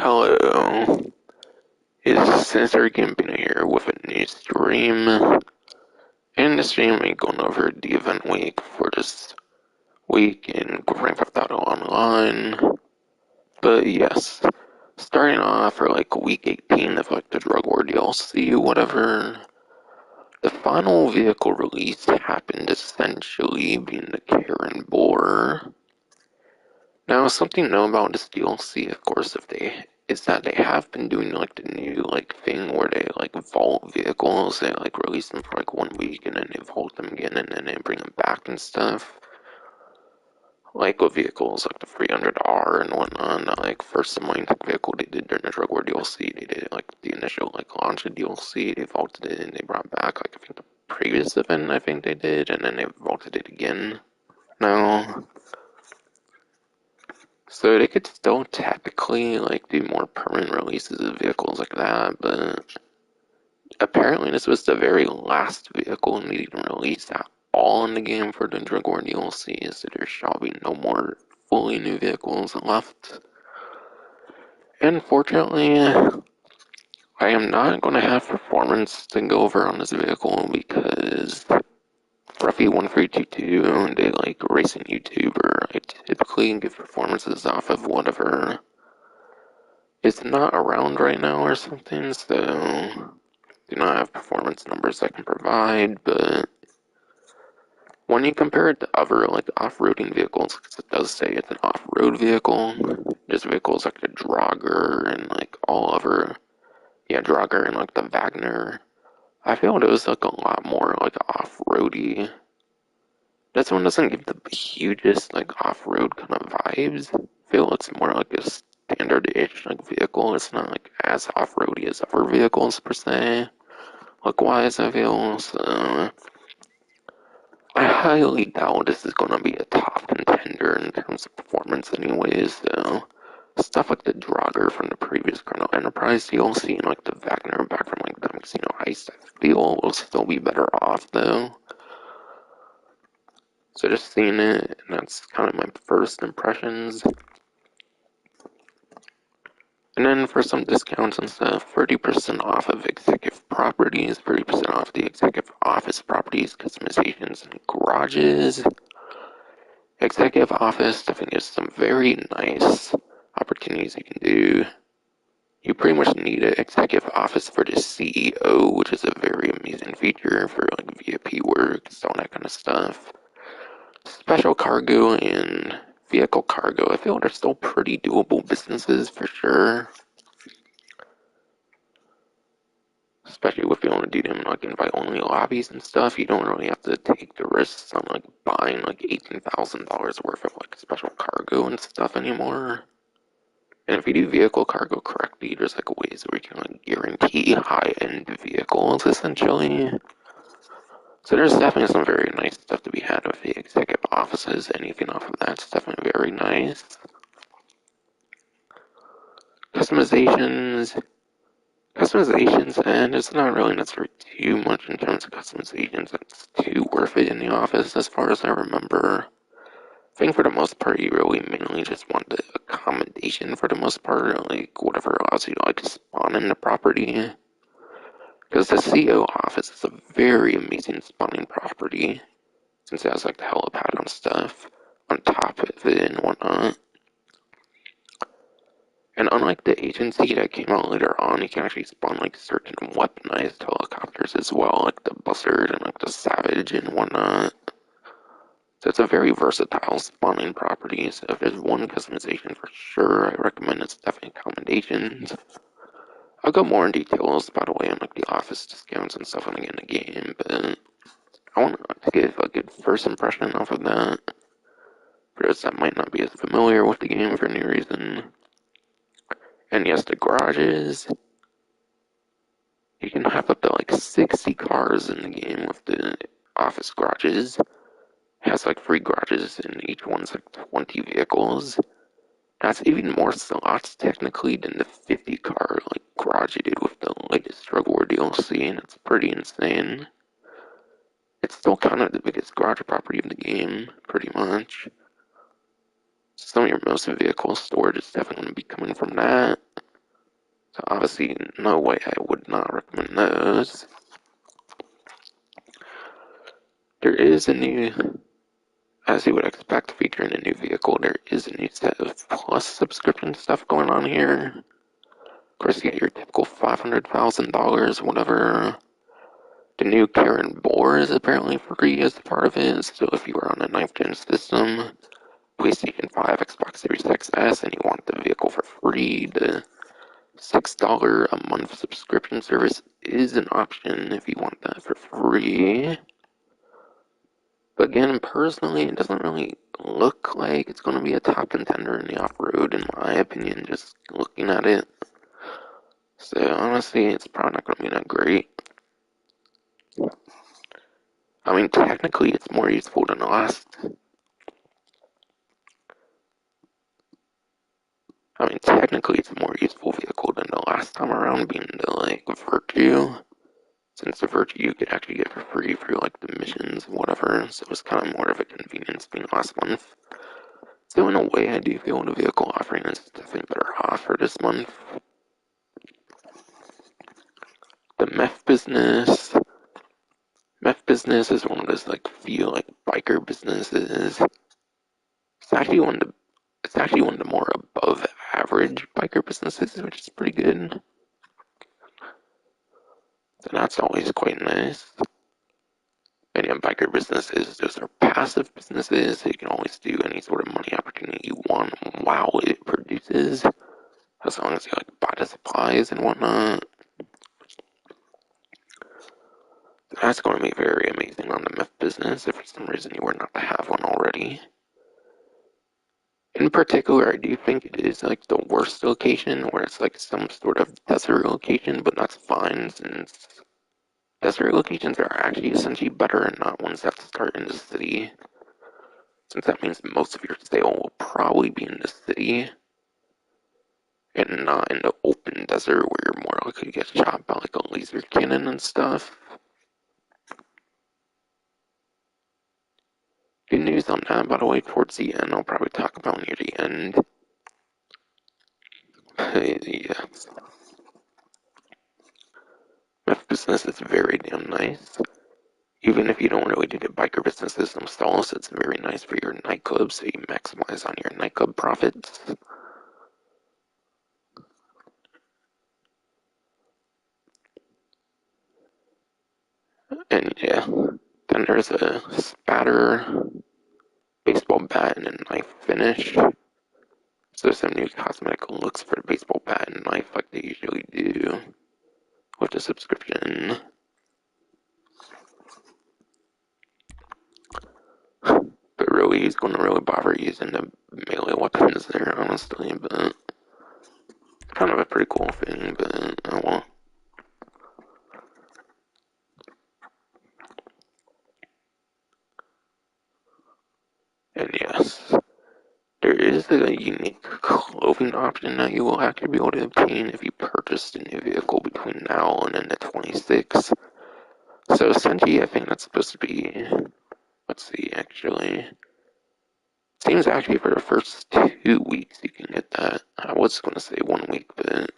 Hello, it's Sensor Gambino here with a new stream. In the stream, I'm going over the event week for this week in Grand Theft Auto Online. But yes, starting off for like week 18 of like the Drug War DLC, whatever. The final vehicle release happened essentially being the Karin Boor. Now, something to know about this DLC, of course, is that they have been doing like the new like thing where they like vault vehicles. They like release them for like 1 week and then they vault them again and then they bring them back and stuff. Like with vehicles like the 300R and whatnot. Not like first Mining Tech vehicle they did during the Drug War DLC. They did it like the initial like launch of DLC. They vaulted it and they brought back like I think the previous event I think they did and then they vaulted it again. Now. So they could still technically like do more permanent releases of vehicles like that, but apparently this was the very last vehicle needing release at all in the game for the Drug War DLC, so there shall be no more fully new vehicles left. And fortunately, I am not going to have performance to go over on this vehicle because Ruffy 1322, they like racing YouTuber, I typically give performances off of whatever is not around right now or something, so do not have performance numbers I can provide, but when you compare it to other like off-roading vehicles, because it does say it's an off-road vehicle, just vehicles like the Drogger and like all other, yeah, Drogger and like the Wagner, I feel it was like a lot more like off-roady. This one doesn't give the hugest like off-road kind of vibes. I feel it's more like a standard-ish like vehicle. It's not like as off-roady as other vehicles per se. Look-wise, I feel so. I highly doubt this is gonna be a top contender in terms of performance, anyways. So stuff like the Draugr from the previous Chrono Enterprise DLC and like the Wagner back from like the Casino Heist, I feel will still be better off though. So just seeing it, and that's kind of my first impressions. And then for some discounts and stuff, 30% off of executive properties, 30% off the executive office properties, customizations, and garages. Executive office definitely has some very nice opportunities you can do. You pretty much need an executive office for the CEO, which is a very amazing feature for like VIP work, all that kind of stuff. Special cargo and vehicle cargo, I feel they're still pretty doable businesses for sure. Especially if you want to do them like invite only lobbies and stuff, you don't really have to take the risks on like buying like $18,000 worth of like special cargo and stuff anymore. And if you do vehicle cargo correctly, there's like ways where you can like guarantee high-end vehicles essentially. So there's definitely some very nice stuff to be had with the executive offices. Anything off of that's definitely very nice. Customizations. Customizations, and it's not really necessarily too much in terms of customizations that's too worth it in the office as far as I remember. I think for the most part you really mainly just want the accommodation for the most part, like whatever allows you to like spawn in the property. Because the CO office is a very amazing spawning property, since it has like the helipad and stuff on top of it and whatnot. And unlike the agency that came out later on, you can actually spawn like certain weaponized helicopters as well, like the Buzzard and like the Savage and whatnot. So it's a very versatile spawning property. So if there's one customization for sure, I recommend it's definitely accommodations. I'll go more in details, by the way, on like the office discounts and stuff when I get in the game, but I want to give a good first impression off of that. For those that might not be as familiar with the game for any reason. And yes, the garages. You can have up to like 60 cars in the game with the office garages. It has like 3 garages and each one's like 20 vehicles. That's even more slots technically than the 50 car like garage you did with the latest Drug War DLC, and it's pretty insane. It's still kind of the biggest garage property of the game, pretty much. Some of your most vehicle storage is definitely going to be coming from that. So obviously, no way I would not recommend those. There is a new, as you would expect, featuring a new vehicle, there is a new set of Plus subscription stuff going on here. Of course, you get your typical $500,000, whatever. The new Karin Boor is apparently free as part of it, so if you are on a 9th gen system, PlayStation 5, Xbox Series XS, and you want the vehicle for free, the $6 a month subscription service is an option if you want that for free. But again, personally, it doesn't really look like it's going to be a top contender in the off-road, in my opinion, just looking at it. So honestly, it's probably not going to be that great. I mean, technically, it's more useful than the last. I mean, technically, it's a more useful vehicle than the last time around, being the like Virtue. Since the Virtue you could actually get for free for like the missions and whatever, so it was kind of more of a convenience being last month. So in a way, I do feel the vehicle offering is definitely better off for this month. The meth business is one of those like feel like biker businesses. It's actually one of the it's actually one of the more above average biker businesses, which is pretty good. So that's always quite nice. And yeah, biker businesses, those are passive businesses, so you can always do any sort of money opportunity you want while it produces, as long as you like buy the supplies and whatnot. So that's going to be very amazing on the meth business if for some reason you were not to have one already. In particular, I do think it is like the worst location where it's like some sort of desert location, but that's fine since desert locations are actually essentially better and not ones that start in the city, since that means most of your sale will probably be in the city and not in the open desert where you're more likely to get shot by like a laser cannon and stuff. Good news on that, by the way, towards the end, I'll probably talk about near the end. Yeah, meth business is very damn nice. Even if you don't really do the biker businesses themselves, it's very nice for your nightclub, so you maximize on your nightclub profits. And yeah, then there's a spatter, baseball bat, and a knife finish. So some new cosmetic looks for the baseball bat and knife like they usually do with the subscription. But really, he's going to really bother using the melee weapons there, honestly. But kind of a pretty cool thing, but oh well. And yes, there is a unique clothing option that you will actually be able to obtain if you purchase a new vehicle between now and then the 26th. So essentially, I think that's supposed to be, let's see, actually, seems actually for the first 2 weeks you can get that. I was going to say 1 week, but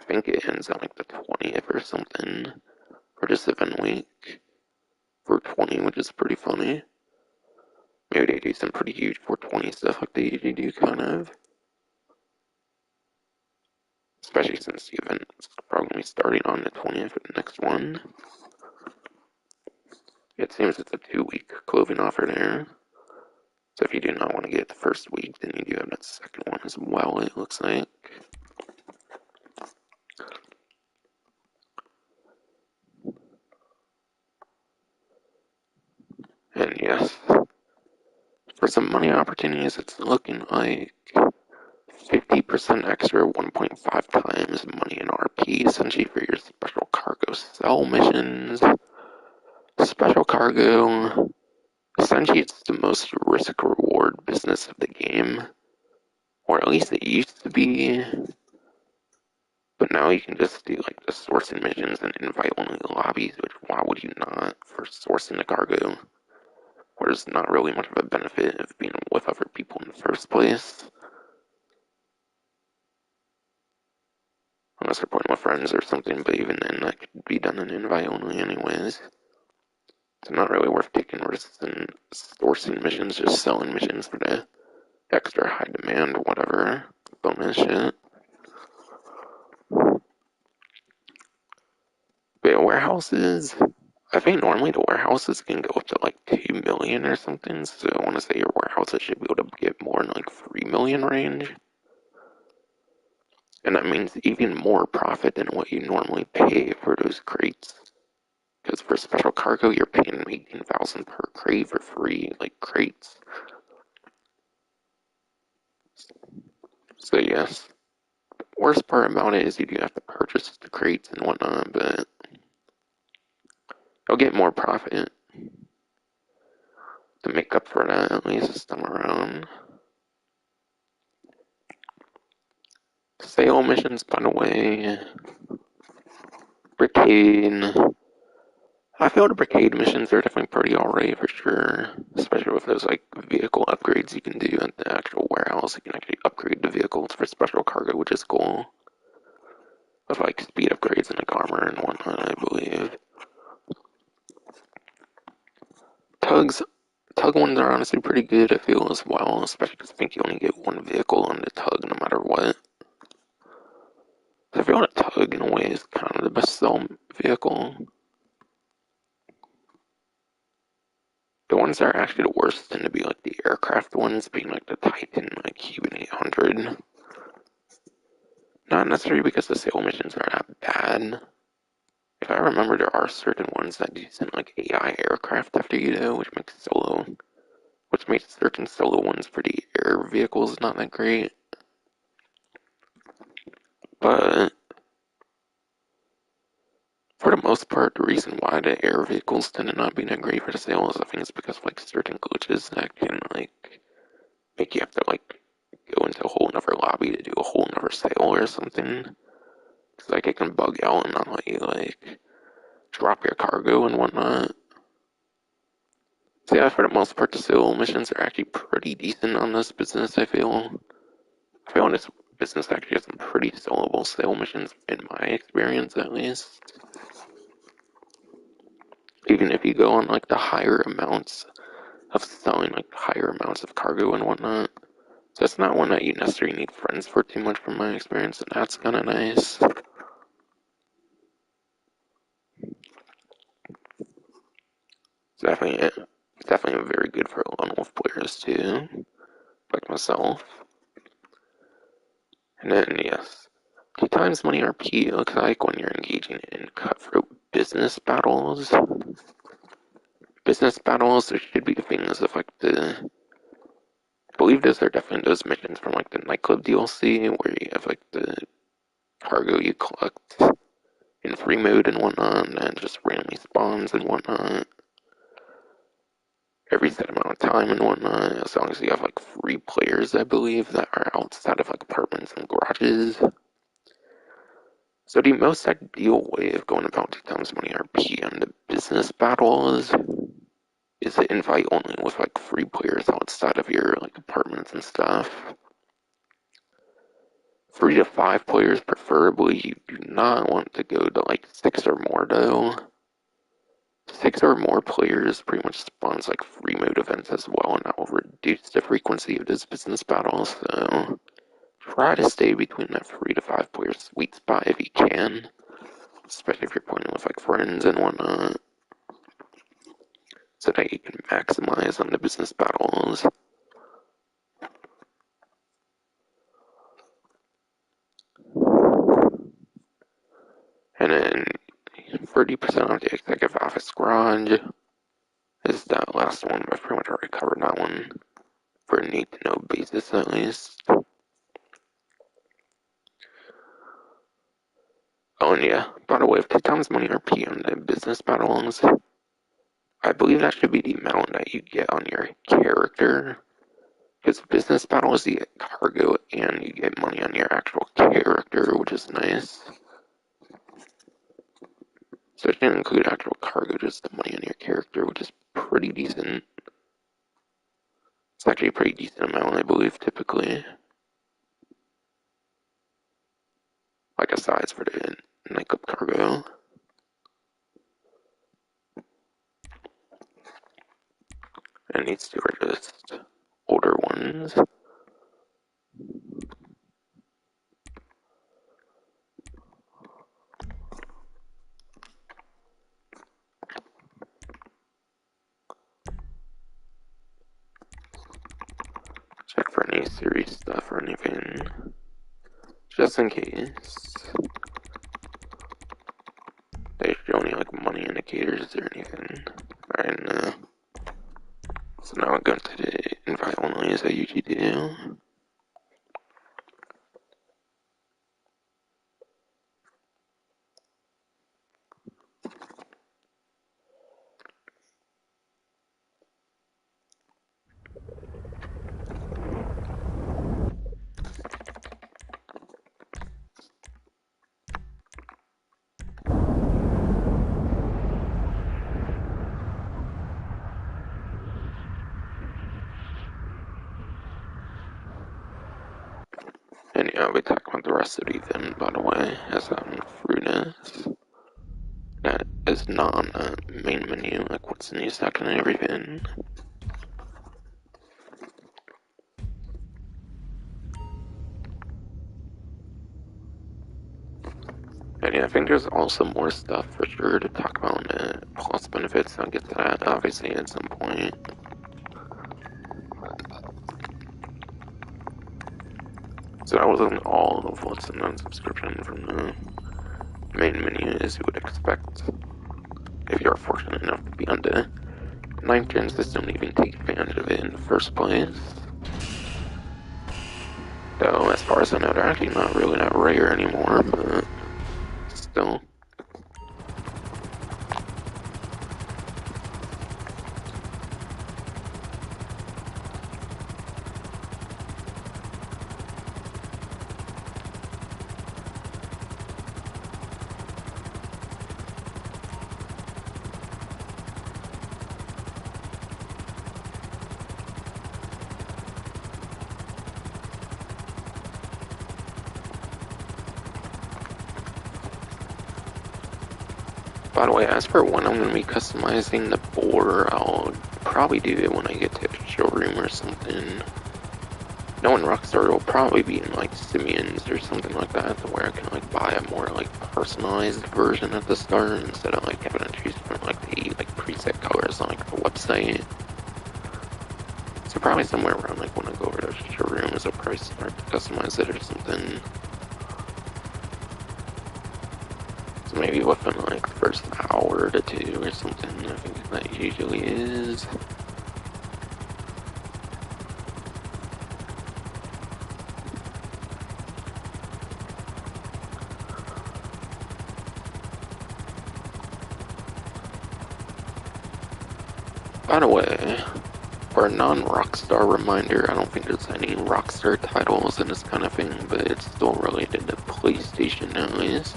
I think it ends on like the 20th or something for this event week for 20, which is pretty funny. Maybe they do some pretty huge 420 stuff like they usually do, kind of. Especially since the event is probably starting on the 20th for the next one. It seems it's a 2 week clothing offer there. So if you do not want to get it the first week, then you do have that second one as well, it looks like. And yes, for some money opportunities, it's looking like 50% extra 1.5 times money in RP, essentially for your special cargo sell missions. Special cargo, essentially it's the most risk reward business of the game, or at least it used to be. But now you can just do like the sourcing missions and invite only lobbies, which why would you not for sourcing the cargo? Where there's not really much of a benefit of being with other people in the first place. friends or something, but even then that could be done in invite only anyways. It's not really worth taking risks and sourcing missions, just selling missions for the extra high demand or whatever bonus shit. But yeah, warehouses, I think normally the warehouses can go up to like 2 million or something, so I want to say your warehouses should be able to get more in like 3 million range. And that means even more profit than what you normally pay for those crates. Because for special cargo, you're paying 18,000 per crate for free, like crates. So yes, worst part about it is you do have to purchase the crates and whatnot, but you'll get more profit to make up for that at least this time around. Sale missions, by the way, Brigade. I feel the Brigade missions are definitely pretty alright for sure, especially with those like vehicle upgrades you can do at the actual warehouse. You can actually upgrade the vehicles for special cargo, which is cool. With like speed upgrades and like armor and whatnot, I believe. Tugs, tug ones are honestly pretty good, I feel, as well, especially because I think you only get one vehicle on the tug no matter what. I feel like a tug in a way is kind of the best sell vehicle. The ones that are actually the worst tend to be like the aircraft ones, being like the Titan, like Cuban 800. Not necessarily because the sale missions are that bad. If I remember, there are certain ones that do send like AI aircraft after you though, which makes certain solo ones for the air vehicles not that great. But for the most part, the reason why the air vehicles tend to not be that great for the sales, I think it's because of like certain glitches that can like make you have to like go into a whole nother lobby to do a whole nother sale or something. Cause like it can bug out and not let you like drop your cargo and whatnot. So yeah, for the most part, the sale missions are actually pretty decent on this business. I feel this business actually has some pretty sellable sale missions in my experience, at least. Even if you go on like the higher amounts of selling like higher amounts of cargo and whatnot. So it's not one that you necessarily need friends for too much from my experience, and that's kind of nice. It's definitely very good for lone wolf players too, like myself. And then yes, 2 times money RP looks like when you're engaging in cutthroat business battles. Business battles, there should be things of like I believe those are definitely those missions from like the nightclub DLC where you have like the cargo you collect in free mode and whatnot, and then just randomly spawns and whatnot. Every set amount of time and whatnot, as long as you have like free players, I believe, that are outside of like apartments and garages. So the most ideal way of going about 2 times money RP on the business battles is to invite only with like free players outside of your like apartments and stuff. 3 to 5 players preferably. You do not want to go to like 6 or more though. 6 or more players pretty much spawns like free mode events as well, and that will reduce the frequency of those business battles. So try to stay between that 3 to 5 player sweet spot if you can, especially if you're playing with like friends and whatnot, so that you can maximize on the business battles. And then 30% off the executive office garage is that last one. I've pretty much already covered that one for a need to know basis at least. Oh, and yeah, by the way, if 2 times money RP on the business battles, I believe that should be the amount that you get on your character. Because business battles, you get cargo and you get money on your actual character, which is nice. So it didn't include actual cargo, just the money on your character, which is pretty decent. It's actually a pretty decent amount, I believe, typically. Like, aside for the Nightclub cargo. And these two are just older ones. Check for any series stuff or anything, just in case. They show any like money indicators or anything. Alright, no. So now I'm going to the invite only as I usually do. And yeah, we talk about the rest of the event, by the way, as fruitness. That is not on the main menu, like what's in the second and everything. And yeah, I think there's also more stuff for sure to talk about on the plus benefits. I'll get to that obviously at some point. So that wasn't all of what's in the subscription from the main menu as you would expect if you're fortunate enough to be on the 9th gen system and even take advantage of it in the first place. Though, as far as I know, they're actually not really that rare anymore, but still. By the way, as for when I'm going to be customizing the Boor, I'll probably do it when I get to a showroom or something. Knowing Rockstar, will probably be in like Simeon's or something like that, to where I can like buy a more like personalized version at the start instead of like having to choose from like the like preset colors on like the website. So probably somewhere around like when I go over to the showroom as a price start to customize it or something. So maybe within like the first hour to two or something, I think that usually is. By the way, for a non-Rockstar reminder, I don't think there's any Rockstar titles in this kind of thing, but it's still related to PlayStation at least.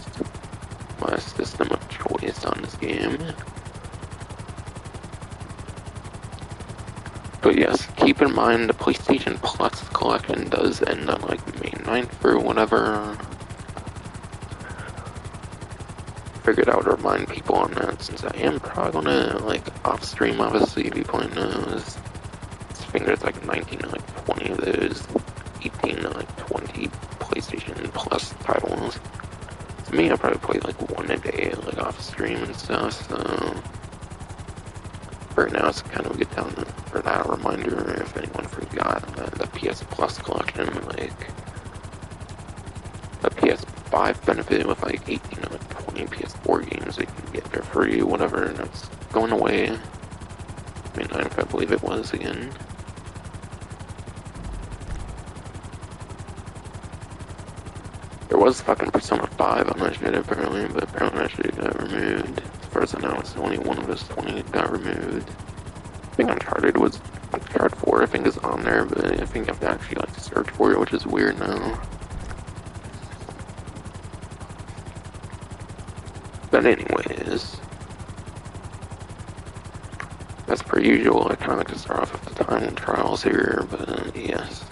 My system of choice on this game. But yes, keep in mind the PlayStation Plus collection does end on like May 9th or whatever. Figured I would remind people on that since I am probably gonna like off stream obviously be playing those. I think there's like 19 or like 20 of those, 18 or like 20 PlayStation Plus titles. To me, I probably play like one a day, like off stream and stuff, so right now it's kind of a good time for that reminder if anyone forgot the PS Plus collection, like the PS5 benefit with like 18 or like 20 PS4 games that you can get for free, whatever, and that's going away. I mean, I believe it was again. There was fucking Persona 5 on that shit apparently, but apparently that shit got removed. As far as I know, it's only one of those 20 that got removed. I think Uncharted 4 I think is on there, but I think you have to actually like search for it, which is weird now. But anyways, as per usual, I kind of like to start off with the time trials here, but yes.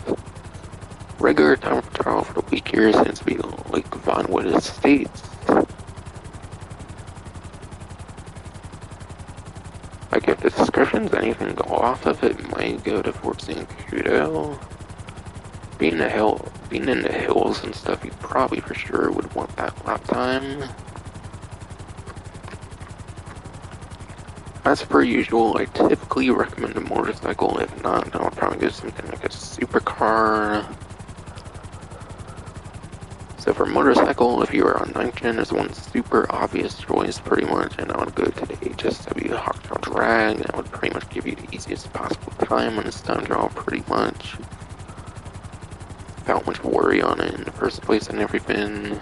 Regular time trial for the week here seems to be Lake Vonwood Estates. depends. Anything go off of it might go to forcing Kudo. Being in the hills and stuff, you probably for sure would want that lap time. As per usual, I typically recommend a motorcycle. If not, then I'll probably go something like a supercar. So for motorcycle, if you are on 9th gen, there's one super obvious choice pretty much, and I would go to the HSW Hawktail Drag. That would pretty much give you the easiest possible time on the stone draw pretty much. Without much worry on it in the first place and everything.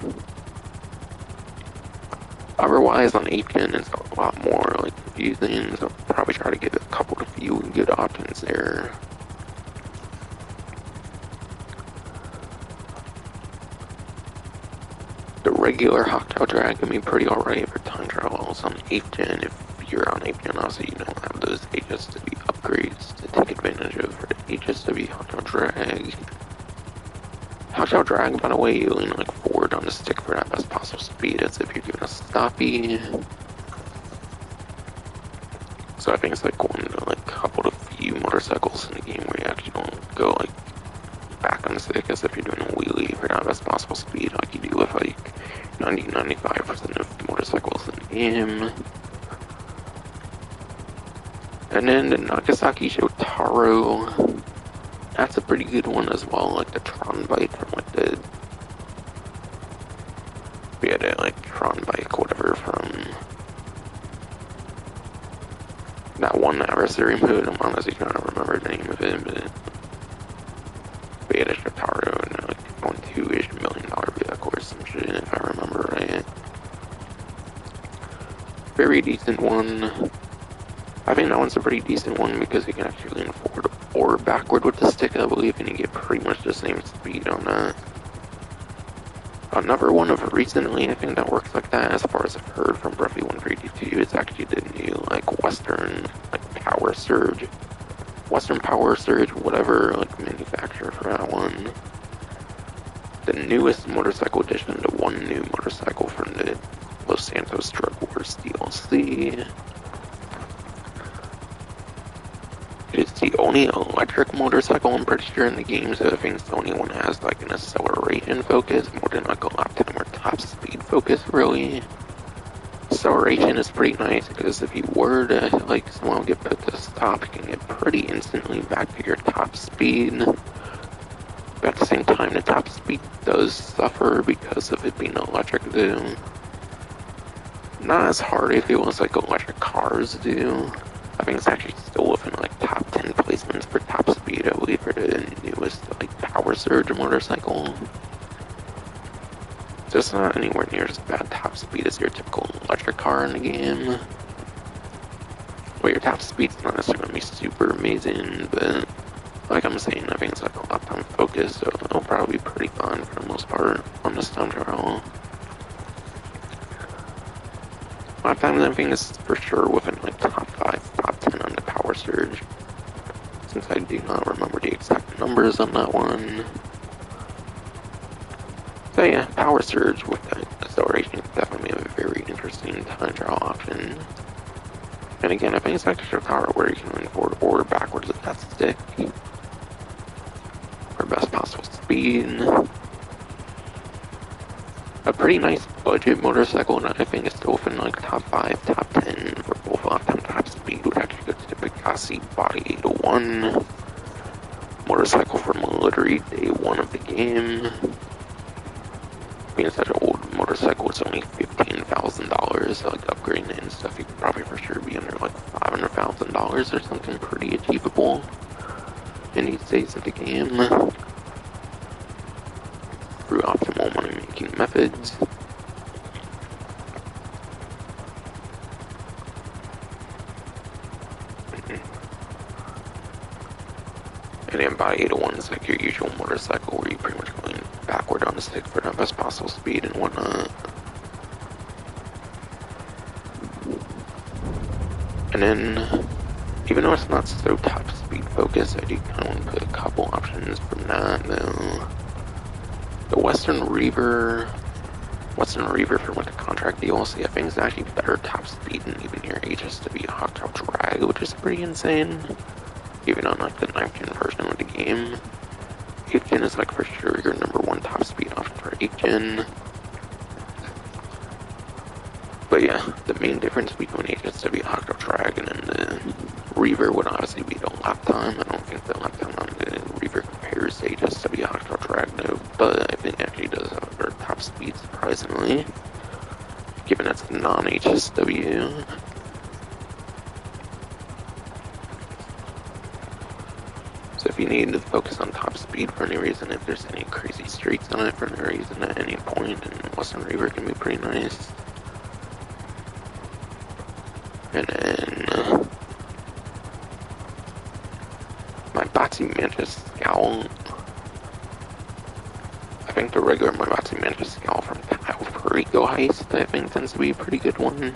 Otherwise, on 8th gen, it's a lot more like confusing, so I'll probably try to get a couple of few good options there. The regular Hawktail Drag can be pretty alright for time trials on 8th gen. If you're on 8th gen, also you don't have those HSW upgrades to take advantage of for the HSW Hawktail Drag. Hawktail Drag, by the way, you lean like forward on the stick for that best possible speed as if you're doing a stoppie. So I think it's like one of like a couple of few motorcycles in the game where you actually don't go like back on the stick as if you're doing a wheelie for that best possible speed like you do with like 90-95% of motorcycles in the game. And then the Nagasaki Shotaro, that's a pretty good one as well, like the Tron bike from like the, yeah, the like Tron bike, whatever, from that one adversary mode. I'm honestly trying to remember the name of it, but yeah, the Shotaro, and like $1.2-ish million vehicle or some shit, if I remember right. Very decent one. I think that one's a pretty decent one because you can actually lean forward or backward with the stick, I believe, and you get pretty much the same speed on that. Another one of recently, I think that works like that, as far as I've heard from Breathy 132, is actually the new, like, Western, like, Power Surge. Western Power Surge, whatever, like, manufacturer for that one. The newest motorcycle edition, the one new motorcycle from the Los Santos Drug Wars DLC. It's the only electric motorcycle, I'm pretty sure, in the game, so I think it's the only one that has like an acceleration focus more than like a lap time or top speed focus, really. Acceleration is pretty nice because if you were to like somehow get put to stop, you can get pretty instantly back to your top speed. But at the same time, the top speed does suffer because of it being electric though. Not as hard it feels like electric cars do. I think it's actually still within like top 10 placements for top speed, I believe, for the newest like Power Surge motorcycle. Just not anywhere near as bad top speed as your typical electric car in the game. Well, your top speed's not necessarily gonna be super amazing, but like I'm saying, I think it's like a lap time focus, so it'll probably be pretty fun for the most part on this time trial. Lap time, I think, is for sure within like top 5, top 10 on the Power Surge. Since I do not remember the exact numbers on that one. So yeah, Power Surge with that acceleration is definitely a very interesting time trial option. And again, I think it's like the Shotaro where you can lean forward or backwards with that stick. For best possible speed. A pretty nice budget motorcycle, and I think it's still within like top 5, top 10 for both lap time top speed would actually go to the Picasso Body 801 motorcycle from literally day one of the game. Being such an old motorcycle, it's only $15,000, so like upgrading it and stuff, you could probably for sure be under like $500,000 or something pretty achievable in these days of the game. Through optimal money-making methods. And then Body 801 is like your usual motorcycle where you pretty much go backward on the stick for the best possible speed and whatnot. And then, even though it's not so top speed focused, I do kind of want to put a couple options from that though. The Western Reaver, Western Reaver for like the contract DLC, I think is actually better top speed than even your HSW Hawktail Drag, which is pretty insane. Even on like the 9th gen version of the game. 8th gen is like for sure your number one top speed option for 8th gen. But yeah, the main difference between HSW Hawktail Drag and then the Reaver would obviously be the lap time. I don't think the lap time on the Reaver compares to HSW Hawktail Drag though, but I think it actually does have a better top speed surprisingly, given it's non-HSW. So if you need to focus on top speed for any reason, if there's any crazy streaks on it for any reason at any point, then Western Reaver can be pretty nice. And then my Batsy Mantis Scowl. I think the regular my Batsy Mantis Scowl from Rico Heist, I think tends to be a pretty good one.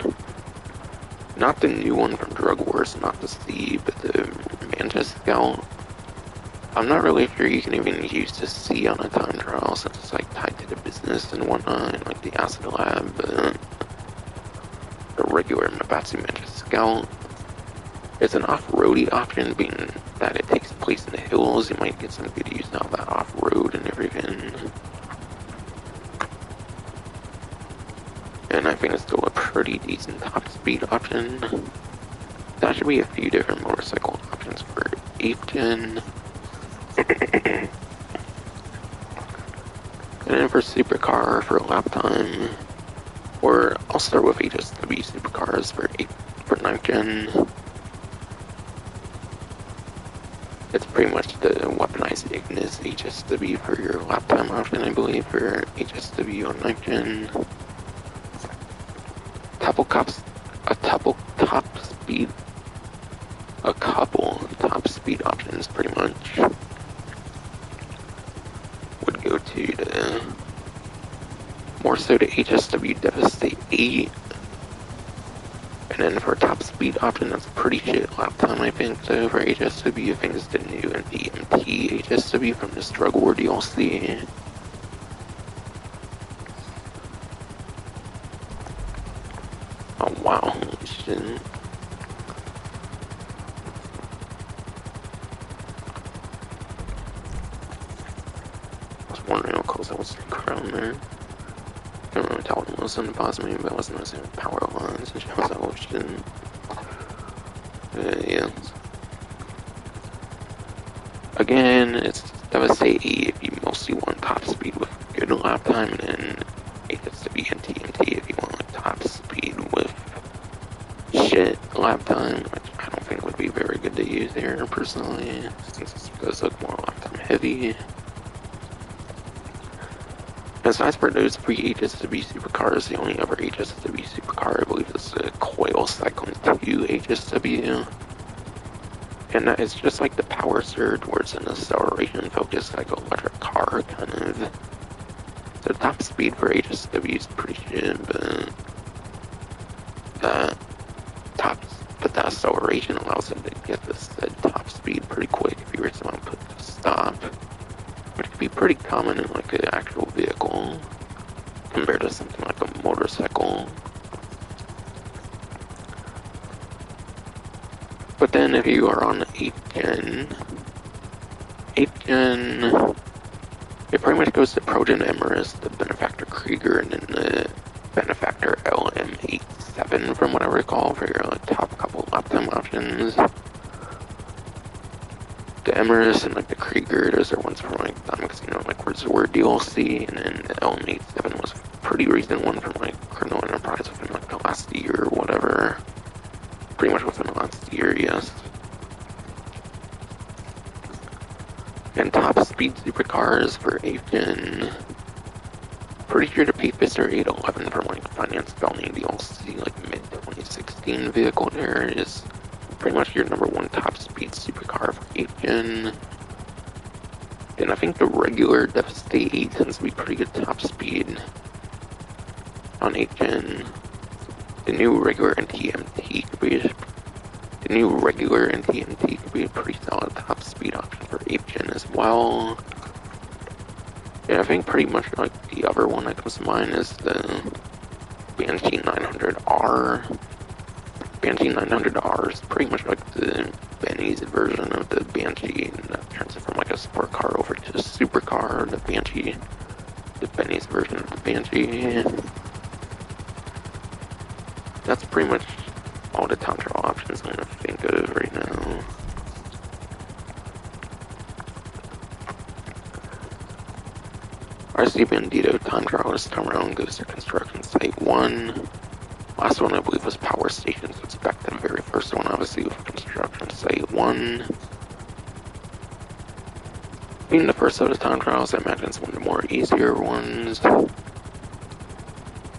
Not the new one from Drug Wars, not the C, but the Mantis Scowl. I'm not really sure you can even use the C on a time trial since it's like tied to the business and whatnot, and like the acid lab, but the regular Mabatsu Mantis Scout. It's an off-roady option, being that it takes place in the hills. You might get some good use out of that off-road and everything. And I think it's still a pretty decent top speed option. There should be a few different motorcycle options for 8th gen. And then for supercar for lap time, or I'll start with HSW supercars for 9th gen. It's pretty much the weaponized Ignis HSW for your lap time option, I believe, for HSW on 9th gen. A couple top speed options pretty much would go to the more so to HSW Devastate 8, and then for top speed option that's pretty shit lap time I think. So for HSW I think it's the new NDMT HSW from this Drug War DLC. Oh wow, holy shit. Wondering how close I was to the crown there. Can't really tell what was on the bottom of me, but I wasn't noticing the power lines and shit. I was like, oh shit. Yeah. Again, it's Devastate if you mostly want top speed with good lap time, and then HSW and TMT if you want like top speed with shit lap time, which I don't think would be very good to use there personally, since this does look more lap time heavy. Besides for those three HSW supercars, the only other HSW supercar I believe is the Coil Cyclone 2 HSW. And that is just like the Power Surge, where it's an acceleration focused like an electric car kind of. So top speed for HSW is pretty shit, but the acceleration allows it to get this top speed pretty quick if you were someone put to stop. Which could be pretty common in like an actual vehicle compared to something like a motorcycle. But then if you are on 8th gen, it pretty much goes to Progen Emerus, the Benefactor Krieger, and then the Benefactor LM87 from what I recall for your like top couple lap time options. The Emerus and like the Krieger, those are ones from like like Resort DLC, and then the LM87 was a pretty recent one from like Criminal Enterprise within like the last year or whatever. Pretty much within the last year, yes. And top speed supercars for 8th gen. Pretty sure the Pathfister 811 from like Finance Felony DLC, like mid 2016 vehicle there is pretty much your number one top speed supercar for 8th gen. And I think the regular Devastate 8 tends to be pretty good top speed on 8th gen. The new regular NTMT could be a pretty solid top speed option for 8th gen as well. Yeah, I think pretty much like the other one that comes to mind is the Banshee 900R. Banshee 900R is pretty much like the Benny's version of the Banshee, and that turns it from like a sport car over to a supercar. The Banshee, the Benny's version of the Banshee. That's pretty much all the time trial options I'm gonna think of right now. RC Bandito time trial this time around goes to construction site 1. Last one I believe was power station, so it's back to the very first one, obviously, with construction site 1. Being the first of the time trials, I imagine it's one of the more easier ones.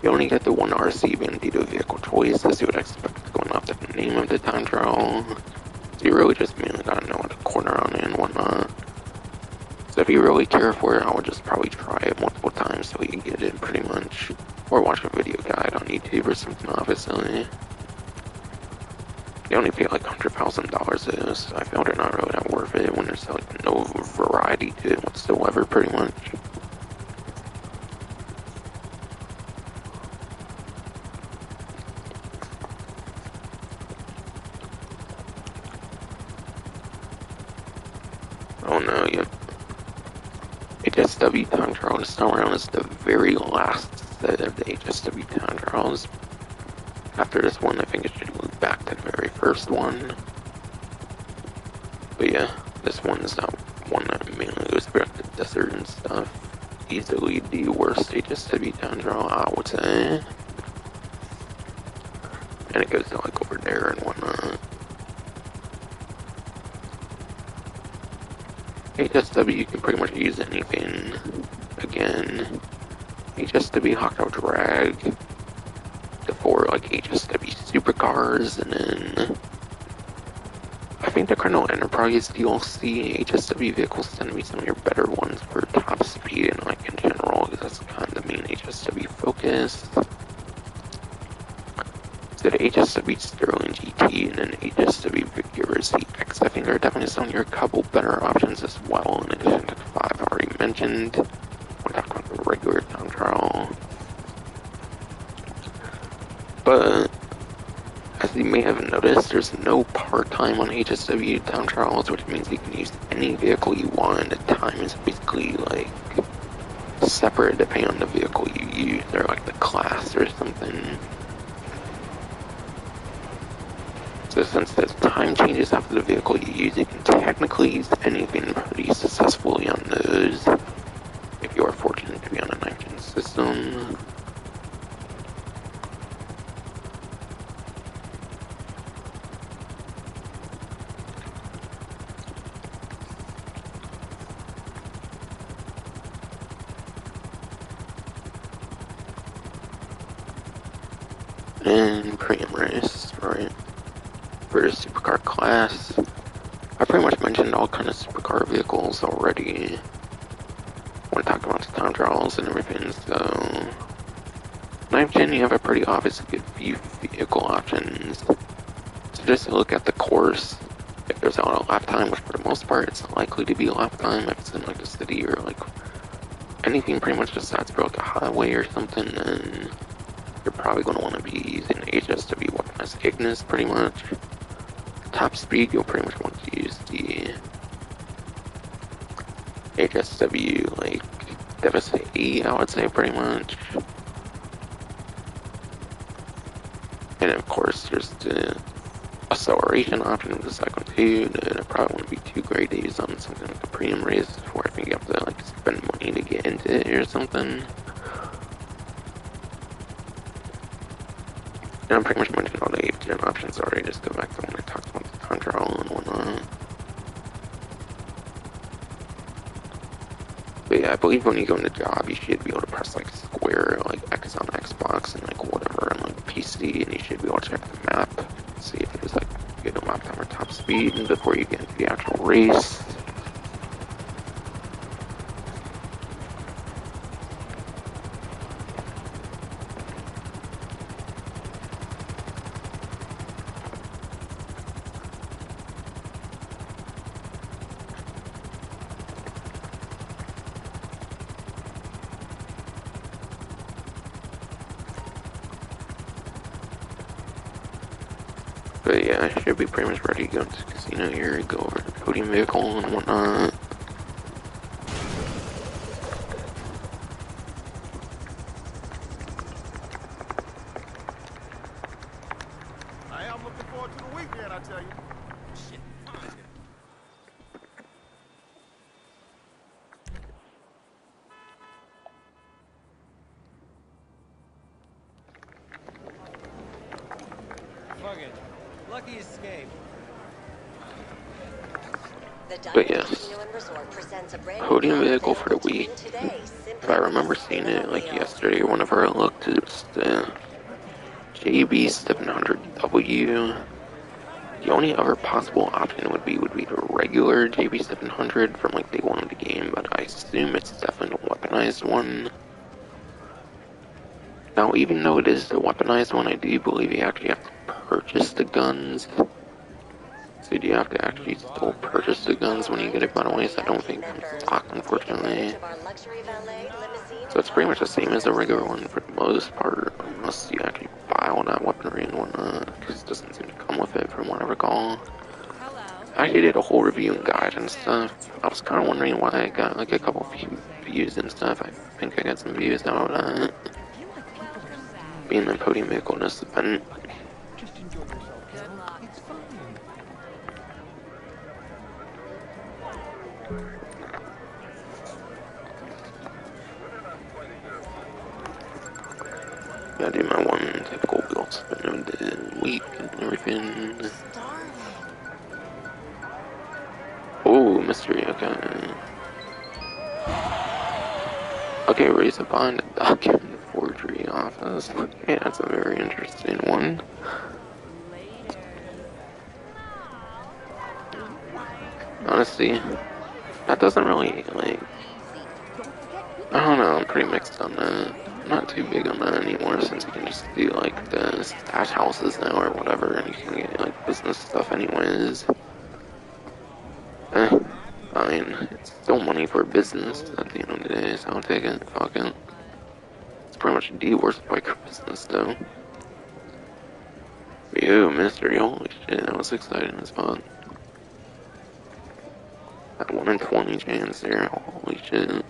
You only get the one RC Bandito vehicle choice, as you would expect going off the name of the time trial. So you really just mainly gotta know how to corner on it and whatnot. So if you really care for it, I would just probably try it multiple times so you get it pretty much. Or watch a video guide on YouTube or something, obviously. You only pay like $100,000 though, so I feel they're not really that worth it when there's like no variety to it whatsoever, pretty much. Oh no, yep. HSW time trial this time around is the very last set of the HSW time trials. After this one, I think it should move back to the very first one. But yeah, this one is not one that mainly goes back to desert and stuff. Easily the worst HSW time trial, I would say. And it goes to like over there and whatnot. HSW, you can pretty much use anything. Again, HSW Hot Rod Drag, the 4 like HSW supercars, and then I think the Colonel Enterprise DLC HSW vehicles tend to be some of your better ones for top speed and like in general, because that's kind of the main HSW focus. So the HSW Sterling GT and then HSW Vigor ZX, I think are definitely some of your couple better options as well, in addition to the 5 I already mentioned. We're talking about the regular time trial. But as you may have noticed, there's no part time on HSW time trials, which means you can use any vehicle you want. The time is basically like separate depending on the vehicle you use, or like the class or something. So since the time changes after the vehicle you use, you can technically use anything pretty successfully on those, if you are fortunate to be on a 9th-gen system. And premium race, right? For the supercar class, I pretty much mentioned all kind of supercar vehicles already when talking about the time trials and everything, so 9th gen you have a pretty obvious good few vehicle options. So just to look at the course, if there's a lot of lap time, which for the most part it's likely to be a lap time if it's in like a city or like anything pretty much besides for like a highway or something, then you're probably going to want to be using HSW weaponized Ignis pretty much. Top speed, you'll pretty much want to use the HSW, like, Devastator E, I would say, pretty much. And of course, there's the acceleration option of the second two, that I probably wouldn't be too great to use on something like a premium race, where I think you have to, like, spend money to get into it or something. And I'm pretty much mentioning all the 8th gen options already, just go back to when I talked about the time trial and whatnot. But yeah, I believe when you go into job, you should be able to press like square, like X on Xbox and like whatever on like PC, and you should be able to check the map, see if there's like good lap time or top speed before you get into the actual race. But yeah, I should be pretty much ready to go to the casino here, go over the podium vehicle and whatnot. I am looking forward to the weekend, I tell you. Shit. Fuck it. Lucky escape. But yes, podium vehicle for the week. If I remember seeing it like yesterday or whenever I looked, it's the JB 700W. The only other possible option would be the regular JB 700 from like day one of the game, but I assume it's definitely the weaponized one. Now, even though it is the weaponized one, I do believe you actually have to purchase the guns. So you have to actually still purchase the guns when you get it by the way, so I don't think it's stock, unfortunately. So it's pretty much the same as the regular one for the most part, unless you actually buy all that weaponry and whatnot, because it doesn't seem to come with it from what I recall. I actually did a whole review and guide and stuff. I was kind of wondering why I got like a couple views and stuff. I think I got some views out of that. Being the podium vehicle in this event. Just enjoy yourself. It's fine. Gotta do my one typical wheel spin of the week and everything. Oh, mystery, okay. Okay, raise a bond document forgery office. Okay, that's a very interesting one. Honestly, that doesn't really, like, I don't know, I'm pretty mixed on that. I'm not too big on that anymore since you can just do, like, the stash houses now or whatever, and you can get, like, business stuff anyways. I mean, it's still money for business at the end of the day, so I'll take it, fuck it. It's pretty much the worst biker business, though. Ew, mystery, holy shit, that was exciting as fuck. That 1 in 20 chance there, holy shit.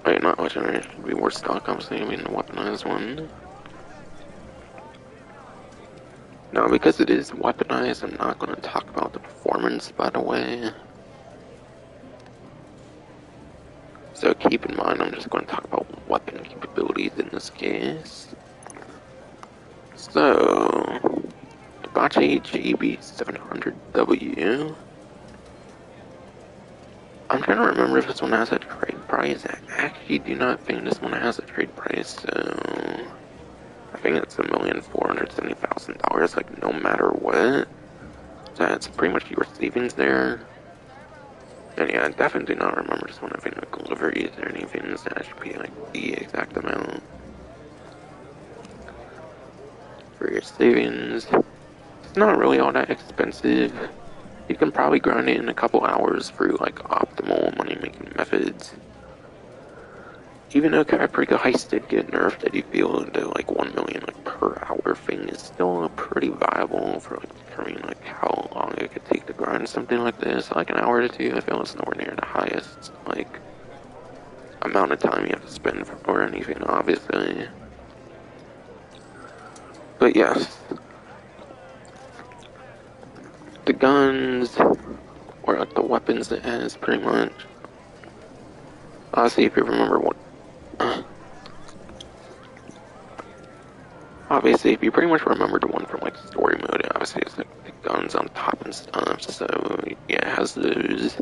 Wait, not legendary, it should be worth stock, obviously, I mean the weaponized one. Now, because it is weaponized, I'm not going to talk about the performance, by the way. So keep in mind, I'm just going to talk about weapon capabilities in this case. So, Apache GB700W. I'm trying to remember if this one has a trade price. I actually do not think this one has a trade price, so I think it's $1,470,000, like no matter what. So that's pretty much your savings there. And yeah, I definitely do not remember this one having like deliveries or anything, so that should be like the exact amount for your savings. It's not really all that expensive. You can probably grind it in a couple hours through like optimal money making methods. Even though Caprica Heist did get nerfed, I do feel the like 1 million like per hour thing is still pretty viable for like determining like how long it could take to grind something like this. Like an hour to two, I feel it's nowhere near the highest like amount of time you have to spend or anything, obviously. But yes, the guns or like the weapons it has, pretty much. See if you remember what. Obviously, if you pretty much remember the one from like story mode, obviously it's like the guns on top and stuff. So yeah, it has those.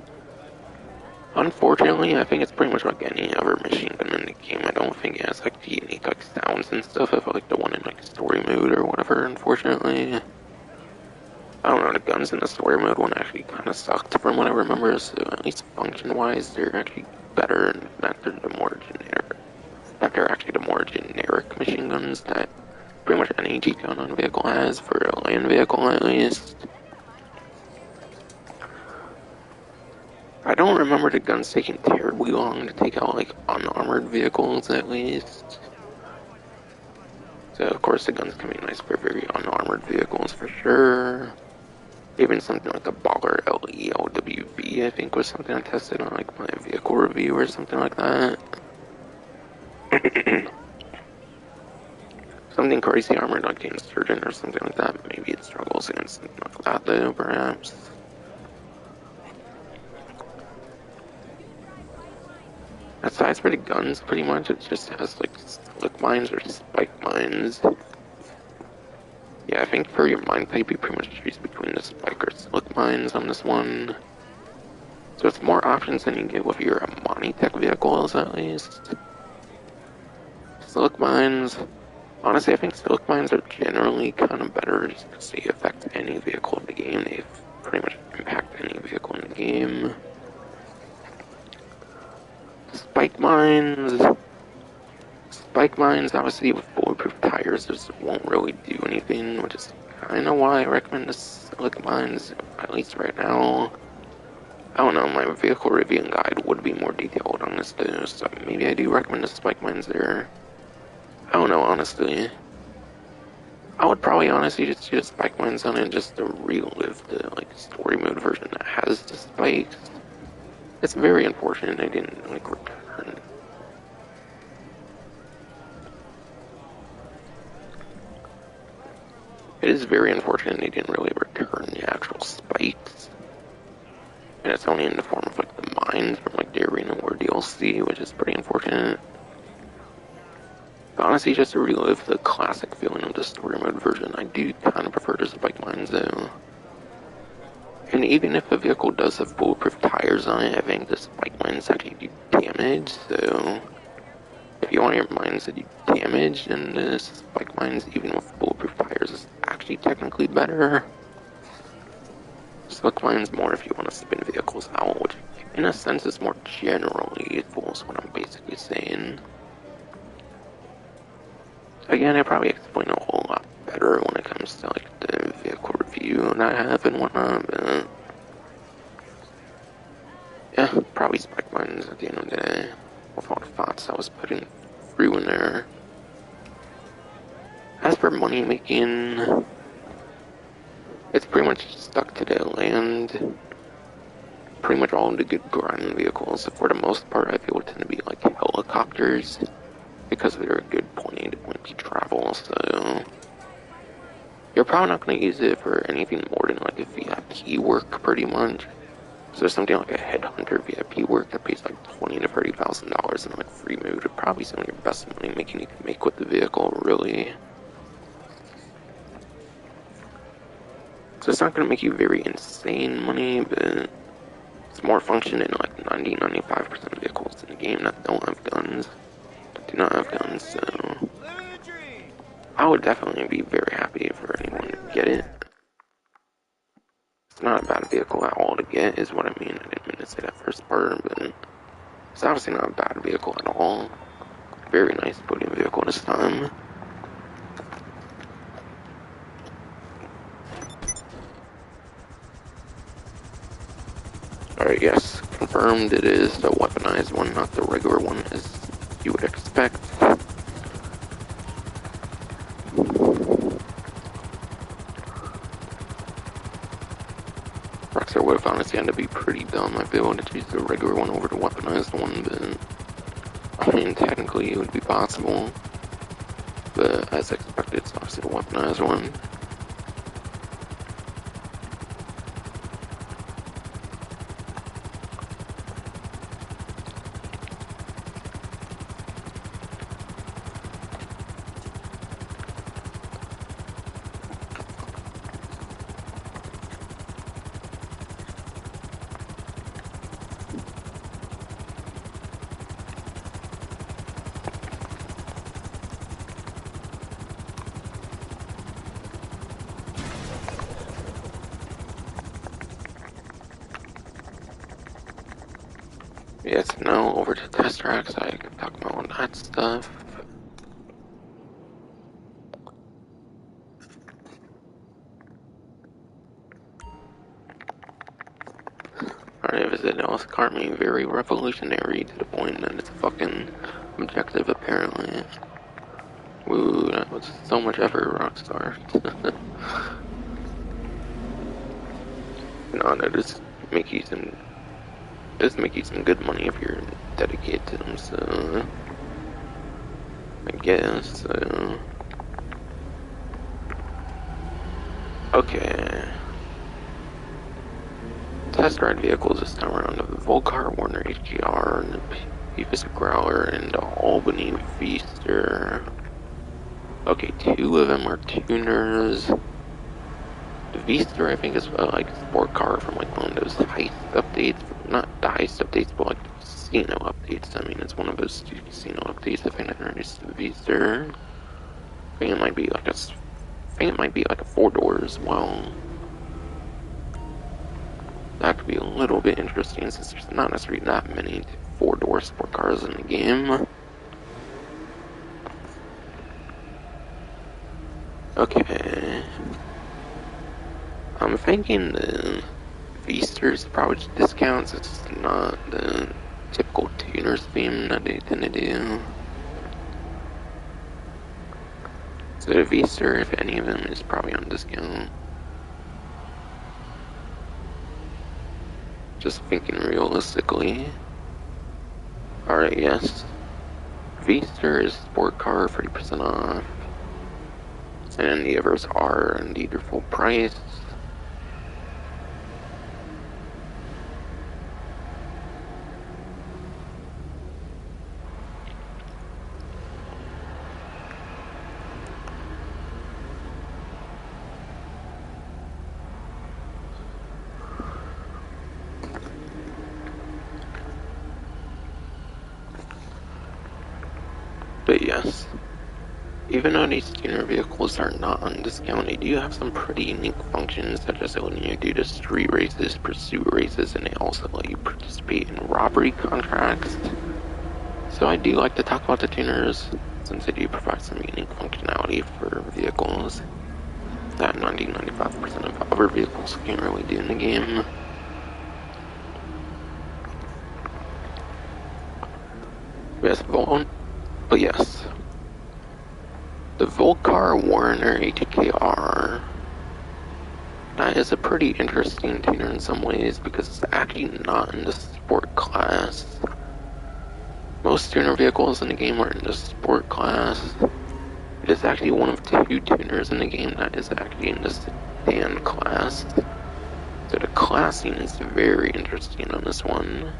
Unfortunately, I think it's pretty much like any other machine gun in the game. I don't think it has like the unique like sounds and stuff of like the one in like story mode or whatever. Unfortunately, I don't know. The guns in the story mode one actually kind of sucked from what I remember. So at least function-wise, they're actually better, and that they're the more generic. That they're actually the more generic machine guns that pretty much any AG count on a vehicle has, for a land vehicle at least. I don't remember the guns taking terribly long to take out, like, unarmored vehicles at least. So, of course, the guns can be nice for very unarmored vehicles for sure. Even something like the Boor LELWB, I think, was something I tested on, like, my vehicle review or something like that. Something crazy armored like the Insurgent or something like that. Maybe it struggles against something like that, though, perhaps. Aside for the guns, pretty much, it just has, like, slick mines or spike mines. Yeah, I think for your mine type, you pretty much choose between the spike or slick mines on this one. So it's more options than you get with your Money-Tech vehicles, at least. Slick mines. Honestly, I think slick mines are generally kind of better just because they affect any vehicle in the game. They pretty much impact any vehicle in the game. Spike mines. Spike mines, obviously, with bulletproof tires, just won't really do anything, which is kind of why I recommend the slick mines, at least right now. I don't know, my vehicle reviewing guide would be more detailed on this too, so maybe I do recommend the spike mines there. I don't know, honestly. I would probably honestly just use spike mines on it just to relive the, like, story mode version that has the spikes. It's very unfortunate I didn't, like, return. It is very unfortunate they didn't really return the actual spikes. And it's only in the form of, like, the mines from, like, the Arena War DLC, which is pretty unfortunate. But honestly, just to relive the classic feeling of the story mode version, I do kind of prefer the spike mines, though. And even if a vehicle does have bulletproof tires on it, I think the spike mines actually do damage, so if you want your mines to do damage, then the spike mines, even with bulletproof tires, is actually technically better. Spike mines more if you want to spin vehicles out, which in a sense is more generally useful, is what I'm basically saying. Again, I probably explain a whole lot better when it comes to, like, the vehicle review and I have and whatnot, but yeah, probably spike mines at the end of the day, with all the thoughts I was putting through in there. As for money making, it's pretty much stuck to the land. Pretty much all of the good grind vehicles, for the most part, I feel tend to be like helicopters, because they're a good point A to point B travel, so you're probably not going to use it for anything more than like a VIP work, pretty much. So something like a headhunter VIP work that pays like $20,000 to $30,000 in like free mode would probably some of your best money making you can make with the vehicle, really. So it's not going to make you very insane money, but it's more function than like 90-95% of vehicles in the game that don't have guns, that do not have guns, so I would definitely be very happy for anyone to get it. It's not a bad vehicle at all to get, is what I mean. I didn't mean to say that first part, but it's obviously not a bad vehicle at all. Very nice podium vehicle this time. Alright, yes, confirmed it is the weaponized one, not the regular one, as you would expect. Rockstar would have honestly had to be pretty dumb, I feel, to choose the regular one over the weaponized one, but I mean, technically it would be possible. But as expected, it's obviously the weaponized one. Yes, now over to test tracks, I can talk about all that stuff. said, Alice Carmi, very revolutionary to the point that it's a fucking objective, apparently. Ooh, that was so much effort, Rockstar. No, that just make you some, good money if you're dedicated to them, so I guess, so. Okay. Test ride vehicles this time around: the Volcar Warner HGR, and the Beavis Growler, and the Albany Feaster. Okay, 2 of them are tuners. The Feaster, I think, is like a sport car from like one of those heist updates. Not the heist updates, but like the casino updates. I mean, it's one of those 2 casino updates. I think I introduced the Feaster. I think it might be like a 4-door as well. That could be a little bit interesting since there's not necessarily that many 4-door sport cars in the game. Okay. I'm thinking the Feaster's probably discounts. It's not the typical tuners theme that they tend to do. So the Feaster, if any of them, is probably on discount. Just thinking realistically. Alright, yes. Feaster is sport car, 30% off. And the others are indeed full price. But yes, even though these tuner vehicles are not on discount, they do have some pretty unique functions, such as letting you do the street races, pursuit races, and they also let you participate in robbery contracts. So I do like to talk about the tuners, since they do provide some unique functionality for vehicles that 90-95% of other vehicles can't really do in the game. But yes, the Volcar Warner HKR, that is a pretty interesting tuner in some ways because it's actually not in the sport class. Most tuner vehicles in the game are in the sport class. It is actually one of 2 tuners in the game that is actually in the sedan class. So the classing is very interesting on this one.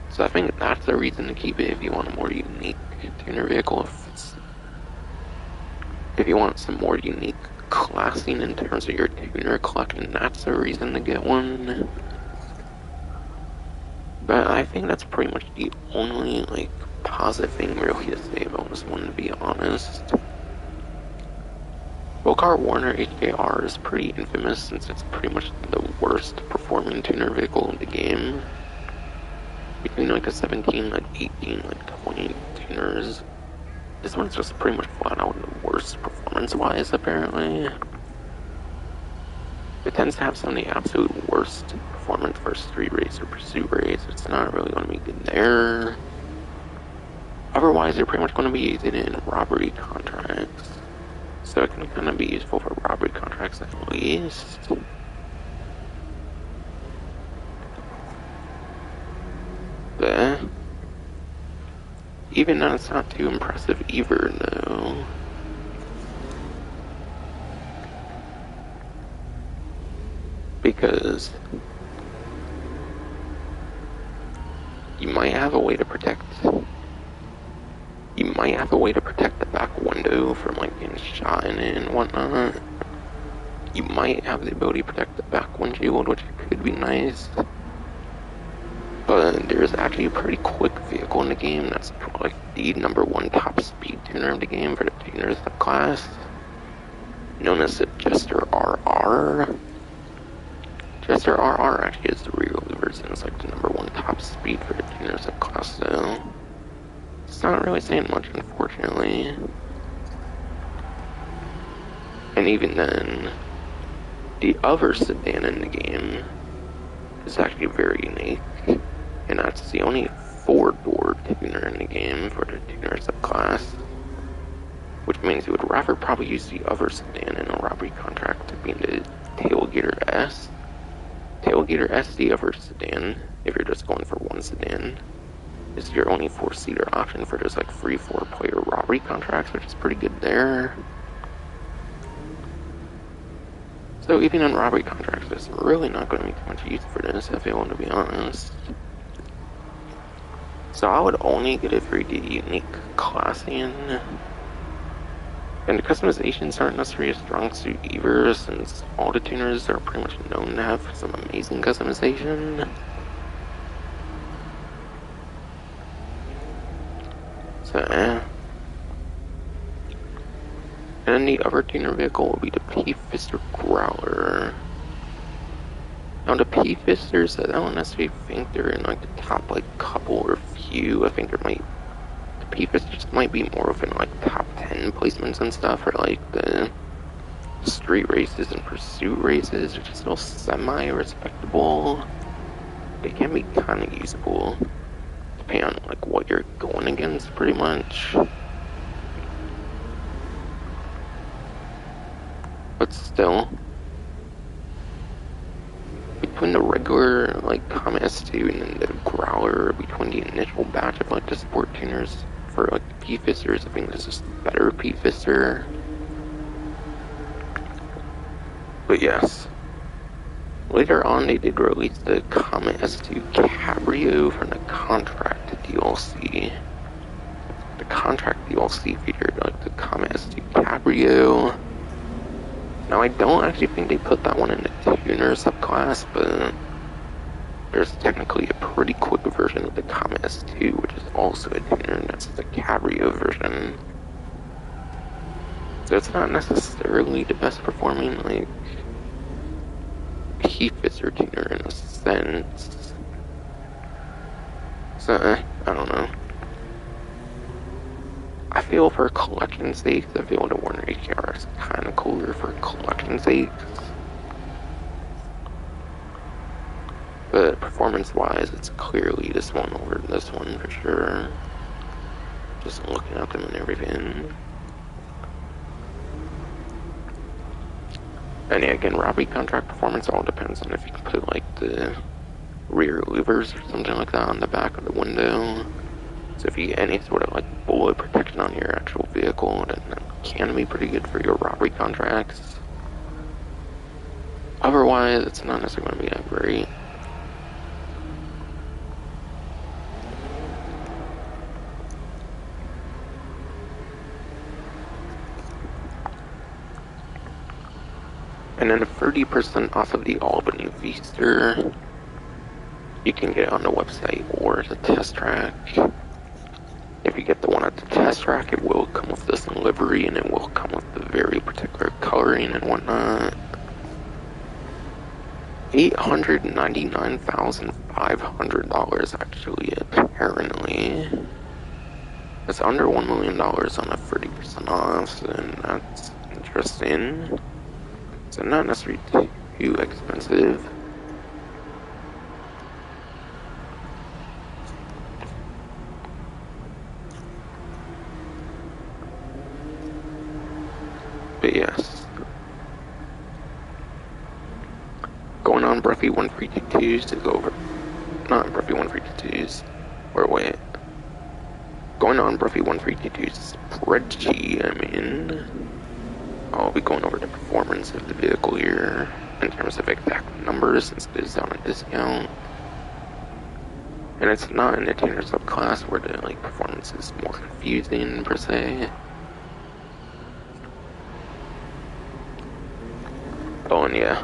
So I think that's the reason to keep it if you want a more unique tuner vehicle. If you want some more unique classing in terms of your tuner collection, that's the reason to get one. But I think that's pretty much the only, like, positive thing really to say about this one, to be honest. Volcar Warner HKR is pretty infamous since it's pretty much the worst performing tuner vehicle in the game. Between like a 17, like 18, like 20 tuners, this one's just pretty much flat out the worst performance-wise, apparently. It tends to have some of the absolute worst performance for a street race or pursuit race. It's not really going to be good there. Otherwise, you're pretty much going to be using it in robbery contracts. So it can kind of be useful for robbery contracts at least. But even though it's not too impressive either, though. Because you might have a way to protect the back window from like getting shot in it and whatnot. You might have the ability to protect the back windshield, which could be nice. But there's actually a pretty quick vehicle in the game that's like the #1 top speed tuner of the game for the tuners class, known as the Jester RR. Jester RR actually is the real version. It's like the #1 top speed for the tuners class, so it's not really saying much, unfortunately. And even then, the other sedan in the game, is actually very unique, and that's the only 4-door tuner in the game for the tuner subclass, which means you would rather probably use the other sedan in a robbery contract, being the Tailgater S. Tailgater S, the other sedan, if you're just going for one sedan, is your only 4-seater option for those like 3-4 player robbery contracts, which is pretty good there. So even in robbery contracts, there's really not going to be too much use for this, if I want to be honest. So I would only get it for the unique classing. And the customizations aren't necessarily a strong suit either, since all the tuners are pretty much known to have some amazing customization. So, And then the other tuner vehicle will be the P-Fister Growler. Now the P-Fisters, I don't necessarily think they're in like the top like couple or few. I think there might, the P-Fisters might be more of in like top 10 placements and stuff, or like the street races and pursuit races, which is still semi-respectable. They can be kind of usable, depending on like what you're going against, pretty much. But still, between the regular like Comet S2 and then the Growler, between the initial batch of like the sport tuners for like the P-Fisters, I think this is the better P-Fister. But yes, later on they did release the Comet S2 Cabrio from the Contract DLC. The Contract DLC featured like the Comet S2 Cabrio. Now I don't actually think they put that one in the tuner subclass, but there's technically a pretty quick version of the Comet S2, which is also a tuner, and that's the Cabrio version. So it's not necessarily the best performing, like, P-Fister tuner in a sense. So, I don't know. I feel for collection sakes, I feel the Warner HDR is kind of cooler for collection sakes. But performance-wise, it's clearly this one over this one for sure. Just looking at them and everything. And yeah, again, robbery contract performance all depends on if you can put like the rear louvers or something like that on the back of the window. So if you get any sort of like bullet protection on your actual vehicle, then that can be pretty good for your robbery contracts. Otherwise, it's not necessarily going to be that great. And then 30% off of the Albany Feaster. You can get it on the website or the test track. If you get the one at the test track, it will come with this livery, and it will come with the very particular coloring and whatnot. $899,500 actually, apparently. It's under $1 million on a 30% off, and that's interesting. So not necessarily too expensive. But yes. Going on Bruffy 1322s to go over. Not Bruffy 1322s. Or wait. Going on Bruffy 1322's spreadsheet, I mean. I'll be going over the performance of the vehicle here in terms of exact numbers since it is on a discount. And it's not in the tuner subclass where the like performance is more confusing per se. Oh, and yeah,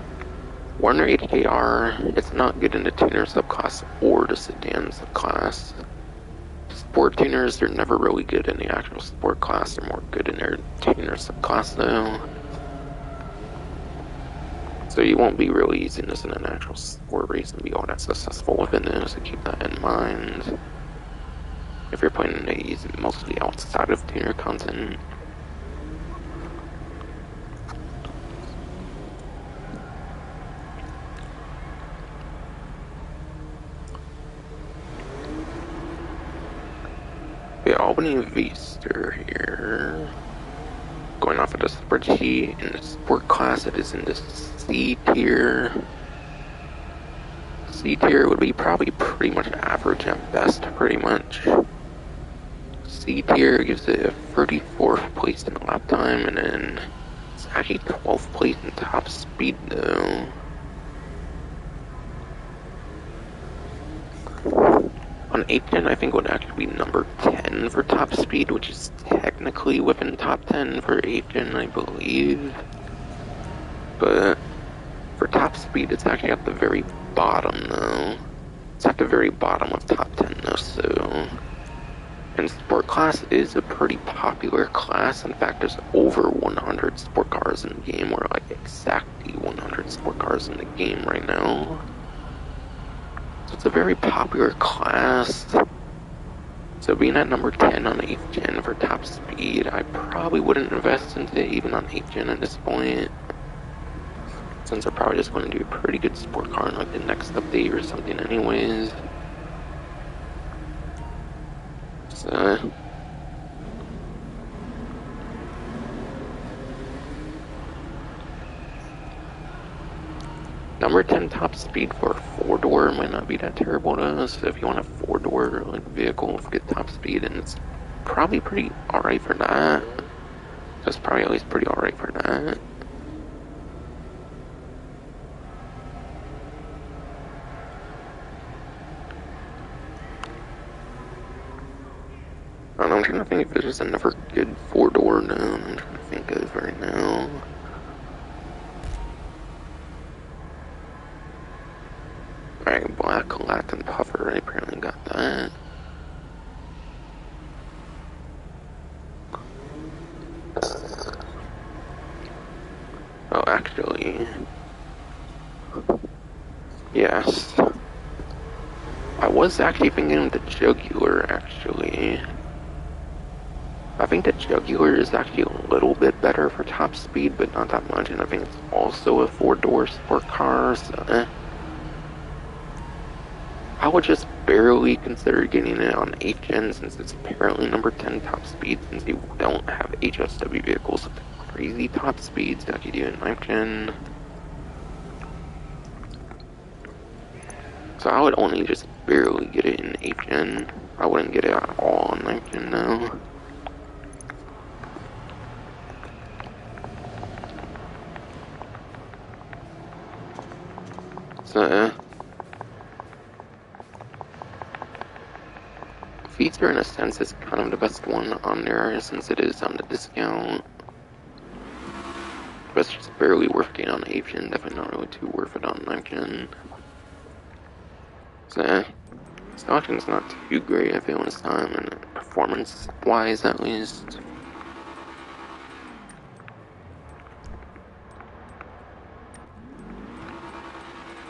Warner HDR, it's not good in the tuner subclass or the sedan subclass. Sport tuners, they're never really good in the actual sport class. They're more good in their tuner subclass though. So you won't be really using this in an actual sport race and be all that successful within it, so keep that in mind. If you're planning to use it mostly outside of tuner content. opening a V-Stir here. Going off of the spreadsheet, in the sport class it is in the C tier. C tier would be probably pretty much average at best, pretty much. C tier gives it a 34th place in lap time, and then it's actually 12th place in top speed though. On 8-10, I think it would actually be number 10 for top speed, which is technically within top 10 for 8-10, I believe. But for top speed, it's actually at the very bottom, though. It's at the very bottom of top 10, though, so... And sport class is a pretty popular class. In fact, there's over 100 sport cars in the game, or like exactly 100 sport cars in the game right now. So it's a very popular class. So being at number 10 on 8th gen for top speed, I probably wouldn't invest into it even on 8th gen at this point. Since they're probably just going to do a pretty good sport car in like the next update or something anyways. So... Number 10 top speed for a 4-door might not be that terrible though, so if you want a 4-door like vehicle for good top speed, and it's probably pretty alright for that. That's probably at least pretty alright for that. I don't know, I'm trying to think if there's another good 4-door now. I'm trying to think of right now. Alright, Black Latin Puffer, I apparently got that. Oh, actually... Yes. I was actually thinking of the Jugular, actually. I think the Jugular is actually a little bit better for top speed, but not that much, and I think it's also a 4-door sport car, so I would just barely consider getting it on 8th gen since it's apparently number 10 top speed, since you don't have HSW vehicles with crazy top speeds like you do in 9th gen. So I would only just barely get it in 8th gen. I wouldn't get it at all on 9th gen though. So, Feature in a sense is kind of the best one on there since it is on the discount. But it's just barely worth getting on 8th gen, definitely not really too worth it on 9th gen. So, Stockton's not too great, I feel, this time, and performance-wise at least.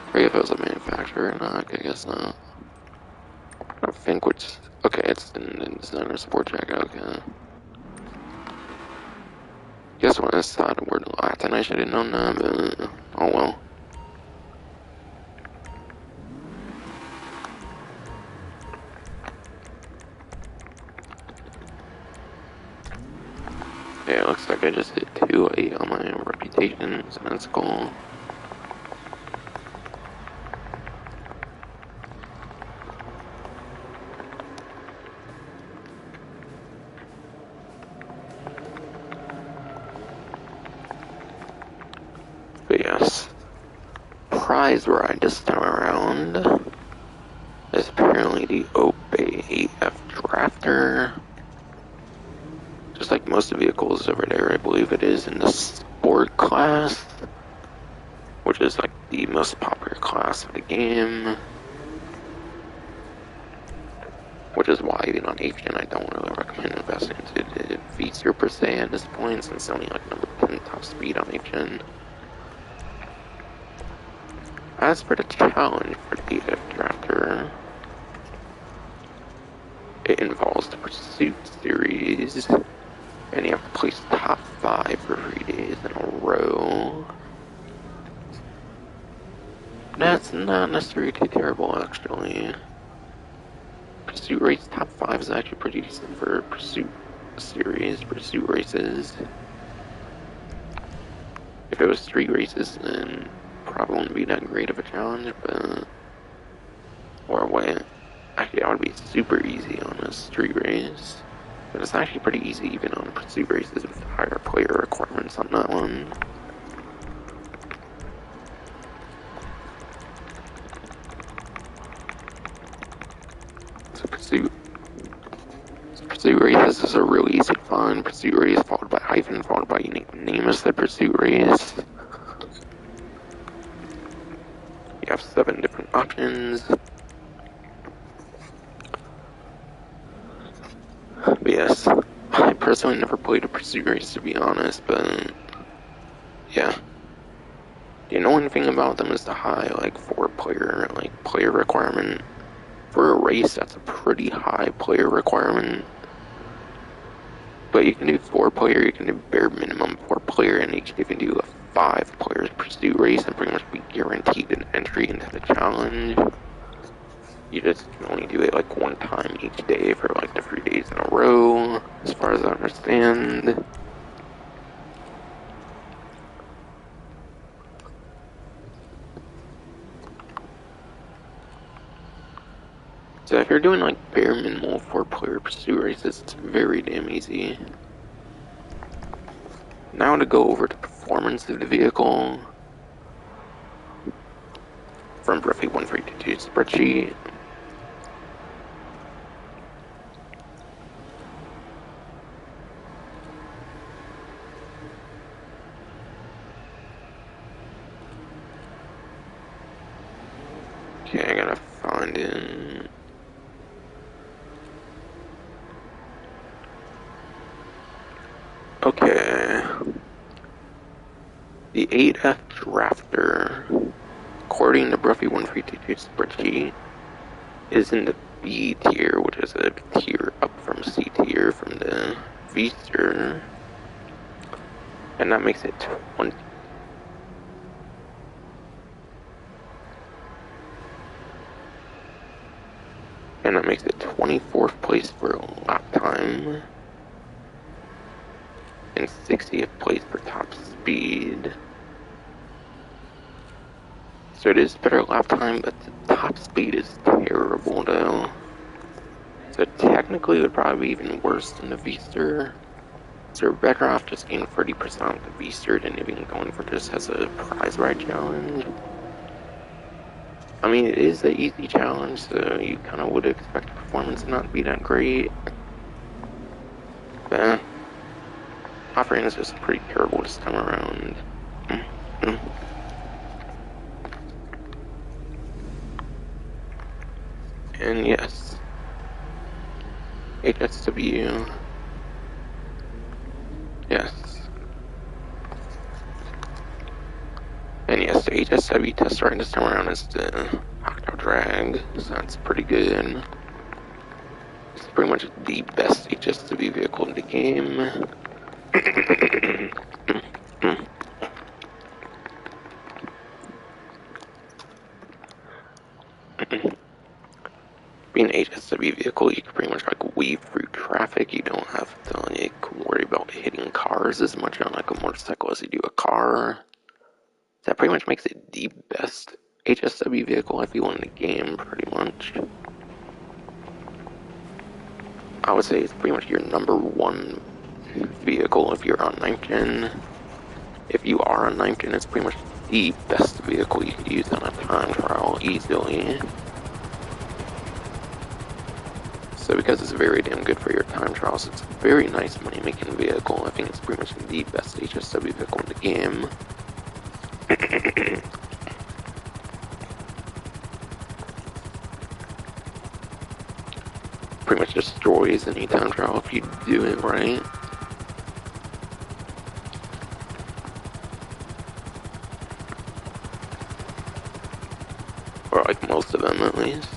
I forget if it was a manufacturer or not, I guess not. I don't think which... Okay, it's in the designer support check, okay. Guess when I saw the word Latin, I should have known that, but... Oh well. Yeah, it looks like I just hit 2-8 on my reputation, so that's cool. But yes, prize ride this time around is apparently the Obey AF Drafter. Just like most of the vehicles over there, I believe it is in the sport class, which is like the most popular class of the game. Which is why even on 8th gen I don't really recommend investing into the V-Series per se at this point, since it's only like number 10 top speed on 8th gen. As for the challenge for the AF Drafter, it involves the Pursuit Series, and you have to place top 5 for 3 days in a row. That's not necessarily too terrible, actually. Pursuit Race top 5 is actually pretty decent for pursuit races. If it was street races, then probably wouldn't be that great of a challenge, but or what? Actually, that would be super easy on a street race. But it's actually pretty easy even on pursuit races with higher player requirements on that one. So pursuit races is a really easy to find. Pursuit race followed by hyphen followed by unique name as the pursuit race. You have 7 different options. But yes, I personally never played a pursuit race to be honest, but yeah. The annoying thing about them is the high player requirement. For a race, that's a pretty high player requirement. But you can do 4-player, you can do bare minimum 4-player, and you can do a 5-player pursuit race and pretty much be guaranteed an entry into the challenge. You just can only do it like 1 time each day for like the 3 days in a row, as far as I understand. So if you're doing like bare minimal 4-player pursuit races, it's very damn easy. Now to go over the performance of the vehicle from roughly 132 spreadsheet. Okay, I gotta find it. Okay. The 8F Drafter, according to Bruffy 132 spreadsheet, is in the B tier, which is a tier up from C tier from the Vster. And that makes it 20. And that makes it 24th place for lap time. And 60th place for top speed. So it is better lap time, but the top speed is terrible though. So technically it would probably be even worse than the Vster. So you're better off just getting 30% off the Vster than even going for this as a prize ride challenge. I mean, it is an easy challenge, so you kind of would expect the performance to not be that great. But offering is just pretty terrible this time around. And yes, HSW. Yes. And yes, the HSW test right this time around is the Octo Drag, so that's pretty good. It's pretty much the best HSW vehicle in the game. Being an HSW vehicle, you can pretty much like weave through traffic. You don't have to like worry about hitting cars as much on like a motorcycle as you do a car. That pretty much makes it the best HSW vehicle I feel in the game, pretty much. I would say it's pretty much your number 1 vehicle if you're on 9th gen. If you are on 9th gen, it's pretty much the best vehicle you could use on a time trial easily. So because it's very damn good for your time trials, it's a very nice money-making vehicle. I think it's pretty much the best HSW vehicle in the game. Pretty much destroys any time trial if you do it right. Or like most of them at least.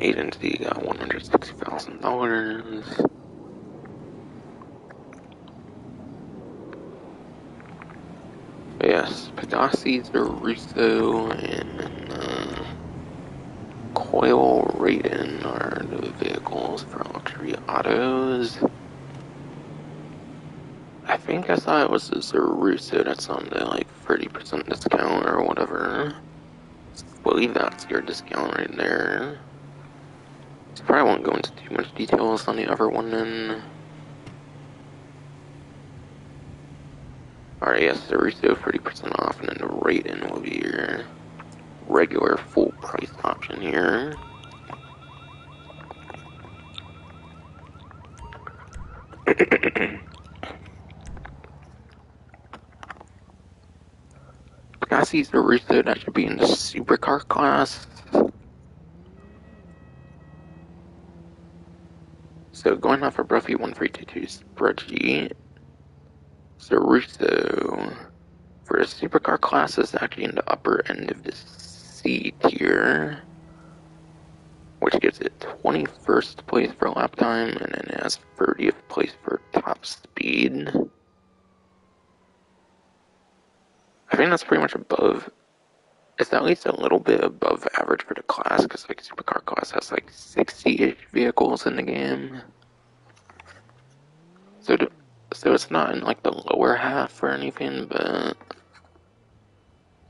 agency got $160,000. Yes, Pegasus, Russo, and Coil Raiden are the vehicles for luxury autos. I think I saw it was a Russo that's on the like 30% discount or whatever. I believe that's your discount right there. So probably won't go into too much details on the other one then. Alright, yes, the Russo 30% off, and then the Raiden will be your regular full price option here. Pegasus the Russo, that should be in the supercar class. So going off of roughly 1322 spreadsheet, so Russo for a supercar class is actually in the upper end of the C tier, which gives it 21st place for lap time, and then it has 30th place for top speed. I think that's pretty much above. It's at least a little bit above average for the class, because like supercar class has like 60-ish vehicles in the game. So it's not in like the lower half or anything, but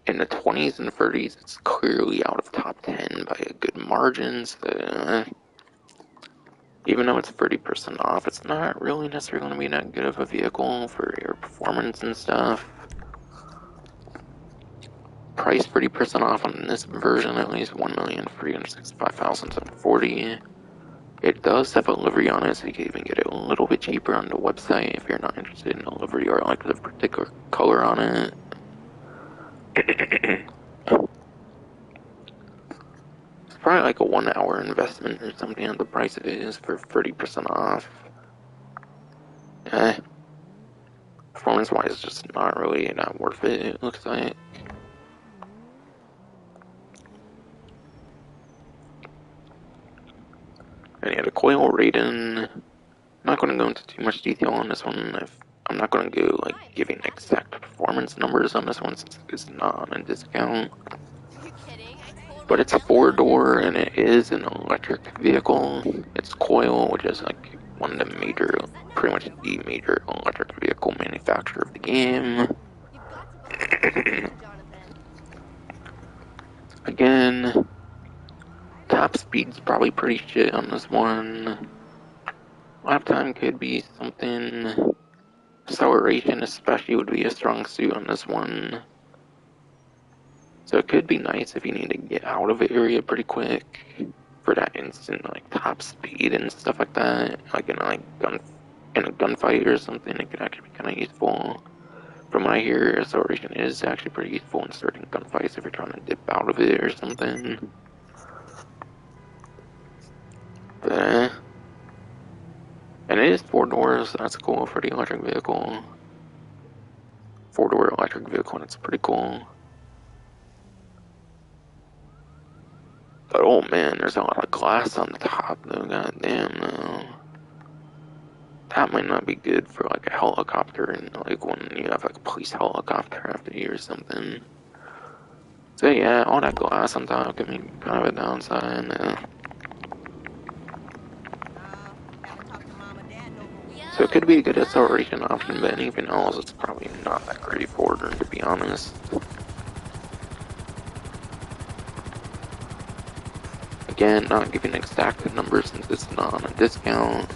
in the 20s and 30s, it's clearly out of top 10 by a good margin. So even though it's 30% off, it's not really necessarily going to be that good of a vehicle for your performance and stuff. Price 30% off on this version, at least 1,365,740. It does have a livery on it, so you can even get it a little bit cheaper on the website if you're not interested in a livery or like the particular color on it. It's probably like a 1 hour investment or something at the price it is for 30% off. Performance wise, it's just not really that worth it, it looks like. And yeah, the coil Raiden, I'm not going to go into too much detail on this one. I'm not going to go like giving exact performance numbers on this one since it's not on a discount. But it's a 4-door and it is an electric vehicle. It's Coil, which is like one of the major, pretty much the major electric vehicle manufacturer of the game. Again, top speed's probably pretty shit on this one. Lap time could be something. Acceleration especially would be a strong suit on this one. So it could be nice if you need to get out of the area pretty quick for that instant like top speed and stuff like that. Like in a gunfight or something, it could actually be kind of useful. From what I hear, acceleration is actually pretty useful in certain gunfights if you're trying to dip out of it or something. But, and it is 4 doors, so that's cool for the electric vehicle. 4-door electric vehicle, and it's pretty cool. But oh man, there's a lot of glass on the top though, goddamn though. That might not be good for like a helicopter and like when you have like a police helicopter after you or something. So yeah, all that glass on top could be kind of a downside. So it could be a good acceleration option, but anything else, it's probably not that great for her, to be honest. Again, not giving exact numbers since it's not on a discount.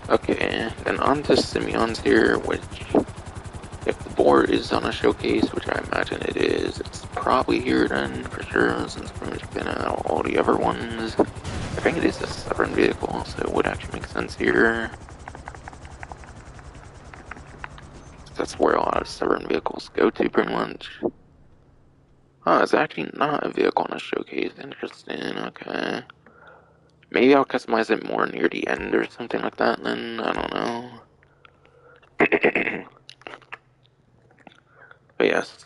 Okay, then on to Simeon's here, which, if the Boor is on a showcase, which I imagine it is, it's probably here then, for sure, since it's been out all the other ones. I think it is a 7 vehicle, so it would actually make sense here. So That's where a lot of stubborn vehicles go to, pretty much. Oh, it's actually not a vehicle in a showcase. Interesting, okay. Maybe I'll customize it more near the end or something like that then, I don't know. But yes.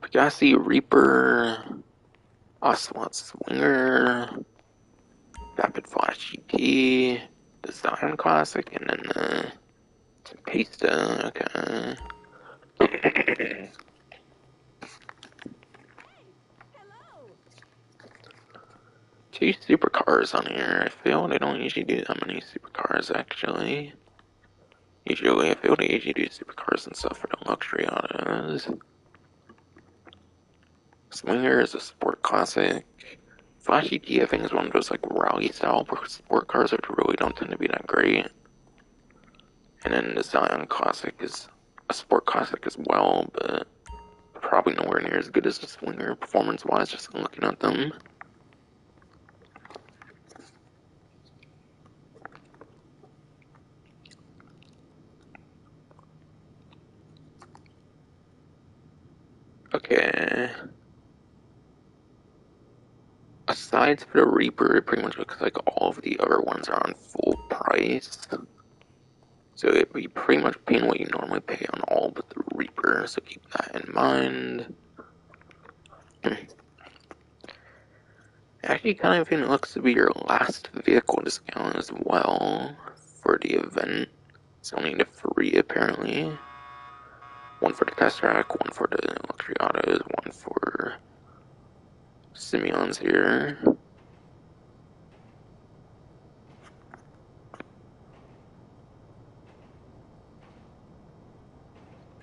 Pegassi, Reaper, Ocelot Swinger, Rapid Flash GT, the Zion Classic, and then the Tempesta, okay. Two supercars on here. I feel they don't usually do that many supercars, actually. Usually, I feel they usually do supercars and stuff for the luxury autos. Swinger is a sport classic. Flash GT, I think, is one of those like rally style sport cars which really don't tend to be that great. And then the Zion Classic is a sport classic as well, but probably nowhere near as good as the Swinger performance wise, just looking at them. Okay. Aside for the Reaper, it pretty much looks like all of the other ones are on full price. So it'd be pretty much paying what you normally pay on all but the Reaper, so keep that in mind. Actually, kind of even looks to be your last vehicle discount as well for the event. It's only the 3 apparently. One for the test track, one for the luxury autos, one for Simeon's here.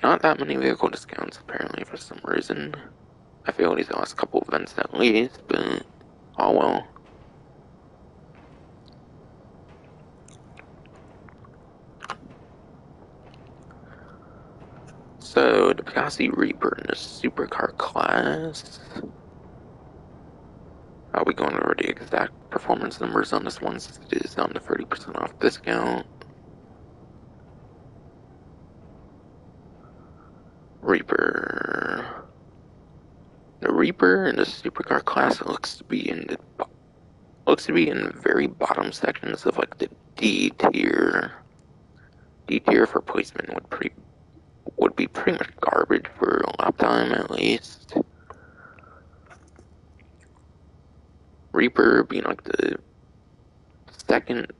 Not that many vehicle discounts apparently for some reason. I feel these last couple events at least, but oh well. So the Pegassi Reaper in the supercar class. Are we going over the exact performance numbers on this one since it is on the 30% off discount? Reaper. The Reaper in the supercar class looks to be in the very bottom sections of like the D tier. D tier for placement would be pretty much garbage for lap time at least. Reaper being like the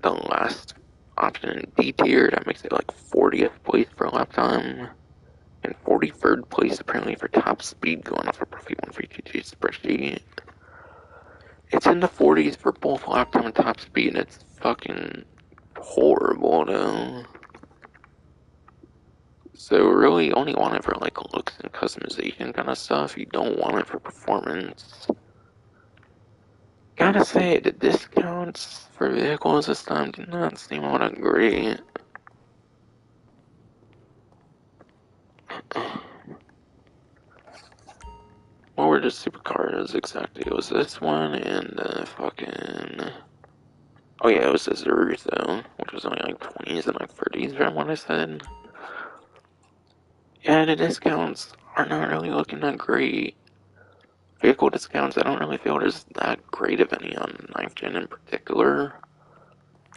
last option in D tier, that makes it like 40th place for lap time. And 43rd place apparently for top speed going off a Pro V1 spreadsheet. It's in the 40s for both lap time and top speed, and it's fucking horrible though. So really, you only want it for like looks and customization kind of stuff. You don't want it for performance. Gotta say, the discounts for vehicles this time do not seem all that great. What were the supercars exactly? It was this one and fucking. Oh yeah, it was the Zers though, which was only like 20s and like 30s from what I said. Yeah, the discounts are not really looking that great. Vehicle discounts, I don't really feel there's that great of any on 9th gen in particular.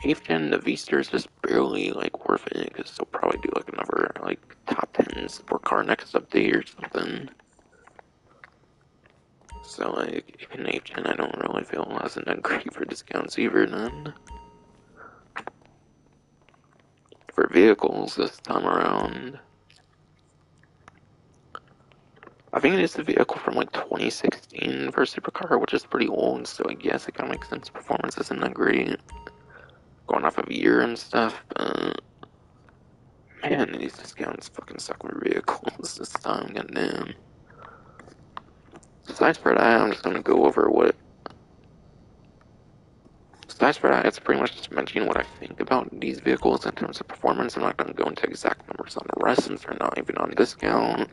8th gen, the V-Star is just barely like worth it because they'll probably do like another like top 10 sport car next update or something. So like even 8th gen, I don't really feel wasn't that great for discounts either then. For vehicles this time around. I think it is the vehicle from like 2016 for a supercar, which is pretty old, so I guess it kind of makes sense. Performance isn't that great. Going off of year and stuff, but man, these discounts fucking suck with vehicles this time, goddamn. Besides for that, I'm just gonna go over what. Besides for that, it's pretty much just mentioning what I think about these vehicles in terms of performance. I'm not gonna go into exact numbers on the rest since they're not even on discount.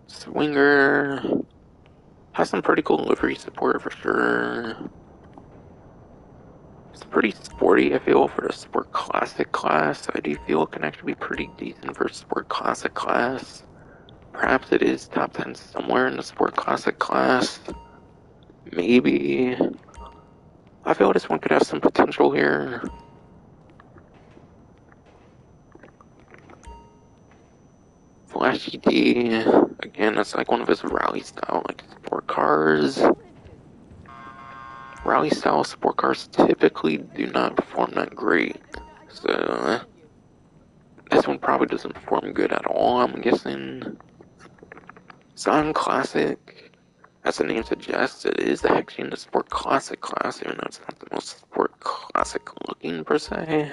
Swinger has some pretty cool livery support for sure. pretty sporty, I feel, for the Sport Classic class. I do feel it can actually be pretty decent for Sport Classic class. Perhaps it is top 10 somewhere in the Sport Classic class. Maybe. I feel this one could have some potential here. Flashy D, again, that's like one of his rally style, like sport cars. Rally style sport cars typically do not perform that great. So, this one probably doesn't perform good at all, I'm guessing. Zion Classic, as the name suggests, it is actually in the Sport Classic class, even though it's not the most Sport Classic looking per se.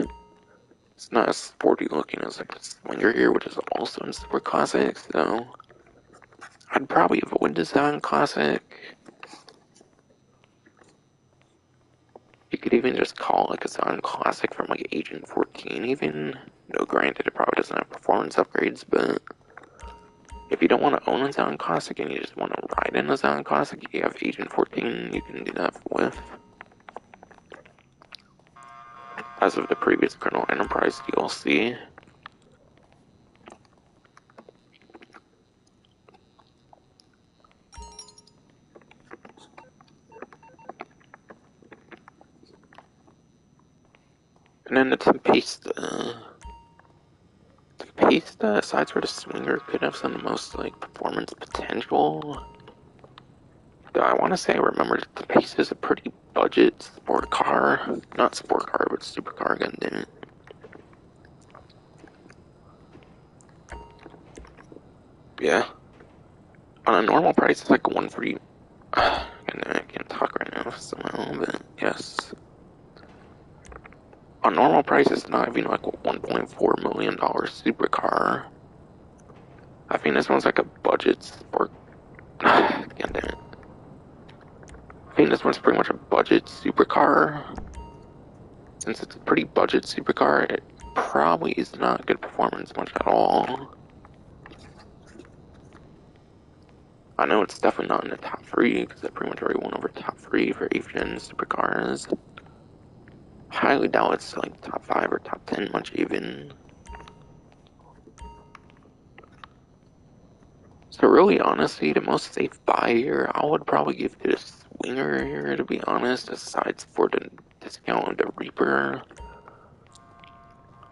It's not as sporty looking as like the Swinger here, which is also in Sport Classic, so I'd probably avoid the Zion Classic. You could even just call it like a Zion Classic from like Agent 14 even. No, granted, it probably doesn't have performance upgrades, but if you don't want to own a Zion Classic and you just want to ride in a Zion Classic, you have Agent 14 you can do that with. As of the previous Colonel Enterprise DLC. And then the Tempesta. Tempesta, aside for the Swinger, could have some of the most like performance potential. Though I want to say I remember that Tempesta is a pretty budget sport car. Not sport car, but supercar, goddammit. Yeah. On a normal price, it's like 140. I can't talk right now somehow, but yes. On normal price, it's not even like a $1.4 million supercar. I think this one's like a budget sport. God damn it. I think this one's pretty much a budget supercar. Since it's a pretty budget supercar, it probably is not good performance much at all. I know it's definitely not in the top 3, because I pretty much already went over top 3 for 8th gen supercars. Highly doubt it's like top 5 or top 10 much even. So really, honestly, the most safe buy here, I would probably give it a Swinger here, to be honest, aside for the discount of the Reaper.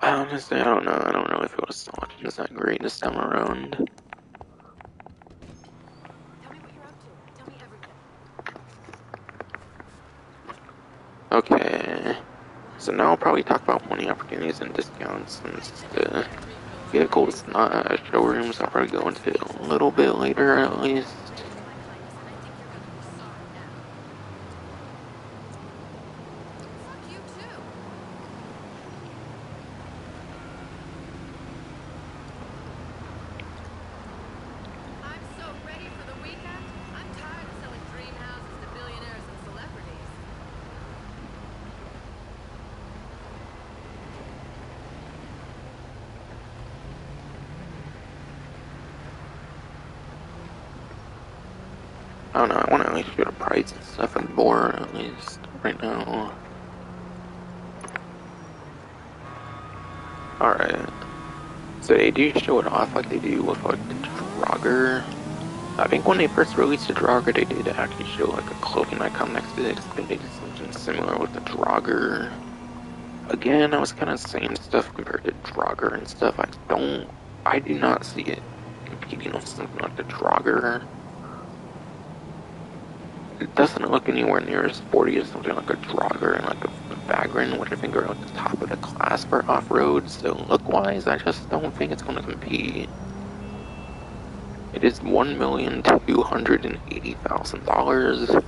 Honestly, I don't know. I don't really feel the selection is that great this time around. Tell me what you're up to. Tell me everything. Okay. So now I'll probably talk about money opportunities and discounts since the vehicle is not at showrooms. I'll probably go into it a little bit later at least. I don't know, I want to at least get a price and stuff on Boor at least right now. Alright. So they do show it off like they do with like the Draugr. I think when they first released the Draugr, they did actually show like a clothing icon next to it. I think they did something similar with the Draugr. Again, I was kind of saying stuff compared to Draugr and stuff. I do not see it competing with something like the Draugr. It doesn't look anywhere near as sporty as something like a Draugr and like a Vagrin, which I think are at the top of the class for off-road. So look-wise, I just don't think it's going to compete. It is $1,280,000,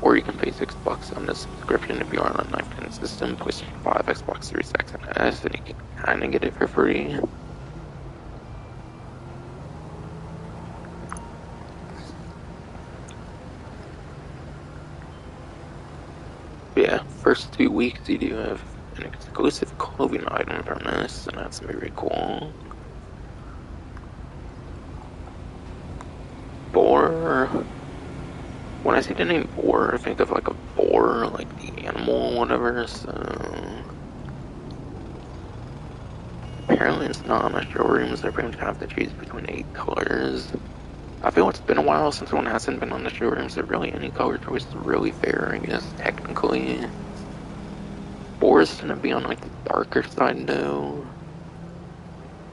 or you can pay $6 on the subscription if you are on a 9-10 system, PlayStation 5, Xbox Series X and S, and you can kind of get it for free. Yeah, first 2 weeks you do have an exclusive clothing item from this, and that's very cool. Boor. When I see the name Boor, I think of like a boar Boor, like the animal or whatever, so apparently it's not on the showrooms. They're going to have to choose between 8 colors. I feel it's been a while since one hasn't been on the showrooms, so really any color choice is really fair, I guess, technically. Boar's gonna be on like the darker side though,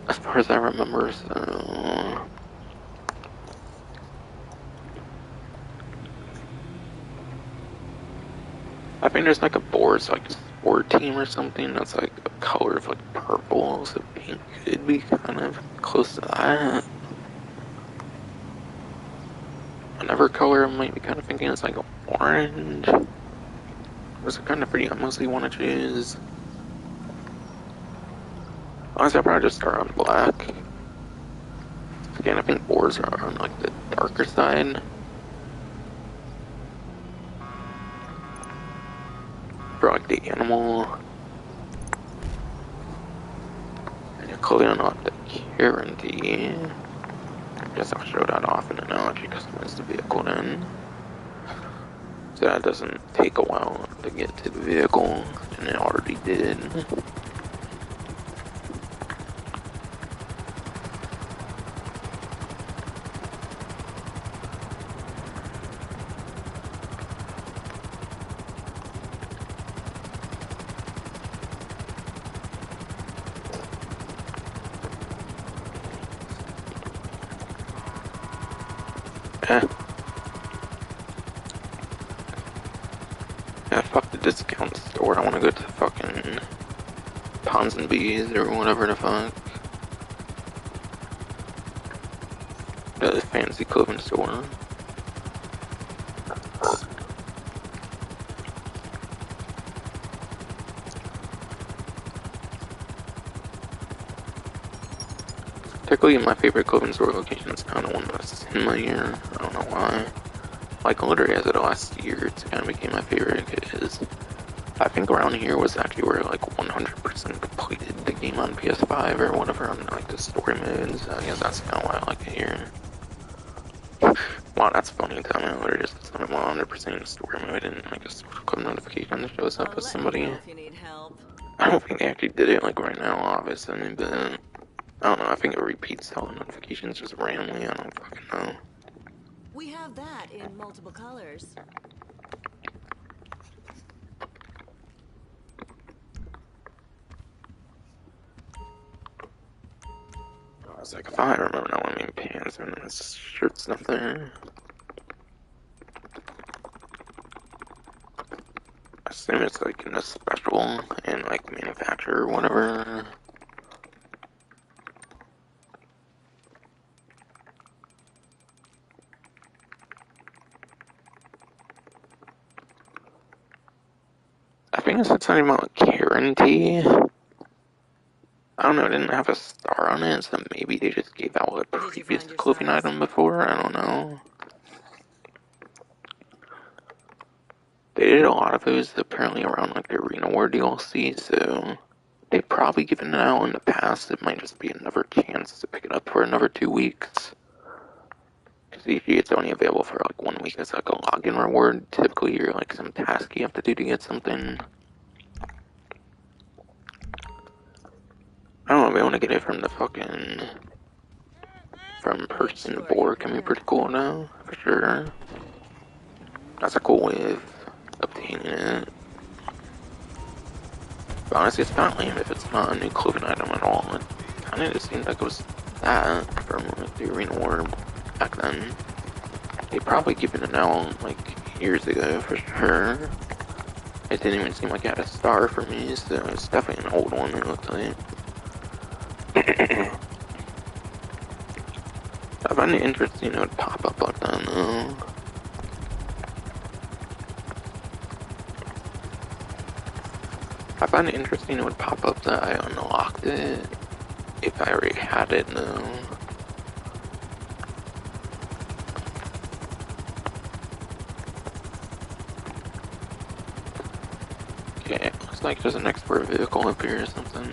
as far as I remember, so I think there's like a Boar's like sport team or something that's like a color of like purple, so pink could be kind of close to that. Another color I might be kind of thinking is like orange. Those are kind of pretty I mostly want to choose. Honestly, I'll probably just start on black. Again, I think Boar's are on like the darker side. For like the animal. And you're clearly not the guarantee. I guess I'll show that off in analogy customize the vehicle then. So that doesn't take a while to get to the vehicle, and it already did. Eh. Yeah, fuck the discount store. I wanna go to fucking Pons and Bees or whatever the fuck. The fancy clothing store. Technically, my favorite clothing store location is kind of one that's in my ear. I don't know why. Like, literally, as of the last year, it's kind of became my favorite because I think around here was actually where like 100% completed the game on PS5 or whatever on like the story modes. I guess that's kind of why I like it here. Wow, that's funny. Tell me, I literally just 100% story mode and like a quick notification that shows up as somebody. If you need help. I don't think they actually did it like right now, obviously, but I don't know. I think it repeats all the notifications just randomly. I don't fucking know. We have that in multiple colors. I was like, if I remember now, I mean pants and this shirt stuff there. I assume it's like in a special and like manufacturer or whatever. I think it said something about Karin. I don't know, it didn't have a star on it, so maybe they just gave out a previous clothing item before, I don't know. They did a lot of those apparently around like the Arena War DLC, so they've probably given it out in the past. It might just be another chance to pick it up for another 2 weeks. Because usually it's only available for like 1 week as like a login reward. Typically you're like some task you have to do to get something. I don't know, we want to get it from the fucking from person Boor can be pretty cool now, for sure. That's a cool way of obtaining it. But honestly, it's not lame if it's not a new clothing item at all. It kind of just seemed like it was that from like, the Arena War back then. They probably given it out like years ago for sure. It didn't even seem like it had a star for me, so it's definitely an old one, it looks like. I find it interesting it would pop up like that though. I find it interesting it would pop up that I unlocked it if I already had it though. Okay, looks like there's an export vehicle up here or something.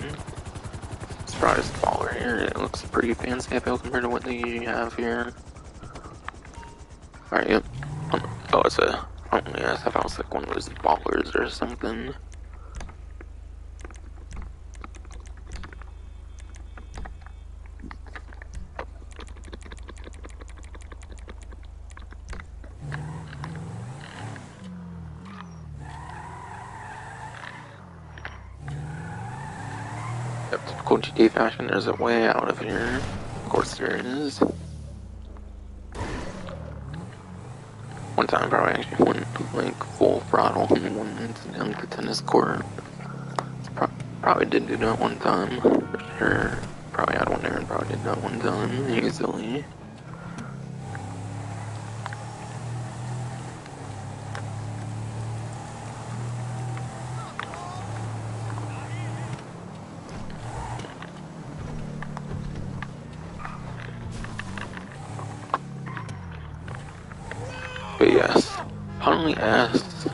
It's probably just smaller here. It looks pretty fancy I feel compared to what they usually have here. Alright, yep. Oh, it's a Oh yeah, I thought I was like one of those ballers or something. Yep, typical GTA fashion, there's a way out of here. Of course there is. One time, bro, I actually went like full throttle and went down the tennis court. Probably did do that one time, for sure. Probably had one there and probably did that one time, easily. But yes, finally asked,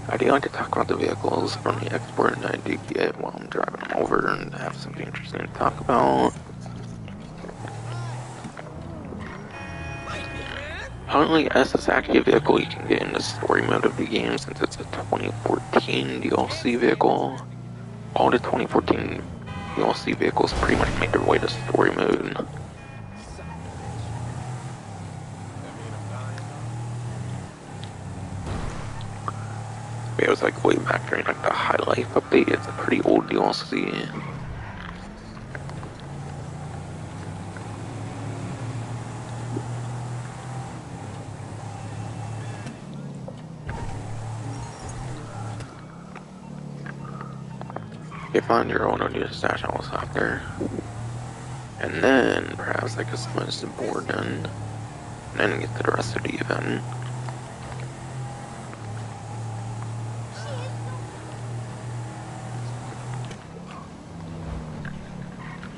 I do like to talk about the vehicles from the export that I do get while I'm driving them over and have something interesting to talk about. Finally S is actually a vehicle you can get in the story mode of the game since it's a 2014 DLC vehicle. All the 2014 DLC vehicles pretty much made their way to story mode. It was like way back during like the High Life update. It's a pretty old DLC. You find your own new stash house out there. And then perhaps I could smudge the board done. And then get to the rest of the event.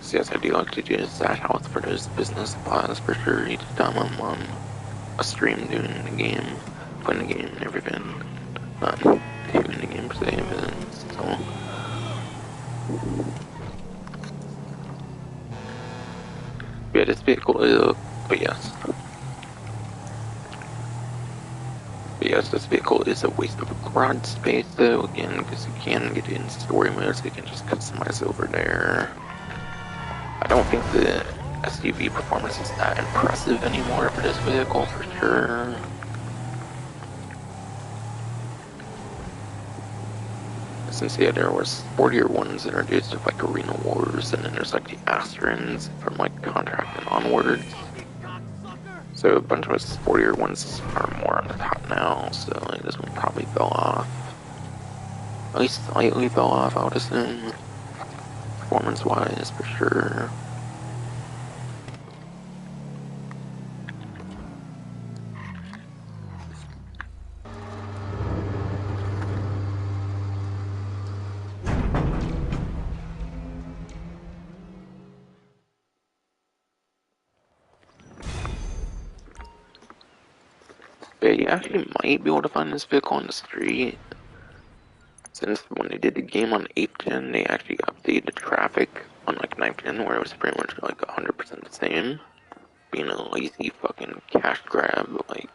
So yes, I do like to do the stash house for those business supplies for sure. Each time I'm on a stream doing the game, playing the game and everything. Not doing the game per se, but so. Yeah, this vehicle is, but yes. But yes, this vehicle is a waste of garage space though, again, because you can get it in story mode, so you can just customize over there. I don't think the SUV performance is that impressive anymore for this vehicle, for sure. Since yeah, there was sportier ones introduced with like Arena Wars, and then there's like the Astrons from like Contract and onwards. So a bunch of those sportier ones are more on the top now, so like, this one probably fell off. At least slightly fell off, I would assume. Performance-wise, for sure. But you actually might be able to find this vehicle on the street. Since when they did the game on 8th gen, they actually updated the traffic on like 9th gen, where it was pretty much like 100% the same. Being a lazy fucking cash grab, like,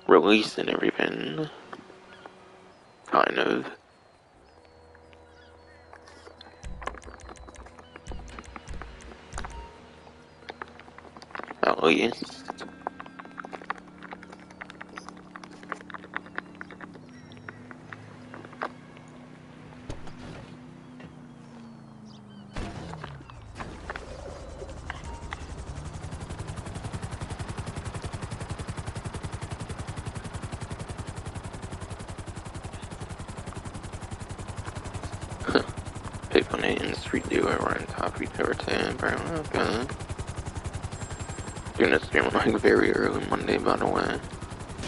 release and everything. Kind of. At least. Pick on it in the street dealer right on top of each other too, bro. Okay. Doing this stream like very early Monday, by the way.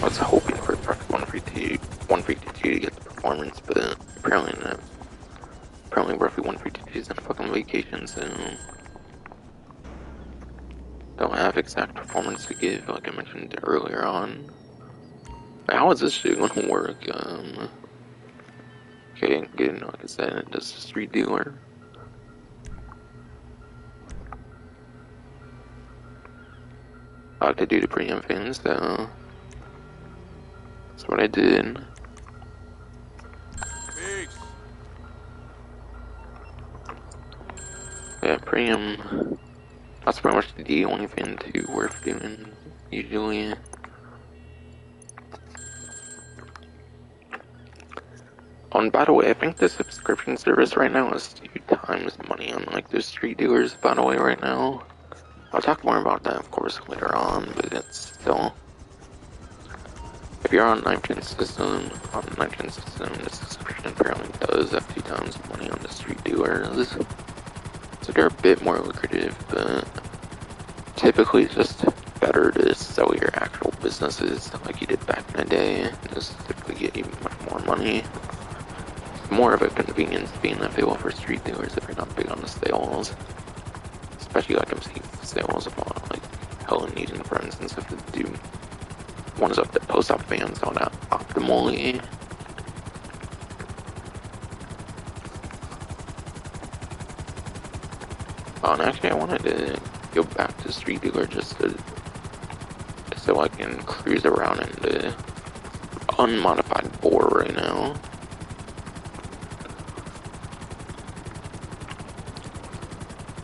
I was hoping for Press 152 to get the performance, but apparently not. Apparently roughly 152 is on fucking vacation, so don't have exact performance to give, like I mentioned earlier on. How is this shit gonna work? Okay, good, like I said, it does the street dealer. I like to do the premium things, so what I did. Peace. Yeah, that's pretty much the only thing too worth doing, usually. Oh, and by the way, I think the subscription service right now is 2 times money on like the street dealers, by the way, right now. I'll talk more about that, of course, later on, but it's still... If you're on 19th system, the subscription apparently does have 2 times money on the street dealers. So they're a bit more lucrative, but typically it's just better to sell your actual businesses like you did back in the day. Just typically get you much more money. It's more of a convenience being available for street dealers if you're not big on the sales. Especially like I'm seeing sales of like Helen needing friends and stuff to do ones up that post op fans on that optimally. Oh, and actually I wanted to go back to street dealer just so I can cruise around in the unmodified Boor right now.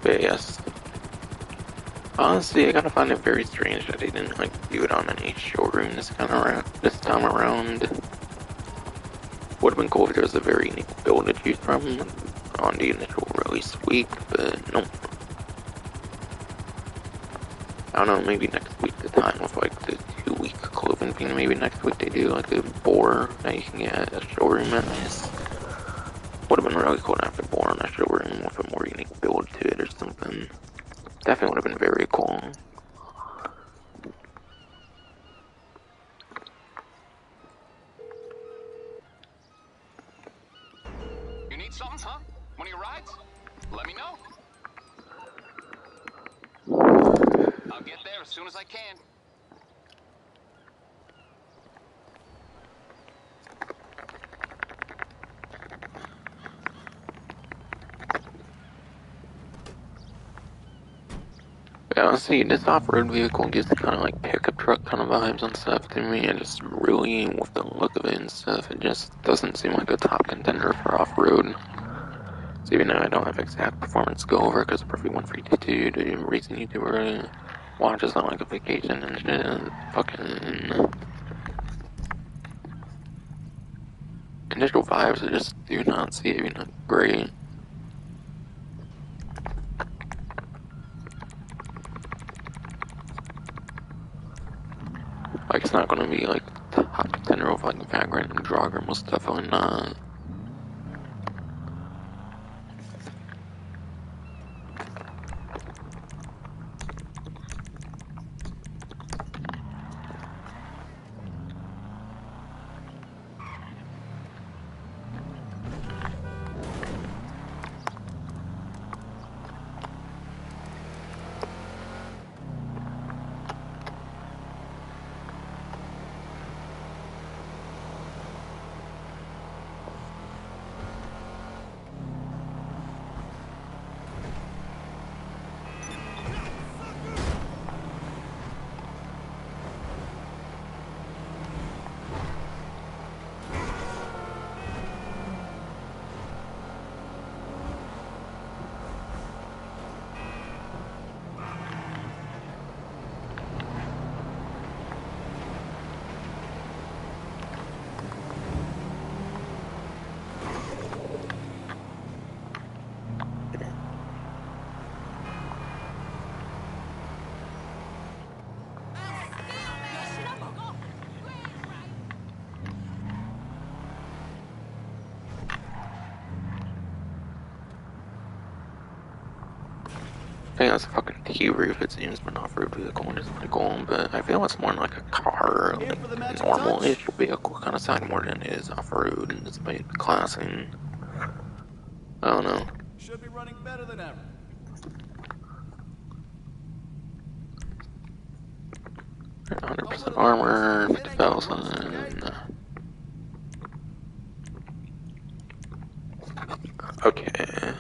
But yes, honestly, I gotta find it very strange that they didn't like do it on any showroom this time around. Would have been cool if there was a very unique build to choose from on the initial release week, but nope. I don't know, maybe next week the time of like the 2-week clothing thing, maybe next week they do like a Boor that you can get at a showroom at least. Would have been really cool to have the Boor on a showroom with a more unique build to it or something. Definitely would have been very cool. You need something, huh? One of your rides? Let me know. I'll get there as soon as I can. Yeah, honestly, this off-road vehicle gives kind of like pickup truck kind of vibes and stuff to me, and just really, with the look of it and stuff, it just doesn't seem like a top contender for off-road. So even though I don't have exact performance to go over, because Perfect 142, the racing YouTuber watches on like a vacation and shit, fucking initial vibes, I just do not see it being great. Like, it's not gonna be like top contender of like Vagrant and Draugr, most definitely not. I think that's a fucking T-roof, it seems, for an off-road vehicle, which is pretty cool, but I feel it's more like a car, Here like for the magic touch? normal-ish vehicle kind of side more than it is off-road, and it's made classy. I don't know. Should be running better than ever. 100% armor, 50,000. Okay.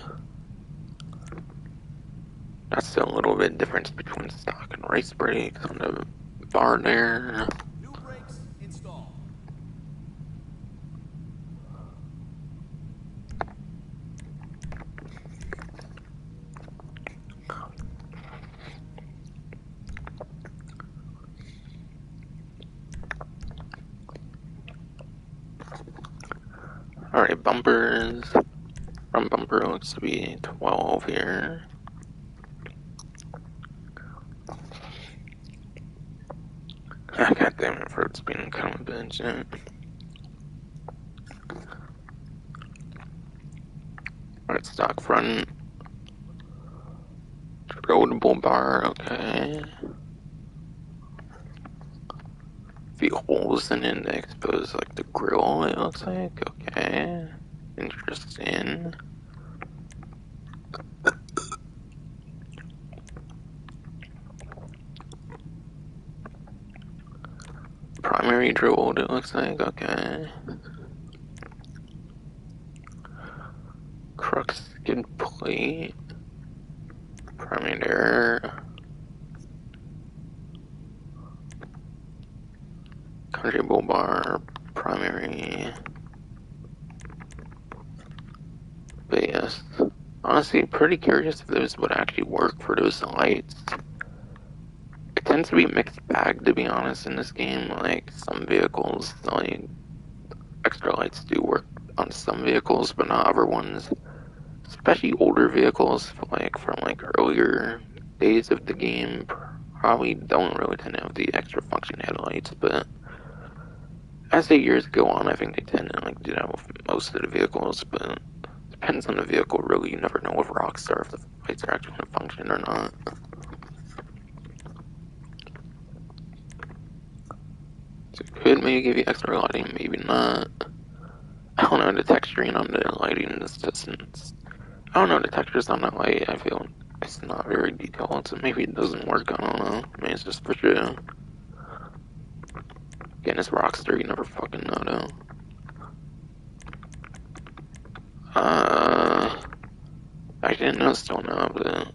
That's still a little bit difference between stock and race brakes on the bar there. New brakes installed. Alright, bumpers. Front bumper looks to be 12 here. God damn it, fruit's being kind of a bitch. Yeah. Alright, stock front. Roadable bar, okay. Few holes in it that expose like the grill, it looks like. Okay. Interesting. Primary drilled, it looks like. Okay. Crux skid plate. Primary there. Country bull bar. Primary. But yes. Honestly, pretty curious if those would actually work for those lights. It tends to be mixed bag, to be honest, in this game. Like, some vehicles, like, extra lights do work on some vehicles, but not other ones. Especially older vehicles, like, from, like, earlier days of the game, probably don't really tend to have the extra function headlights, but as the years go on, I think they tend to, like, do that with most of the vehicles, but depends on the vehicle, really. You never know with Rockstar if the lights are actually going to function or not. So it could maybe give you extra lighting, maybe not. I don't know, the texturing on the lighting is just... I don't know, the textures on that light, I feel it's not very detailed, so maybe it doesn't work, I don't know. I mean, it's just for sure. Again, it's Rockstar, you never fucking know, though. I didn't know still now, but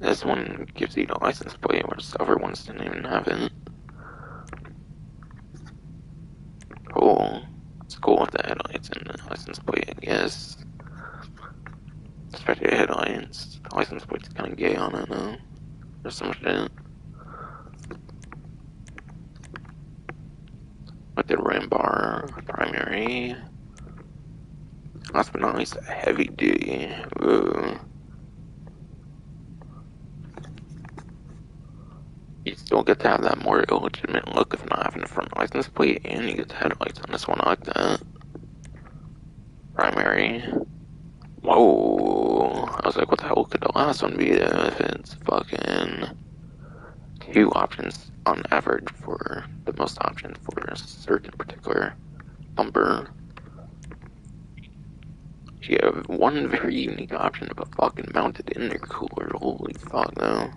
this one gives you the license plate, whereas the other ones didn't even have it. Cool. It's cool with the headlights and the license plate, I guess. Especially the headlights. The license plate's kinda gay on it, though. There's so much shit. Like the ram bar, primary. Last but not least, a heavy duty. Ooh. You still get to have that more illegitimate look of not having a front license plate, and you get the headlights on this one. I like that. Primary. Whoa. I was like, what the hell could the last one be though if it's fucking 2 options on average for the most options for a certain particular bumper. You have one very unique option of a fucking mounted intercooler. Holy fuck, though.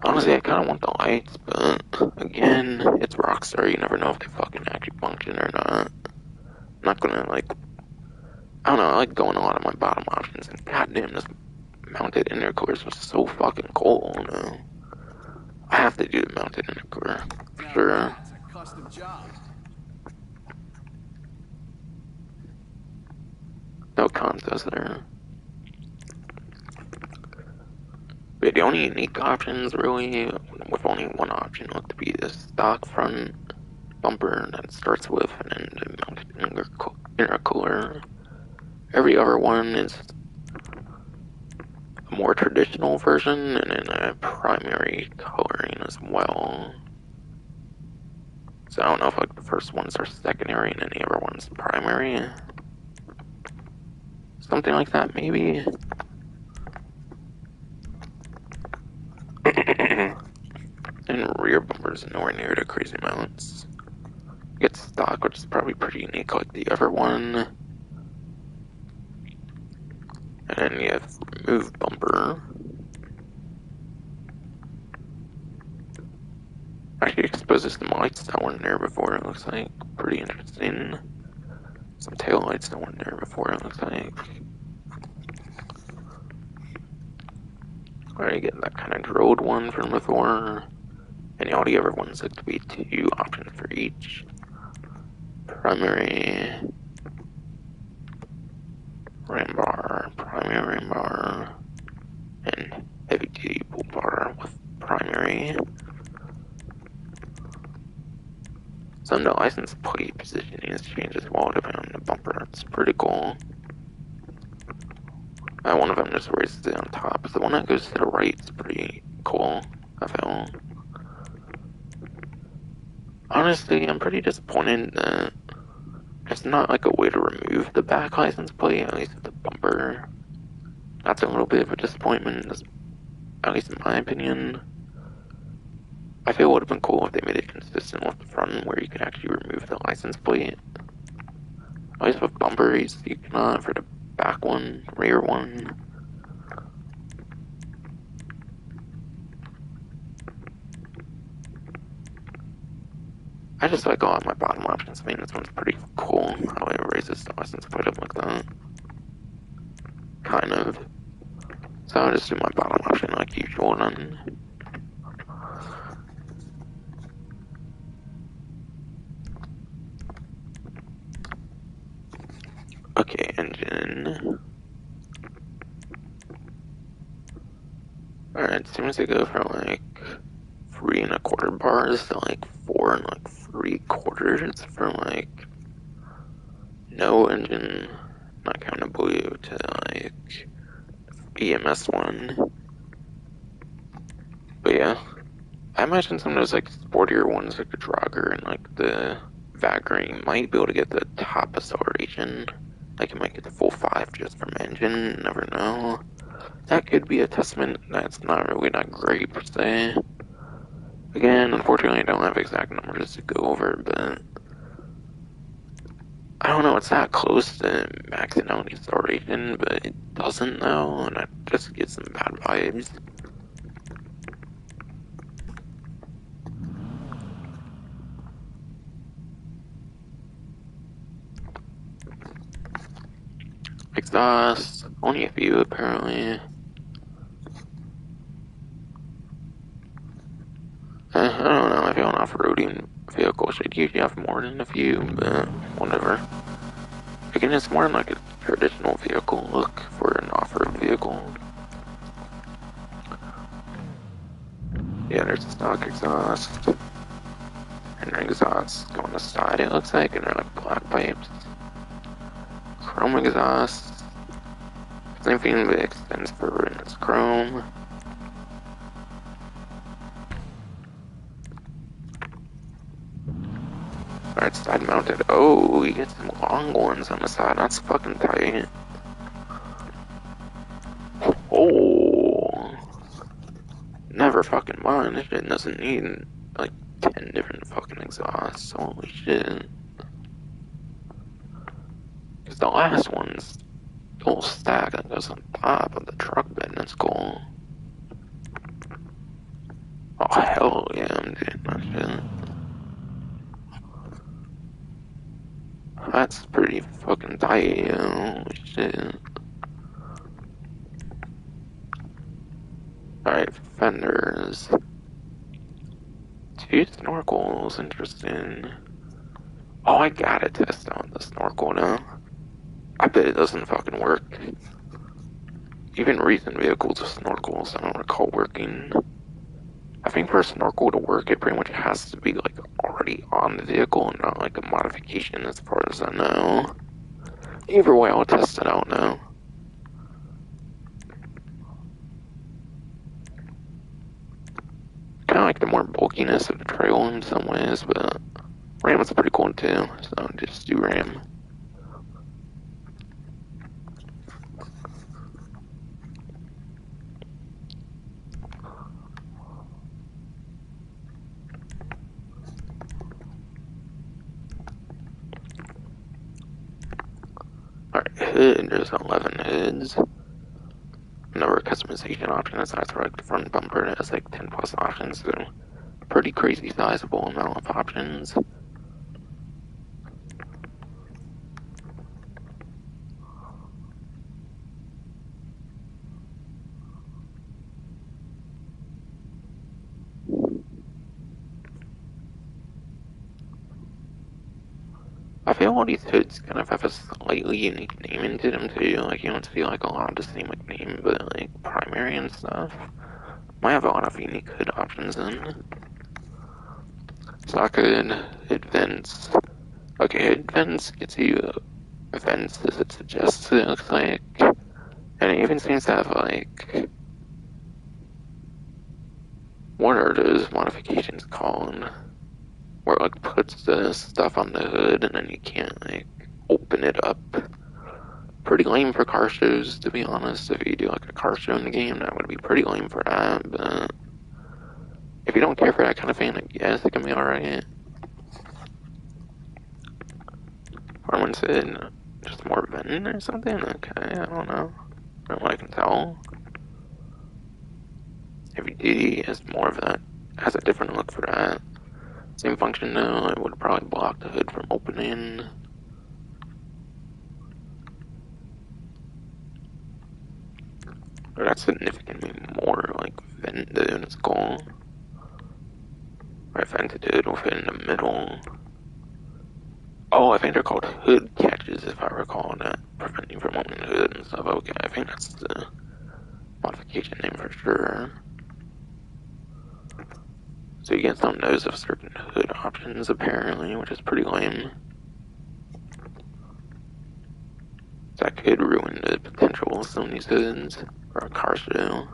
Honestly, I kinda want the lights, but again, it's Rockstar. You never know if they fucking actually function or not. I'm not gonna, like, I don't know, I like going a lot of my bottom options, and goddamn, this mounted intercoolers was so fucking cool, you know? I have to do the mounted intercooler, for sure. It's a custom job. No contest there. But the only unique options, really, with only one option, look to be the stock front bumper that it starts with, and then the mounted intercooler. Every other one is a more traditional version, and then a primary coloring as well. So I don't know if like the first ones are secondary and then the other one's primary. Something like that, maybe. And rear bumpers nowhere near the crazy amounts. You get stock, which is probably pretty unique like the other one. And then you have remove bumper. Actually exposes some lights that weren't there before, it looks like. Pretty interesting. Some tail lights that weren't there before, it looks like. Alright, get that kind of drilled one from before. And all the other ones look to be 2 options for each. Primary ram bar, primary ram bar, and heavy duty bull bar with primary. Some of the license plate positioning has changed as well depending on the bumper. It's pretty cool. One of them just raises it on top. The one that goes to the right is pretty cool, I feel. Honestly, I'm pretty disappointed that there's not like a way to remove the back license plate, at least with the bumper. That's a little bit of a disappointment, at least in my opinion. I feel it would have been cool if they made it consistent with the front, where you could actually remove the license plate. At least with bumpers, you cannot for the back one, rear one. I just like a lot of my bottom options. I mean, this one's pretty cool, how it raises the license plate up like that. Kind of. So I'll just do my bottom option like usual then. Okay, engine. Alright, seems to go from like 3¼ bars to like 4 3/4 from like no engine, not counting blue, to like EMS one. But yeah, I imagine some of those like sportier ones like the Drogger and like the Valkyrie might be able to get the top acceleration. Like it might get the full 5 just from engine, never know. That could be a testament that's not really that great per se. Again, unfortunately I don't have exact numbers to go over, but I don't know, it's not close to maxing out the acceleration, but it doesn't though, and that just gets some bad vibes. Exhaust, only a few apparently. I don't know, I feel an off-roading vehicle should usually have more than a few, but whatever. Again, it's more like a traditional vehicle look for an off-road vehicle. Yeah, there's a stock exhaust. And their exhaust go on the side, it looks like, and they're like black pipes. Chrome exhaust. Same thing, but it extends further and it's chrome. Alright, side mounted. Oh, you get some long ones on the side. That's fucking tight. Oh. Never fucking mind. This shit doesn't need like 10 different fucking exhausts. Holy shit. Because the last one's whole stack that goes on top of the truck bed. That's cool. Oh, hell yeah, I'm doing that shit. That's pretty fucking tight, holy shit. Alright, fenders. 2 snorkels, interesting. Oh, I gotta test out the snorkel now. I bet it doesn't fucking work. Even recent vehicles with snorkels I don't recall working. I think for a snorkel to work, it pretty much has to be like already on the vehicle and not like a modification as far as I know. Either way, I'll test it out now. Kind of like the more bulkiness of the trail in some ways, but Ram is pretty cool too, so just do Ram. Alright, hood, there's 11 hoods. Another customization option aside for like the front bumper, it has like 10 plus options, so pretty crazy sizable amount of options. I feel all these hoods kind of have a slightly unique name into them too, like you don't see like a lot of the same like name, but like primary and stuff might have a lot of unique hood options in. socket, hood vents. Okay, hood vents gets you vents as it suggests, it looks like. And it even seems to have, like, what are those modifications called? Where it, like, puts the stuff on the hood and then you can't, like, open it up. Pretty lame for car shows, to be honest. If you do, like, a car show in the game, that would be pretty lame for that, but if you don't care for that kind of thing, I guess it can be alright. Harmon said, just more venting or something? Okay, I don't know. From what I can tell. Heavy duty has more of that, has a different look for that. Same function though, it would probably block the hood from opening. Or that's significantly more like vented in its goal. Right, vented hood will fit in the middle. Oh, I think they're called hood catches if I recall that. Prevent you from opening the hood and stuff. Okay, I think that's the modification name for sure. So you get some notice of certain hood options apparently, which is pretty lame. That could ruin the potential of some of these hoods for a car show.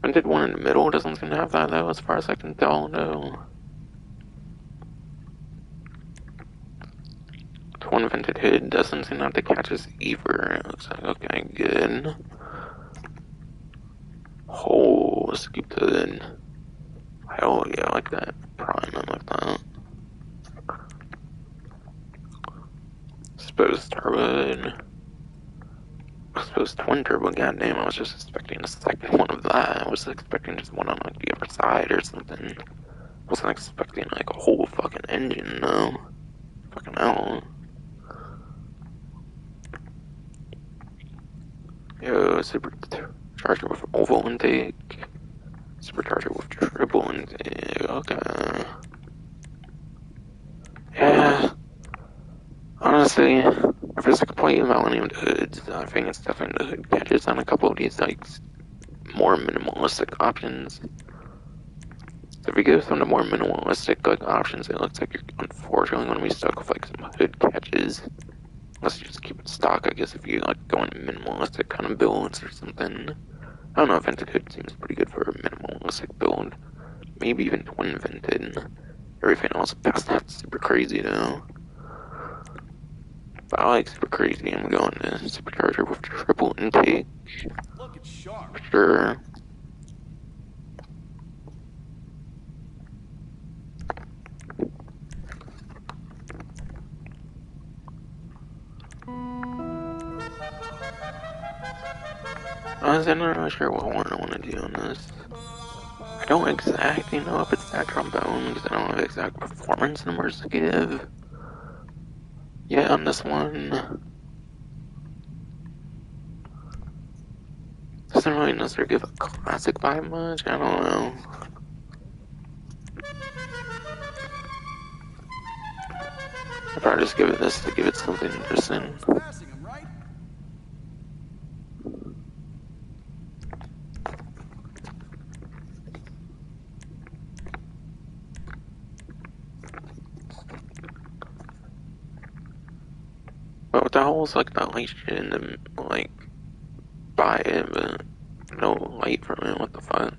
Vented one in the middle doesn't seem to have that though, as far as I can tell, no. The one vented hood doesn't seem to have the catches either. It looks like, okay, good. Oh, scooped hood. Hell yeah, I like that. Prime, I like that. Suppose turbo. I suppose twin turbo, goddamn, I was just expecting a second one of that. I was expecting just one on like the other side or something. I wasn't expecting like a whole fucking engine, though. Fucking hell. Yo, supercharger with oval intake. Supercharger with triple intake. Okay. Yeah. Honestly, if there's a complaint about any of the hoods, I think it's definitely the hood catches on a couple of these like more minimalistic options. So if you go with some of the more minimalistic like options, it looks like you're unfortunately going to be stuck with like some hood catches. Unless you just keep it stock, I guess, if you like go into minimalistic kind of builds or something. I don't know, vented hood seems pretty good for a minimalistic build. Maybe even twin vented. Everything else past that's super crazy though. But I like super crazy, I'm going to supercharger with triple intake. Looking sharp. For sure. Honestly, I'm not really sure what one I want to do on this. I don't exactly know if it's that trombone because I don't have exact performance numbers to give. Yeah, on this one. Doesn't really necessarily give a classic vibe much, I don't know. I'll probably just give it this to give it something interesting. Passing him, right? But with the whole like the light shit and like buy it, but no light from it, what the fuck?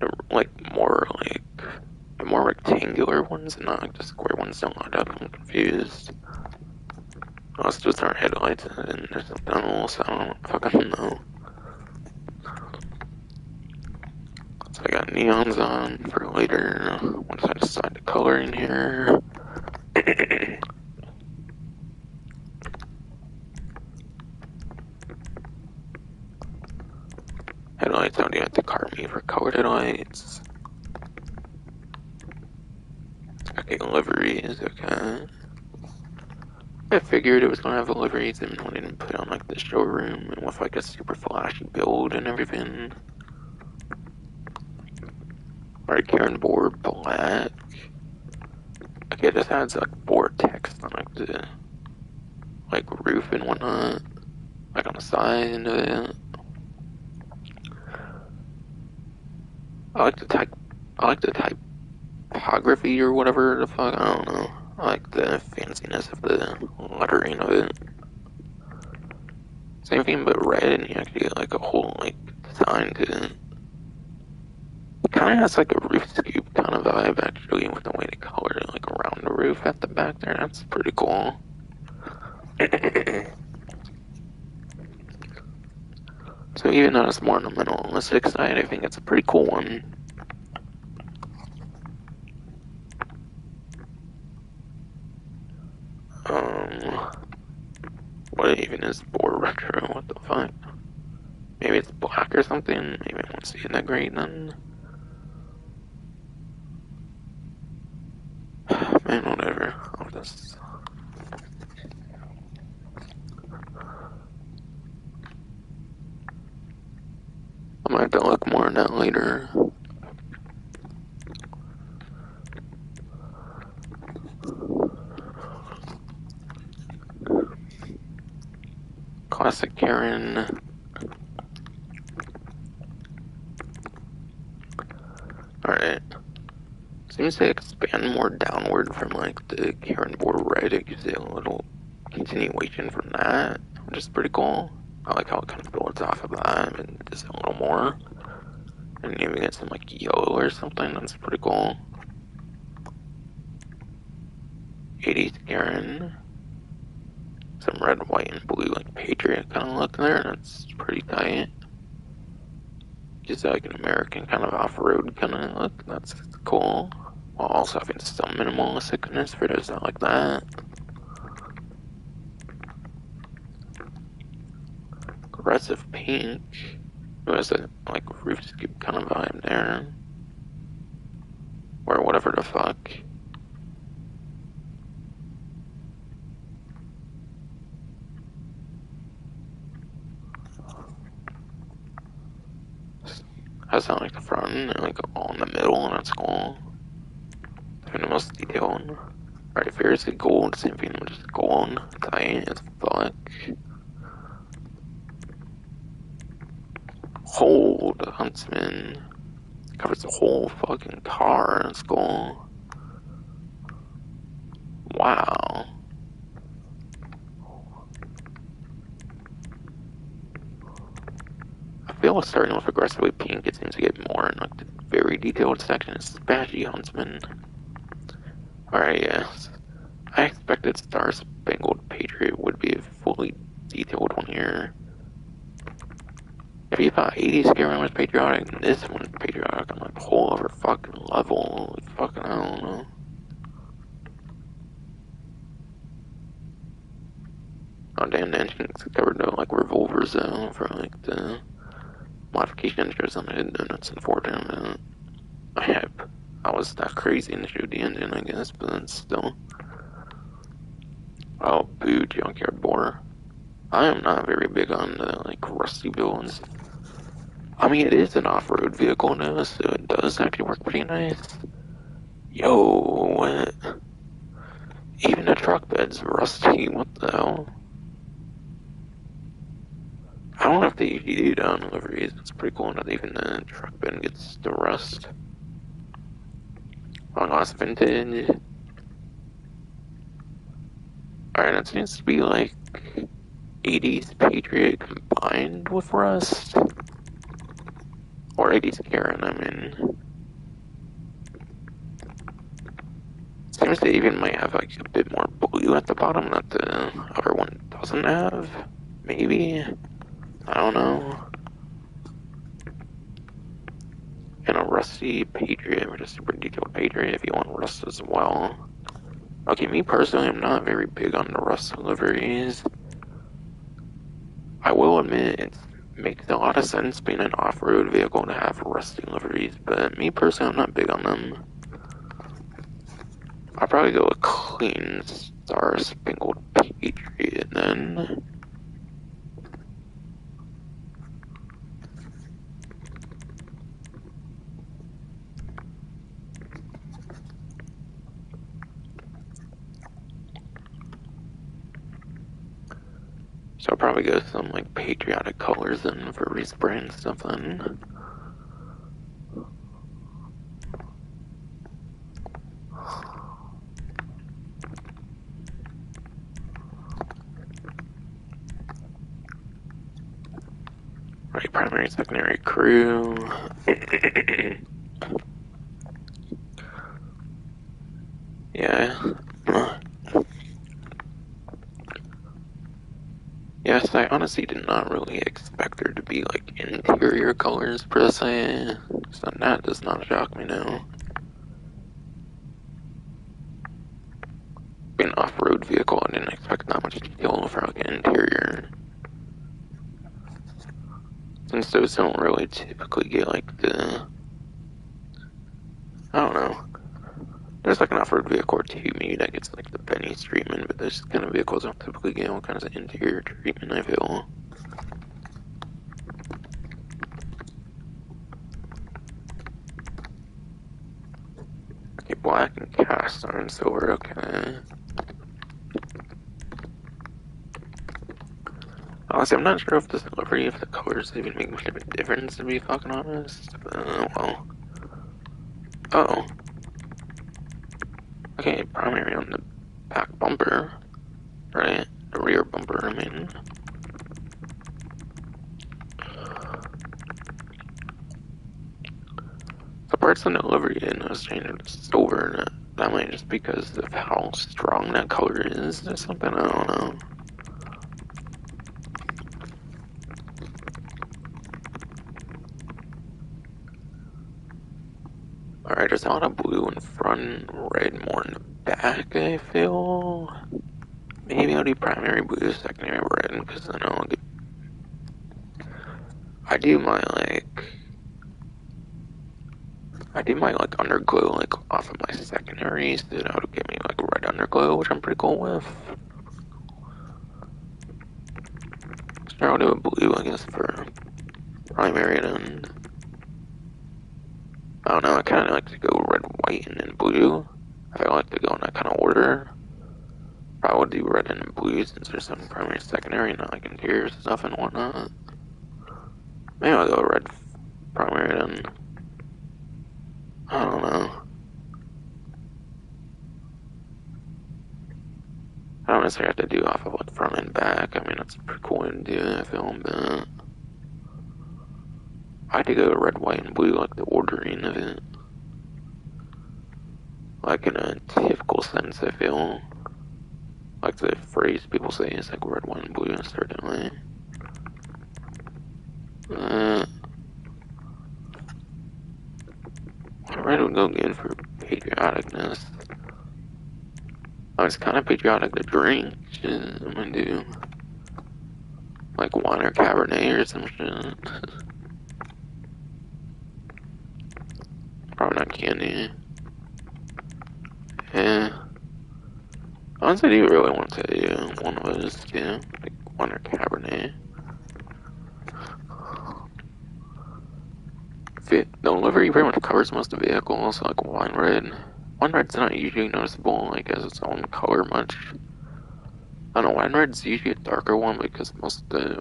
The, like the more rectangular ones and not like the square ones don't light up, I'm confused. Unless those aren't headlights and there's something else, I don't fucking know. So I got neons on for later, once I decide to color in here. Headlights, how do you have to cart me for colored headlights? Okay, liveries, okay. I figured it was gonna have liveries and when I didn't put on like the showroom and with like a super flashy build and everything. Alright, Karin Boor black. Okay, this has like Boor text on like the roof and whatnot. Like on the side of it. I like the type. I like the typography or whatever the fuck. I don't know. I like the fanciness of the lettering of it. Same thing, but red, and you actually get like a whole like design to it. It kind of has like a roof scoop kind of vibe actually, with the way they colored it like around the roof at the back there. That's pretty cool. So even though it's more on the minimalistic side, I think it's a pretty cool one. What even is Boor retro? What the fuck? Maybe it's black or something. Maybe I won't see it that great then. Man, whatever. I'll just. I might have to look more at that later. Classic Karin. Alright. Seems to expand more downward from like the Karin Boor red. It gives it a little continuation from that, which is pretty cool. I like how it kind of builds off of that and does a little more. And maybe get some like yellow or something. That's pretty cool. 80s Karin. Some red, white, and blue like Patriot kind of look there. That's pretty tight. Just like an American kind of off-road kind of look. That's cool. While also having some minimalisticness for those that like that. Aggressive pink. It has a like roof scoop kind of vibe there. Or whatever the fuck. Has that like the front and like all in the middle, and that's cool. Having the most detail. Alright, fiercely gold, same thing, just gold. Tight as fuck. Hold, Huntsman. Covers the whole fucking car, that's cool. Wow. I feel it's starting with aggressively pink, it seems to get more in like the very detailed section. It's Spatchy Huntsman. Alright, yes. I expected Star Spangled Patriot would be a fully detailed one here. If you thought 80s Karin was patriotic, this one's patriotic on like a whole other fucking level. Like, fucking, I don't know. Oh damn, the engine's covered though, like revolvers though, for like the modification shows on it, and that's unfortunate. I was that crazy in the shoot the engine, I guess, but still. Oh, boo, Junkyard Boar. I am not very big on the, like, rusty builds. I mean, it is an off-road vehicle now, so it does actually work pretty nice. Yo, what? Even the truck bed's rusty, what the hell? I don't know if they usually do that on deliveries. It's pretty cool that even the truck bed gets the rust. Long lost vintage. Alright, that seems to be like 80s Patriot combined with rust. Or 80s Karin, I mean. Seems they even might have like a bit more blue at the bottom that the other one doesn't have. Maybe. I don't know. And a rusty Patriot, or just super detailed Patriot if you want rust as well. Okay, me personally, I'm not very big on the rust deliveries. I will admit it makes a lot of sense being an off-road vehicle to have rusty liveries, but me personally, I'm not big on them. I'll probably go with clean Star Spangled Patriot then. So I'll probably go with some like patriotic colors then for respray and stuff then. Alright, primary, secondary crew. Yeah. Yes, I honestly did not really expect there to be like interior colors per se, so that does not shock me now. Being an off-road vehicle, I didn't expect that much detail for like an interior. Since those don't really typically get like the, I don't know. There's like an off-road vehicle or two maybe that gets like the Benny's treatment, but those kind of vehicles don't typically get all kinds of interior treatment, I feel. Okay, black and cast iron silver, okay. Honestly, I'm not sure if this delivery, if the colors even make much of a difference, to be fucking honest. Well. Oh. Okay, primary on the back bumper. Right? The rear bumper, I mean. The parts on the delivery in was changed to silver. That might just because of how strong that color is or something, I don't know. Alright, there's a lot of blue in front, red more in the back, I feel. Maybe I'll do primary blue, secondary red, because then I'll get... I do my like underglow like off of my secondaries, so that would give me like red underglow, which I'm pretty cool with. So I'll do a blue, I guess, for primary then. I don't know, I kinda like to go red, white, and then blue. I feel like to go in that kind of order. Probably do red and blue since there's some primary, secondary, not like interior stuff and whatnot. Maybe I'll go red primary then. I don't know. I don't necessarily have to do off of like front and back. I mean, that's a pretty cool way to do it, I feel, but I had to go red, white, and blue, like the ordering of it. Like in a typical sense, I feel. Like the phrase people say is like red, white, and blue, certainly. Red would go good for patrioticness. I was kind of patriotic to drink. Shit, I'm gonna do like wine or Cabernet or some shit. Probably not candy. Yeah. Honestly, I do really want to do one of those too. Like wine or Cabernet. The delivery pretty much covers most of the vehicle, so like wine red. Wine red's not usually noticeable, like as its own color much. I don't know, wine red's usually a darker one because most of the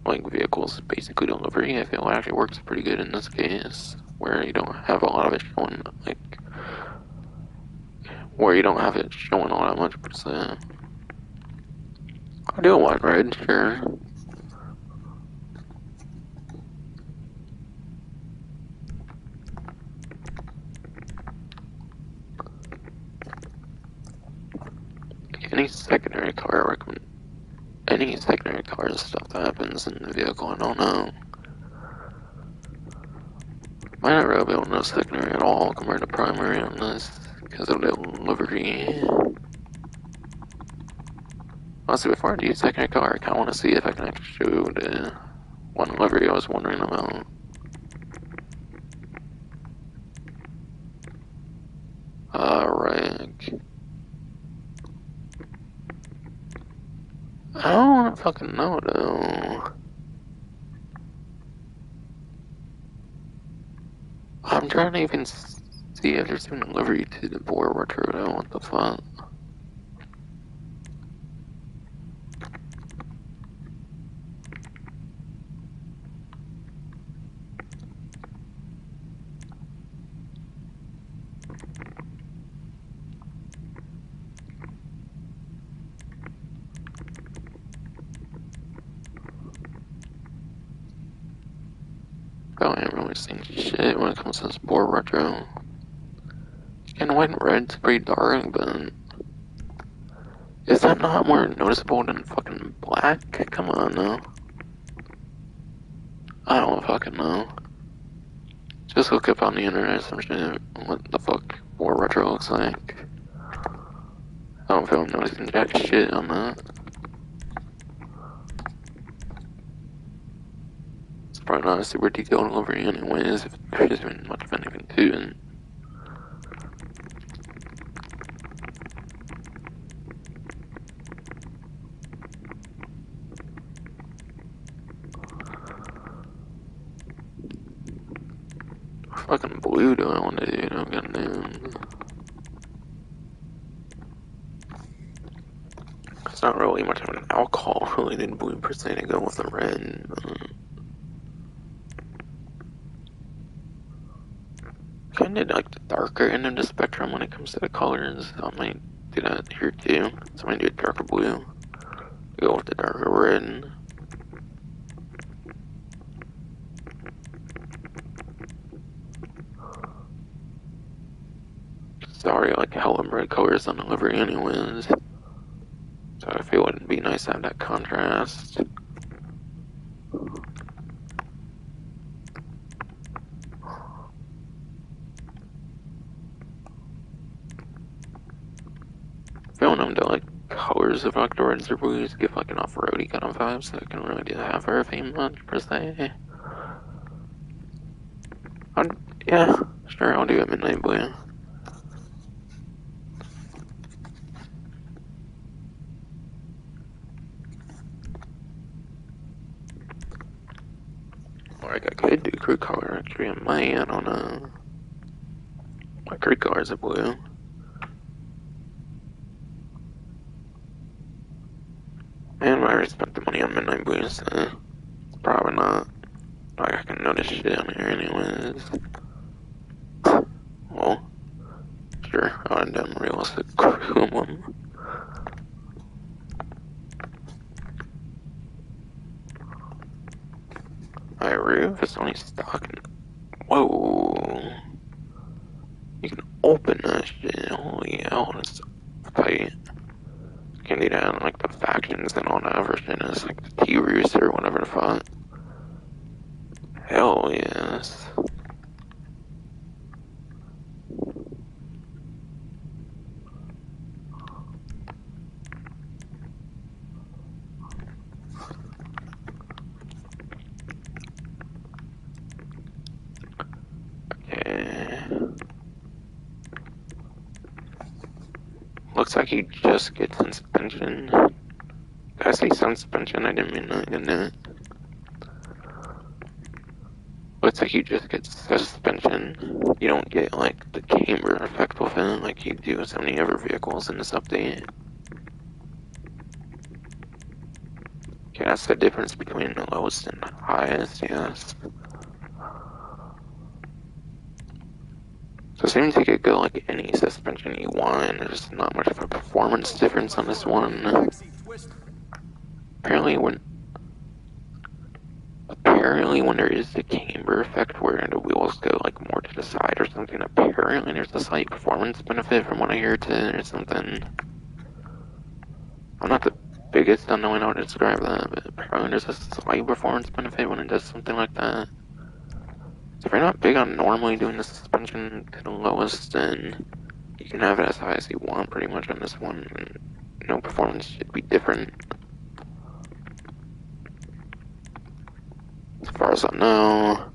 like vehicles basically delivery. I feel it actually works pretty good in this case, where you don't have a lot of it showing like where you don't have it showing all that much percent. I'll do a wine red, sure. Any secondary color I recommend. Any secondary color stuff that happens in the vehicle, I don't know. Might not really be able to know secondary at all compared to primary on this because of the delivery. Honestly, before I do secondary color, I kind of want to see if I can actually show the one delivery I was wondering about. Right. I don't fucking know though. I'm trying to even see if there's even delivery to the Boor retro though. What the fuck? I ain't really seeing shit when it comes to this Boor retro. And white and red's pretty dark, but is that not more noticeable than fucking black? Come on now. I don't fucking know. Just look up on the internet some shit what the fuck Boor retro looks like. I don't feel I'm noticing jack shit on that. It's probably not a super detailed overview anyways, if there's even much of anything to it. What fucking blue do I want to do? I'm gonna do. It's not really much of an alcohol related blue per se to go with the red, but kinda like the darker end of the spectrum when it comes to the colors. I might do that here too. So I might do a darker blue. Go with the darker red. Sorry, like hella bright colors on the livery anyways. So I feel it'd be nice to have that contrast. Feeling them to like colors of like the reds or blues give like an off-roady kind of vibe, so I can really do half very much per se. Yeah, sure, I'll do a midnight blue. Or like I could do crew color actually. I don't know. My crew color is a blue. And I already spent the money on midnight blue, so probably not. Like I can notice shit on here anyways. Well, sure, I would have done realistic crew one. My roof is only stock. Whoa. You can open that shit. Holy hell, that's tight. You can do that on like the factions and all that version is like the T-Roost or whatever the fuck. Hell yes. Okay. Looks like you just get suspension. Did I say suspension? I didn't mean that, didn't it? Looks like you just get suspension. You don't get like the camber effect with it like you do with so many other vehicles in this update. Okay, that's the difference between the lowest and highest, yes. So it seems you could go like any suspension you want, there's not much of a performance difference on this one. Apparently when there is the camber effect where the wheels go like more to the side or something, apparently there's a slight performance benefit from what I hear to or something. I'm not the biggest on knowing how to describe that, but apparently there's a slight performance benefit when it does something like that. So if you're not big on normally doing the suspension to the lowest, then you can have it as high as you want pretty much on this one, and no performance should be different. As far as I know.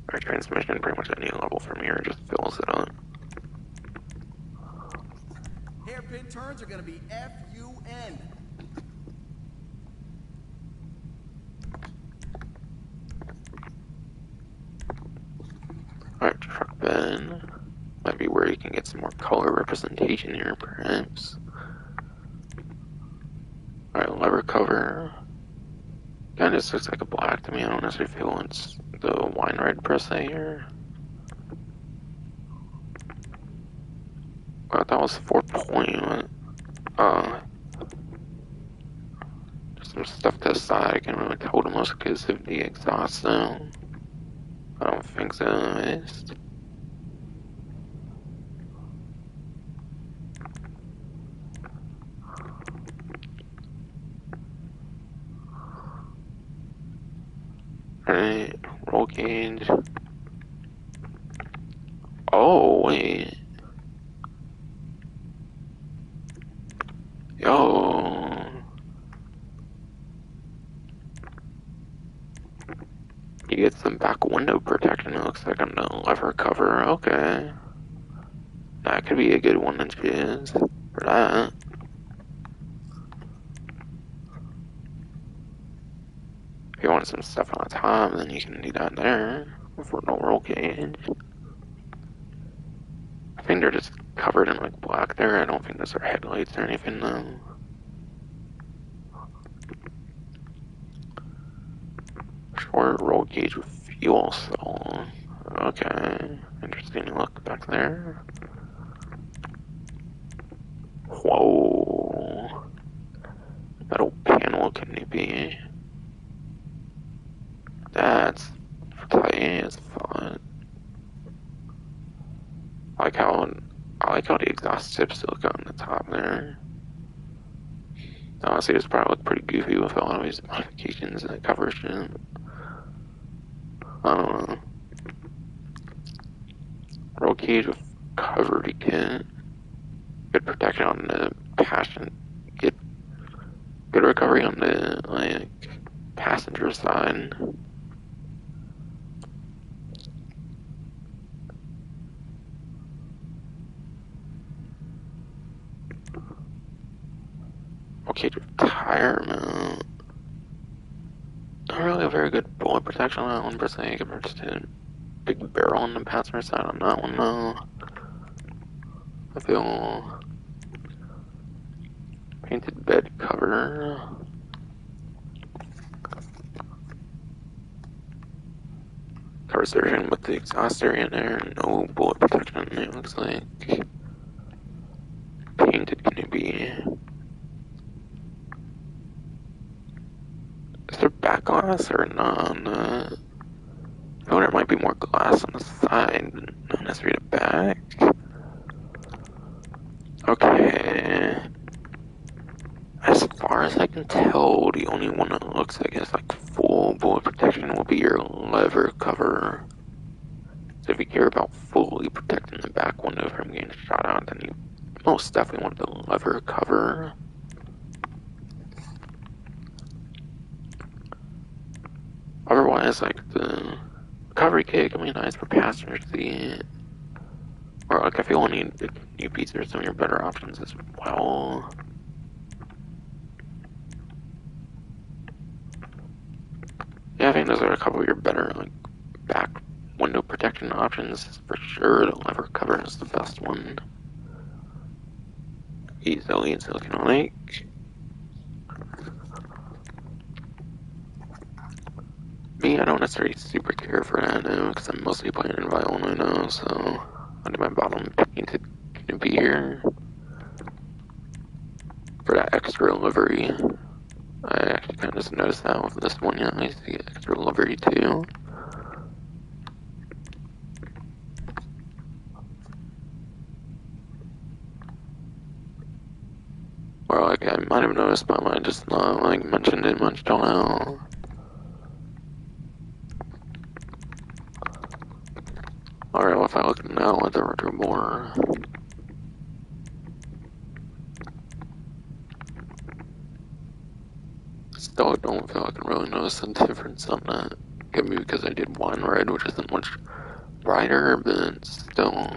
Our transmission pretty much at any level from here just fills it up. Hairpin turns are gonna be F-U-N. Alright, truck bed. Might be where you can get some more color representation here, perhaps. Alright, lever cover. Kinda just looks like a black to me. I don't necessarily feel it's the wine red per se here. Well, that was 4 point. Just some stuff to the side. I can't really tell the most because of the exhaust, though. I don't think so, at least. Alright, roll cage. Oh, wait. Yo. You get some back window protection, it looks like, on the lever cover. Okay. That could be a good one to choose for that. If you want some stuff on top, then you can do that there for no roll cage. I think they're just covered in like black there. I don't think those are headlights or anything though. Short roll cage with fuel cell. Okay, interesting look back there. Whoa. Metal panel canopy. That's tight as fun. I like how the exhaust tips look on the top there. Honestly, this probably look pretty goofy with all of these modifications and coverage. I don't know. Roll cage with covered kit. Good protection on the passenger. Good recovery on the like passenger side. Okay, tire mount. Not really a very good bullet protection on that one per se compared to big barrel on the passenger side on that one though. I feel painted bed cover. Cover surgeon with the exhaust area in there. No bullet protection. It looks like painted canopy. Is there back glass or none? I know there might be more glass on the side, not necessarily the back. Okay. As far as I can tell, the only one that looks like it's like full bullet protection will be your lever cover. So if you care about fully protecting the back window from getting shot out, then you most definitely want the lever cover. Otherwise, like the recovery kit can be nice for passenger seat. Or like if you want to need new pieces, are some of your better options as well. Yeah, I think those are a couple of your better like back window protection options for sure. The lever cover is the best one. Easily, it's looking like. Me, I don't necessarily super care for that now because I'm mostly playing in violin right now, so I do my bottom painted canopy here for that extra livery. I actually kind of just noticed that with this one, yeah, I see extra livery too. Or like I might have noticed, but I just not like mentioned it much till now. Alright, well if I look now at the retro Boor. Still don't feel like I can really notice the difference on that. Could be because I did wine red, which isn't much brighter, but still.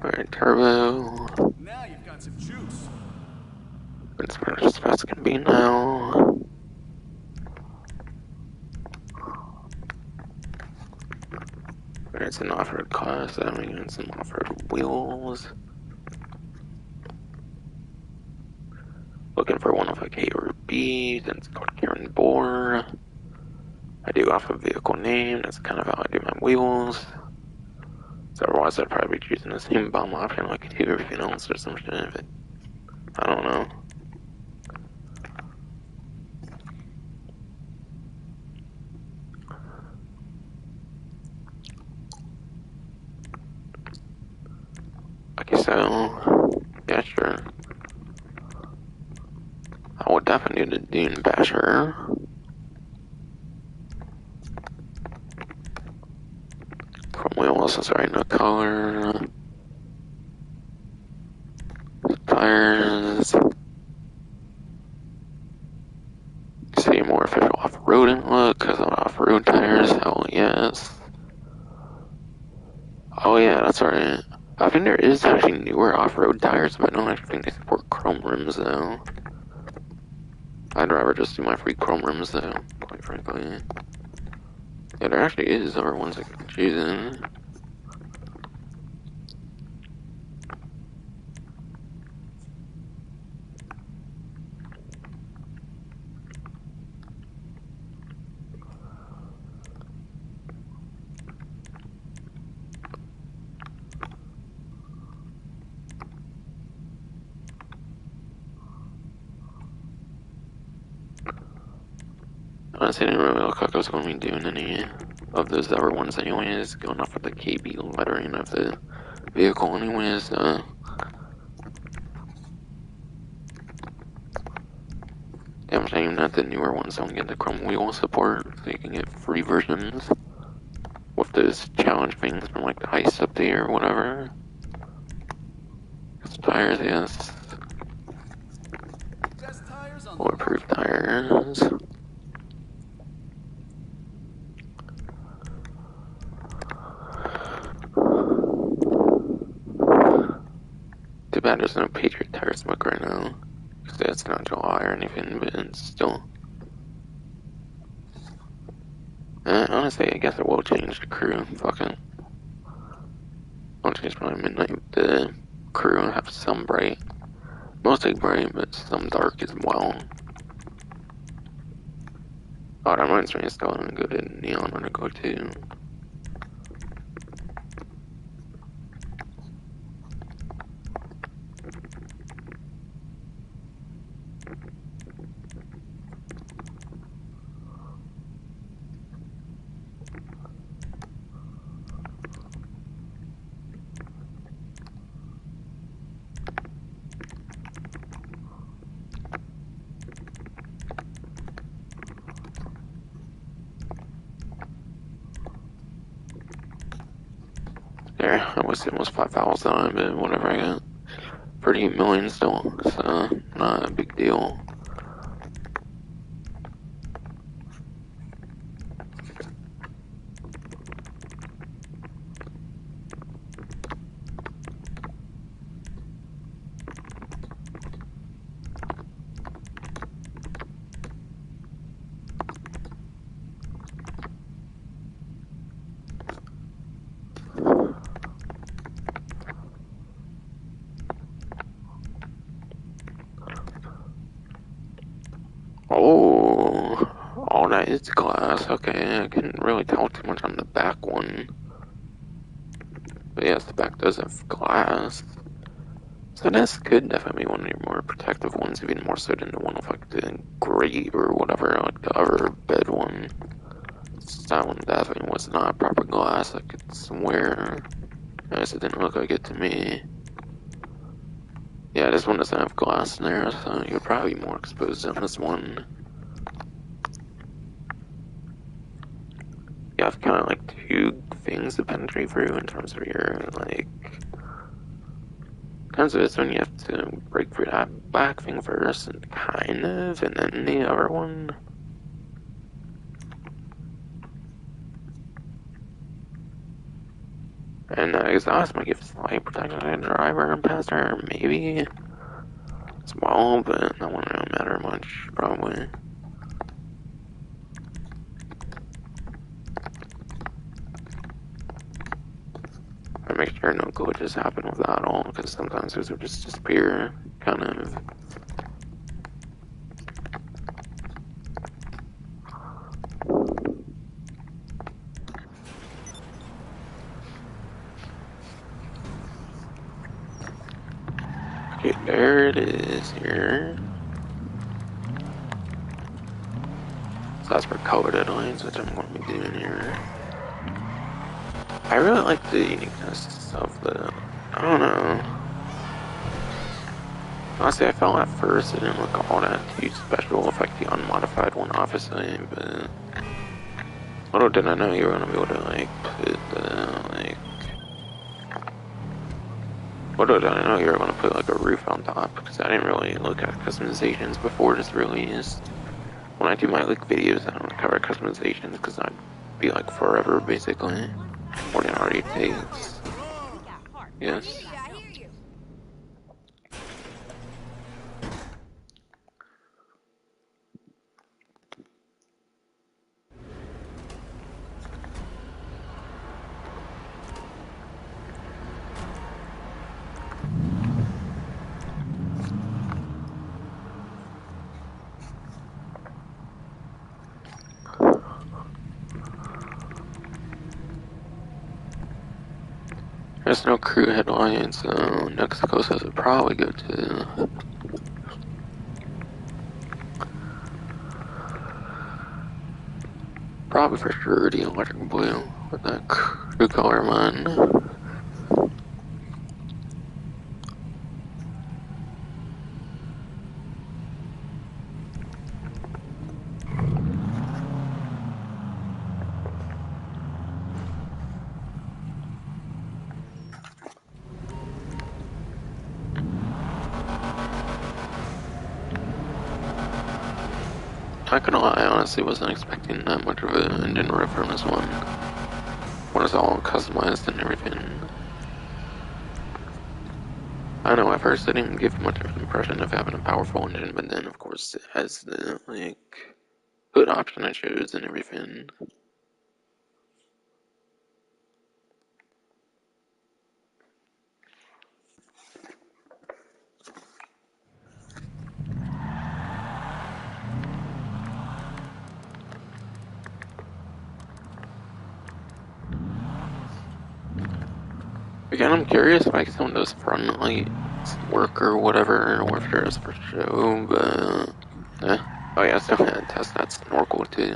Alright, turbo. Now you've got some juice. It's pretty as fast as can be now. It's an off-road class, I mean, it's some off-road wheels. Looking for one of like A or B, then it's called Karin Boor. I do off a vehicle name. That's kind of how I do my wheels. So otherwise I'd probably be choosing the same bomb option like I do everything else or some shit, but I don't know. Okay, so yeah, sure. I will definitely do the Dune Basher. From wheels, sorry, no color. Tires. See more official off-roading look because of off-road tires. Hell yes. Oh yeah, that's right. I think there is actually newer off-road tires, but I don't actually think they support chrome rims though. I'd rather just do my free chrome rims though, quite frankly. Yeah, there actually is other ones I can choose in. Honestly, I didn't really look like I was going to be doing any of those other ones anyways, going off with the KB lettering of the vehicle anyways. Yeah, I'm saying that the newer ones don't get the chrome wheel support, so you can get free versions with those challenge things from like the ice update or whatever. It's tires, yes. Best tires on the Bulletproof market. tires. Too bad there's no Patriot tire smoke right now. Because it's not July or anything, but it's still. Honestly, I guess it will change the crew. Fuck it. I'll change my midnight with the crew and have some bright. Mostly bright, but some dark as well. Oh, that reminds me, it's still gonna go to neon on a go too. There, I was almost 5,000 on it, but whatever I got. 38 million still, so not a big deal. Oh, that is glass. Okay, I couldn't really tell too much on the back one. But yes, the back does have glass. So this could definitely be one of your more protective ones, even more so than the one with like the grate or whatever, like the other bed one. That one definitely was not proper glass, I could swear. At least it didn't look like it to me. Yeah, this one doesn't have glass in there, so you're probably more exposed on this one. You have kind of like two things to penetrate through in terms of your, like, in terms of this one, you have to break through that black thing first, and kind of, and then the other one. And exhaust might give slight protection to the driver and passenger, maybe. Small, but that wouldn't really matter much, probably. I make sure no glitches happen with that at all, because sometimes those will just disappear, kind of. Okay, there it is here. So that's for color deadlines, which I'm going to be doing here. I really like the uniqueness of the, I don't know. Honestly, I felt at first it didn't look all that too special with like the unmodified one, obviously, but little did I know you were gonna be able to like put the like. Little did I know you were gonna put like a roof on top because I didn't really look at customizations before this release. When I do my like videos, I don't cover customizations because I'd be like forever basically, more than it already takes. Yes. There's no crew headlines, so next coast has would probably go to. Probably for sure the electric blue with that crew color one. Not gonna lie, I honestly wasn't expecting that much of an engine riff from this one. When it's all customized and everything. I don't know, at first I didn't give much of an impression of having a powerful engine, but then of course it has the, like, hood option I chose and everything. Again, I'm curious if like some of those front lights work or whatever, or if they're just for show, but oh yeah, so I'm gonna test that snorkel too.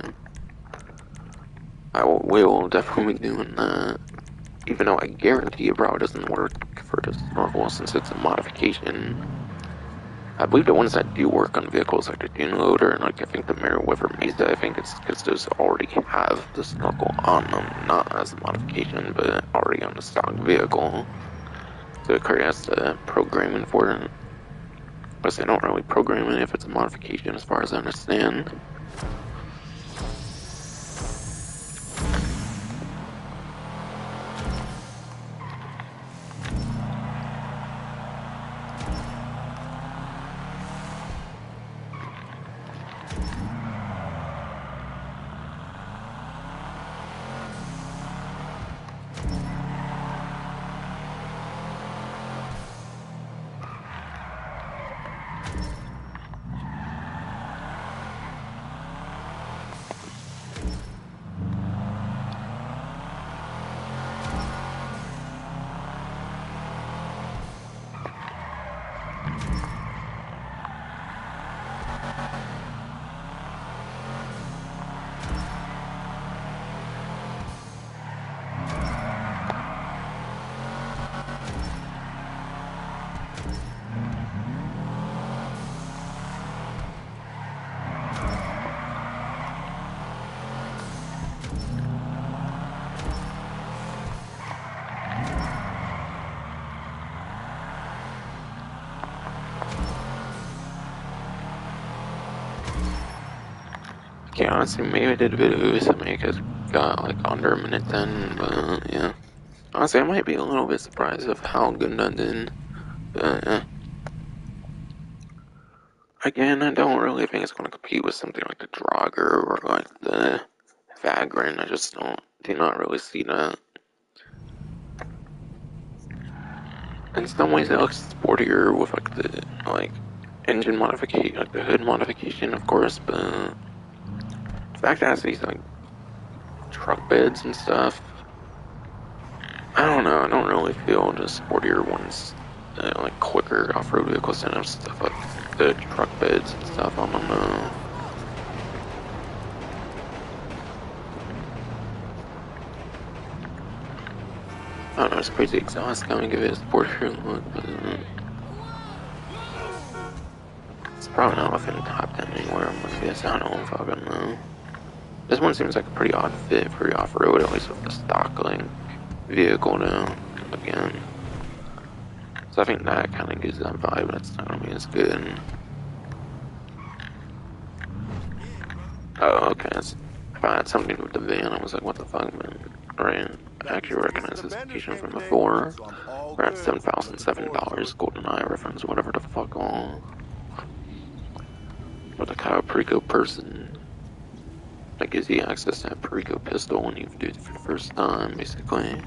Will definitely be doing that. Even though I guarantee it probably doesn't work for the snorkel since it's a modification. I believe the ones that do work on vehicles like the Dune Loader and like I think the Meriwether Mesa, I think it's because those already have the snorkel on them, not as a modification, but already on the stock vehicle. So it creates the programming for it. But they don't really program it if it's a modification as far as I understand. Okay, honestly, maybe I did a bit of ooze to make it got like under a minute then, but yeah. Honestly, I might be a little bit surprised of how good that did. But again, I don't really think it's going to compete with something like the Draugr or like the Vagrant. I just do not really see that. In some ways, it looks sportier with like the engine modification, like the hood modification, of course. But the fact that it has these like truck beds and stuff, I don't know. I don't really feel the sportier ones like quicker off-road vehicles and have stuff like the truck beds and stuff. I don't know. I don't know, it's crazy exhaust kind of give it a sportier look, but it's probably not within the top 10 anywhere, I'm gonna guess. I don't fucking know. This one seems like a pretty odd fit for the off-road, at least with the stock like vehicle now. Again. So I think that kind of gives that vibe, but it's not gonna be as good. Oh, okay. If I had something to do with the van, I was like, what the fuck, man? Right. I actually recognize this location from before. We're at $7,007, GoldenEye reference, whatever the fuck all. With a Kyle Perico person. That gives you access to that Perico pistol when you do it for the first time, basically.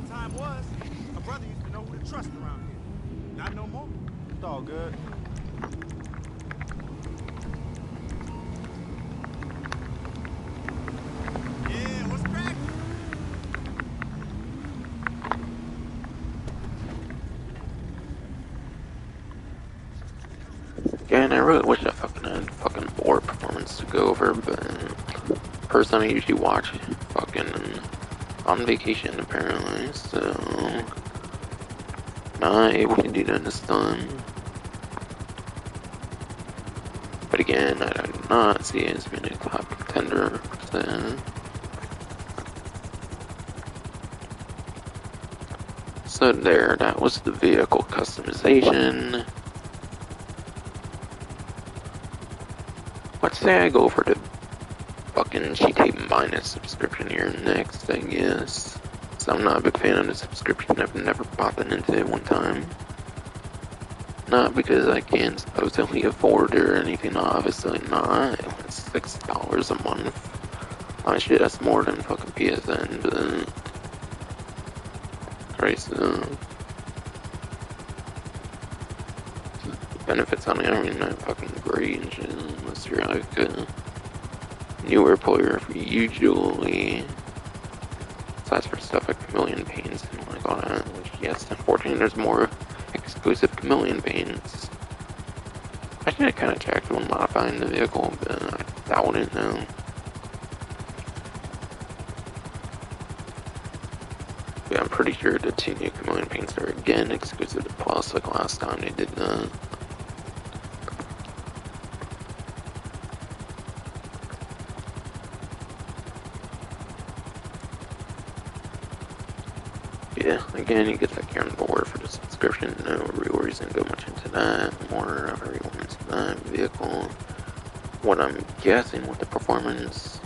Time was, a brother used to know who to trust around here. Not no more. It's all good. Yeah, what's cracking? Yeah, and I really wish I fucking had fucking Boor performance to go over, but person I usually watch fucking on vacation apparently, so not able to do that this time. But again, I do not see it as being a top contender. So there, that was the vehicle customization. Let's say I go for the fucking GTA Minus subscription here next, I guess. So I'm not a big fan of the subscription, I've never bought that into it one time. Not because I can't supposedly afford it or anything, obviously not. It's $6 a month. Oh shit, that's more than fucking PSN, but... Right, so... Benefits on it aren't that fucking great and shit, unless you're like a newer player usually. So that's for stuff like Chameleon Paints and like all that, which yes, unfortunately there's more exclusive Chameleon Paints. I should have kind of checked when modifying the vehicle, but I doubt it now. Yeah, I'm pretty sure the 2 new Chameleon Paints are again exclusive to Plus, like last time they did that. Yeah, again, you get that Karin Boor for the subscription. No real reason to go much into that. More everyone into that vehicle. What I'm guessing with the performance.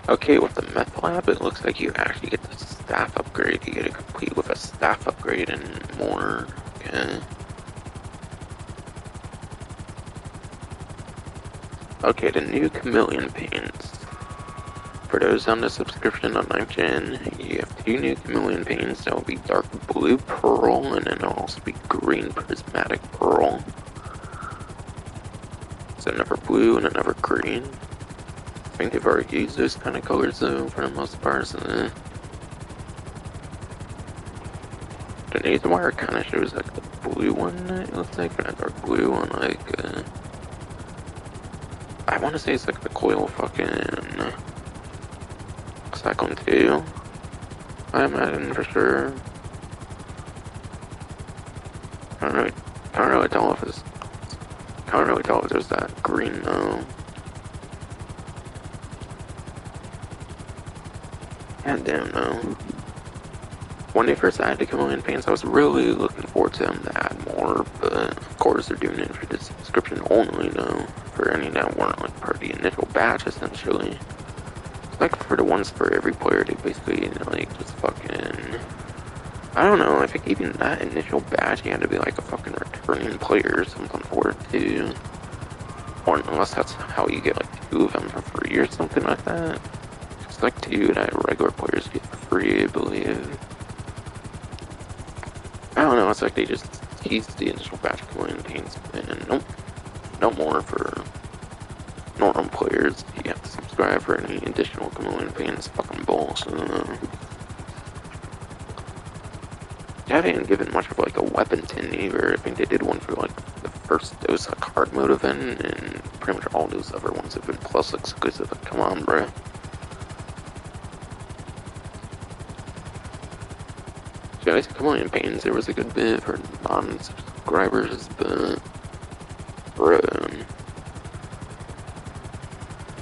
Okay, with the meth lab, it looks like you actually get the staff upgrade. You get it complete with a staff upgrade and more. Okay. Okay, the new Chameleon Paints. For those on the subscription on 9th Gen, you have 2 new Chameleon Paints. That will be dark blue pearl, and then it'll also be green prismatic pearl. So another blue and another green. I think they've already used those kind of colors though, for the most part, so the laser wire kind of shows like the blue one, it looks like, for that dark blue one, like, I want to say it's like the coil fucking Cyclone 2, I imagine for sure. I can't really tell if it's, can't really tell if there's that green though. God damn, no. When they first added the Chameleon Paints, I was really looking forward to them to add more, but of course they're doing it for the subscription only, though. For any that weren't like part of the initial batch, essentially. It's like for the ones for every player, they basically like just fucking, I don't know, I think even that initial batch, you had to be like a fucking returning player or something for it too. Or unless that's how you get like 2 of them for free or something like that. It's like 2 that regular players get for free, I believe. I don't know, it's like they just teased the initial batch of campaigns, and nope, no more for normal players. You have to subscribe for any additional campaigns. Fucking bullshit. They haven't given much of like a weapon tin either. I think they did one for like the first dose of card mode event, and pretty much all those other ones have been plus exclusive. Come on, bruh. So I come on, campaigns, there was a good bit for non-subscribers, but bruh.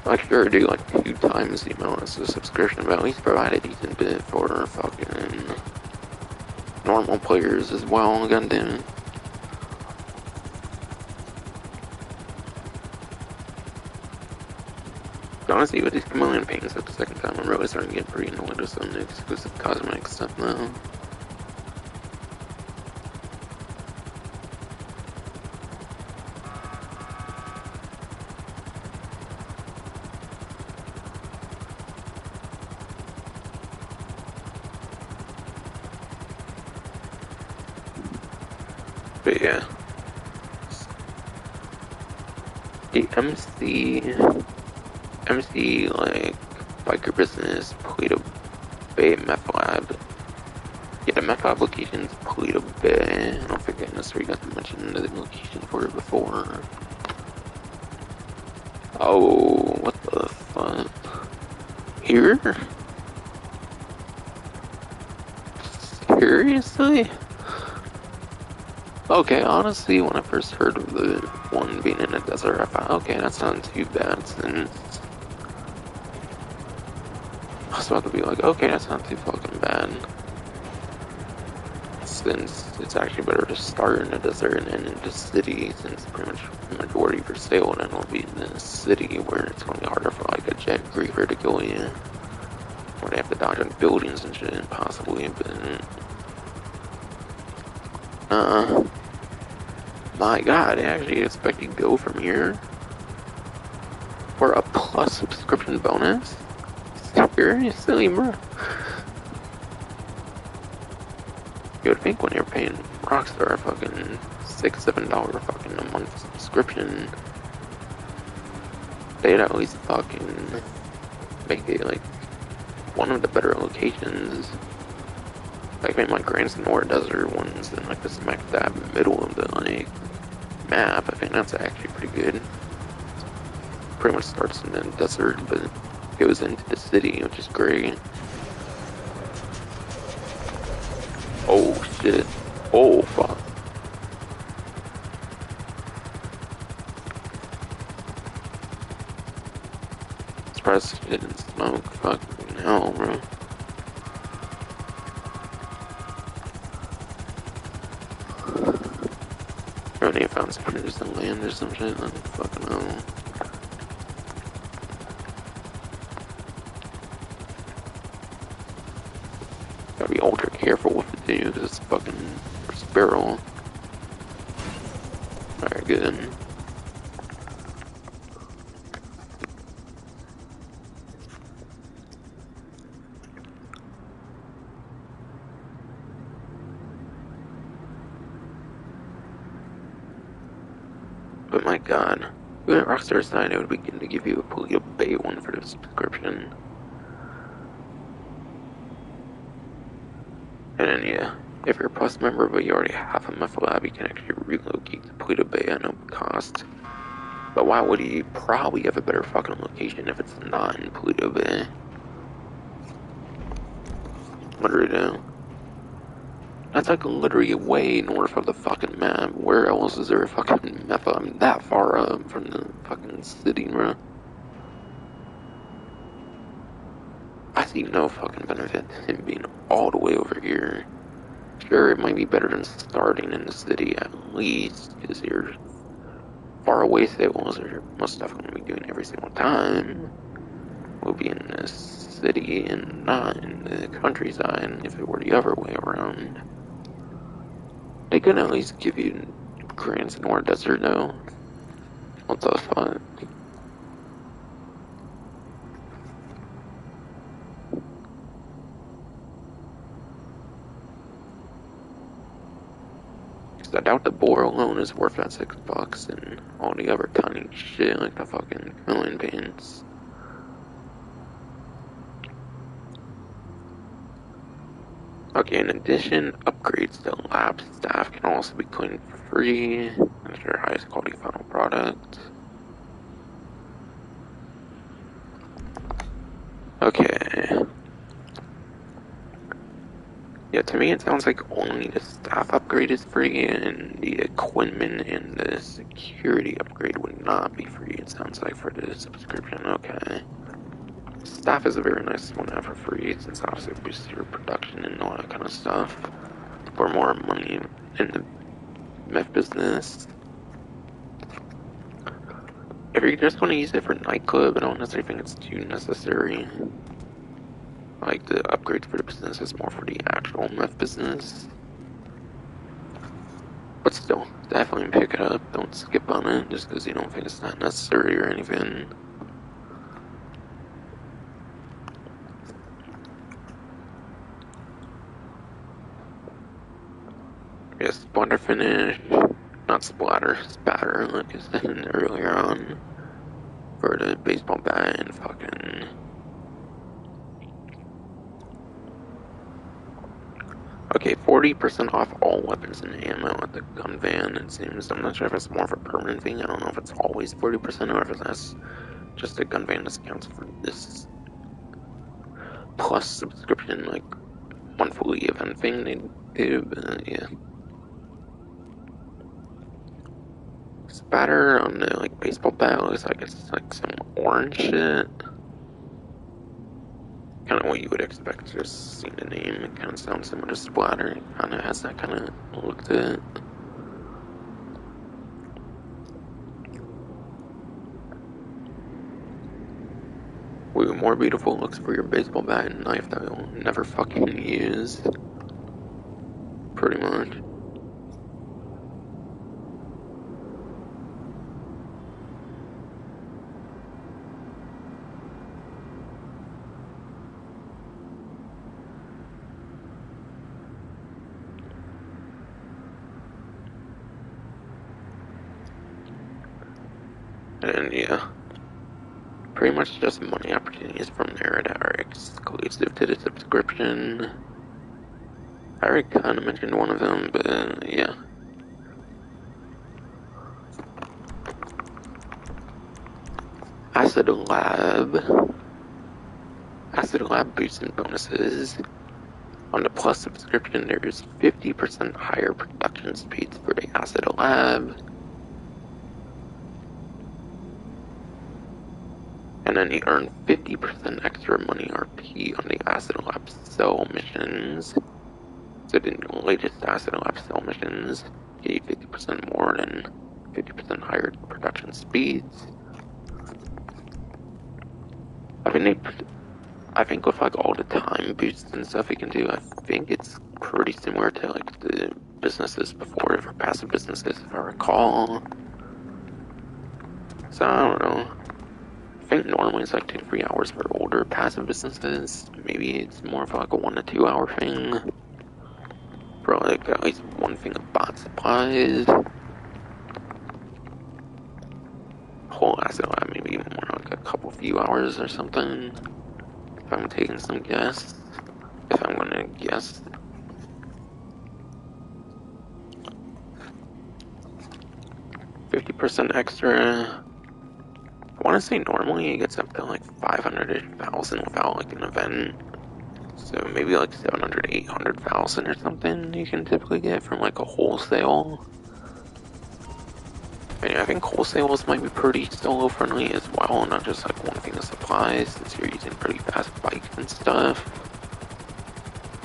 I sure do like 2 times the amount as a subscription, but at least provide a decent bit for fucking normal players as well, goddamn it. Honestly, with these chameleon paintings, that's the second time I'm really starting to get pretty annoyed with some of the exclusive cosmetic stuff now. But yeah. The MC, like, biker business, Polito Bay Meth Lab. Yeah, the Meth Lab location's Polito Bay. I don't think I necessarily got to mention the location for it before. Oh, what the fuck? Here? Seriously? Okay, honestly, when I first heard of the one being in a desert, I thought, okay, that's not too bad, since I was about to be like, okay, that's not too fucking bad. Since it's actually better to start in a desert and end in the city, since pretty much the majority for sale then will be in the city where it's going to be harder for like a jet griefer to kill you. Where they have to dodge on buildings and shit, possibly, but my god, I actually expect to go from here for a plus subscription bonus? Seriously, bro? You would think when you're paying Rockstar a fucking $6-7 fucking a month subscription, they'd at least fucking make it like one of the better locations. Like maybe my Grand Sonora Desert ones in like the smack dab middle of the like map. I think that's actually pretty good. Pretty much starts in the desert but goes into the city, which is great. Oh shit. Oh fuck. Surprised she didn't smoke. Fucking hell, bro. Bro, they found some just in land or some shit. I don't fucking know. Gotta be ultra careful with it too, because it's fucking first barrel. Alright, good. But my god, even at Rockstar side, I would begin to give you a Polito Bay one for the subscription. And then yeah, if you're a Plus member but you already have a Meth Lab, you can actually relocate to Polito Bay at no cost. But why would you probably have a better fucking location if it's not in Polito Bay? Literally, that's like literally way north of the fucking map. Where else is there a fucking meth lab that far up from the fucking city, bro? I see no fucking benefit to him being all the way over here. Sure, it might be better than starting in the city at least, because you're far away sales are most definitely be doing every single time. We'll be in this city and not in the countryside if it were the other way around. They could at least give you grants in War Desert though. What the fuck? Cause I doubt the Boor alone is worth that $6 and all the other tiny shit like the fucking million pants. Okay, in addition, upgrades to lab staff can also be claimed for free. That's your highest quality final product. Okay. Yeah, to me it sounds like only the staff upgrade is free and the equipment and the security upgrade would not be free, it sounds like, for the subscription. Okay. Staff is a very nice one to have for free since obviously it boosts your production and all that kind of stuff. For more money in the meth business. If you just want to use it for nightclub, I don't necessarily think it's too necessary. Like, the upgrades for the business is more for the actual meth business. But still, definitely pick it up. Don't skip on it just because you don't think it's not necessary or anything. Yeah, splatter finish. Not splatter, spatter, like I said earlier on. For the baseball bat and fucking. Okay, 40% off all weapons and ammo at the gun van, it seems. I'm not sure if it's more of a permanent thing. I don't know if it's always 40% or if that's just a gun van discounts for this plus subscription, like, monthly event thing they do, but yeah. Spatter on the, like, baseball bat looks like it's, like, some orange shit. Kind of what you would expect, just seeing the name. It kind of sounds similar to Splatter. It kind of has that kind of look to it. Way more beautiful looks for your baseball bat and knife that you'll never fucking use. Pretty much. And yeah, pretty much just money opportunities from there that are exclusive to the subscription. I already kind of mentioned one of them, but yeah. Acid Lab. Acid Lab boosts and bonuses. On the Plus subscription, there's 50% higher production speeds for the Acid Lab. And then you earn 50% extra money RP on the Acid Lab cell missions. So the latest Acid Lab cell missions give you 50% more and 50% higher production speeds. I think with like all the time boosts and stuff you can do, I think it's pretty similar to like the businesses before for passive businesses, if I recall. So I don't know. I think normally it's like 2 to 3 hours for older passive businesses. Maybe it's more of like a 1 to 2 hour thing. For like at least one thing of bot supplies. Whole Acid Lab maybe more like a couple few hours or something. If I'm taking some guess. If I'm gonna guess. $50% extra. I want to say normally it gets up to like 500,000 without like an event. So maybe like 700, 800,000 or something you can typically get from like a wholesale. And yeah, I think wholesales might be pretty solo friendly as well, not just like one thing of supplies since you're using pretty fast bikes and stuff.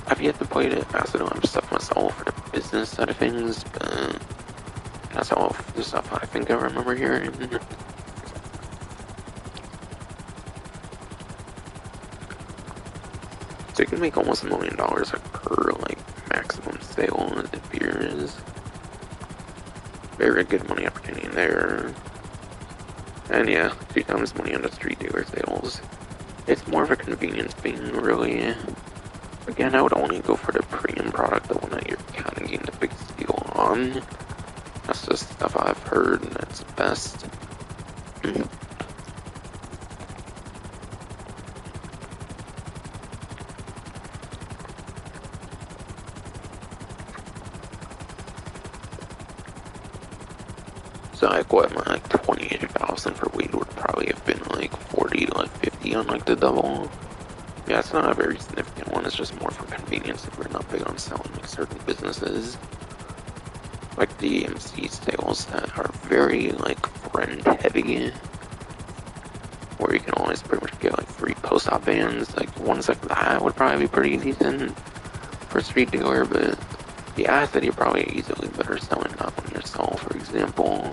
I've yet to play the Acid Lab stuff myself for the business side of things, but that's all the stuff I think I remember hearing. So you can make almost $1 million like per like maximum sale. It appears very good money opportunity in there. And yeah, 2 times money on the street dealer sales. It's more of a convenience thing, really. Again, I would only go for the premium product, the one that you're kind of getting the biggest deal on. That's just stuff I've heard, and that's the best. So like what, like 28,000 for weed would probably have been like 40 to like 50 on like the double. Yeah, it's not a very significant one, it's just more for convenience if we're not big on selling like certain businesses. Like the MC sales that are very like friend heavy, where you can always pretty much get like free post-op bands. Like ones like that would probably be pretty decent for a street dealer, but the acid you're probably easily better selling that one yourself, for example.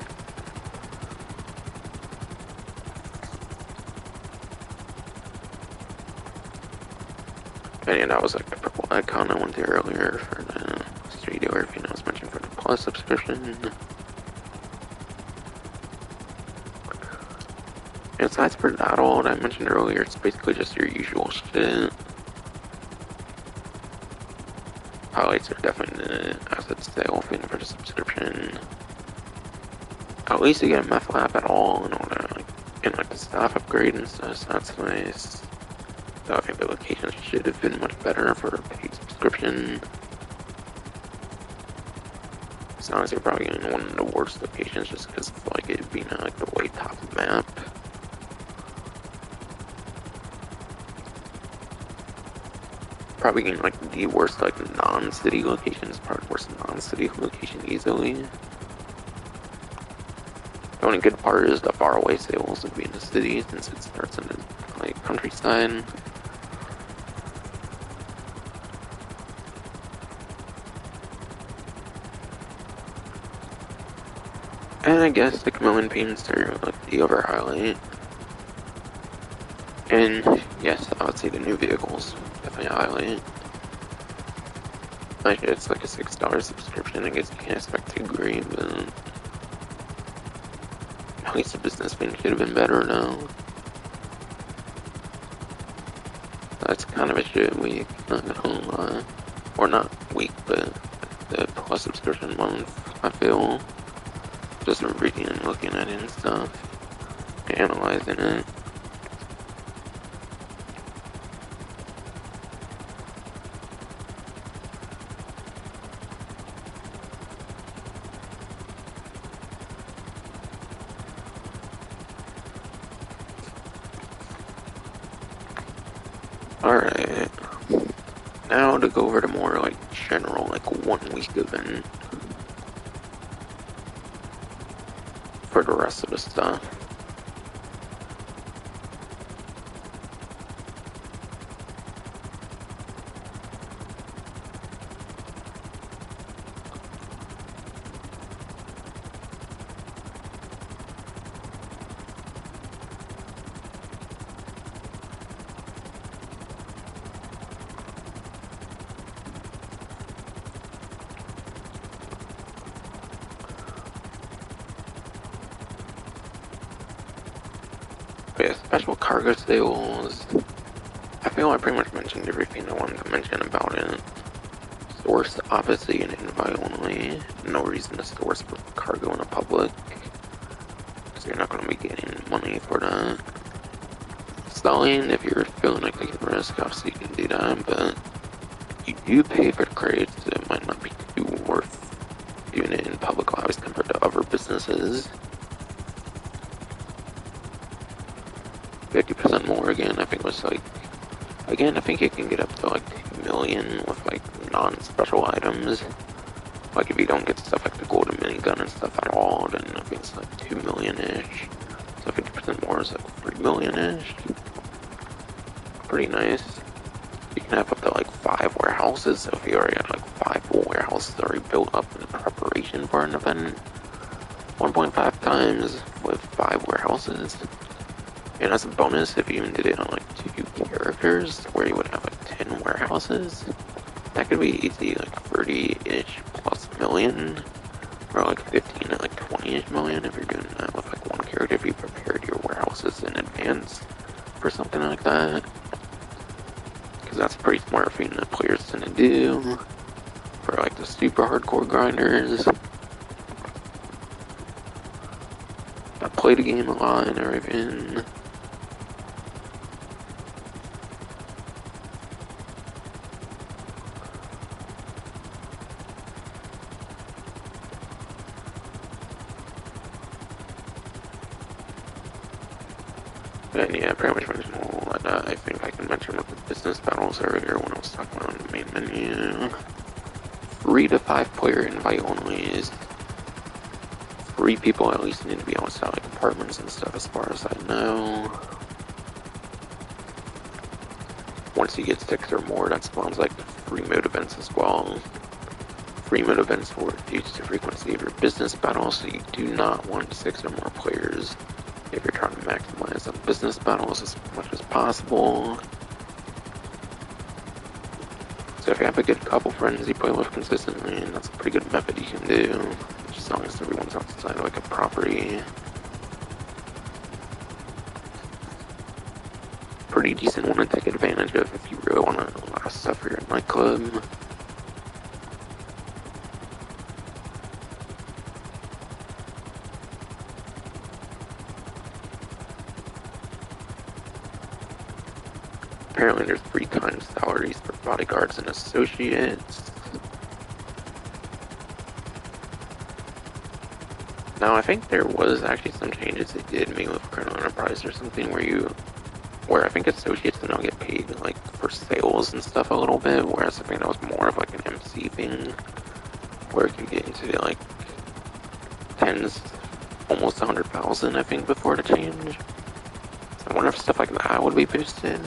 And yeah, that was like the purple icon I went to earlier for the street dealer, if you know, I was mentioning for the plus subscription. And aside for that, all that I mentioned earlier, it's basically just your usual shit. Highlights are definitely the asset sale thing for the subscription. At least you get a meth lab at all in order to get like the staff upgrade and stuff, so that's nice. So I think the location should have been much better for a paid subscription. It's honestly probably in one of the worst locations just because of like it being like the way top of the map. Probably getting like the worst like non-city locations, probably worst non-city location easily. The only good part is the faraway sales would be in the city since it starts in the like countryside. And I guess the chameleon paints are like the over highlight. And yes, I would say the new vehicles definitely a highlight. Like it's like a $6 subscription. I guess you can't expect too great, but at least the business thing should have been better now. That's kind of a shit week, not gonna lie. Or not week, but the plus subscription month, I feel. Just reading and looking at it and stuff, analyzing it. Alright, now to go over the more like general like 1 week event for the rest of the stuff. But yeah, special cargo sales. I feel I pretty much mentioned everything I wanted to mention about it. Source obviously an invite only. No reason to source for cargo in the public, because you're not going to be getting money for that. Selling, if you're feeling like taking risk, obviously you can do that, but you do pay for the crates, so it might not be too worth doing it in public lives compared to other businesses. 50% more again, I think was like, again, I think you can get up to like 2 million with like non-special items. Like if you don't get stuff like the golden minigun and stuff at all, then I think it's like 2 million-ish. So 50% more is like 3 million-ish. Pretty nice. You can have up to like 5 warehouses, so if you already have like 5 full warehouses already built up in preparation for an event, 1.5 times with 5 warehouses. And as a bonus, if you even did it on like 2 characters, where you would have like 10 warehouses warehouses, that could be easy, like 30-ish plus million, or like 15 to like 20-ish million if you're doing that with like one character, if you prepared your warehouses in advance for something like that. Because that's a pretty smart thing that players tend to do for like the super hardcore grinders that play the game a lot and everything. And yeah, pretty much mentioned all that. I think I can mention with the business battles earlier when I was talking about the main menu. 3 to 5 player invite only is 3 people at least need to be able to sell like apartments and stuff as far as I know. Once you get 6 or more, that spawns like free mode events as well. Free mode events will reduce the frequency of your business battles, so you do not want 6 or more players if you're trying to maximize on business battles as much as possible. So if you have a good couple friends you play with consistently, that's a pretty good method you can do, just as long as everyone's outside of like a property. Pretty decent one to take advantage of if you really want a lot of stuff for your nightclub. Apparently there's 3 times salaries for bodyguards and associates. Now I think there was actually some changes they did maybe with Colonel Enterprise or something where I think associates now get paid like for sales and stuff a little bit, whereas I think that was more of like an MC thing where it could get into like tens, almost 100,000 I think before the change. So I wonder if stuff like that would be boosted.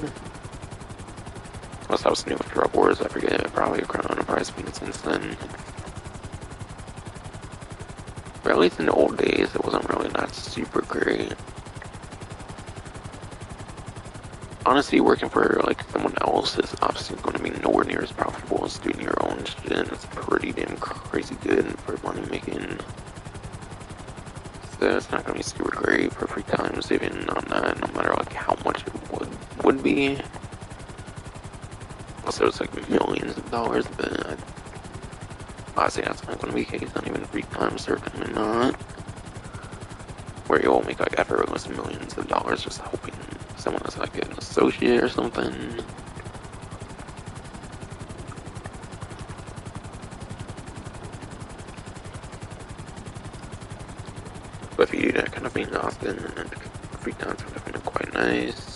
Unless that was new with Drug Wars, I forget, probably Crown Enterprise been since then. But at least in the old days, it wasn't really that super great. Honestly, working for like someone else is obviously going to be nowhere near as profitable as doing your own shit. It's pretty damn crazy good for money making. So it's not going to be super great for free time saving on that, no matter like how much it would be. Also, it's like millions of dollars, but honestly, that's not going to be the case. Not even 3 times, certainly not. Where you'll make like effortless millions of dollars just hoping someone is like an associate or something. But if you do that kind of thing often, and free times would have been quite nice.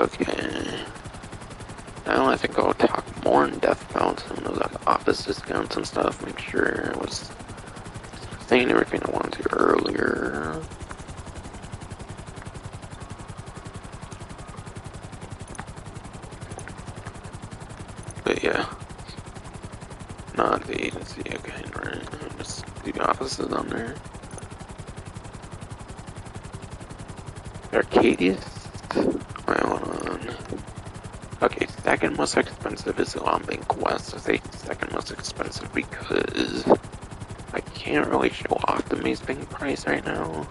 Okay. Now I think I'll talk more in depth about some of those like office discounts and stuff. Make sure I was saying everything I wanted to earlier. But yeah. Not the agency again, right? Just the offices on there. Arcadius? Wait, hold on. Okay, second most expensive is Long Bank West. I say second most expensive because I can't really show off the Maze Bank price right now.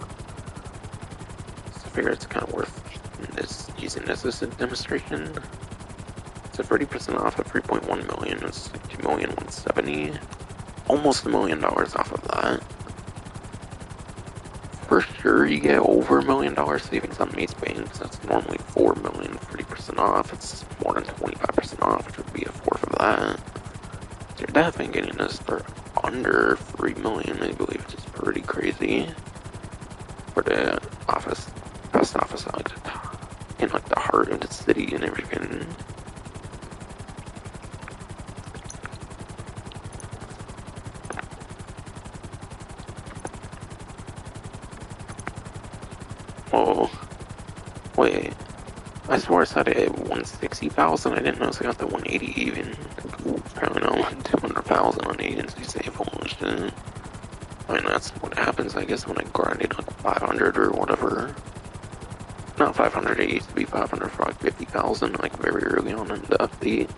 So I figure it's kind of worth using this as a demonstration. So 30% off of 3.1 million is like 2,170,000. Almost $1 million off of that. For sure, you get over $1 million savings on Maze Banks. That's normally 4 million, 30% off. It's more than 25% off, which would be a fourth of that. So you're definitely getting this for under 3 million, I believe, which is pretty crazy. For the office, best office in like the heart of the city and everything. Oh, wait. I swore I said it at 160,000. I didn't know it got the 180 even. Apparently no, 200,000 on agency safe. Holy shit. I mean, that's what happens, I guess, when I grinded like 500 or whatever. Not 500, it used to be 500 for like 50,000, like very early on in the update.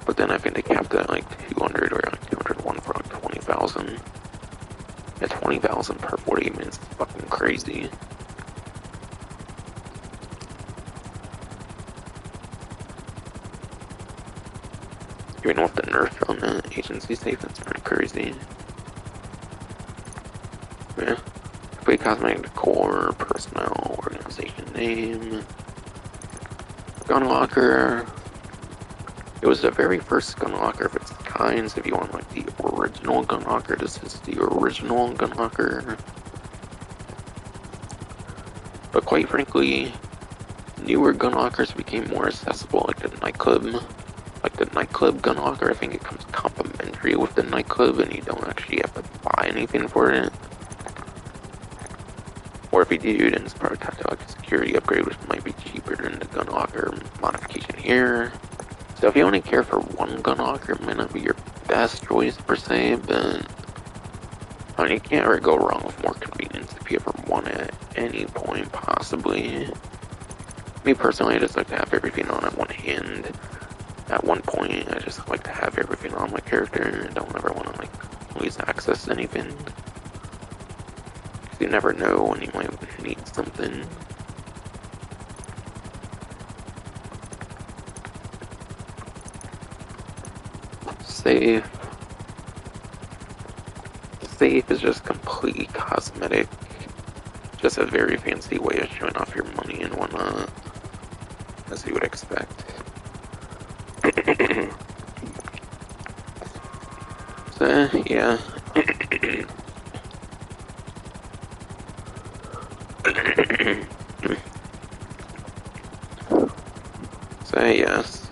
But then I think they capped it at like 200 or like 201 for like 20,000. At 20,000 per 40 minutes, it's fucking crazy. Even with the nerf on the agency safe, that's pretty crazy. Yeah. Complete cosmetic decor, personnel, organization name, gun locker. It was the very first gun locker of its kind, so if you want like the original gun locker, this is the original gun locker. But quite frankly, newer gun lockers became more accessible, like the nightclub. Like the nightclub gun locker, I think it comes complimentary with the nightclub and you don't actually have to buy anything for it. Or if you do, then it's probably kind of like a security upgrade, which might be cheaper than the gun locker modification here. So if you only care for one gun locker, it might not be your best choice per se, but I mean, you can't really go wrong with more convenience if you ever want it at any point, possibly. Me personally, I just like to have everything on at one hand. At one point, I just like to have everything on my character and don't ever want to like lose access to anything. You never know when you might need something. Safe. Safe is just completely cosmetic. Just a very fancy way of showing off your money and whatnot, as you would expect. So, yeah. So, yes.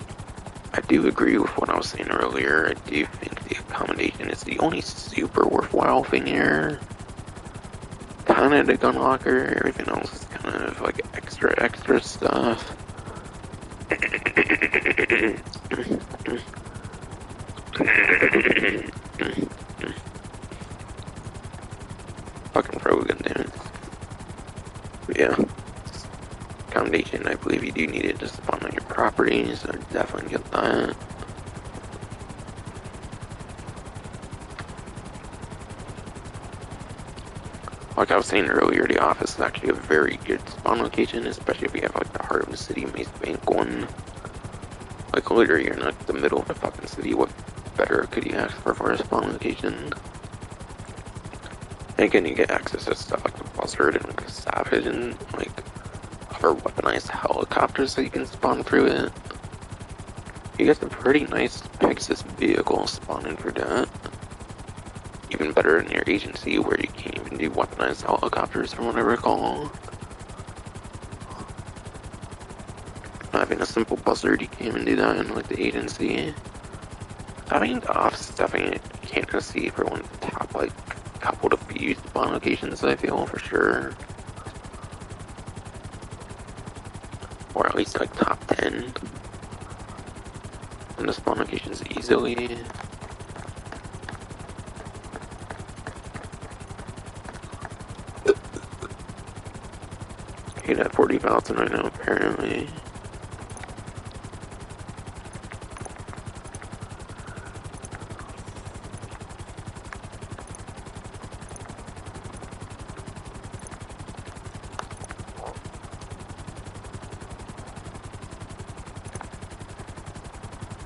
I do agree with what I was saying earlier. I do think the accommodation is the only super worthwhile thing here. Kind of the gun locker, everything else is kind of like extra stuff. Fucking Rogan, dude. But yeah. Accommodation, I believe you do need it to spawn on your property, so definitely get that. Like I was saying earlier, the office is actually a very good spawn location, especially if you have like the heart of the city Maze Bank one. Like literally, you're in like the middle of the fucking city. What better could you ask for a spawn location? And again, you get access to stuff like the buzzard and like the savage and like other weaponized helicopters that you can spawn through it. You get some pretty nice Pegasus vehicles spawning through that. Even better in your agency where you can't even do weaponized helicopters from what I recall. Having a simple buzzard, you can't even do that in like the agency. I mean, the office is definitely a candidacy for one of the top like couple to few spawn locations, I feel, for sure. Or at least like top 10. And the spawn locations easily. Hit at 40,000 right now, apparently.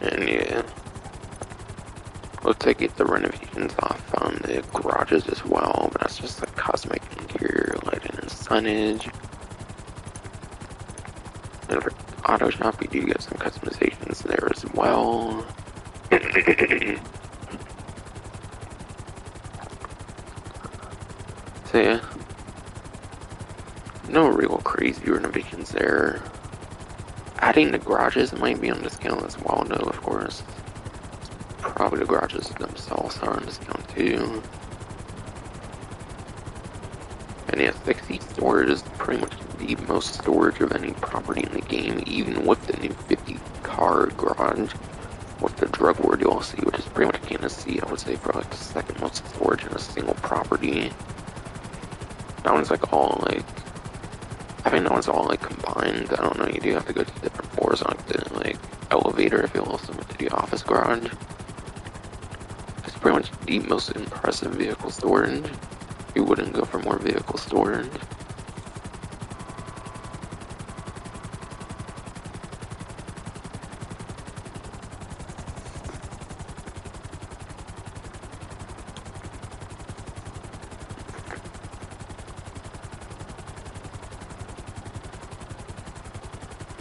And yeah, looks like get the renovations off on the garages as well, but that's just like cosmetic interior lighting and signage. And for auto shop, you do get some customizations there as well. So yeah, no real crazy renovations there. Adding the garages might be on discount as well, though, of course. Probably the garages themselves are on discount too. And yeah, 60 storage is pretty much the most storage of any property in the game, even with the new 50 car garage with the drug war DLC, which is pretty much Tennessee, I would say, for like the second most storage in a single property. That one's like all like, I think that one's all like combined. I don't know, you do have to go to different floors on like the like elevator if you also went to the office garage. It's pretty much the most impressive vehicle storage. You wouldn't go for more vehicle storage.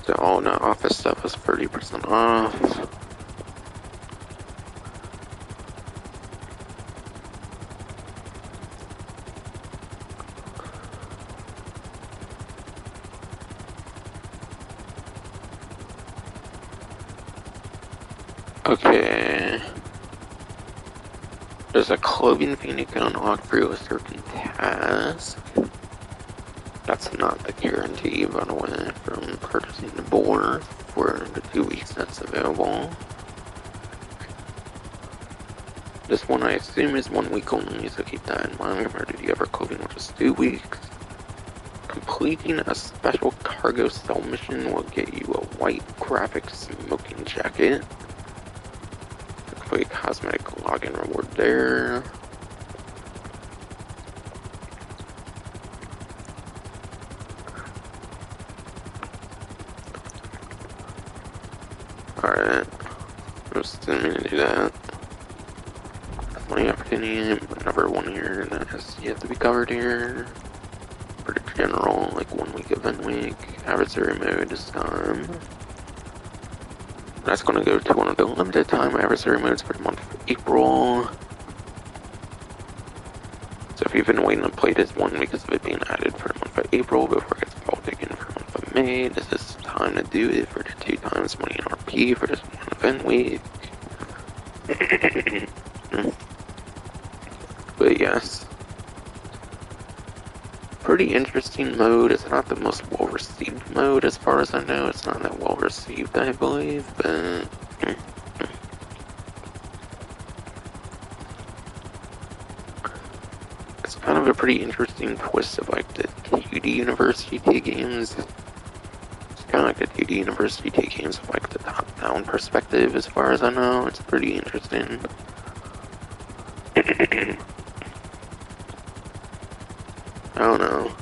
So all the office stuff is 30% off. Okay. There's a clothing thing you can unlock through a certain task. That's not the guarantee, by the way, from purchasing the Boor for the 2 weeks that's available. This one I assume is 1 week only, so keep that in mind. Compared to the other clothing, which is 2 weeks. Completing a special cargo cell mission will get you a white graphic smoking jacket. Complete cosmetic login reward there. Alright. I'm assuming to do that. Money opportunity, another one here that has yet to be covered here. For the general, like 1 week event week. Adversary mode this time. That's going to go to one of the limited time adversary modes for the month of April. So if you've been waiting to play this one because of it being added for the month of April before it gets bolted in for the month of May, this is time to do it for the 2 times money in RP for this one event week. But yes. Pretty interesting mode. It's not the most well-received mode as far as I know. It's not that well-received, I believe, but... It's kind of a pretty interesting twist of like the 2D University T games. It's kind of like the 2D University T games of like the top-down perspective as far as I know. It's pretty interesting. I don't know.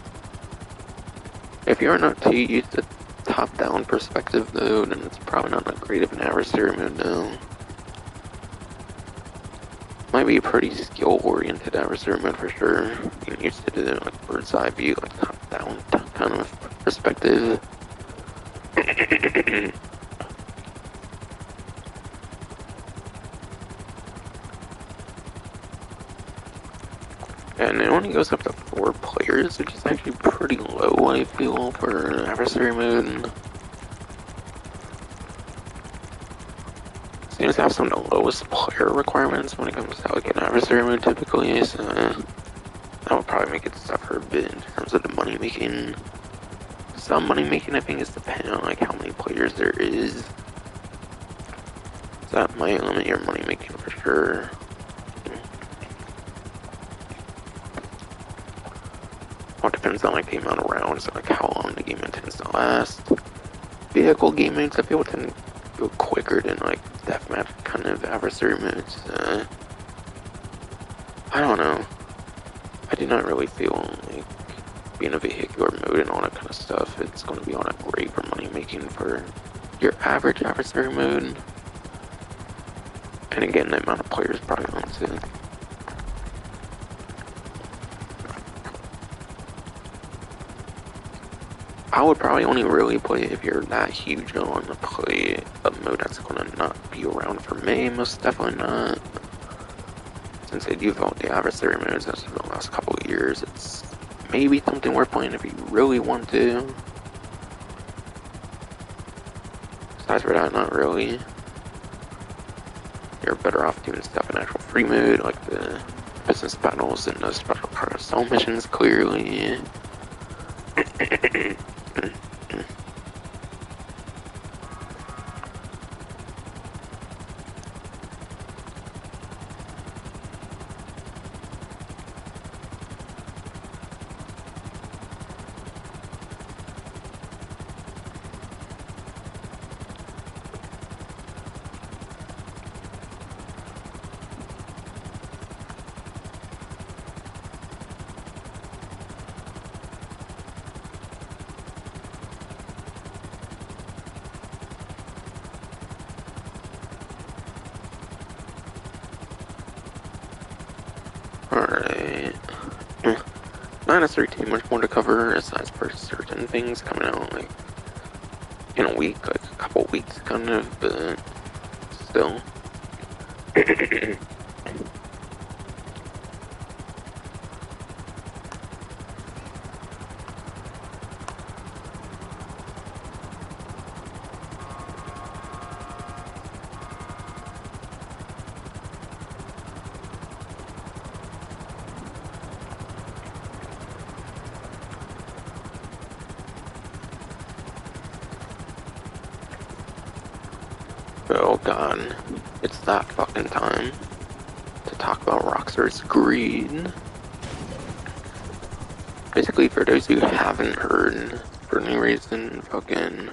If you're not too used to top-down perspective though, then it's probably not that great of an adversary mode though. Might be a pretty skill-oriented adversary mode for sure. Being used to the like bird's eye view, like top-down kind of perspective. And it only goes up to 4 players, which is actually pretty low, I feel, for an adversary mode. Seems to have some of the lowest player requirements when it comes to like an adversary mode typically, so that would probably make it suffer a bit in terms of the money making. Some money making I think is dependent on like how many players there is. So that might limit your money making for sure. All depends on like the amount of rounds, like how long the game intends to last. Vehicle game modes I feel tend to go quicker than like deathmatch kind of adversary modes. I don't know. I do not really feel like being a vehicular mode and all that kind of stuff, it's going to be all that great for money making for your average adversary mode. And again, the amount of players probably owns it. I would probably only really play it if you're that huge and want to play a mode that's going to not be around for May, most definitely not. Since they developed the adversary modes as of the last couple of years, it's maybe something worth playing if you really want to. Besides for that, not really. You're better off doing stuff in actual free mode, like the business battles and the special carousel missions clearly. Alright. Not necessarily too much more to cover aside for certain things coming out like in a week, like a couple weeks kind of, but still. Oh god, it's that fucking time to talk about Rockstar's greed. Basically, for those who haven't heard, for any reason, fucking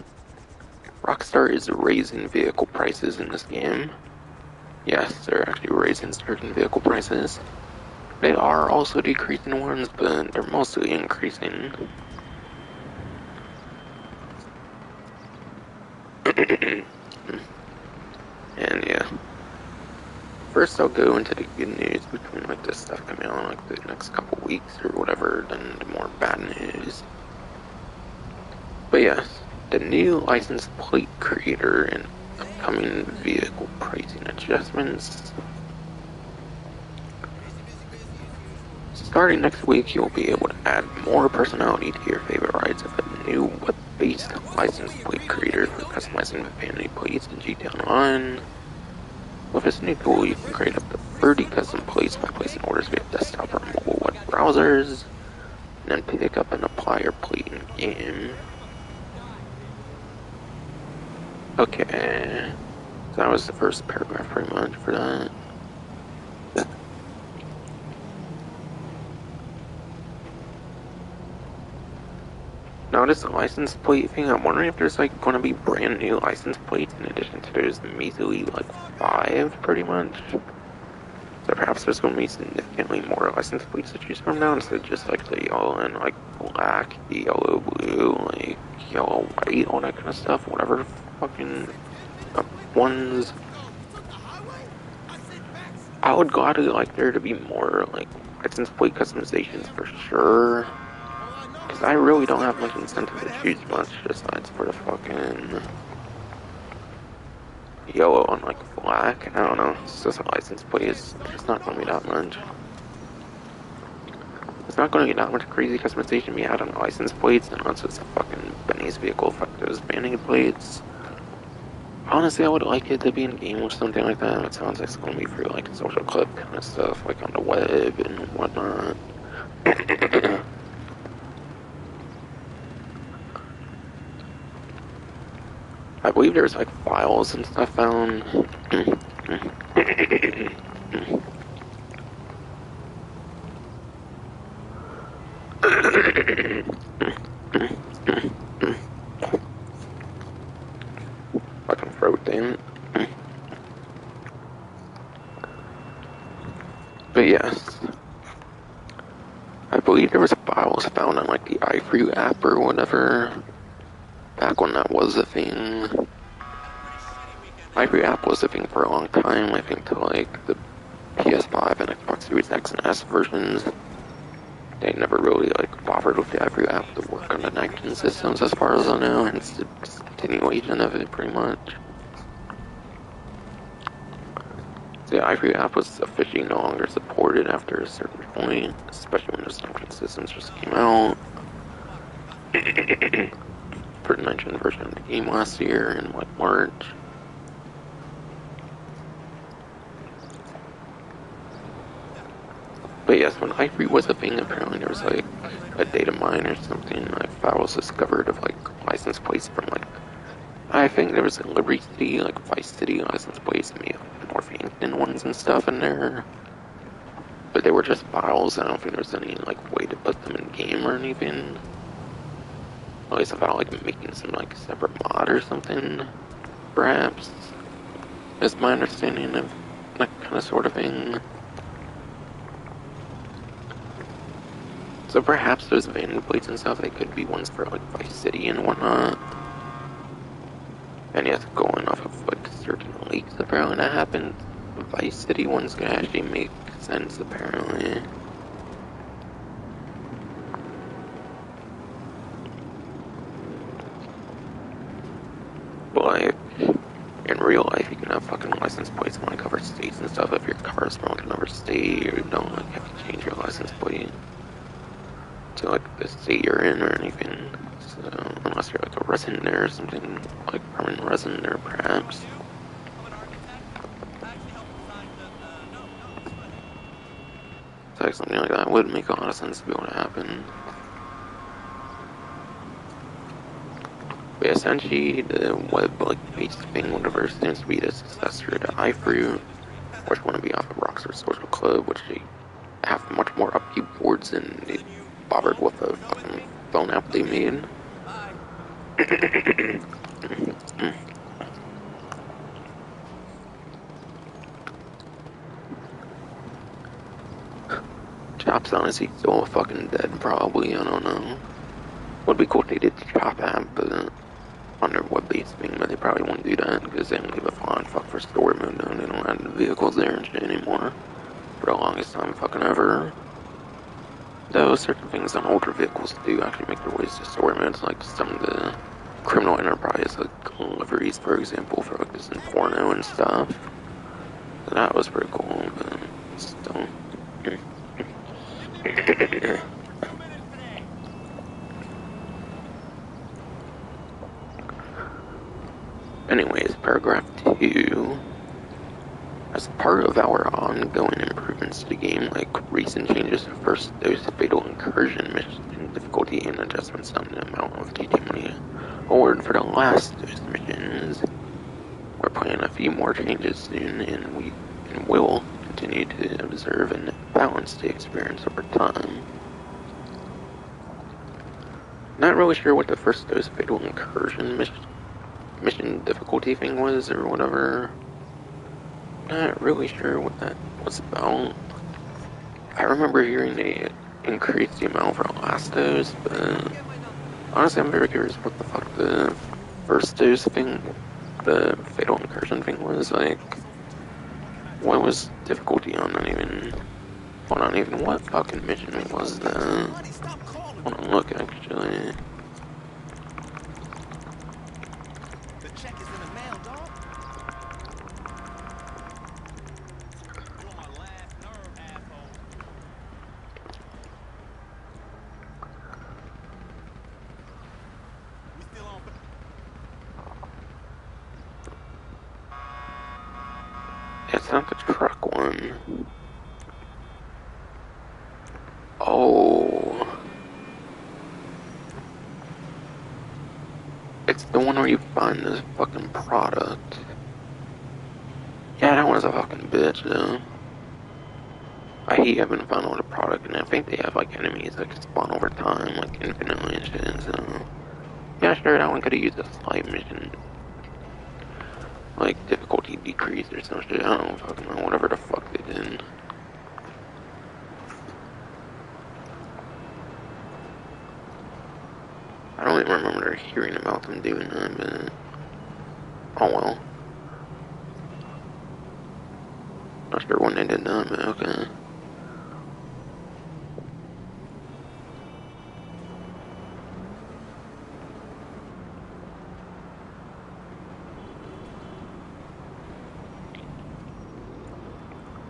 Rockstar is raising vehicle prices in this game. Yes, they're actually raising certain vehicle prices. They are also decreasing ones, but they're mostly increasing. And yeah. First I'll go into the good news between like this stuff coming out like the next couple weeks or whatever, then the more bad news. But yes, the new license plate creator and upcoming vehicle pricing adjustments. Starting next week, you'll be able to add more personality to your favorite rides with a new web-based license plate creator for customizing vanity plates in GTA Online. With this new tool, you can create up to 30 custom plates by placing orders via desktop or mobile web browsers, and then pick up and apply your plate in-game. Okay, so that was the first paragraph pretty much for that. Notice the license plate thing. I'm wondering if there's like going to be brand new license plates in addition to those measly like 5 pretty much. So perhaps there's going to be significantly more license plates to choose from now instead of just like the yellow and like black, the yellow, blue, like yellow, white, all that kind of stuff. Whatever fucking ones. I would gladly like there to be more like license plate customizations for sure. Because I really don't have much incentive to choose much besides for the fucking yellow on like black. I don't know. It's just a license plate. It's not going to be that much. It's not going to be that much crazy customization to be had on the license plates, unless it's a fucking Benny's vehicle fuck those banning plates. Honestly, I would like it to be in game or something like that. It sounds like it's going to be for like social club kind of stuff, like on the web and whatnot. I believe there's like files and stuff found. Fucking throat, damn it. But yes, I believe there was files found on like the iFree app or whatever. Back when that was a thing. iFree app was a thing for a long time, I think till like the PS5 and Xbox Series X and S versions. They never really like bothered with the iFree app to work on the next-gen systems as far as I know, and it's a continuation of it pretty much. The iFree app was officially no longer supported after a certain point, especially when the next-gen systems just came out. For the 9th-gen version of the game last year in like March. But yes, when iFree was a thing, apparently there was like a data mine or something, like files discovered of like license plates from like, I think there was a Liberty City, like Vice City license plates, maybe Northampton ones and stuff in there. But they were just files. I don't think there was any like way to put them in game or anything. At least about like making some like separate mod or something, perhaps. Is my understanding of that kind of sort of thing. So perhaps those vanity plates and stuff, they could be ones for like Vice City and whatnot. And yes, going off of like certain leaks apparently that happened, Vice City ones could actually make sense apparently. But like, in real life, you can have fucking license plates on like other states and stuff if your car is from like another state, or you don't like have to change your license plate to like the state you're in or anything. So unless you're like a resident there or something, like permanent resident there perhaps. So like something like that would make a lot of sense to be able to happen. But essentially, the web like based thing, whatever, seems to be the successor to iFruit, which want to be off of Rockstar Social Club, which they have much more upbeat boards than they bothered with the fucking phone app they made. Chop's honestly still fucking dead, probably, I don't know. Would be cool if they did the Chop app, but on their web-based thing, but they probably won't do that, because they don't give a flying fuck for story mode now, they don't have the vehicles there and shit anymore. For the longest time fucking ever. Though certain things on older vehicles do actually make their ways to story modes, like some of the criminal enterprise, like liveries, for example, for like this Inferno and stuff. So that was pretty cool, but still. Anyways, paragraph 2. As part of our ongoing improvements to the game, like recent changes to first dose fatal incursion mission difficulty and adjustments on the amount of GT money awarded for the last dose missions, we're planning a few more changes soon, and we will continue to observe and balance the experience over time. Not really sure what the first dose fatal incursion mission difficulty thing was or whatever. Not really sure what that was about. I remember hearing they increased the amount for last dose, but honestly I'm very curious what the fuck the first dose thing, the fatal incursion thing was. Like, what was difficulty on that even? Hold on, even what fucking mission was that? Hold on, look actually. The check is in the mail, dog. You're on my last nerve, asshole. We still on. It's not the truck one. Oh. It's the one where you find this fucking product. Yeah, that one's a fucking bitch, though. I hate having fun with a product, and I think they have, like, enemies that can spawn over time, like, infinitely and shit, so... Yeah, sure, that one could've used a slight mission. Like, difficulty decrease or some shit, I don't fucking know, whatever the fuck they did. I don't even remember hearing about them doing that, but... Oh well. Not sure when they did that, but okay.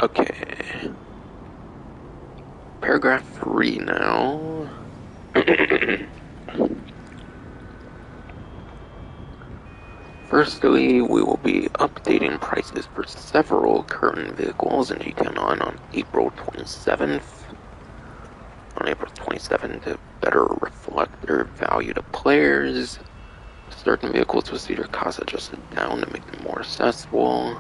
Okay. Paragraph 3 now. Firstly, we will be updating prices for several current vehicles in GTA 9 on April 27th. On April 27th to better reflect their value to players. Certain vehicles will see their costs adjusted down to make them more accessible,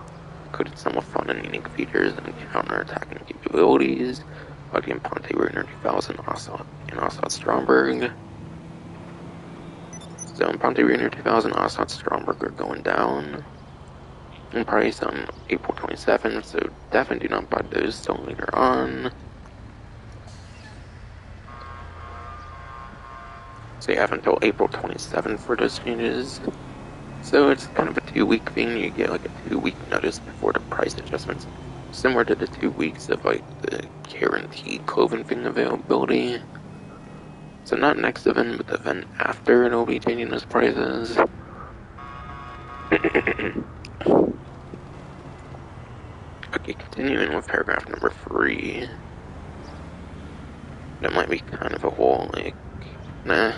including some with fun and unique features and counter-attacking capabilities, like the Imponte Ruiner 2000 and Assad Stromberg. So Imponte Ruiner 2000 Assad Stromberg are going down in price on April 27th, so definitely do not buy those till later on. So you have until April 27th for those changes. So it's kind of a 2-week thing. You get like a 2-week notice before the price adjustments, similar to the 2 weeks of like the guaranteed clothing thing availability. So not next event, but the event after it'll be changing those prices. Okay, continuing with paragraph number 3. That might be kind of a whole like, nah.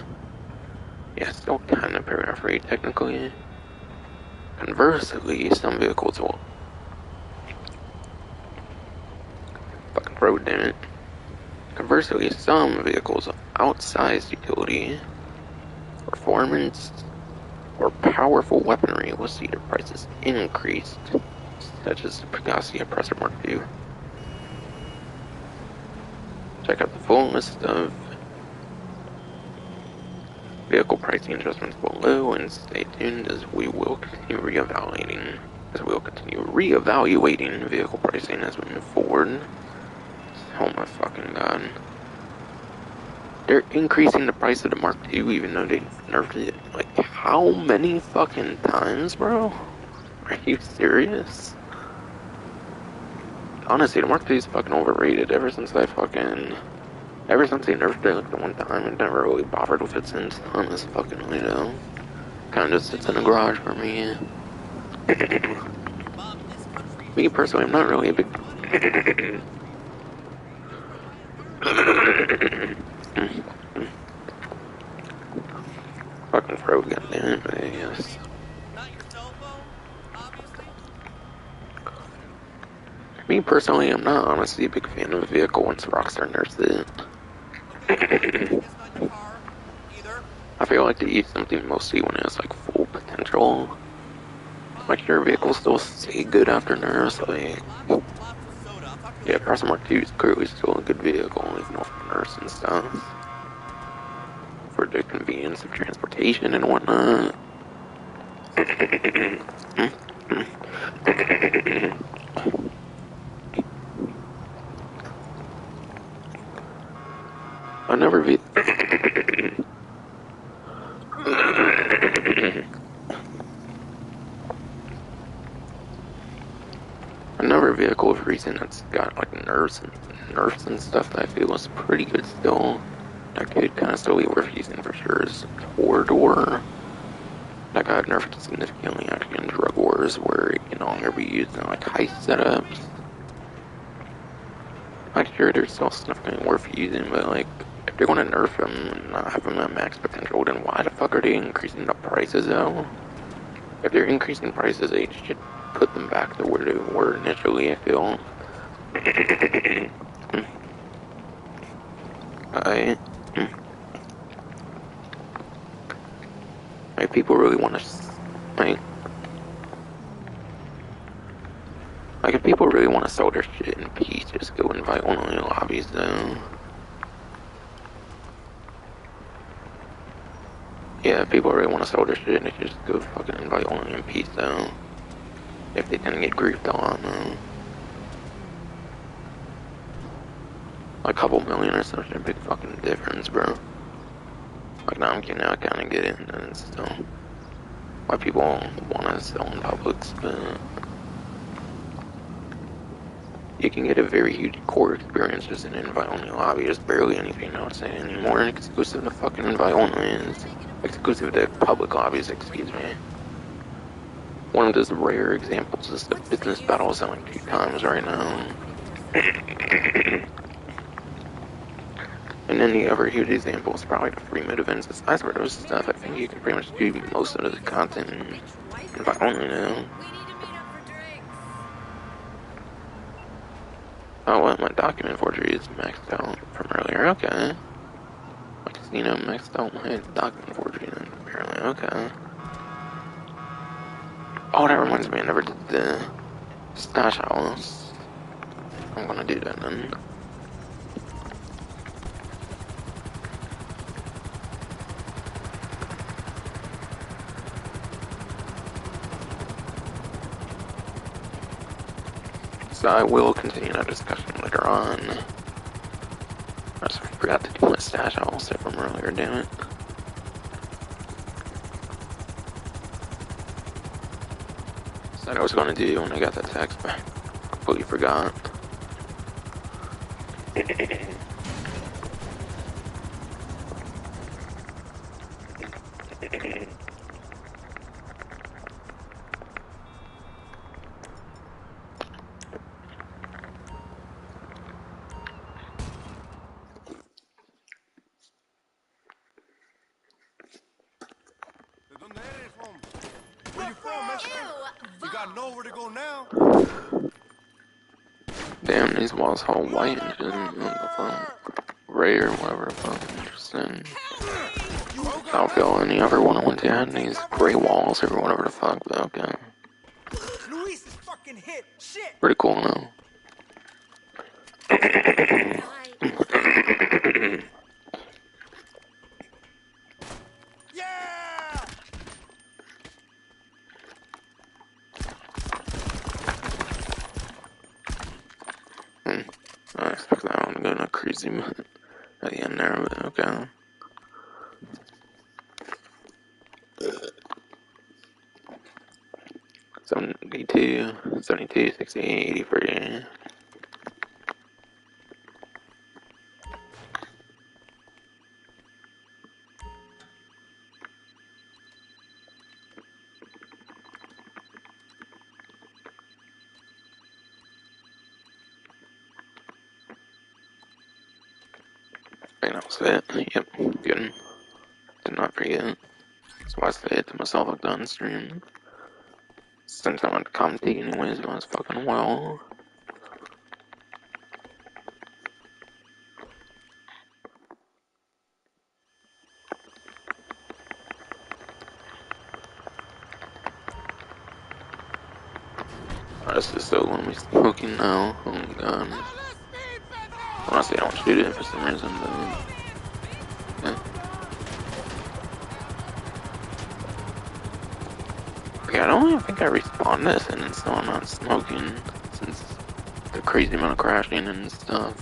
Yeah, still kind of paragraph 3 technically. Conversely, some vehicles will fucking road, damn it. Conversely, some vehicles of outsized utility, performance, or powerful weaponry will see their prices increased, such as the Pegasus Oppressor Mark II. Check out the full list of vehicle pricing adjustments below and stay tuned as we will continue reevaluating vehicle pricing as we move forward. Oh my fucking god. They're increasing the price of the Mark II even though they nerfed it. Like, how many fucking times, bro? Are you serious? Honestly, the Mark II is fucking overrated ever since they nerfed it like the one time and never really bothered with it since. Honest fucking way though. Kinda just sits in the garage for me. Me personally, I'm not really a big fucking pro, goddammit, but yes. Me personally, I'm not honestly a big fan of a vehicle once Rockstar nerfs it. I feel like they use something mostly when it has like full potential. Like your vehicle still stay good after nerfs, like yeah, Person Mark II is clearly still a good vehicle, even off nerfs and stuff. For the convenience of transportation and whatnot. Another vehicle of recent that's got like nerfs and stuff that I feel is pretty good still. That could kind of still be worth using for sure is Torador. That got nerfed significantly actually in Drug Wars where it can no longer be used in like heist setups. I'm sure there's still stuff worth using, but like if they're gonna nerf them and not have them at max potential, then why the fuck are they increasing the prices though? If they're increasing prices, they should put them back to where they were initially, I feel. Like, people really want to, like, if people really want to sell their shit in peace, just go invite only lobbies, though. Yeah, if people really want to sell their shit, they should just go fucking invite only in peace, though. If they didn't get griefed on, though. Like a couple million or such a big fucking difference, bro. Like, now I'm kidding, I kinda get it, and it's still why people wanna sell in Publix, but you can get a very huge core experience just in an invite-only lobby. There's barely anything outside anymore exclusive to fucking invite-onlys. Exclusive to public lobbies, excuse me. One of those rare examples is the business battles at like 2 times right now. And then the other huge example is probably the free mid events. Aside from those stuff, I think you can pretty much do most of the content If I only knew. We need to meet up for drinks. Oh, what? My document forgery is maxed out from earlier. Okay. My casino maxed out my document forgery then, apparently. Okay. Oh, that reminds me, I never did the stash house. I'm gonna do that then. So I will continue that discussion later on. I just forgot to do my stash house from earlier, damn it. Said I was gonna do when I got that text back. Completely forgot. ¿Dónde eres from? Where you from, mister? You got nowhere to go now. Damn, these walls all white and shit. What the fuck? Ray or whatever the fuck. Interesting. I don't feel any other one I went to had these gray walls or whatever the fuck, but okay. Luis is fucking hit. Shit. Pretty cool now. Bye. Yeah. I expect that one to go in a crazy at the end there, but okay. $72, $72, $68, $83. I think that was it. Yep, good. Did not forget. So I said it to myself like on stream. Since I went to commentate anyways, it was fucking well. This is so let me smoking now. Oh my god. Honestly, I don't shoot it for some reason, but yeah. Okay, I don't even think I respawned this and it's still not smoking since the crazy amount of crashing and stuff.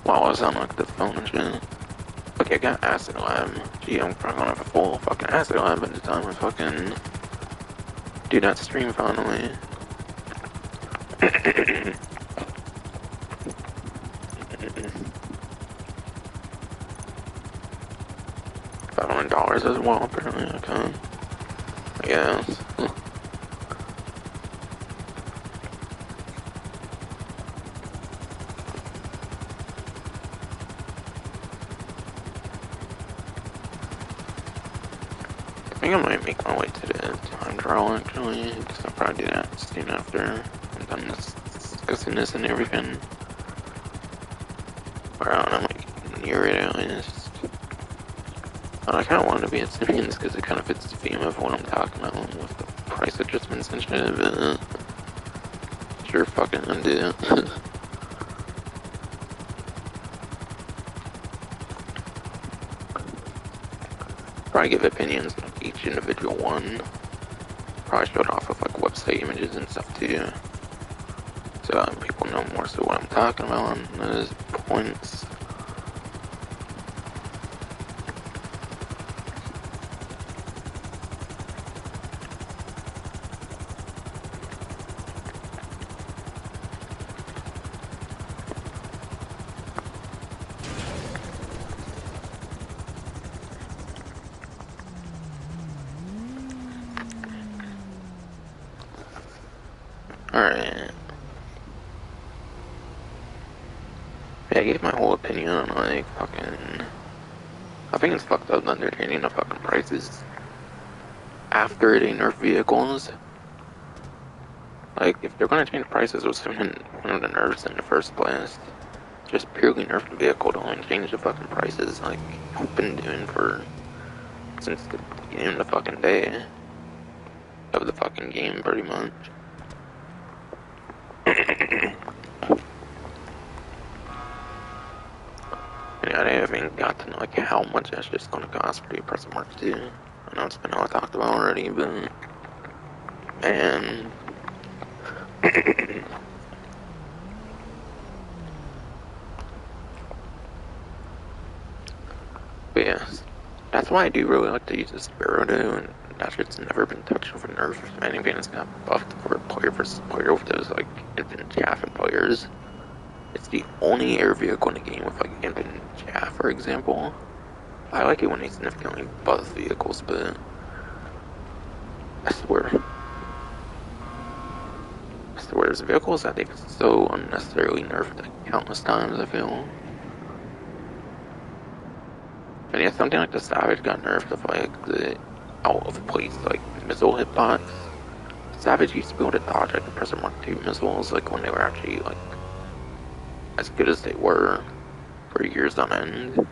While I was on like the phone and shit. Okay, I got acid lab. Gee, I'm probably gonna have a full fucking acid lab by the time I fucking do that stream finally. $500 as well, apparently. Okay. I guess. I think I might make my way to the time trial actually, because I'll probably do that soon after I'm done discussing this and everything. Or I don't know, like near it at least. I kind of wanted to be at Simeon's because it kind of fits the theme of what I'm talking about with the price adjustments and shit, but sure fucking undo it. Probably give opinions on each individual one. Probably show it off with like website images and stuff too. So people know more so what I'm talking about on those points. Alright. Yeah, I gave my whole opinion on like fucking. I think it's fucked up that they're changing the fucking prices. after they nerf vehicles. Like, if they're gonna change prices, what's one of the nerfs in the first place? Just purely nerf the vehicle, don't change the fucking prices like I've been doing since the beginning of the fucking day of the fucking game, pretty much. Yeah, I haven't gotten like how much that's just gonna cost for the Oppressor Mark II. I know it's been all talked about already, but man. But yeah, that's why I do really like to use the Sparrow though, and that shit's never been touched for nerf. If anything, it's got buffed for player versus player with those like infinite chaff and players. It's the only air vehicle in the game with like infinite chaff, for example. I like it when they significantly buff vehicles, but I swear there's vehicles that they've so unnecessarily nerfed like, countless times, I feel. And yeah, something like the Savage got nerfed with like the out of place like missile hitbox. Savage used to be able to dodge like the Oppressor Mark II missiles like when they were actually like as good as they were for years on end.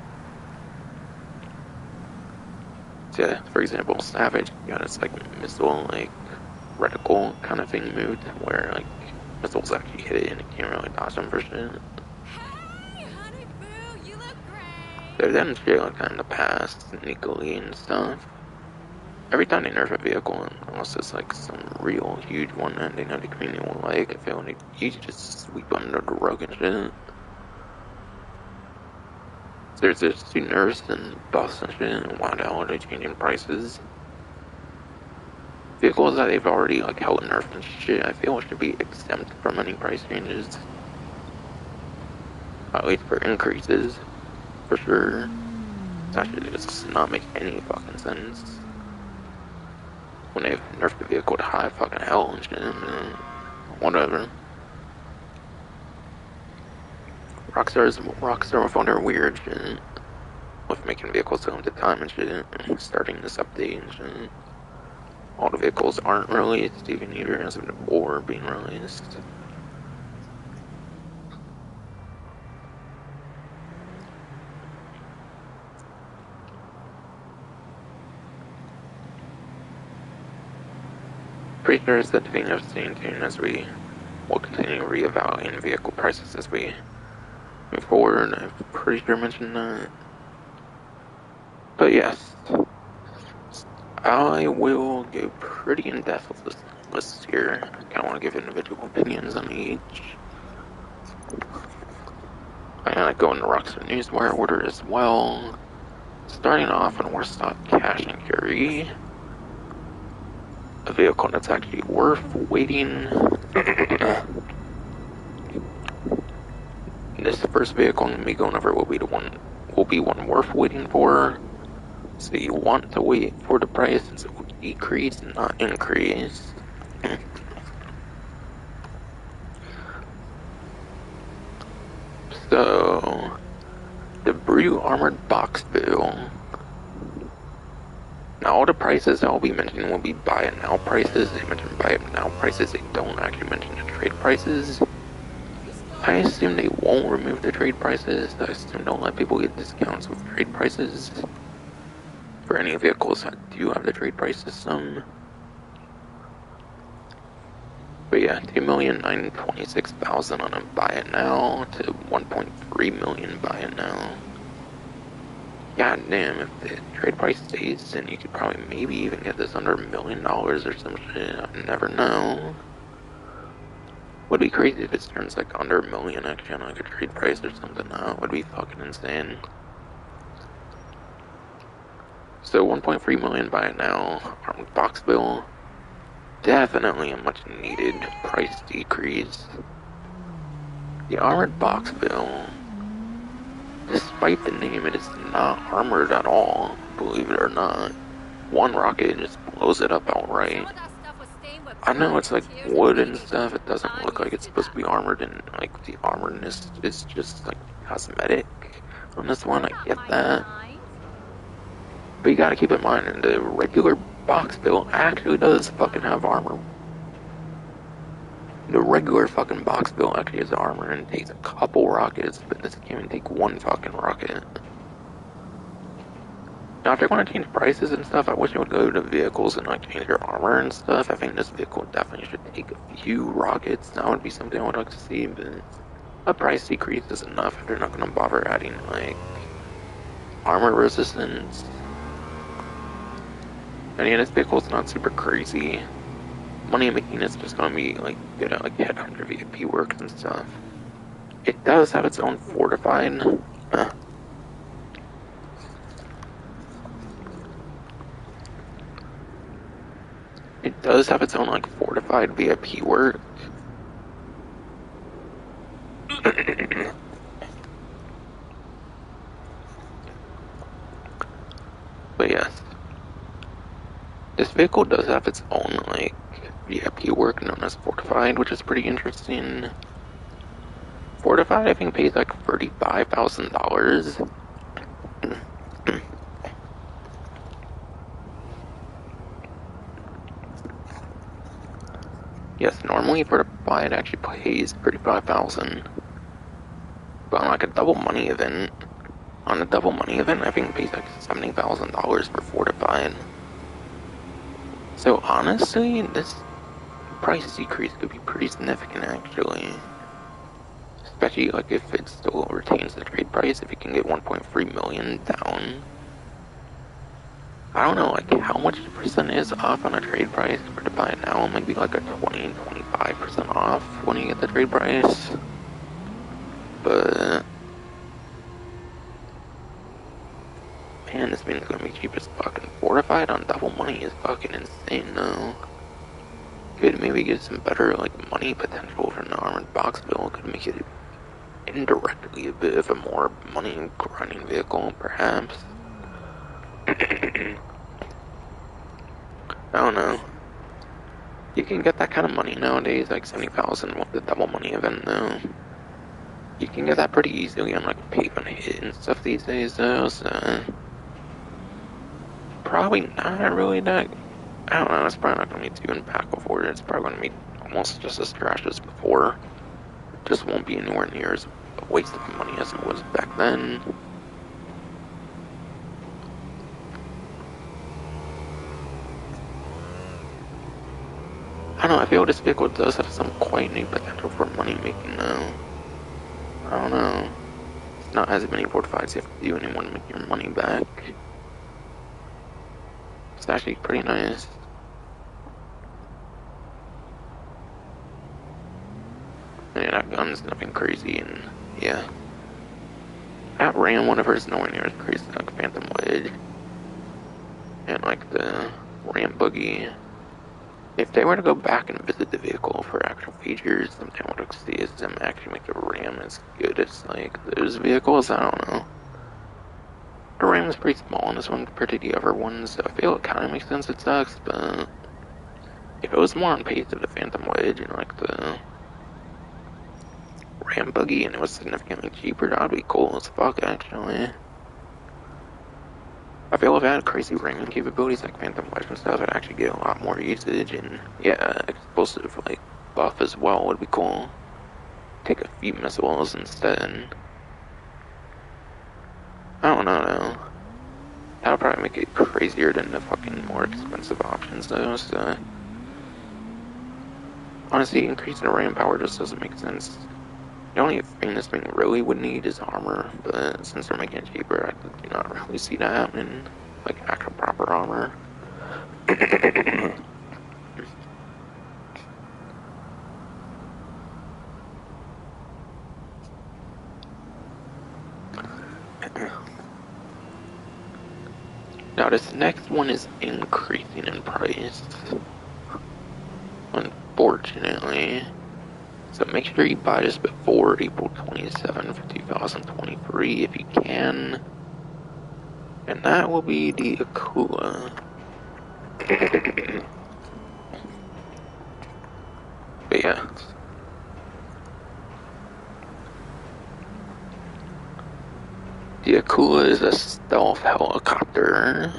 So yeah, for example, Savage got its like missile like reticle kind of thing moved where like missiles actually hit it and it can't really dodge them for shit. Hey, honey boo, you look great. They've done shit like that in the past, sneakily and stuff. Every time they nerf a vehicle, unless it's like some real huge one that they know the community will like, I feel like you just sweep under the rug and shit. There's just two nerfs and buffs and shit, and why the hell are they changing prices? Vehicles that they've already like held nerfed and shit, I feel should be exempt from any price changes. At least for increases, for sure. That shit just not make any fucking sense. When they've nerfed the vehicle to high fucking hell and shit, man. Whatever. Rockstar with all their weird shit. With making vehicles to limited time and shit. Starting this update and shit. All the vehicles aren't released, even either as of the Boor being released. Pretty sure it's the thing of staying tuned as we will continue reevaluating vehicle prices as we move forward. I'm pretty sure I mentioned that. But yes, I will go pretty in depth with this list here. I kind of want to give individual opinions on each. I'm gonna go in the Rockstar Newswire order as well. Starting off on Warstock Cash and Carry. A vehicle that's actually worth waiting. This first vehicle I'm gonna be going over will be one worth waiting for. So you want to wait for the price to decrease, not increase. So the Brew Armored Box Bill. Now all the prices I'll be mentioning will be buy it now prices. They mention buy it now prices, they don't actually mention the trade prices. I assume they won't remove the trade prices. I assume don't let people get discounts with trade prices. For any vehicles that do have the trade price system. But yeah, 2,926,000 on a buy it now to 1.3 million buy it now. God damn, if the trade price stays, then you could probably maybe even get this under $1 million or some shit. I never know. Would be crazy if it turns like under $1 million actually on like a trade price or something. That would be fucking insane. So 1.3 million buy it now. Armored Box Bill. Definitely a much needed price decrease. The Armored Box Bill, despite the name, it is not armored at all, believe it or not. One rocket just blows it up outright. I know it's like wood and stuff, it doesn't look like it's supposed to be armored, and like the armoredness is just like cosmetic on this one, I get that. But you gotta keep in mind, in the regular box build actually does fucking have armor. The regular fucking box build actually has armor and takes a couple rockets, but this can't even take one fucking rocket. Now, if they're going to change prices and stuff, I wish they would go to vehicles and like change their armor and stuff. I think this vehicle definitely should take a few rockets. That would be something I would like to see, but a price decrease is enough if they're not going to bother adding like armor resistance. And yeah, this vehicle's not super crazy. Money making is just going to be like good at like headhunter VIP work and stuff. It does have its own fortified. It does have its own like fortified VIP work. But yes, this vehicle does have its own like VIP work known as fortified, which is pretty interesting. Fortified, I think, pays like $35,000. Yes, normally Fortified actually pays $35,000. But on like a double money event, I think it pays like $70,000 for Fortified. So honestly, this price decrease could be pretty significant actually. Especially like if it still retains the trade price, if you can get 1.3 million down. I don't know like how much percent is off on a trade price for to buy it now. Maybe like a 20-25% off when you get the trade price. But man, this thing's gonna be cheap as fucking. Fortified on double money is fucking insane though. Could maybe get some better like money potential from the armored box build. Could make it indirectly a bit of a more money grinding vehicle, perhaps. I don't know. You can get that kind of money nowadays, like 70,000 with the double money event though. You can get that pretty easily on like pay on hit and stuff these days though, so probably not really that. I don't know, it's probably not going to be too impactful for it. It's probably going to be almost just as trash as before. It just won't be anywhere near as a waste of money as it was back then. I don't know, I feel this vehicle does have some quite neat potential for money making though. I don't know. It's not as many fortifieds you have to do anymore to make your money back. It's actually pretty nice. Yeah, that gun's nothing crazy, and yeah. That Ram, whatever, is nowhere near as crazy as like Phantom Wedge. And like the Ram Buggy. If they were to go back and visit the vehicle for actual features, something I would like to see is them actually make the Ram as good as like those vehicles. I don't know. The Ram is pretty small in this one compared to the other ones, so I feel it kind of makes sense it sucks, but if it was more on pace of the Phantom Wedge and like the Ram Buggy and it was significantly cheaper, that would be cool as fuck actually. I feel if it had crazy ranging capabilities like Phantom Wedge and stuff, I'd actually get a lot more usage, and yeah, explosive like buff as well would be cool. Take a few missiles instead. I don't know though. That'll probably make it crazier than the fucking more expensive options though, so honestly, increasing the ram power just doesn't make sense. The only thing this thing really would need is armor, but since they're making it cheaper, I do not really see that happening. Like actual proper armor. Now this next one is increasing in price. Unfortunately. So make sure you buy this before April 27th, 2023 if you can. And that will be the Akula. But yeah. The Akula is a stealth helicopter.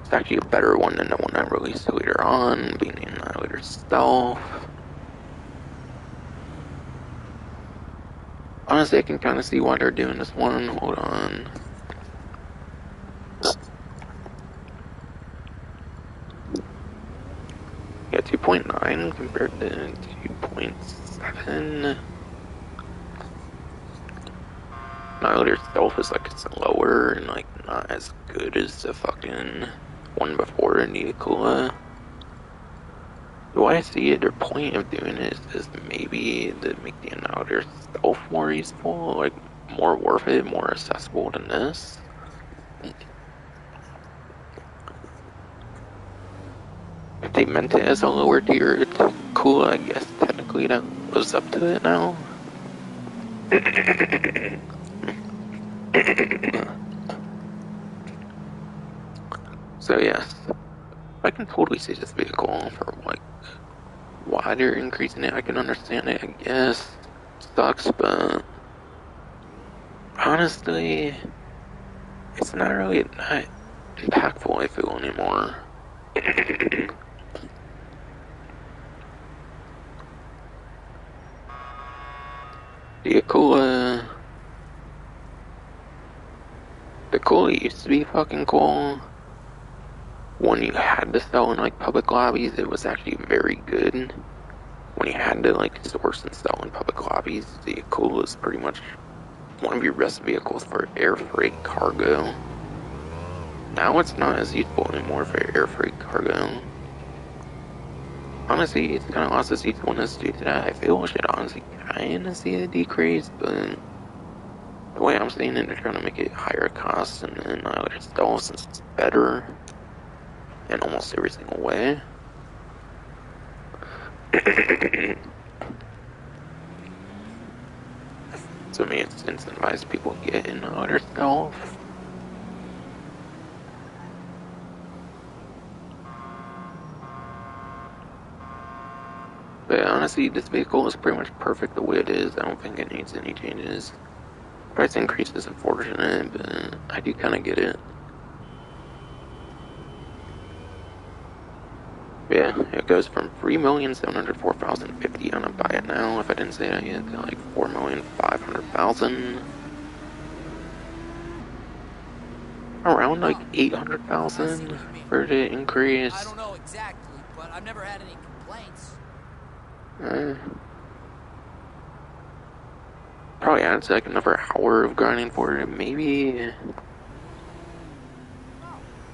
It's actually a better one than the one I released later on, being the Annihilator Stealth. Honestly, I can kind of see why they're doing this one. Hold on. Yeah, 2.9 compared to 2.7. Annihilator Stealth is like slower and like not as good as the fucking one before in the Akula. Do I see it? Their point of doing it is maybe to make the Annihilator Stealth more useful, like more worth it, more accessible than this. If they meant it as a lower tier, it's cool. I guess technically that lives up to it now. So yes, I can totally see this vehicle for like why they're increasing it. I can understand it. I guess it sucks, but honestly, it's not really that impactful. I feel anymore. The Akula used to be fucking cool. When you had to sell in like public lobbies, it was actually very good. When you had to like source and sell in public lobbies, the Akula is pretty much one of your best vehicles for air freight cargo. Now it's not as useful anymore for air freight cargo. Honestly, it's kind of lost its usefulness due to that. I feel we should honestly kind of see a decrease, but the way I'm seeing it, they're trying to make it higher cost, and then it's still since it's better in almost every single way. So I mean, it's incentivized people to get in other stuff. But honestly, this vehicle is pretty much perfect the way it is. I don't think it needs any changes. Price increase is unfortunate, but I do kind of get it. Yeah, it goes from 3,704,050 on a buy it now, if I didn't say that yet, to like 4,500,000. Around like 800,000 for the increase. I don't know exactly, but I've never had any complaints. Probably adds like another hour of grinding for it, maybe.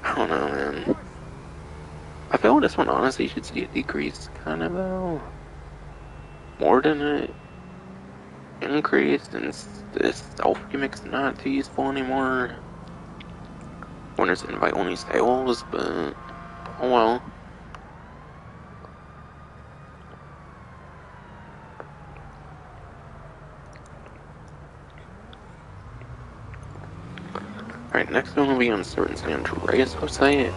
I don't know, man. I feel this one honestly should see a decrease, kind of though. More than an increase, since this stealth gimmick's not too useful anymore. When it's invite only sales, but oh well. Alright, next one will be on certain San Andreas website.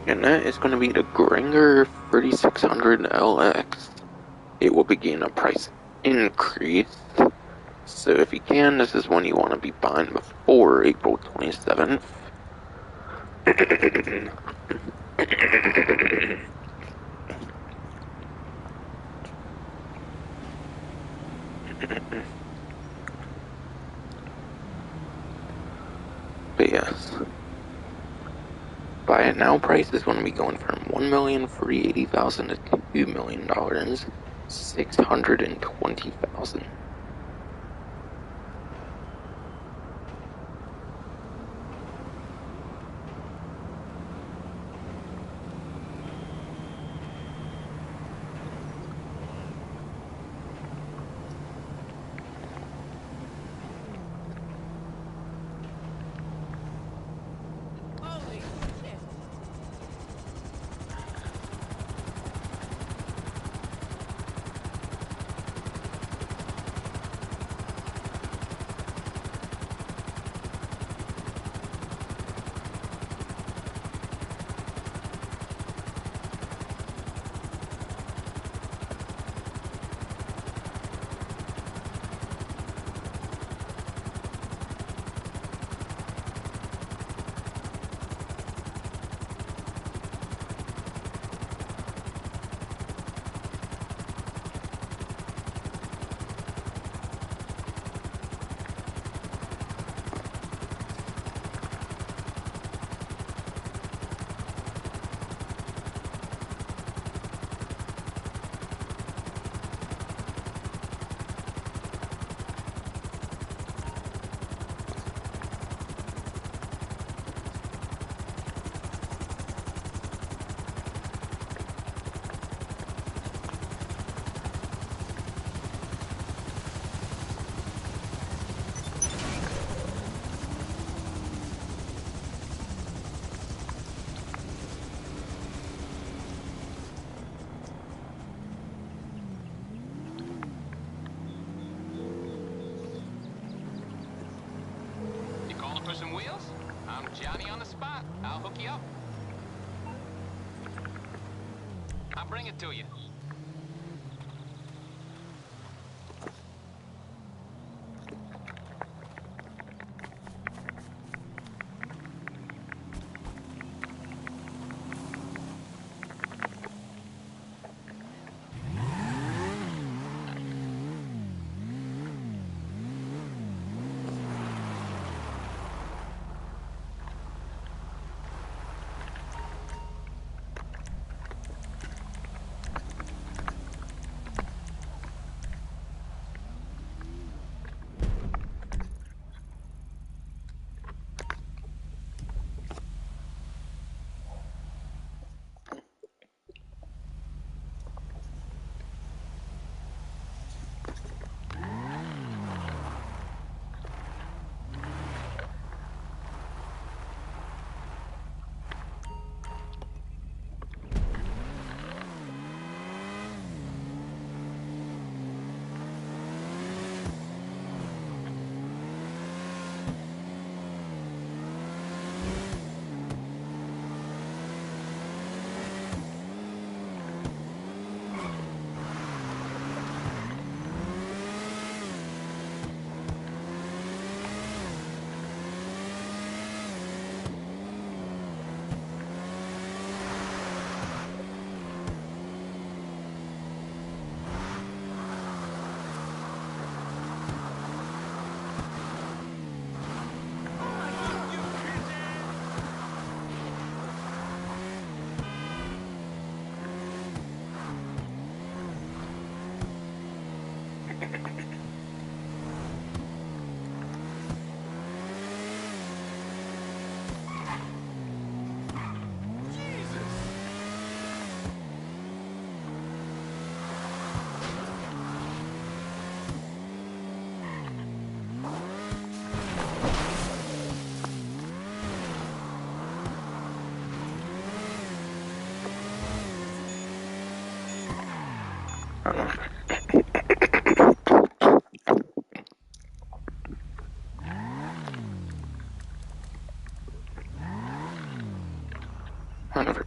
And that is going to be the Gringer 3600 LX. It will begin a price increase. So if you can, this is one you want to be buying before April 27th. But yes. Buy it now price is going to be going from $1,380,000 to $2 million, $620,000. I'll bring it to you. Whatever.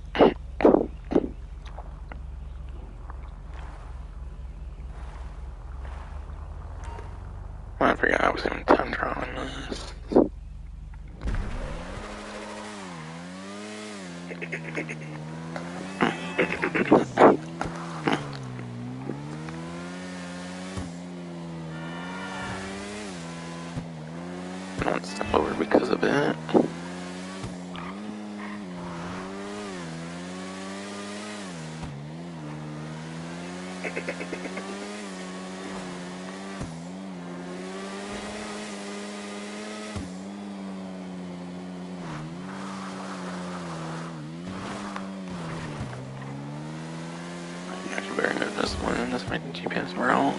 I forgot I was having time drawing this. No one's over because of it. Actually, better move this one. This might be GPS route.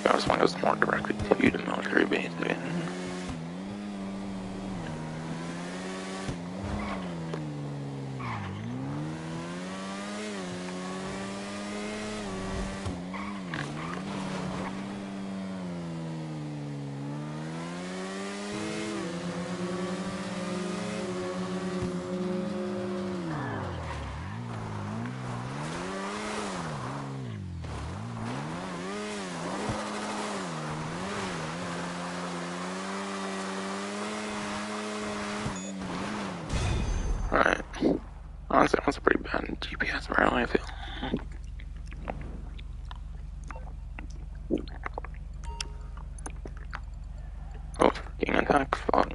This one goes more directly to the military base again. Alright. Honestly, that was a pretty bad GPS route, I feel. Oh, freaking attack, fuck.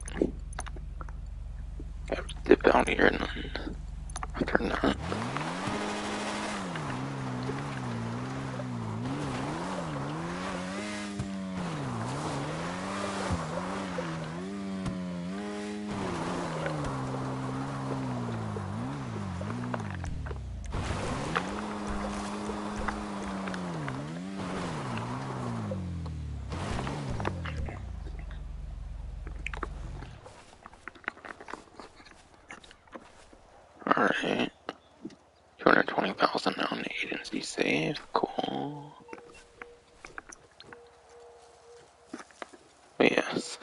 Gotta dip out here and then after that. Alright. 220,000 on the agency save. Cool. But yes.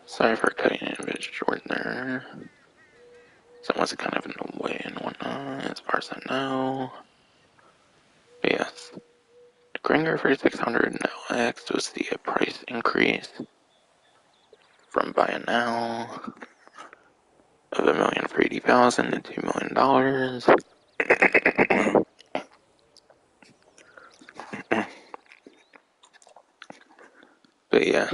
Sorry for cutting it a bit short there. So it was kind of in the way and whatnot, as far as I know. But yes. The Gringer 3600 LX was the price increase from buy it now of $1,080,000 to $2 million. But yeah.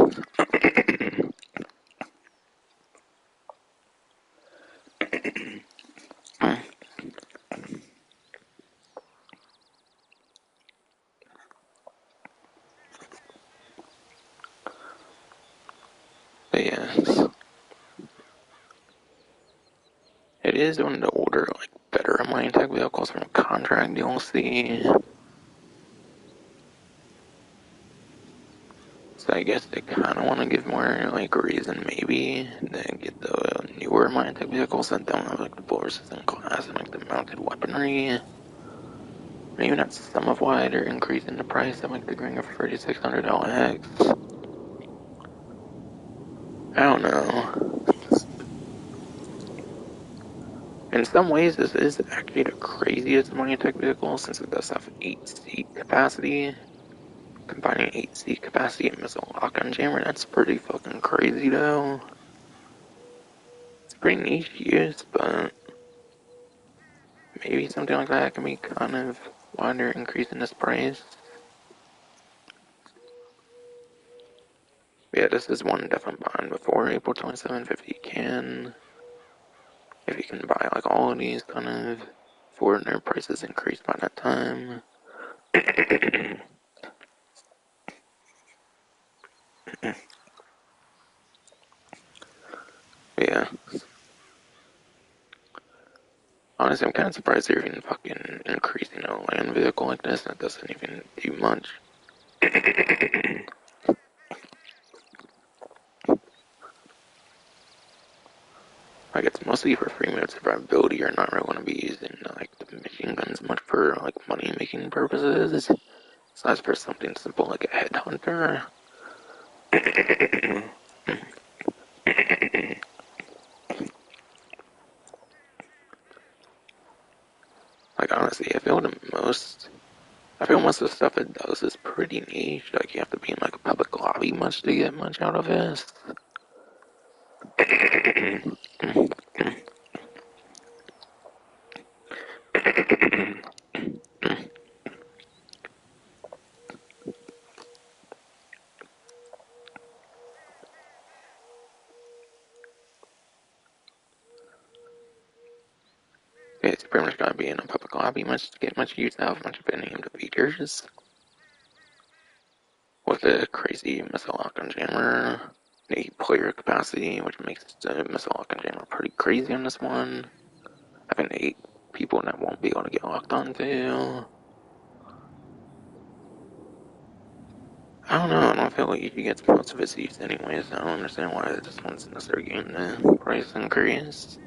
But yes. It is one of the older, like, better mining tech vehicles from contract DLC. So I guess they kind of want to give more, like, reason maybe to get the newer mining tech vehicles that don't have, like, the Boor system class and, like, the mounted weaponry. Maybe that's some of why they're increasing the price of, like, the Gringer 3600 LX. I don't know. In some ways, this is actually the craziest mining tech vehicle since it does have 8-seat capacity. Combining 8-seat capacity and missile lock-on jammer, that's pretty fucking crazy though. It's pretty niche use, but maybe something like that can be kind of why they're increasing this price. Yeah, this is one definitely buying before April 27th if you can. If you can buy like all of these kind of before their prices increase by that time. Yeah. Honestly, I'm kind of surprised they're even fucking increasing a land vehicle like this. That doesn't even do much. Like, it's mostly for free mode survivability. You're not really going to be using, like, the machine guns much for, like, money-making purposes. So that's for something simple like a headhunter. Like, honestly, I feel most of the stuff it does is pretty niche. Like, you have to be in, like, a public lobby much to get much out of this. It's pretty much gotta be in a public lobby much to get much use out of much of any of the features. With the crazy missile lock-on jammer, the player capacity, which makes the missile lock-on jammer pretty crazy on this one. Having 8 people that won't be able to get locked onto. I don't know, I don't feel like he gets most of his use anyways. I don't understand why this one's necessarily getting the price increase.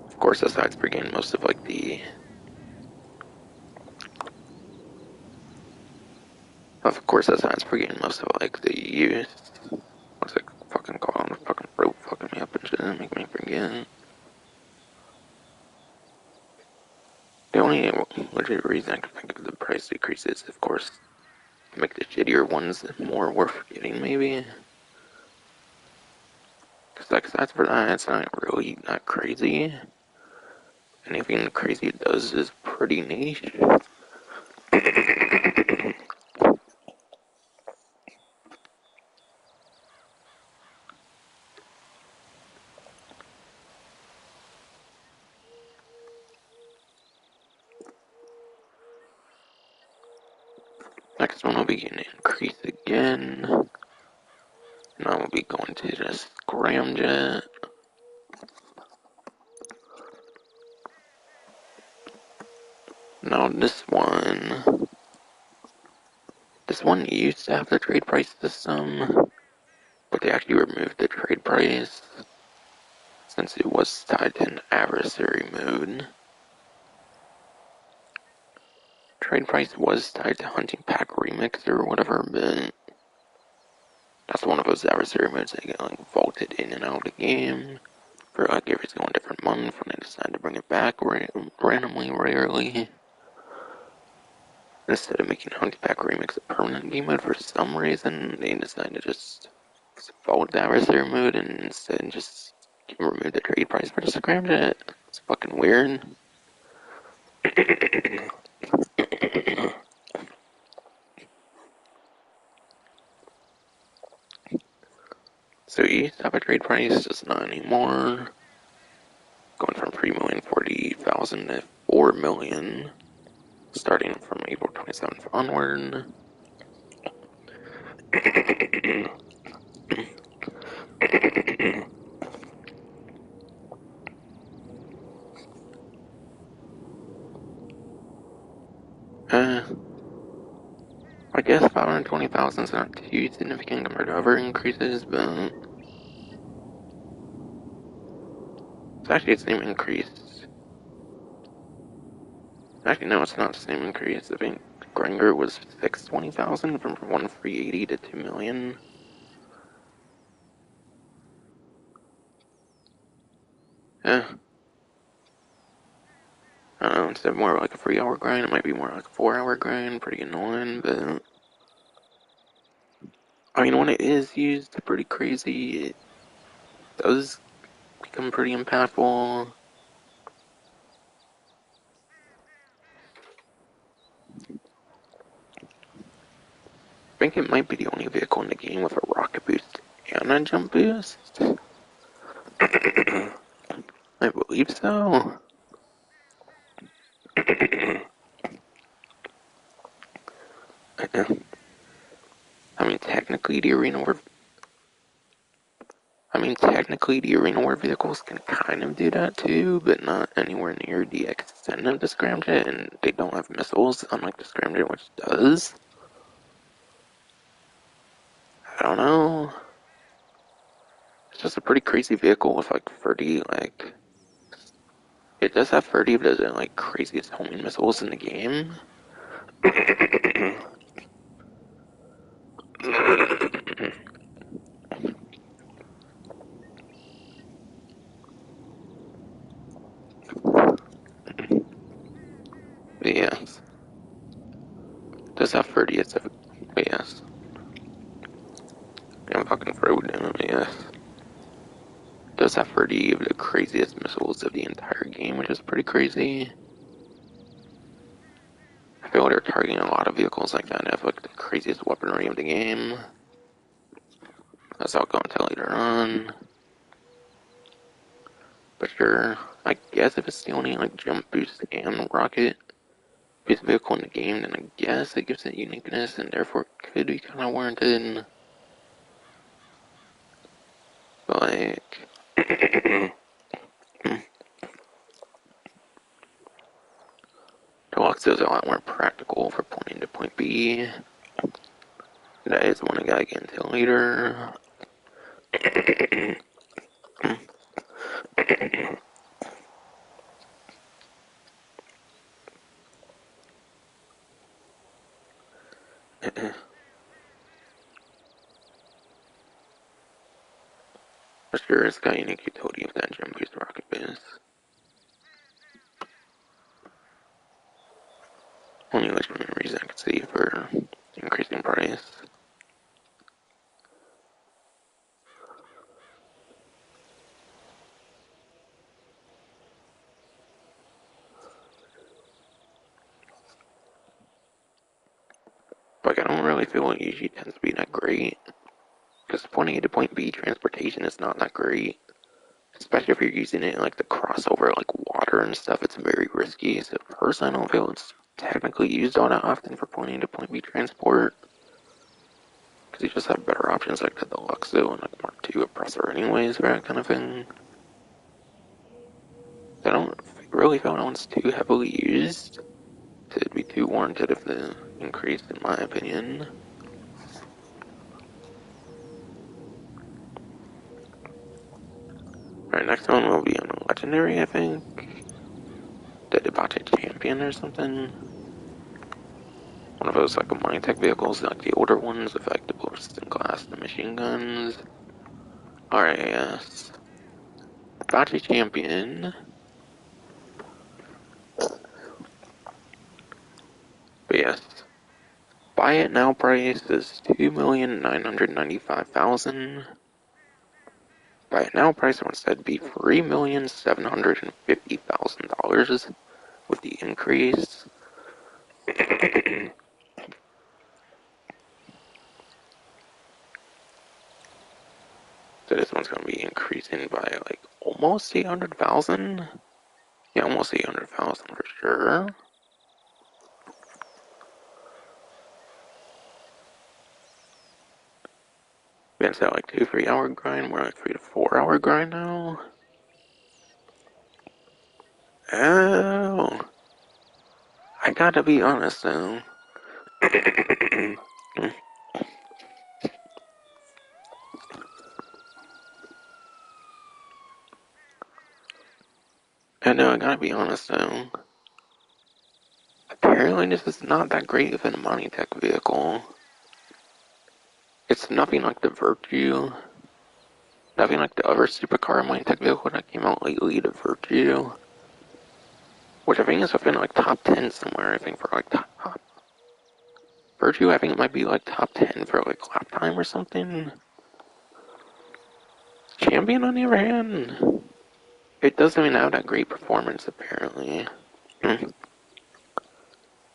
Of course, aside for getting most of like the. Of course, aside for getting most of like the use. What's it fucking called? Fucking rope fucking me up and shit, make me forget. The only legit reason I can think of the price decreases, of course, make the shittier ones more worth getting, maybe. Because, like, aside for that, it's not really that crazy. Anything crazy it does is pretty niche. Next one will be getting increased again. Now we'll be going to the scramjet. Now this one used to have the trade price system, but they actually removed the trade price since it was tied to an adversary mode. Trade price was tied to Hunting Pack Remix or whatever, but that's one of those adversary modes that get like vaulted in and out of the game for like every single different month when they decide to bring it back randomly, rarely. Instead of making Hunting Pack Remix a permanent game mode for some reason, they decided to just vault the adversary mode and instead just remove the trade price for the scramjet. It's fucking weird. So you used to have a trade price, just not anymore. Going from 3,040,000 to 4 million, starting from April 27th onward. I guess 520,000 is not too significant compared to other increases, but it's actually the same increase. Actually, no, it's not the same increase. I think Granger was 620,000 from 1,380 to 2 million. I don't know, instead of more like a 3-hour grind, it might be more like a 4-hour grind. Pretty annoying, but I mean, when it is used pretty crazy, it does become pretty impactful. I think it might be the only vehicle in the game with a rocket boost and a jump boost. I believe so. I mean, technically the arena war vehicles can kind of do that too, but not anywhere near the extent of the scramjet, and they don't have missiles, unlike the scramjet, which does. I don't know. It's just a pretty crazy vehicle with like 30, like, it does have 30 of the like craziest homing missiles in the game. But yes, it does have 30. But yes, I'm fucking frozen. Yes, it does have 30 of the craziest missiles of the entire game, which is pretty crazy. I feel like they're targeting a lot of vehicles like that and have like the craziest weaponry of the game. That's how I'll go until later on. But sure, I guess if it's the only like jump boost and rocket boost vehicle in the game, then I guess it gives it uniqueness and therefore it could be kind of warranted. But like, Deluxe is a lot more practical for point A to point B. That is one I gotta get into later. For sure, it's got unique utility of that jump boost rocket boost. Only legitimate reason I could see for increasing price. Like, I don't really feel like UG tends to be that great. Because point A to point B transportation is not that great. Especially if you're using it in like the crossover, like water and stuff, it's very risky. So personally, I don't feel it's technically used all that often for point A to point B transport. Because you just have better options like the Deluxo and like Mark II oppressor anyways for that kind of thing. I don't really feel that one's too heavily used to be too warranted of the increase, in my opinion. Alright, next one will be on a legendary, I think. The debate champion or something. One of those like mining tech vehicles, like the older ones with like the bullets and glass and machine guns. Alright, yes. Debate champion. But yes. Buy it now price is $2,995,000. Buy it now price would instead be $3,750,000 with the increase. So this one's gonna be increasing by like almost 800,000. Yeah, almost 800,000 for sure. We instead of like 2-3 hour grind, we're like 3 to 4 hour grind now. Oh, I gotta be honest though. I know, I gotta be honest though. Apparently this is not that great of an money tech vehicle. It's nothing like the Virtue. Nothing like the other supercar money tech vehicle that came out lately, the Virtue. Which I think is within like top 10 somewhere, I think for like top. Virtue, I think it might be like top 10 for like lap time or something. Champion on the other hand, it doesn't even have that great performance apparently.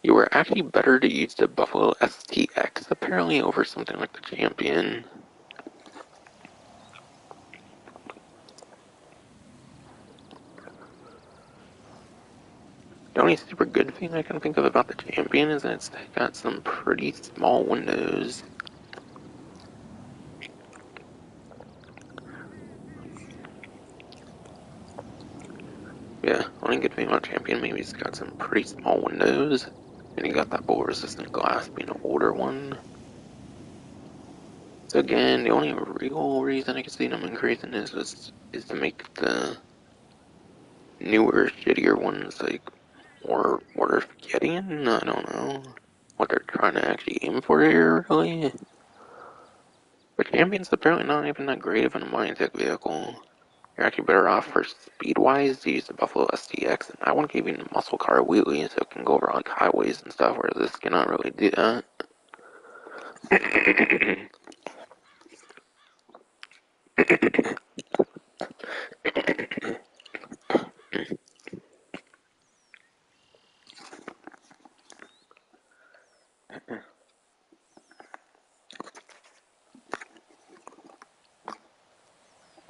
You were actually better to use the Buffalo STX apparently over something like the Champion. The only super good thing I can think of about the Champion is that it's got some pretty small windows. Yeah, only good thing about Champion, maybe it's got some pretty small windows. And you got that bullet resistant glass being an older one. So again, the only real reason I can see them increasing is to make the newer, shittier ones like more worth getting. I don't know what they're trying to actually aim for here, really. But Champion's apparently not even that great of a mining tech vehicle. You're actually better off for speed-wise to use the Buffalo STX, and that one gave you a muscle car wheelie, so it can go over like highways and stuff, whereas this cannot really do that.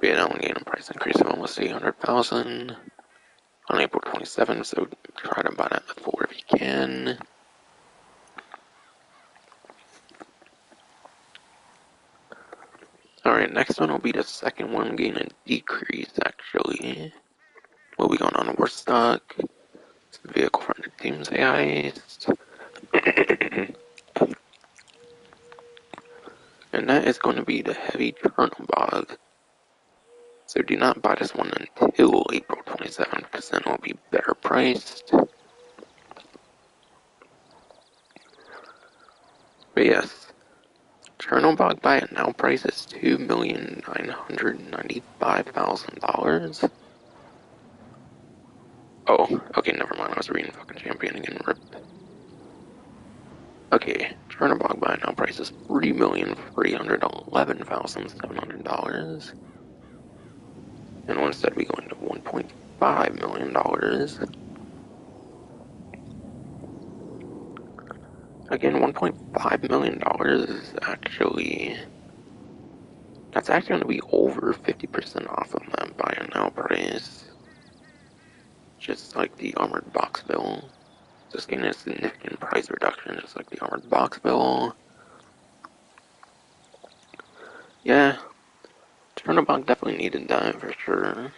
But yeah, now we're getting a price increase of almost 800,000 on April 27th, so try to buy that before if you can. Alright, next one will be the second one getting a decrease, actually. We'll be going on Warstock. It's the vehicle from the team's AI. And that is going to be the heavy Chernobog. So do not buy this one until April 27th, because then it will be better priced. But yes, Chernobog buy it now price is $2,995,000. Oh, okay, never mind. I was reading fucking Champion again. Rip. Okay, Chernobog buy it now price is $3,311,700. And will instead be going to $1.5 million. Again, $1.5 million is actually... That's actually going to be over 50% off of that buy and now price. Just like the armored box bill. Just getting a significant price reduction, just like the armored box bill. Yeah, Chernobog definitely needed that for sure.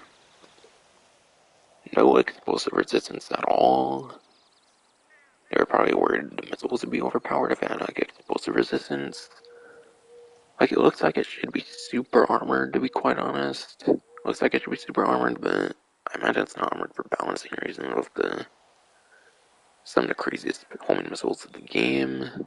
No explosive resistance at all. They were probably worried the missiles would be overpowered if it had like explosive resistance. Like it looks like it should be super armored to be quite honest. Looks like it should be super armored, but I imagine it's not armored for balancing reasons of some of the craziest homing missiles of the game.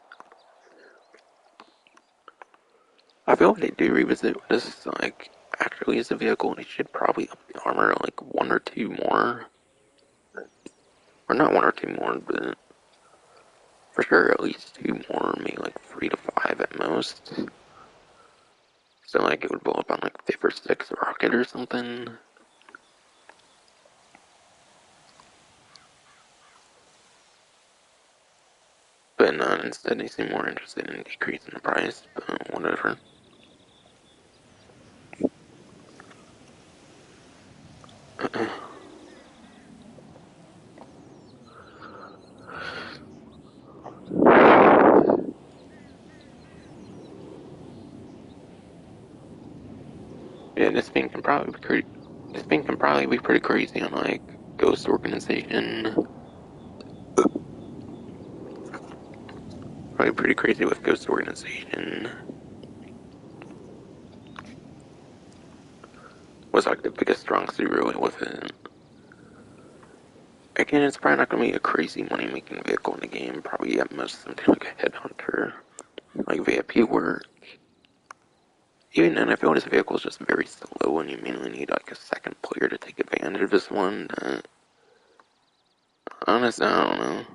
I feel like they do revisit this, like, actually as a vehicle, they should probably up the armor like one or two more. Or not one or two more, but for sure at least two more, maybe like 3 to 5 at most. So like it would blow up on like 5 or 6 rocket or something. But not instead they seem more interested in decreasing the price, but whatever. Yeah, this thing can probably be pretty crazy on like Ghost Organization. Probably pretty crazy with Ghost Organization. Was like the biggest strong suit really with it. Again, it's probably not gonna be a crazy money making vehicle in the game. Probably at most something like a headhunter, like VIP work. Even then, I feel this vehicle is just very slow, and you mainly need like a second player to take advantage of this one. Honestly, I don't know.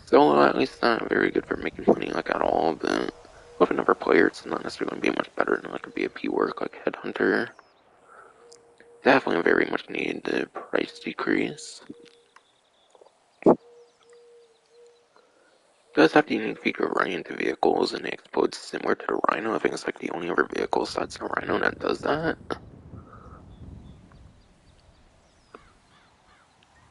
Solo, at least, not very good for making money like at all. But with another player, it's not necessarily gonna be much better than like a VIP work like headhunter. Definitely very much need the price decrease. Does have the unique feature of running into vehicles and it explodes similar to the Rhino. I think it's like the only other vehicle besides the Rhino that does that.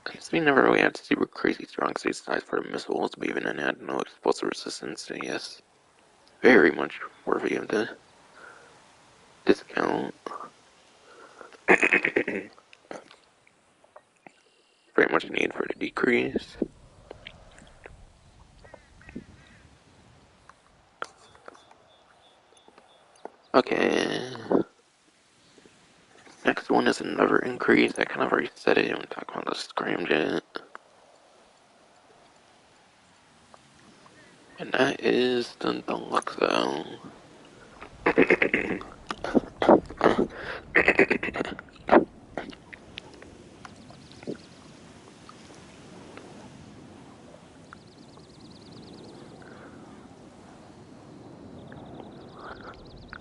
I guess we never really had super crazy strong state size for the missiles, but even then it had no explosive resistance, so yes, very much worthy of the discount. Very much need for the decrease. Okay. Next one is another increase. I kind of already said it when we talked about the scramjet. And that is the Deluxo.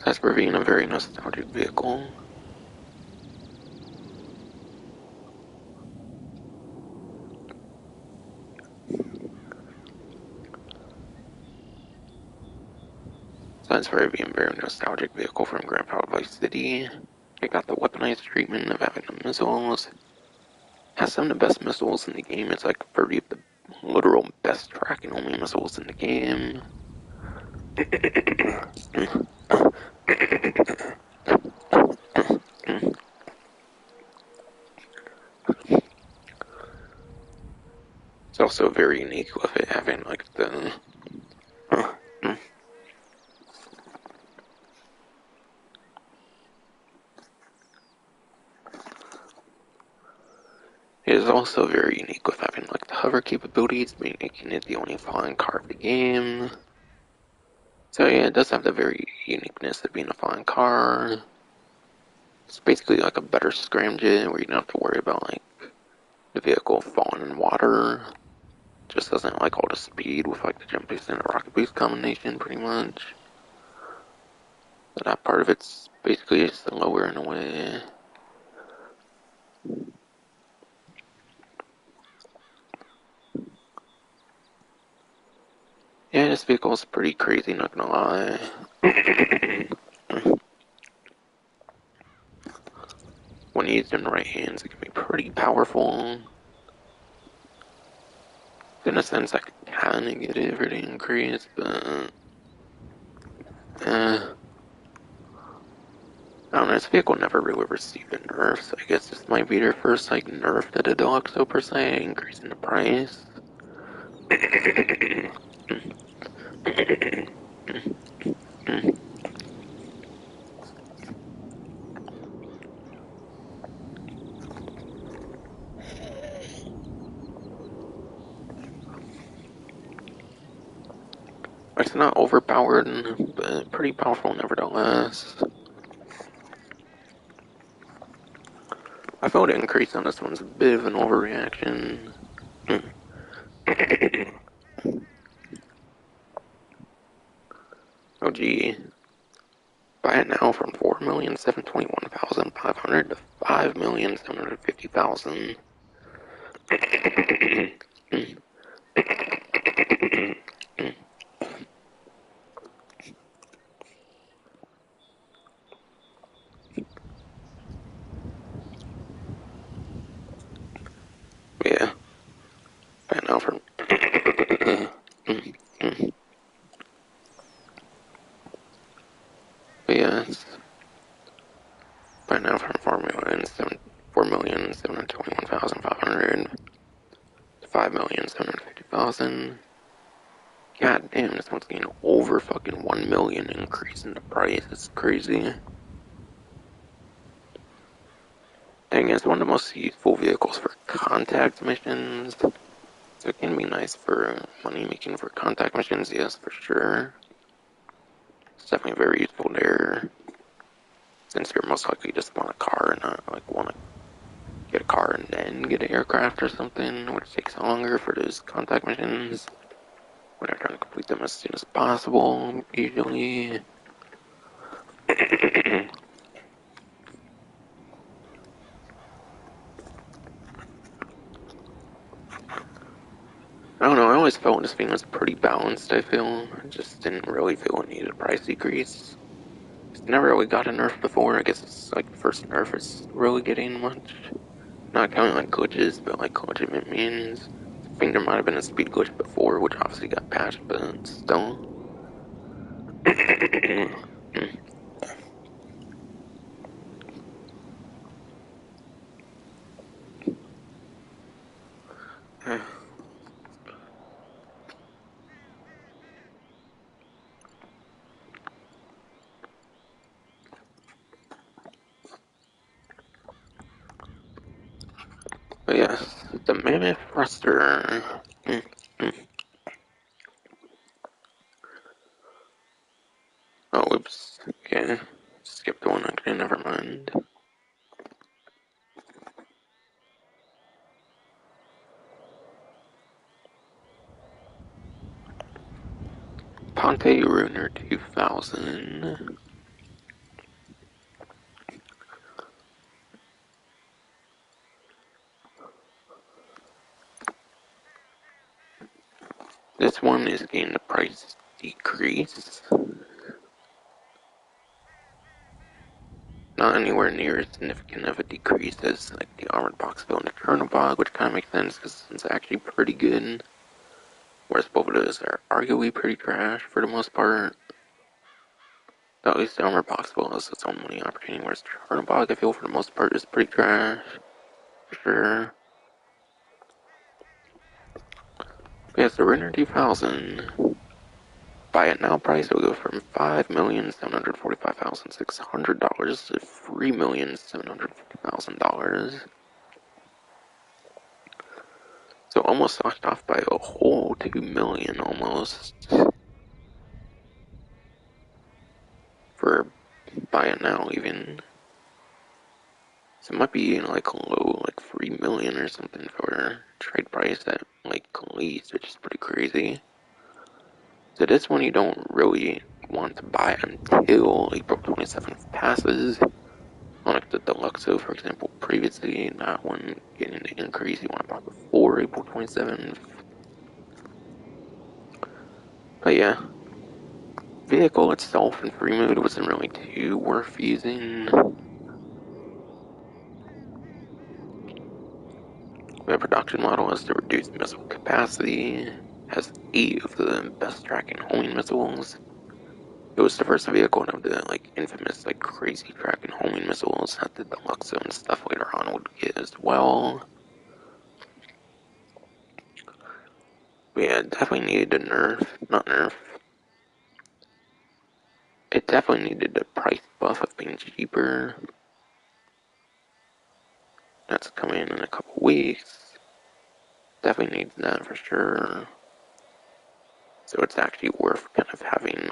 That's for being a very nostalgic vehicle. That's for being a very nostalgic vehicle from Grand Theft Vice City. It got the weaponized treatment of having the missiles. Has some of the best missiles in the game. It's like 30 of the literal best tracking only missiles in the game. It's also very unique with it having like the it is also very unique with having like the hover capabilities, making it the only flying car of the game. So yeah, it does have the very uniqueness of being a flying car. It's basically like a better scramjet where you don't have to worry about like the vehicle falling in water. Just doesn't like all the speed with like the jump boost and the rocket boost combination pretty much. So that part of it's basically slower in a way. Yeah, this vehicle is pretty crazy, not gonna lie. When used in the right hands, it can be pretty powerful. In a sense, I could kinda get it for the increase, but I don't know, this vehicle never really received a nerf, so I guess this might be their first like nerf to the Deluxo per se, increasing the price. It's not overpowered, but pretty powerful nevertheless. I felt the increase on this one's a bit of an overreaction. Oh gee. Buy it now from 4,721,500 to 5,750,000. Yeah. Buy it now from. But yeah, it's buy now from 4,721,500 to 5,750,000. God damn, this one's getting over fucking 1 million increase in the price. It's crazy. Dang, it's one of the most useful vehicles for contact missions. So it can be nice for money making for contact missions, yes, for sure. It's definitely very useful there. Since you're most likely just want a car and not like want to get a car and then get an aircraft or something, which takes longer for those contact missions. When I'm trying to complete them as soon as possible, usually. I don't know, I always felt this thing was pretty balanced, I feel. I just didn't really feel it needed a price decrease. It's never really got a nerf before. I guess it's like the first nerf it's really getting much. Not counting like glitches, but like legitimate means. I think there might have been a speed glitch before, which obviously got patched, but still. But yes, the Mammoth Thruster. Oh, whoops. Okay. Skipped one. Okay, never mind. Ponte Ruiner 2000. This one is getting the price decrease. Not anywhere near as significant of a decrease as like the Armored Boxville and the Chernobog, which kind of makes sense because it's actually pretty good. Whereas both of those are arguably pretty trash for the most part. At least the Armored Boxville has its own money opportunity, whereas Chernobog, I feel for the most part, is pretty trash. For sure. But yes, the Renner 2000. Buy it now price will go from $5,745,600 to $3,750,000. So almost knocked off by a whole 2 million almost for buy it now even. So it might be like low like 3 million or something for trade price at like least, which is pretty crazy. So this one you don't really want to buy until April 27th passes. Unlike the Deluxo, for example, previously, that one getting the increase you want to buy before April 27th. But yeah, vehicle itself in free mode wasn't really too worth using. The production model has the reduced missile capacity, has 8 of the best tracking homing missiles. It was the first vehicle of the like infamous like crazy tracking homing missiles that the Deluxo and stuff later on would get as well. But yeah, it definitely needed a nerf, not nerf. It definitely needed a price buff of being cheaper. That's coming in a couple weeks. Definitely needs that for sure. So it's actually worth kind of having.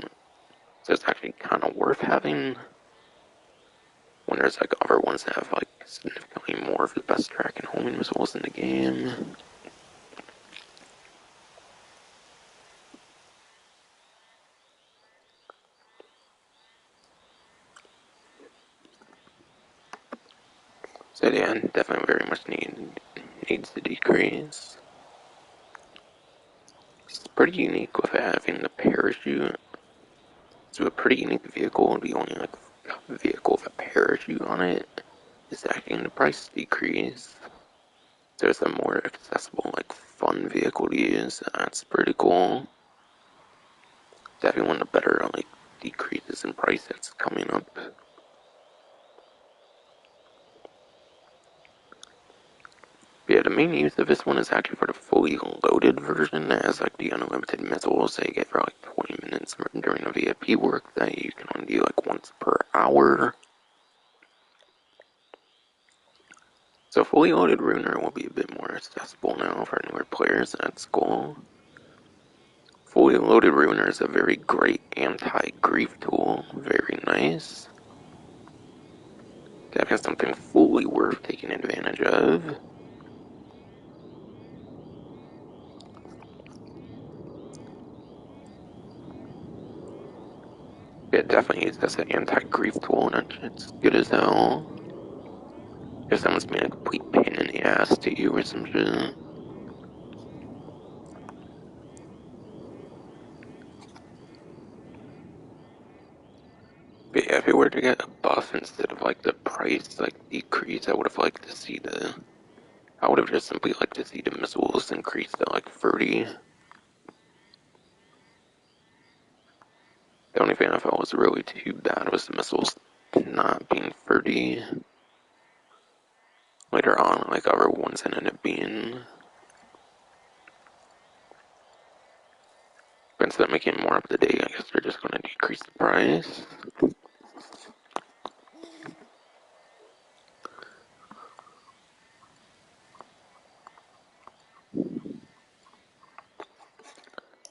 So it's actually kind of worth having when there's like other ones that have like significantly more of the best track and homing missiles in the game. So yeah, definitely very much needs to decrease. It's pretty unique with having the parachute. So a pretty unique vehicle, the only like vehicle with a parachute on it is actually the price decrease. So it's a more accessible, like fun vehicle to use. That's pretty cool. Definitely one of the better like decreases in price that's coming up. But yeah, the main use of this one is actually for the fully loaded version that has like the unlimited missiles that you get for like 20 minutes during the VIP work that you can only do like once per hour. So fully loaded Ruiner will be a bit more accessible now for newer players, that's cool. Fully loaded Ruiner is a very great anti-grief tool, very nice. That is something fully worth taking advantage of. It definitely is as an anti-grief tool, and it's good as hell. If someone's being a complete pain in the ass to you or some shit. But yeah, if it were to get a buff instead of like the price like decrease, I would have liked to see I would have just simply liked to see the missiles increase to like 30. The only thing I felt was really too bad was the missiles not being 30. Later on, like other ones ended up being. But instead of making it more up to date, I guess they're just going to decrease the price.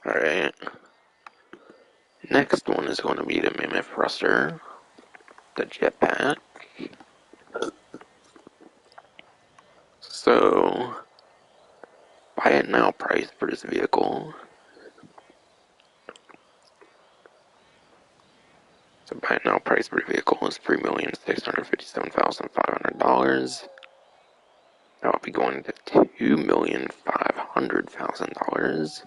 Alright. Next one is going to be the Mammoth Thruster, the jetpack. So, buy it now price for this vehicle. So buy it now price for the vehicle is $3,657,500. That would be going to $2,500,000.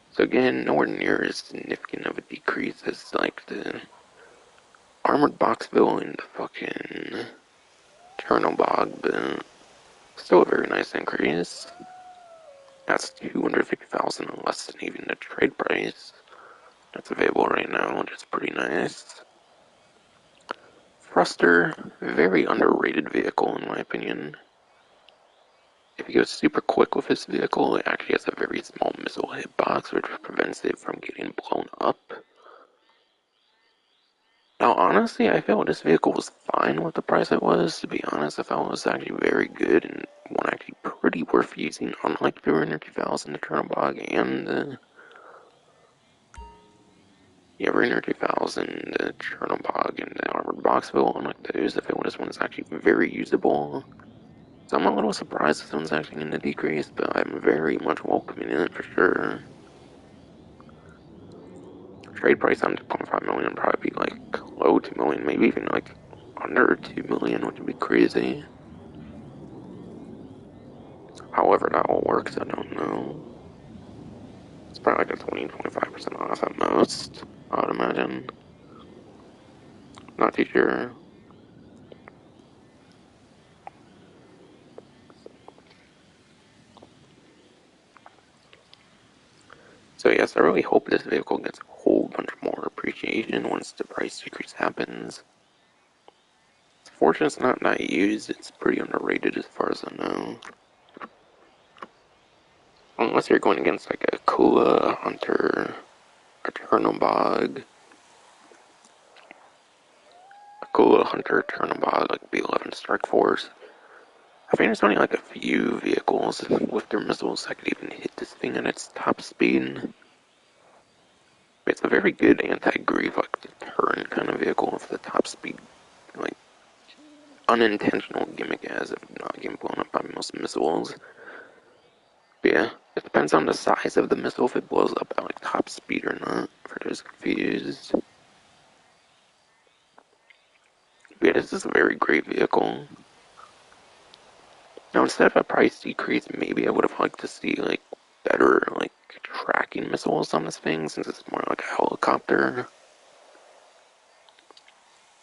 So again, nowhere near as significant of a decrease as like the Armored Boxville and the fucking Chernobog, but still a very nice increase. That's 250,000 less than even the trade price that's available right now, which is pretty nice. Thruster, very underrated vehicle in my opinion. If he goes super quick with his vehicle, it actually has a very small missile hitbox, which prevents it from getting blown up. Now, honestly, I felt this vehicle was fine with the price it was. To be honest, I felt it was actually very good and one actually pretty worth using, unlike the Ruiner 2000, the Chernobog, and the Ruiner 2000, the Chernobog, and the Armored Boxville. Unlike those, I feel this one is actually very usable. So I'm a little surprised this one's actually going to decrease, but I'm very much welcoming it for sure. Trade price on 2.5 million would probably be like low 2 million, maybe even like under 2 million, which would be crazy. However that all works, I don't know. It's probably like a 20-25% off at most, I would imagine. Not too sure. So yes, I really hope this vehicle gets a whole bunch more appreciation once the price decrease happens. It's fortunate it's not that used, it's pretty underrated as far as I know. Unless you're going against like a Kula, a Hunter, a Chernobog. A Kula, Hunter, Chernobog, like B-11 Strike Force. I think there's only like a few vehicles with their missiles that could even hit this thing at its top speed. It's a very good anti-grief, like deterrent kind of vehicle with the top speed, like unintentional gimmick as of not getting blown up by most missiles. But yeah, it depends on the size of the missile if it blows up at like top speed or not. For those confused. But yeah, this is a very great vehicle. Now instead of a price decrease, maybe I would have liked to see like better like tracking missiles on this thing since it's more like a helicopter.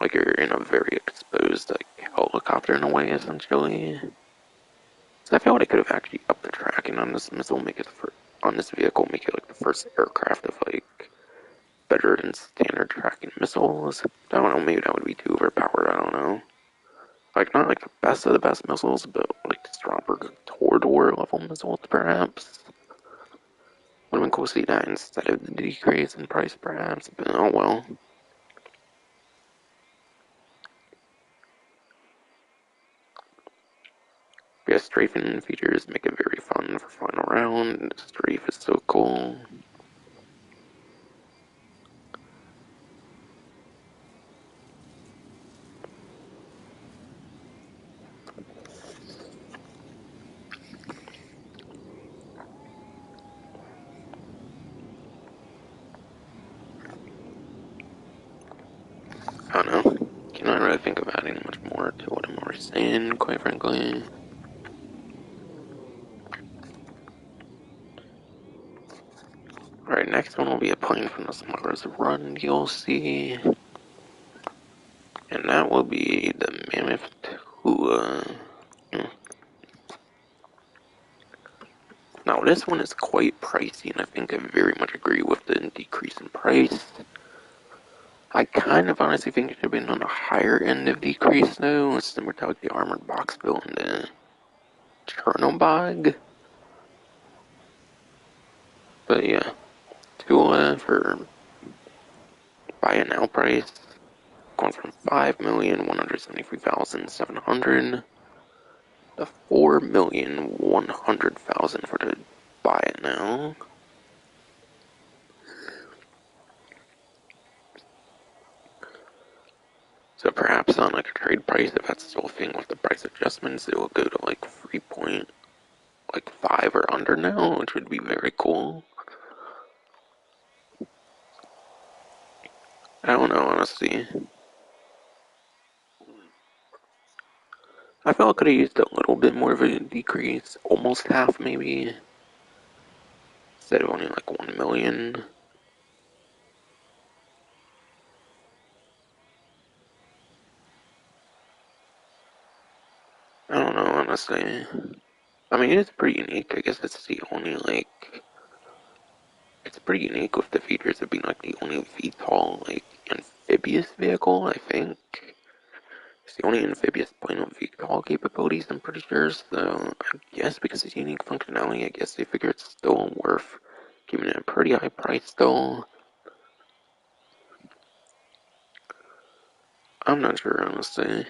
Like you're in a very exposed like helicopter in a way essentially. So I feel like I could have actually upped the tracking on this missile, make it on this vehicle, make it like the first aircraft of like better than standard tracking missiles. I don't know, maybe that would be too overpowered, I don't know. Like not like the best of the best missiles, but like stronger toward war level missiles perhaps. Would have been cool to see that instead of the decrease in price perhaps, but oh well. Yeah, strafing features make it very fun for flying around. Strafe is so cool. I don't know. Cannot really think of adding much more to what I'm already saying, quite frankly. Alright, next one will be a plane from the Smuggler's Run DLC. And that will be the Mammoth Tula. Now, this one is quite pricey, and I think I very much agree with the decrease in price. I kind of honestly think it should have been on the higher end of decrease, though, similar to like the Armored Box Bill and the Chernobog. But yeah, Tula for buy it now price going from 5,173,700 to 4,100,000 for the buy it now. So perhaps on like a trade price, if that's still a thing with the price adjustments, it will go to like 3.5 or under now, which would be very cool. I don't know, honestly. I felt I could have used a little bit more of a decrease, almost half maybe, instead of only like 1 million. I don't know, honestly. I mean, it's pretty unique. I guess it's the only like it's pretty unique with the features of being like the only VTOL like amphibious vehicle. I think it's the only amphibious plane with VTOL capabilities. I'm pretty sure. So I guess because it's unique functionality, I guess they figure it's still worth giving it a pretty high price. Though I'm not sure honestly.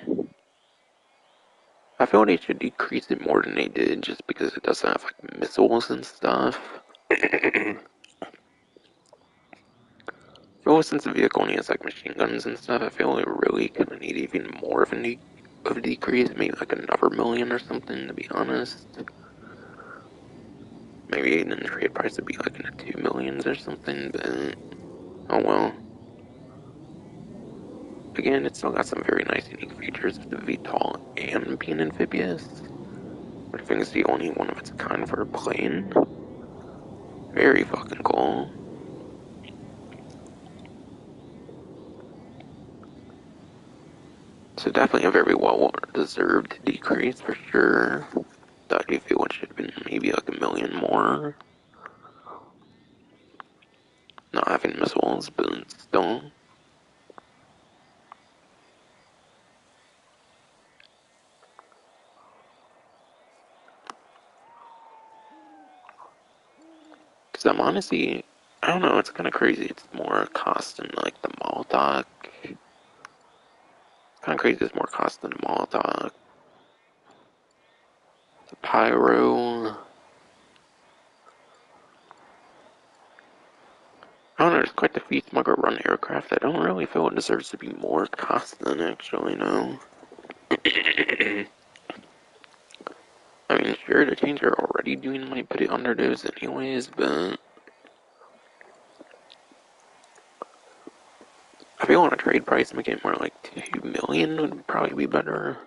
I feel they should decrease it more than they did, just because it doesn't have like missiles and stuff. Well, since the vehicle only has like machine guns and stuff, I feel it really gonna need even more of a decrease, maybe like another million or something. To be honest, maybe the trade price would be like in the 2 millions or something. But oh well. Again, it's still got some very nice unique features with the VTOL and being amphibious. I think it's the only one of its kind for a plane. Very fucking cool. So definitely a very well deserved decrease for sure. Thought you feel it should have been maybe like a million more. Not having missiles, but still. Because I'm honestly, I don't know, it's kind of crazy. It's more cost than like the Molotov. Kind of crazy, it's more cost than the Molotov. The Pyro. I don't know, there's quite a few smuggler run aircraft. I don't really feel it deserves to be more cost than actually, no. I mean, sure, the change they're already doing might put it under those anyways, but I feel on a trade price, make it more like 2 million would probably be better.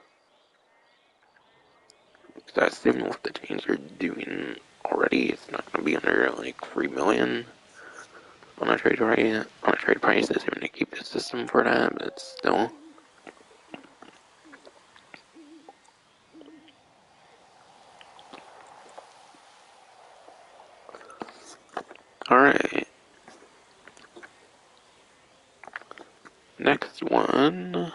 So I assume with the change they're doing already, it's not going to be under like 3 million on a trade price. On a trade price, assuming they keep the system for that, but still. Alright. Next one,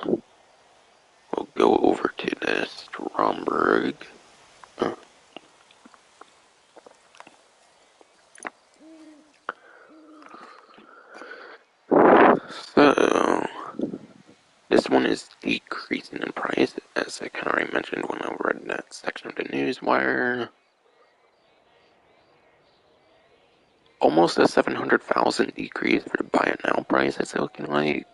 we'll go over to the Stromberg. So, this one is decreasing in price, as I kind of already mentioned when I read that section of the newswire. Almost a 700,000 decrease for the buy it now price, it's looking like.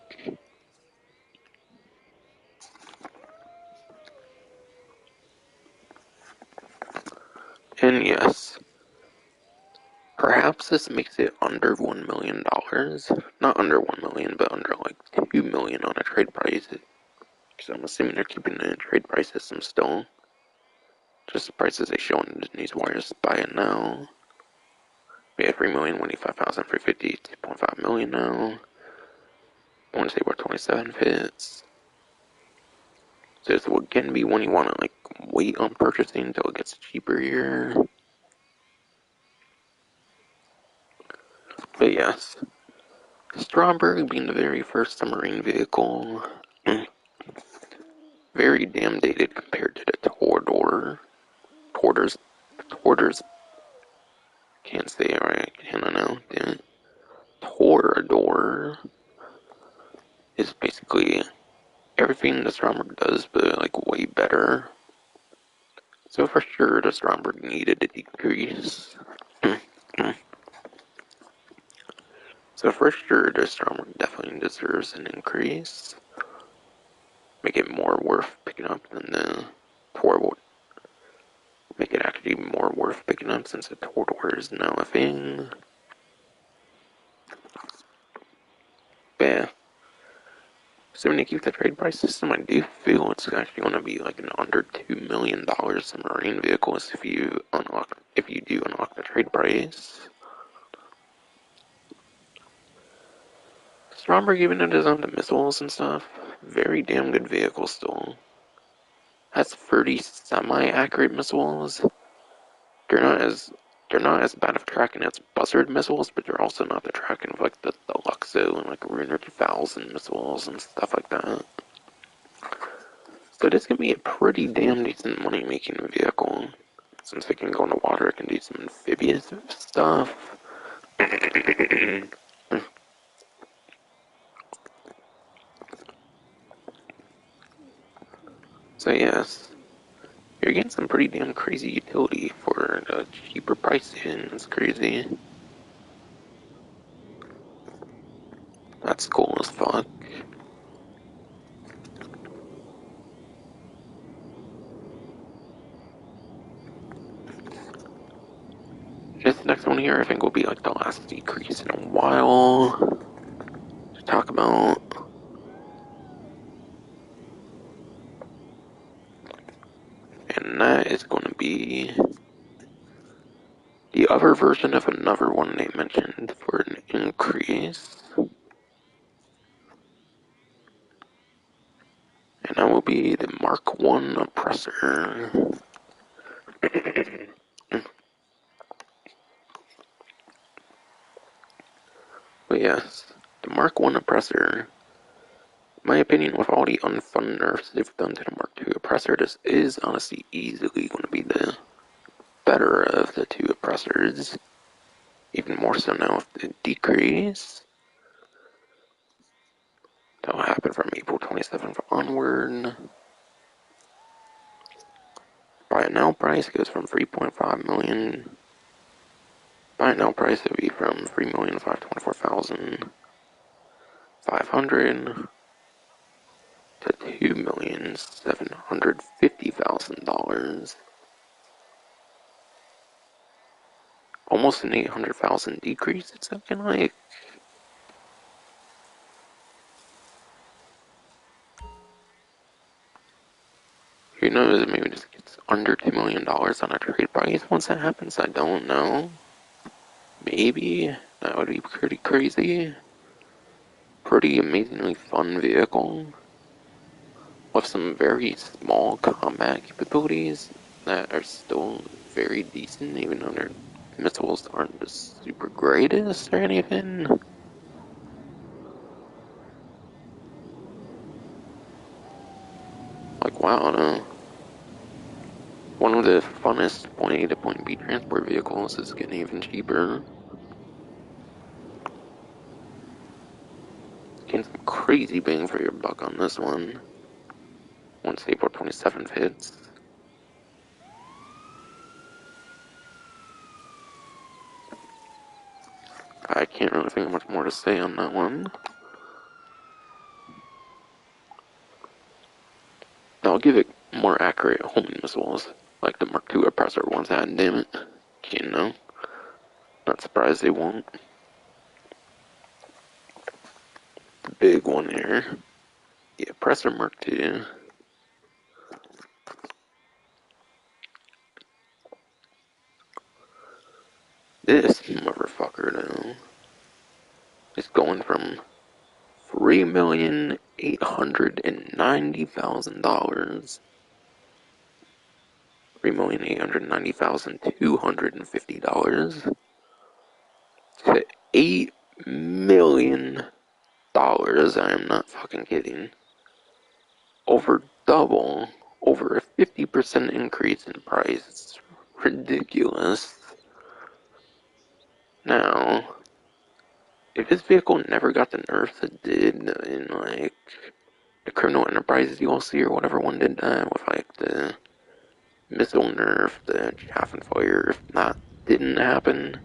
And yes, perhaps this makes it under $1 million. Not under 1 million, but under like 2 million on a trade price. Because I'm assuming they're keeping the trade price system still. Just the prices they show in the newswires buy it now. We have 3,025,350, 2.5 million now. I want to say we're 27 fits. So this will again be when you want to like wait on purchasing until it gets cheaper here. But yes, Stromberg being the very first submarine vehicle, very damn dated compared to the Toradors, can't say it right, I don't know, damn it. Torador is basically everything the Stromberg does, but like way better. So for sure, the Stromberg needed a decrease. So for sure, the Stromberg definitely deserves an increase. Make it more worth picking up than the Tor. Make it actually more worth picking up since the Torador is now a thing. But yeah. So when you keep the trade price system, I do feel it's actually going to be like an under $2 million submarine vehicles if you do unlock the trade price. Stromberg, even though it is on the missiles and stuff, very damn good vehicle still. Has 30 semi-accurate missiles. They're not as they're not as bad of tracking as buzzard missiles, but they're also not the tracking of like the Luxo and like Ruiner 2000 missiles and stuff like that. So this can be a pretty damn decent money-making vehicle. Since it can go in the water, it can do some amphibious stuff. So yes, you're getting some pretty damn crazy utility for a cheaper pricing. It's crazy. That's cool as fuck. This next one here, I think, will be like the last decrease in a while to talk about. And that is going to be the other version of another one they mentioned for an increase. And that will be the Mark 1 oppressor. But yes, the Mark 1 oppressor, in my opinion, with all the unfun nerfs they've done to the Mark 2 oppressor, this is honestly easily going to be the better of the two oppressors. Even more so now with the decrease. That will happen from April 27th onward. Buy it now price goes from 3.5 million. Buy Buy now price would be from 3,524,500 to $2,750,000. Almost an 800,000 decrease, it's looking like. Who knows, maybe just gets under $2 million on a trade price once that happens, I don't know. Maybe, that would be pretty crazy. Pretty amazingly fun vehicle. With some very small combat capabilities that are still very decent, even though their missiles aren't the super greatest or anything. Like, wow, no. One of the funnest point A to point B transport vehicles is getting even cheaper. Getting some crazy bang for your buck on this one. Once April 27th hits. I can't really think of much more to say on that one. I'll give it more accurate homing missiles, like the Mark II oppressor ones had, damn it. You know? Not surprised they won't. The big one here. The oppressor Mark II. This motherfucker, though, is going from $3,890,000. $3,890,250 to $8 million. I am not fucking kidding. Over double, over a 50% increase in price. It's ridiculous. Now, if this vehicle never got the nerfs it did in like the criminal enterprise DLC or whatever one did that with like the missile nerf, the chaff and fire, if that didn't happen,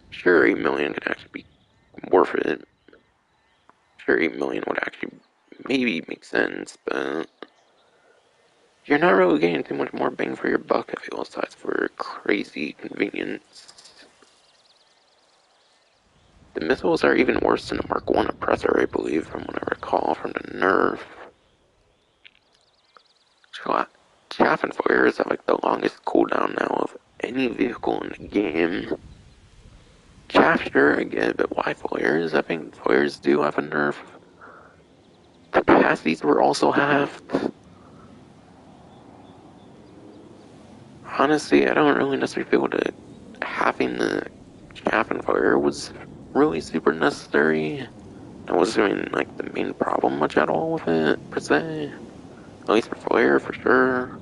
sure 8 million could actually be worth it. Sure 8 million would actually maybe make sense, but you're not really getting too much more bang for your buck, I feel, aside for crazy convenience. The missiles are even worse than the Mark I oppressor, I believe, from what I recall from the nerf. Chaff and fires have like the longest cooldown now of any vehicle in the game. Chaff, sure, I get, but why flares? I think flares do have a nerf. Capacities were also halved. Honestly, I don't really necessarily feel that having the chaff and fire was really super necessary. I wasn't even like the main problem much at all with it, per se. At least for fire, for sure.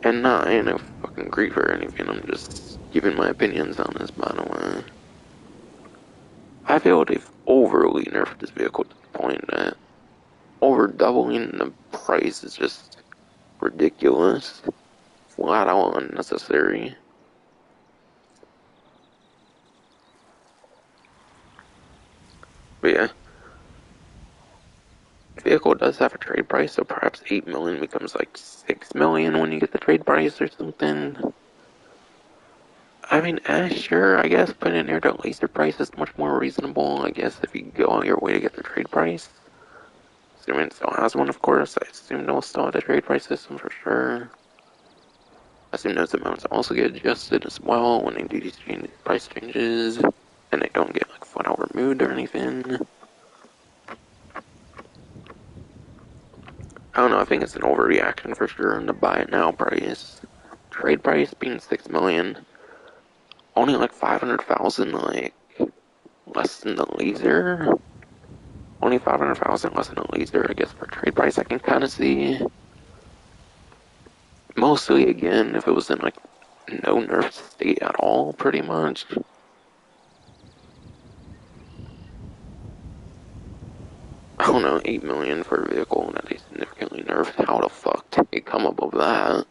And not in a fucking grief or anything, I'm just giving my opinions on this, by the way. I feel they've overly nerfed this vehicle to the point that over doubling the price is just ridiculous. Flat out unnecessary. But yeah, the vehicle does have a trade price, so perhaps 8 million becomes like 6 million when you get the trade price or something. I mean, sure, I guess, but in there the laser price is much more reasonable, I guess, if you go on your way to get the trade price. Assuming it still has one, of course. I assume they'll still have the trade price system for sure. I assume those amounts also get adjusted as well when they do these price changes, and they don't get like flat out removed or anything. I don't know, I think it's an overreaction for sure on the buy it now price. Trade price being 6 million. Only like 500,000, like, less than the laser. Only 500,000 less than a laser, I guess, for trade price I can kind of see. Mostly, again, if it was in, like, no nerf state at all, pretty much. I don't know, 8 million for a vehicle that they significantly nerfed. How the fuck did they come up with that?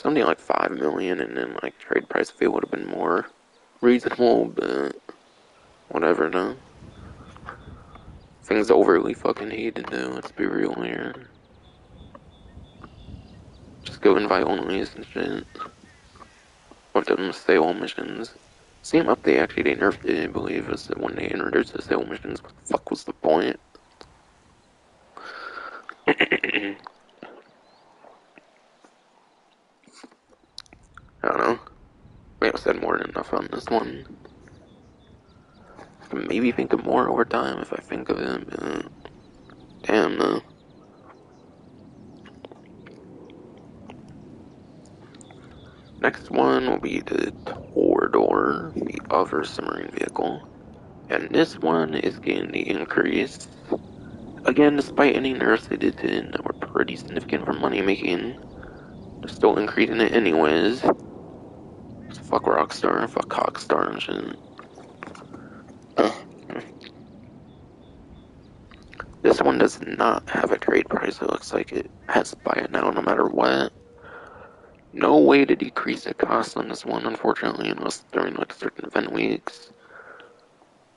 something like 5 million, and then like trade price fee would have been more reasonable, but whatever, no. Things overly fucking hated though, let's be real here. Just go invite onlys and shit. Or them sale missions. Same update actually they nerfed it, I believe, was that when they introduced the sale missions, what the fuck was the point? I don't know. We have said more than enough on this one. I can maybe think of more over time if I think of it, but damn no. Next one will be the Torador, the other submarine vehicle. And this one is getting the increase. Again, despite any nerfs they did to it that were pretty significant for money making, they're still increasing it anyways. Fuck Rockstar, fuck Cockstar and shit. This one does not have a trade price, it looks like it has to buy it now no matter what. No way to decrease the cost on this one, unfortunately, unless during like certain event weeks.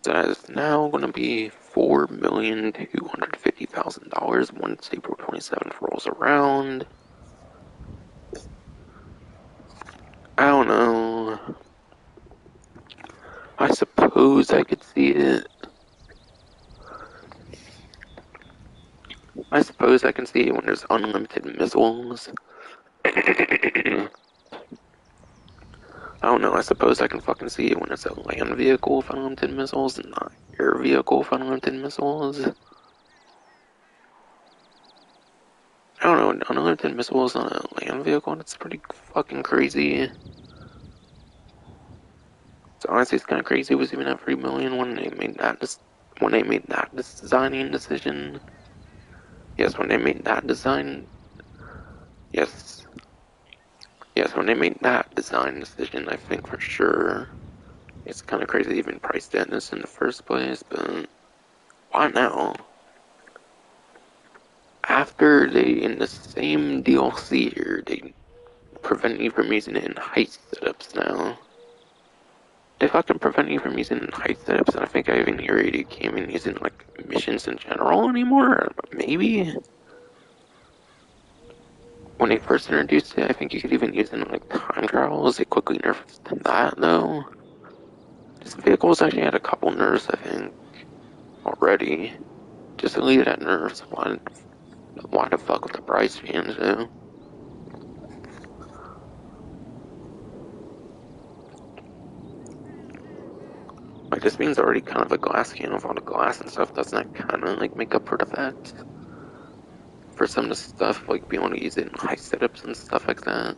That is now going to be $4,250,000 once April 27th rolls around. I don't know. I suppose I could see it. I suppose I can see it when there's unlimited missiles. I don't know, I suppose I can fucking see it when it's a land vehicle with unlimited missiles and not air vehicle with unlimited missiles. I don't know, unlimited missiles on a land vehicle, that's pretty fucking crazy. So honestly, it's kind of crazy it was even at 3 million when they made that designing decision. Yes, when they made that design. Yes, when they made that design decision, I think for sure it's kind of crazy they even priced it in this in the first place. But why now? After they in the same DLC here, they prevent you from using it in heist setups now. They fucking prevent you from using it in heist setups, and I think I even hear you can't even use it in like missions in general anymore. Maybe when they first introduced it, I think you could even use it in like time trials. They quickly nerfed that though. This vehicle's actually had a couple nerfs, I think, already. Just to leave it at nerfs. Why the fuck with the price change though? Like, this thing's already kind of a glass can with all the glass and stuff. Doesn't that kind of like make up for the fact? For some of the stuff, like being able to use it in high setups and stuff like that.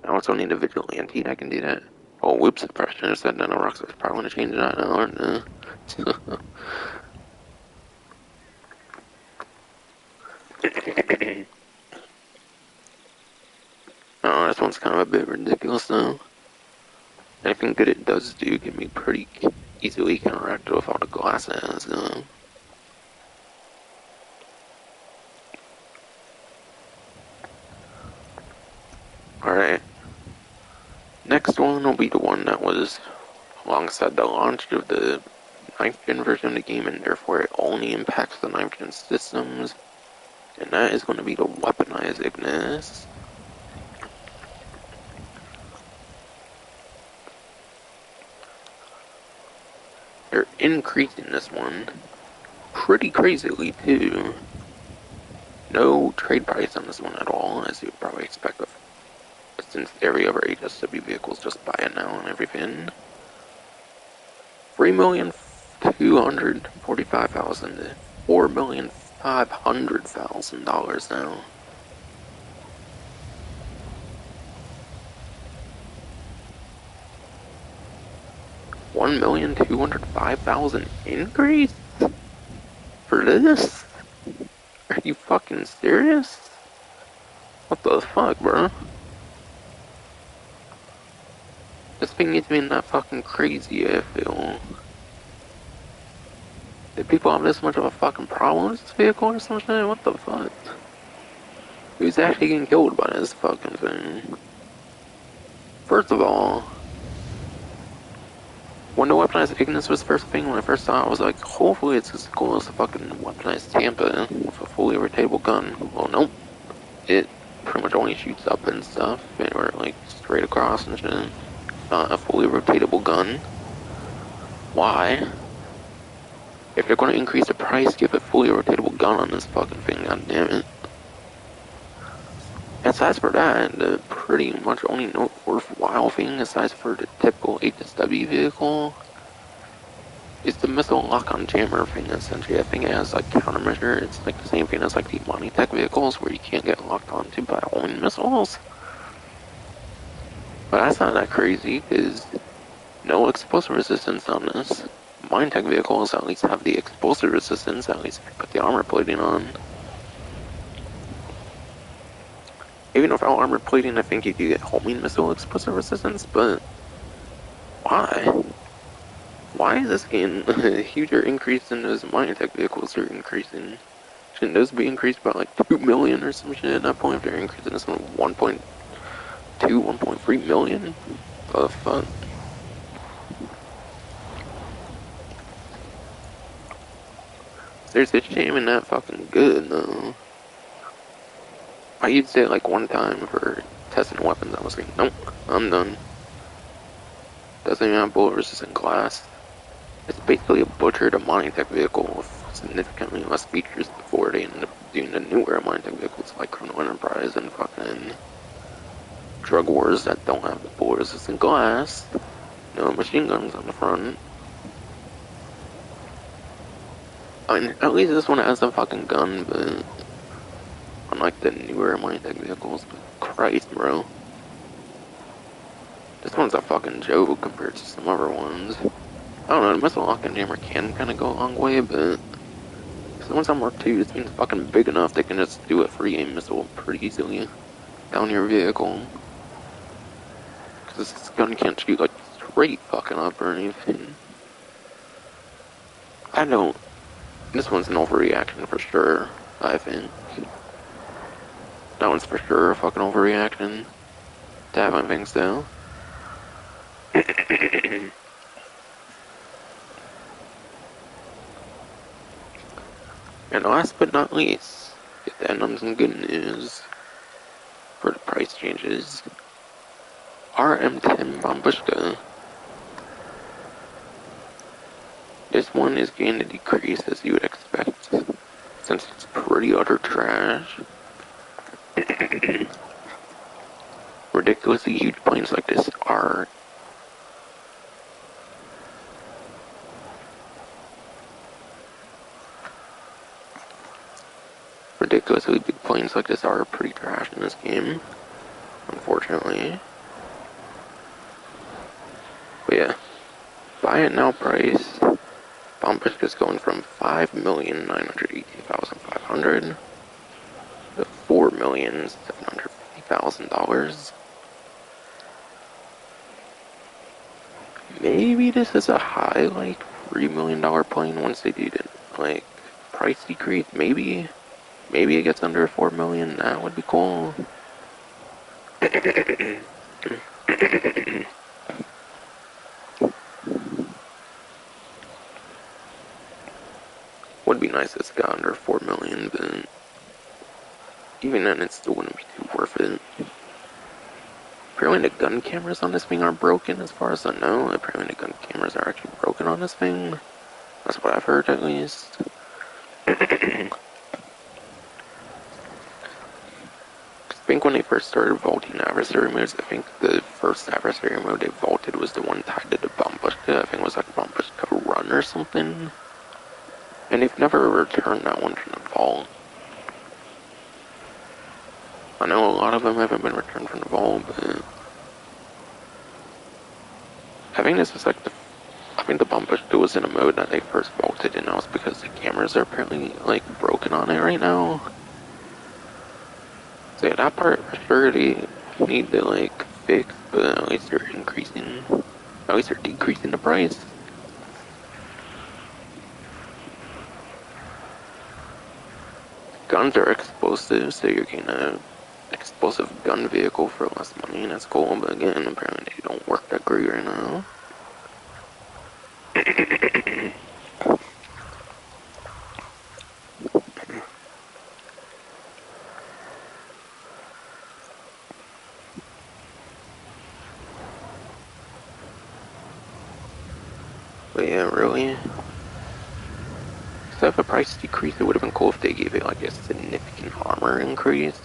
I also need a vigilante that can do that. Oh, whoops, the pressure said that Rockstar's probably going to change that now, aren't they? Oh, this one's kind of a bit ridiculous though. Anything good it does do can be pretty easily counteracted with all the glass it has though. Alright. Next one will be the one that was alongside the launch of the 9th gen version of the game, and therefore it only impacts the 9th gen systems. And that is going to be the weaponized Ignis. They're increasing this one pretty crazily too. No trade price on this one at all, as you would probably expect of, since every other HSW vehicles just buy it now and everything. 3,245,000 to $4,500,000 now. $1,205,000 increase for this? Are you fucking serious? What the fuck, bro? This thing needs to be that fucking crazy, I feel. Did people have this much of a fucking problem with this vehicle or something? What the fuck? Who's actually getting killed by this fucking thing? First of all, when the weaponized Ignis was first thing, when I first saw it, I was like, hopefully it's as cool as the fucking weaponized Tampa with a fully rotatable gun. Well, nope. It pretty much only shoots up and stuff, or like straight across and shit. Not a fully rotatable gun. Why? If they're gonna increase the price, give a fully rotatable gun on this fucking thing, god damn it. Aside for that, the pretty much only worthwhile thing, aside for the typical HSW vehicle, is the missile lock-on jammer thing, essentially. I think it has like countermeasure. It's like the same thing as like the Monitech vehicles, where you can't get locked onto by only missiles. But that's not that crazy, because no explosive resistance on this. Minetech vehicles at least have the explosive resistance, at least if you put the armor plating on. Even without armor plating, I think you do get homing missile explosive resistance, but why? Why is this getting a huger increase than those Minetech vehicles are increasing? Shouldn't those be increased by like 2 million or some shit at that point if they're increasing this one 1.2, 1.3 million? The fuck? There's a shame in that fucking good though. I used it like one time for testing weapons. I was like, nope, I'm done. Doesn't even have bullet resistant glass. It's basically a butchered Monitech vehicle with significantly less features before they ended up doing the newer Monitech vehicles like Chrono Enterprise and fucking Drug Wars that don't have the bullet resistant glass. No machine guns on the front. I mean, at least this one has a fucking gun, but unlike the newer Monitech vehicles, but Christ, bro. This one's a fucking joke compared to some other ones. I don't know, the missile lock and jammer can kind of go a long way, but so once on Mark II, this thing's fucking big enough they can just do a free aim missile pretty easily down your vehicle. Because this gun can't shoot like straight fucking up or anything. I don't. This one's an overreaction for sure, I think. That one's for sure a fucking overreaction. To have my things though. And last but not least, get the end on some good news for the price changes. RM10 Bambushka. This one is going to decrease as you would expect, since it's pretty utter trash. Ridiculously huge planes like this are ridiculously big planes like this are pretty trash in this game, unfortunately. But yeah, buy it now price. Bambushka's going from $5,918,500 to $4,750,000. Maybe this is a high, like, $3 million plane once they do the, like, price decrease. Maybe it gets under 4 million. That would be cool. Would be nice if it got under 4 million, but even then it still wouldn't be too worth it. Apparently the gun cameras on this thing are broken as far as I know. Apparently the gun cameras are actually broken on this thing. That's what I've heard at least. I think when they first started vaulting adversary modes, I think the first adversary mode they vaulted was the one tied to the Bambushka. I think it was like Bambushka Run or something. And they've never returned that one from the vault. I know a lot of them haven't been returned from the vault, but I think this was like I think the Bambushka was in a mode that they first vaulted, and that was because the cameras are apparently like broken on it right now. So yeah, that part for sure they need to like fix, but at least they're decreasing the price. Guns are explosive, so you're gonna explosive gun vehicle for less money, and that's cool, but again, apparently they don't work that great right now. But yeah, really. Instead of a price decrease, it would have been cool if they gave it like a significant armor increase.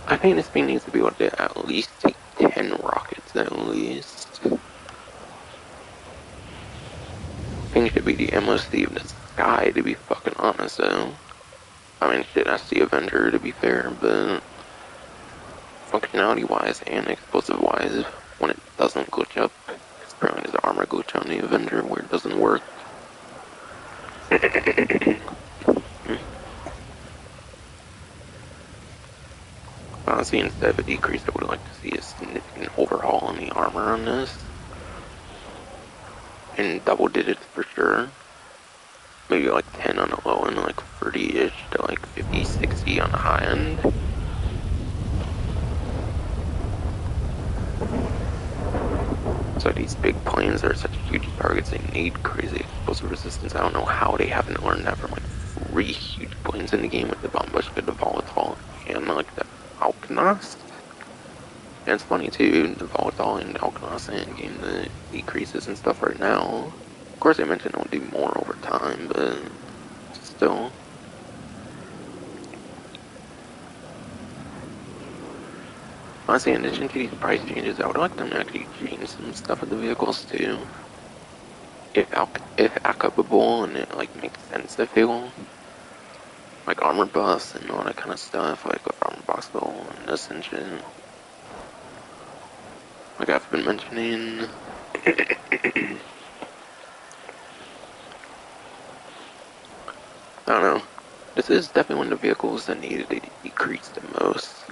I think this thing needs to be able to at least take 10 rockets at least. Thing should be the ammo sleeve in the sky, to be fucking honest though. I mean shit, that's the Avenger to be fair, but functionality wise and explosive wise, when it doesn't glitch up, because apparently there's an armor glitch on the Avenger where it doesn't work. Honestly, instead of a decrease, I would like to see a significant overhaul in the armor on this. In double digits for sure. Maybe like 10 on the low end, like 30-ish to like 50, 60 on the high end. So these big planes are such huge targets, they need crazy explosive resistance. I don't know how they haven't learned that from like 3 huge planes in the game with the Bombushka, the Volatile, and like the Alknost. And it's funny too, the Volatile and Alknost in game, the decreases and stuff right now. Of course, I mentioned it'll do more over time, but still. Honestly, in addition to these price changes, I would like them to actually change some stuff with the vehicles too. If applicable and it like makes sense, I feel. Like armor buffs and all that kind of stuff, like with armor box build and this and shit. Like I've been mentioning. I don't know. This is definitely one of the vehicles that needed to decrease the most.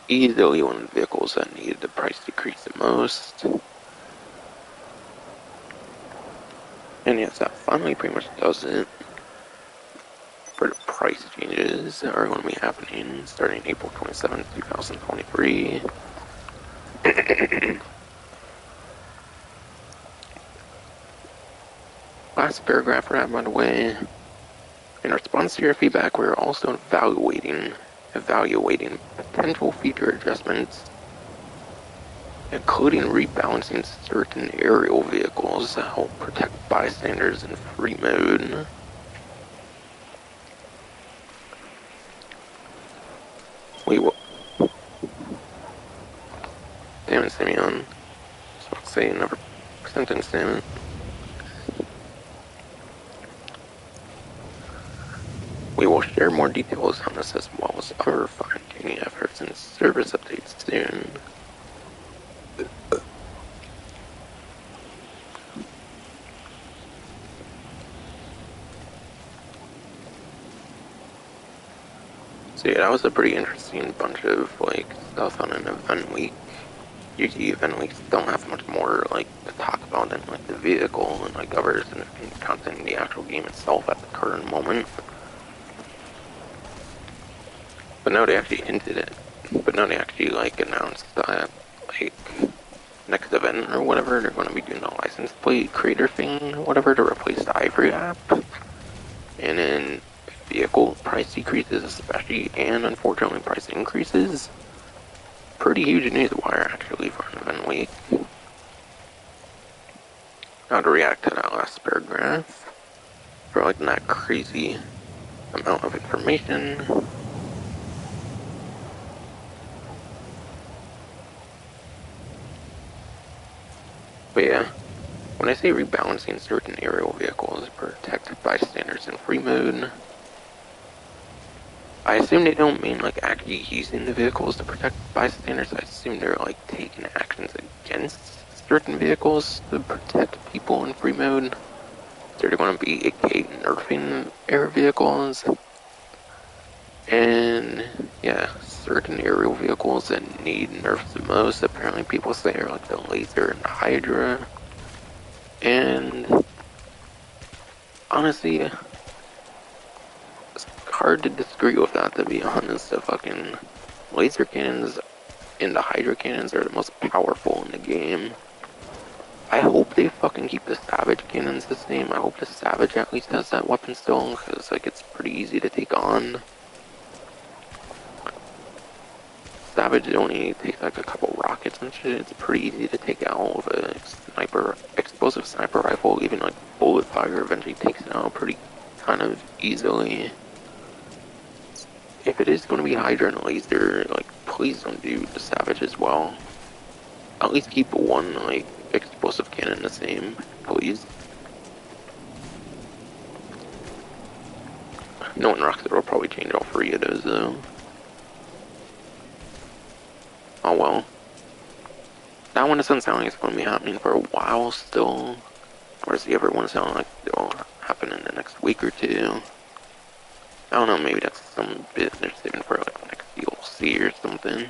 Easily one of the vehicles that needed the price decrease the most. And yes, that finally pretty much does it for the price changes that are going to be happening starting April 27, 2023. Last paragraph for that, by the way. In response to your feedback, we're also evaluating potential feature adjustments, including rebalancing certain aerial vehicles to help protect bystanders in free mode. Wait, what? Damn it, Simeon. I was about to say another sentence, damn it. We will share more details on this as well as other fine-tuning efforts and service updates soon. So yeah, that was a pretty interesting bunch of like stuff on an event week. Usually event weeks don't have much more like to talk about than like the vehicle and like other significant content in the actual game itself at the current moment. But no, they actually hinted it. But no, they actually like announced that like next event or whatever, they're going to be doing a license plate creator thing or whatever to replace the Ivory app. And then vehicle price decreases especially, and unfortunately price increases. Pretty huge news wire actually for an event week. Now to react to that last paragraph for like that crazy amount of information. But yeah, when I say rebalancing certain aerial vehicles protected by bystanders in free mode, I assume they don't mean like actually using the vehicles to protect bystanders. I assume they're like taking actions against certain vehicles to protect people in free mode. They're going to be aka nerfing air vehicles. And yeah, certain aerial vehicles that need nerfs the most, apparently people say are like the Laser and the Hydra. And honestly, it's hard to disagree with that, to be honest. The fucking laser cannons and the hydro cannons are the most powerful in the game. I hope they fucking keep the Savage cannons the same. I hope the Savage at least has that weapon still, because like it's pretty easy to take on. Savage only takes like a couple rockets and shit. It's pretty easy to take out with a explosive sniper rifle. Even like bullet fire eventually takes it out pretty kind of easily. If it is going to be Hydra and laser, like please don't do the Savage as well. At least keep one like explosive cannon the same, please. Knowing Rocket will probably change all three of those though. Oh well. That one doesn't sound like it's going to be happening for a while still. Or does the other one sound like it'll happen in the next week or two? I don't know, maybe that's some bit they're saving for like the next DLC or something.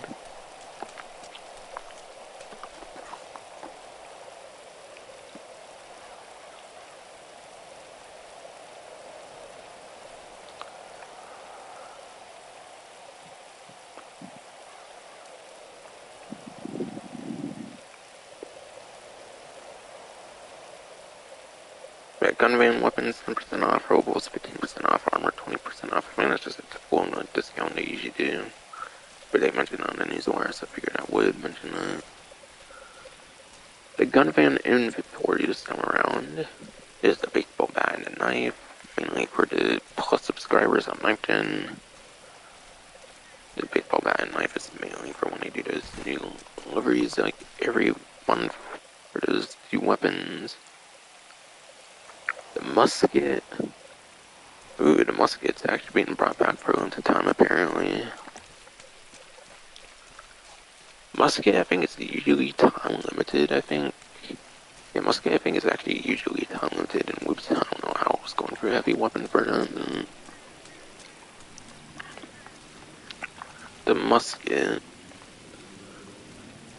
Yeah, gun van weapons 10% off, robables 15% off, armor 20% off. I mean, that's just a typical discount they usually do. But they mentioned it on the newswire, so I figured I would mention that. The gun van inventory this time around is the baseball bat and the knife, mainly for the plus subscribers on Knife Gen. The baseball bat and knife is mainly for when they do those new deliveries, like every month for those two weapons. The musket. Ooh, the musket's actually being brought back for a limited time, apparently. Musket, I think, is usually time limited, I think. Yeah, musket, I think, is actually usually time limited, and whoops, I don't know how I was going for a heavy weapon for them. The musket.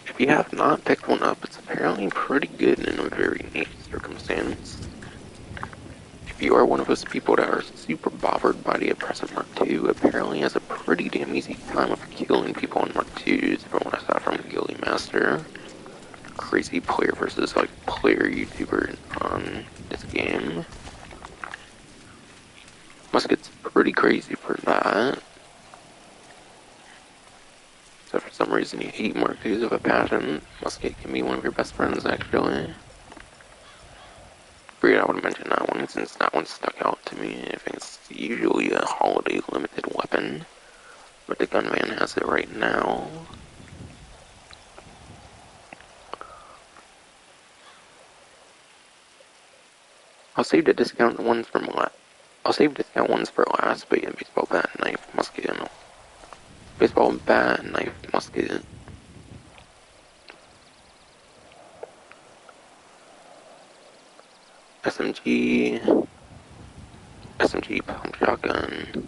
If you have not picked one up, it's apparently pretty good in a very niche circumstance. If you are one of those people that are super bothered by the oppressive Mark II, apparently has a pretty damn easy time of killing people on Mark IIs, from what I saw from Gilly Master. Crazy player versus like player YouTuber on this game. Musket's pretty crazy for that. So for some reason you hate Mark IIs with a passion, Musket can be one of your best friends actually. Figured I would mention that one since that one stuck out to me. I think it's usually a holiday limited weapon, but the gunman has it right now. I'll save the discount ones for last, but yeah, baseball bat, knife, musket, and baseball bat, knife, musket. SMG pump shotgun,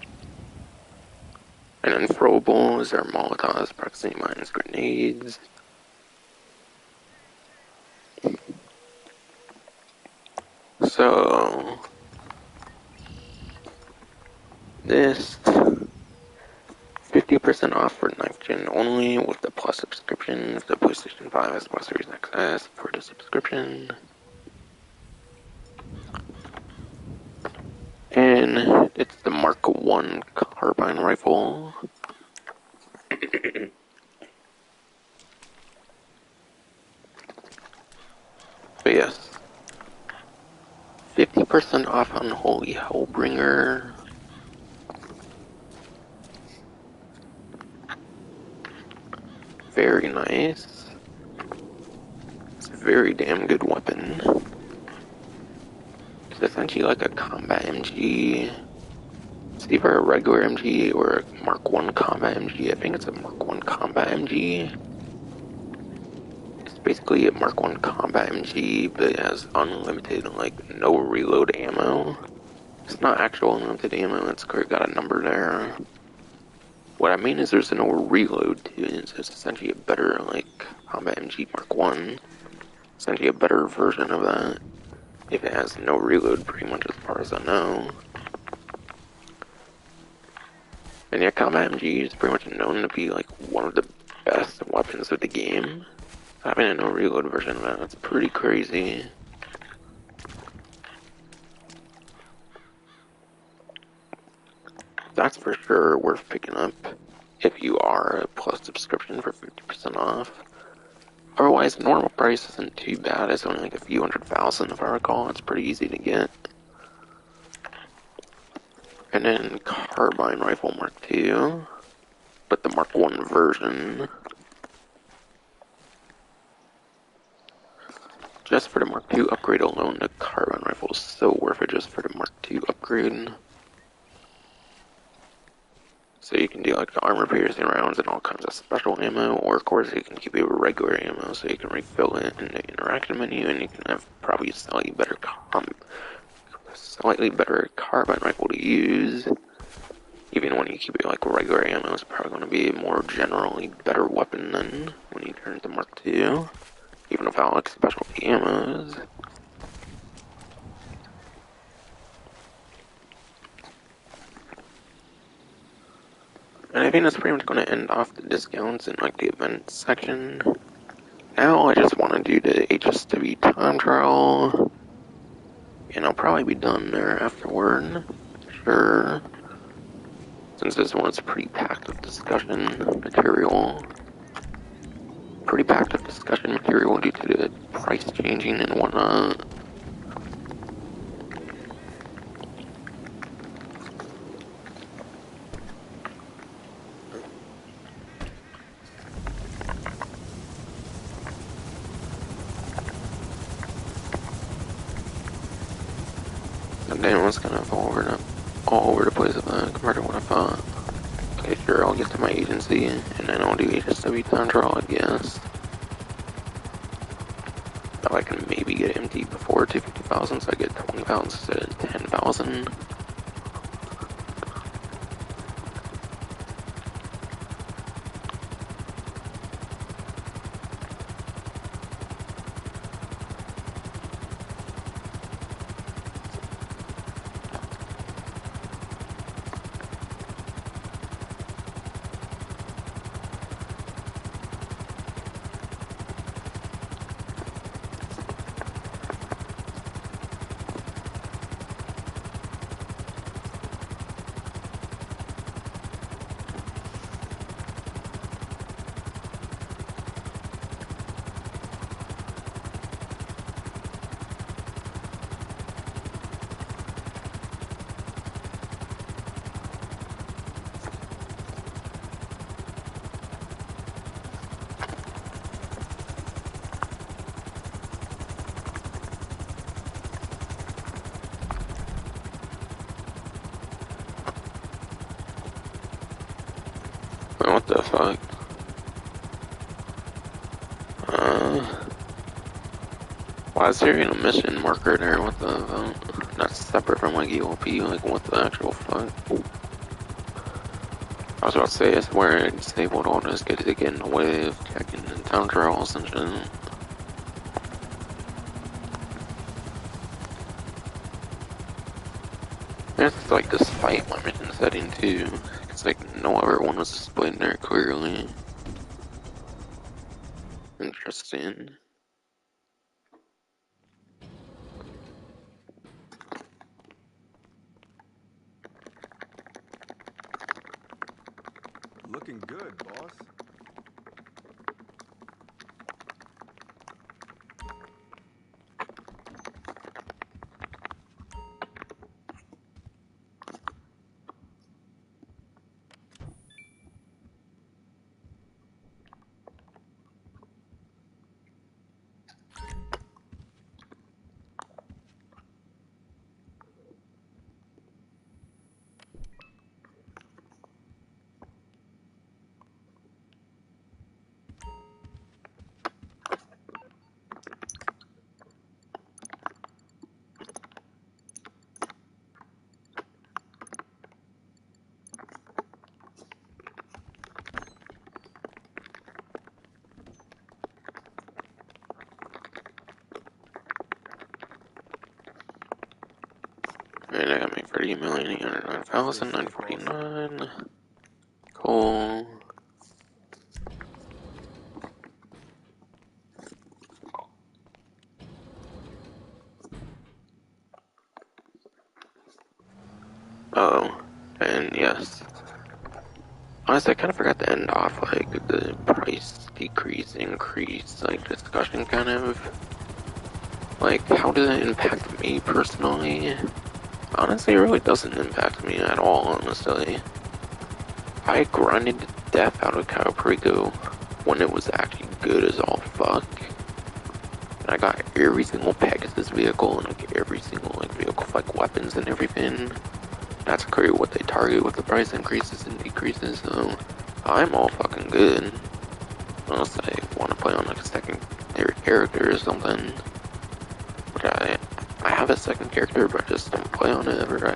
and then throwables are Molotovs, proximity mines, grenades. So this 50% off for Knife Gen only with the Plus subscription. If the PlayStation 5 has Plus Series XS for the subscription. And it's the Mark 1 carbine rifle. But yes, 50% off on Holy Hellbringer. Very nice. It's a very damn good weapon. It's essentially like a combat MG. It's either a regular MG or a Mark 1 combat MG. I think it's a Mark 1 combat MG. It's basically a Mark 1 combat MG, but it has unlimited, like, no reload ammo. It's not actual unlimited ammo, it's got a number there. What I mean is there's no reload to it, so it's essentially a better, like, combat MG Mark 1. Essentially a better version of that. If it has no reload, pretty much as far as I know. And yeah, combat MG is pretty much known to be like one of the best weapons of the game. Having a no reload version of that, that's pretty crazy. That's for sure worth picking up if you are a Plus subscription for 50% off. Otherwise, normal price isn't too bad. It's only like a few 100,000 if I recall. It's pretty easy to get. And then Carbine Rifle Mark II, but the Mark I version. Just for the Mark II upgrade alone, the Carbine Rifle is so worth it just for the Mark II upgrade. So you can do like the armor piercing rounds and all kinds of special ammo, or of course you can keep it with regular ammo so you can refill it in the interaction menu, and you can have probably slightly better carbine rifle to use. Even when you keep it like regular ammo, it's probably going to be a more generally better weapon than when you turn to Mark II, even without like specialty ammos. And I think that's pretty much going to end off the discounts in like the events section. Now I just want to do the HSW time trial, and I'll probably be done there afterward. Sure. Since this one's pretty packed with discussion material. Pretty packed with discussion material due to the price changing and whatnot. The game was kind of all over the place compared to what I thought. Okay, sure, I'll get to my agency, and then I'll do HSW time trial, I guess. If I can maybe get empty before 250,000, so I get 20,000 instead of 10,000. What the fuck? Why is there even a mission marker there? What the fuck? That's separate from like EOP, like what the actual fuck? I was about to say, it's where I disabled all this, get in the way of checking the town trials and shit. There's like this fight mission setting too. It's like no other one was displayed there clearly. Interesting. Looking good, boss. And I got my 30,809,949. vehicle. Oh, and yes. Honestly, I kind of forgot to end off, like, the price decrease, increase, like, discussion, kind of. Like, how does it impact me personally? Honestly, it really doesn't impact me at all, honestly. I grinded the death out of Caprico when it was actually good as all fuck. And I got every single Pegasus vehicle and like every single like vehicle like weapons and everything. That's crazy what they target with the price increases and decreases, so I'm all fucking good. Unless I want to play on like a secondary character or something. Which I have a second character, but I just don't play on it ever.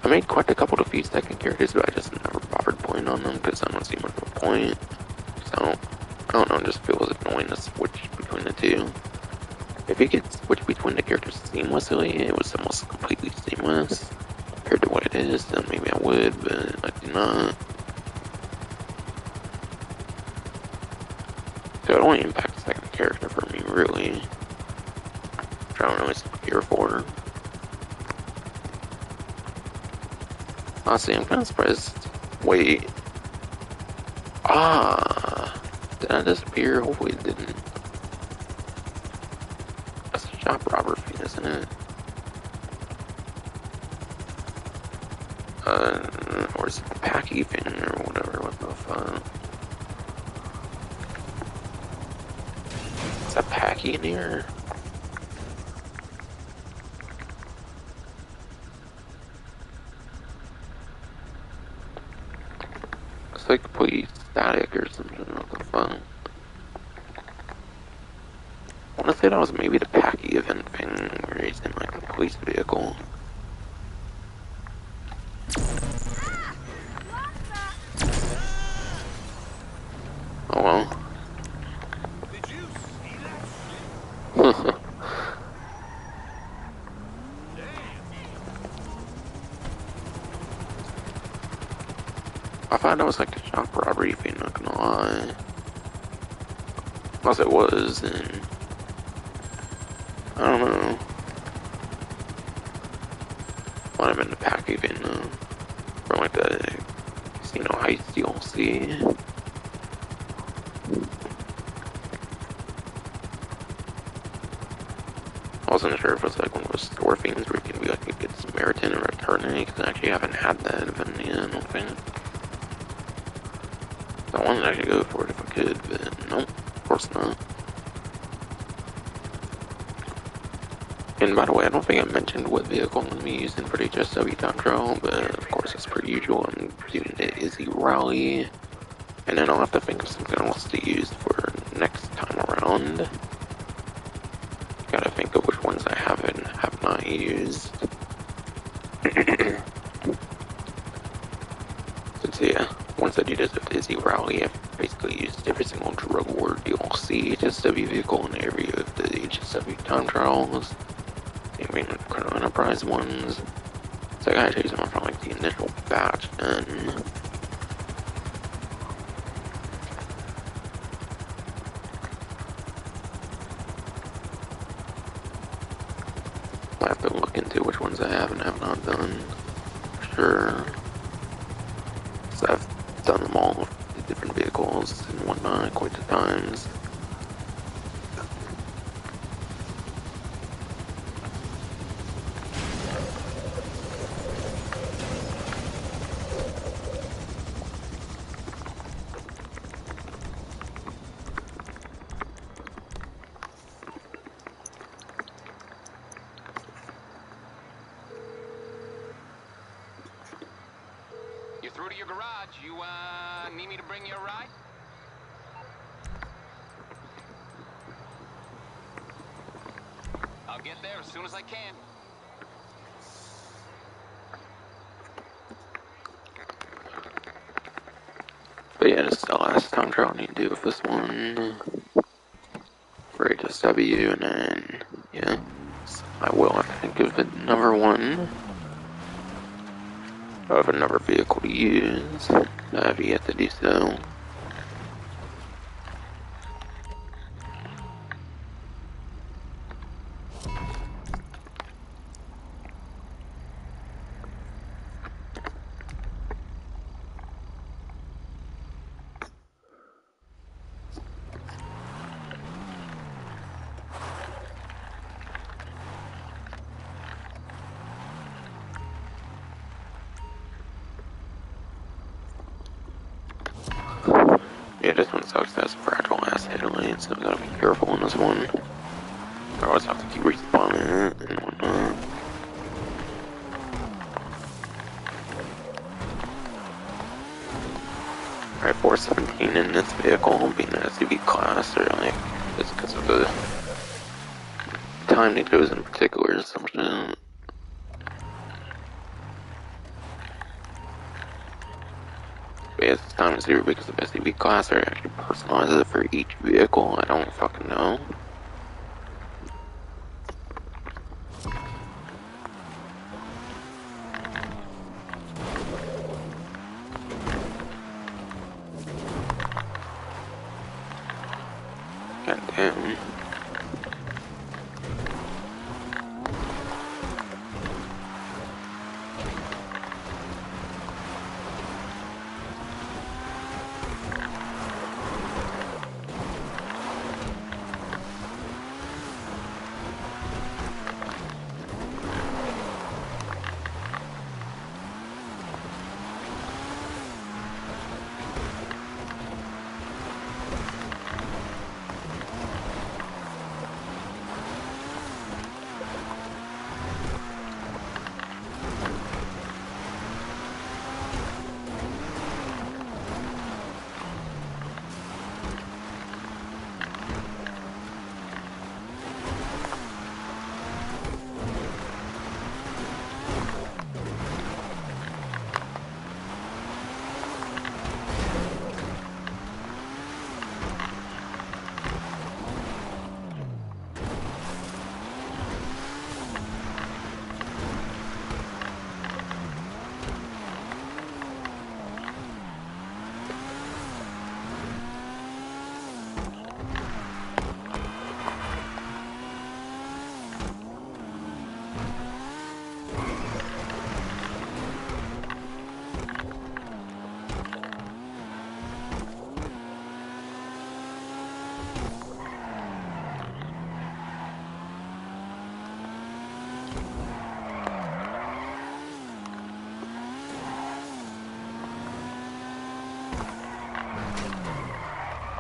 I made quite a couple of defeats second characters, but I just never bothered playing on them because I don't see much of a point. So, I don't know, it just feels annoying to switch between the two. If you could switch between the characters seamlessly, it was almost completely seamless compared to what it is, then maybe I would, but I do not. So it only impacts the second character for me, really. Which I don't really care for. Honestly, I'm kind of surprised. Wait. Did I disappear? Hopefully it didn't. That's a shop robber thing, isn't it? Or is it the pack even, or whatever, what the fuck? Is that packy in here? It's like completely static or something, what the fuck? I wanna say that was maybe the packy event thing, where he's in like a police vehicle. Oh well. Did you see that shit? I thought that was like a shop robbery thing, not gonna lie. Unless it was, then I don't know. Might have been the pack even though. From like the casino heist DLC. I wasn't sure if it was like one of those store things where you can be like a good Samaritan and return it, because I actually haven't had that event yet, I don't think. I wanted to actually go for it if I could, but nope, of course not. And by the way, I don't think I mentioned what vehicle I'm going to be using for the HSW time trial, but of course, as per usual, I'm doing the Izzy Rally, and then I'll have to think of something else to use for next time around. Gotta think of which ones I have not used. Since, yeah, once I do this with Izzy Rally, I've basically used every single Drug War DLC HSW vehicle in every of the HSW time trials. Even Chrono Enterprise ones. So I gotta use them from like the initial batch then. I'll have to look into which ones I have and have not done. For sure. So I've done them all with the different vehicles and whatnot quite a times. You're through to your garage. You, need me to bring you a ride? I'll get there as soon as I can. But yeah, this is the last time trial I need to do with this one. For HSW, and then, yeah. So I will have to think of another one. of another vehicle to use. I have yet to do so. Yeah, this one sucks. That's fragile ass headlights, so I gotta be careful on this one. I always have to keep respawning it and whatnot. Alright, 417 in this vehicle, being an SUV class, or like, just because of the time it goes in particular or something. But yeah, this time is zero because of SUV class, or actually personalize it for each vehicle. I don't fucking know. God damn.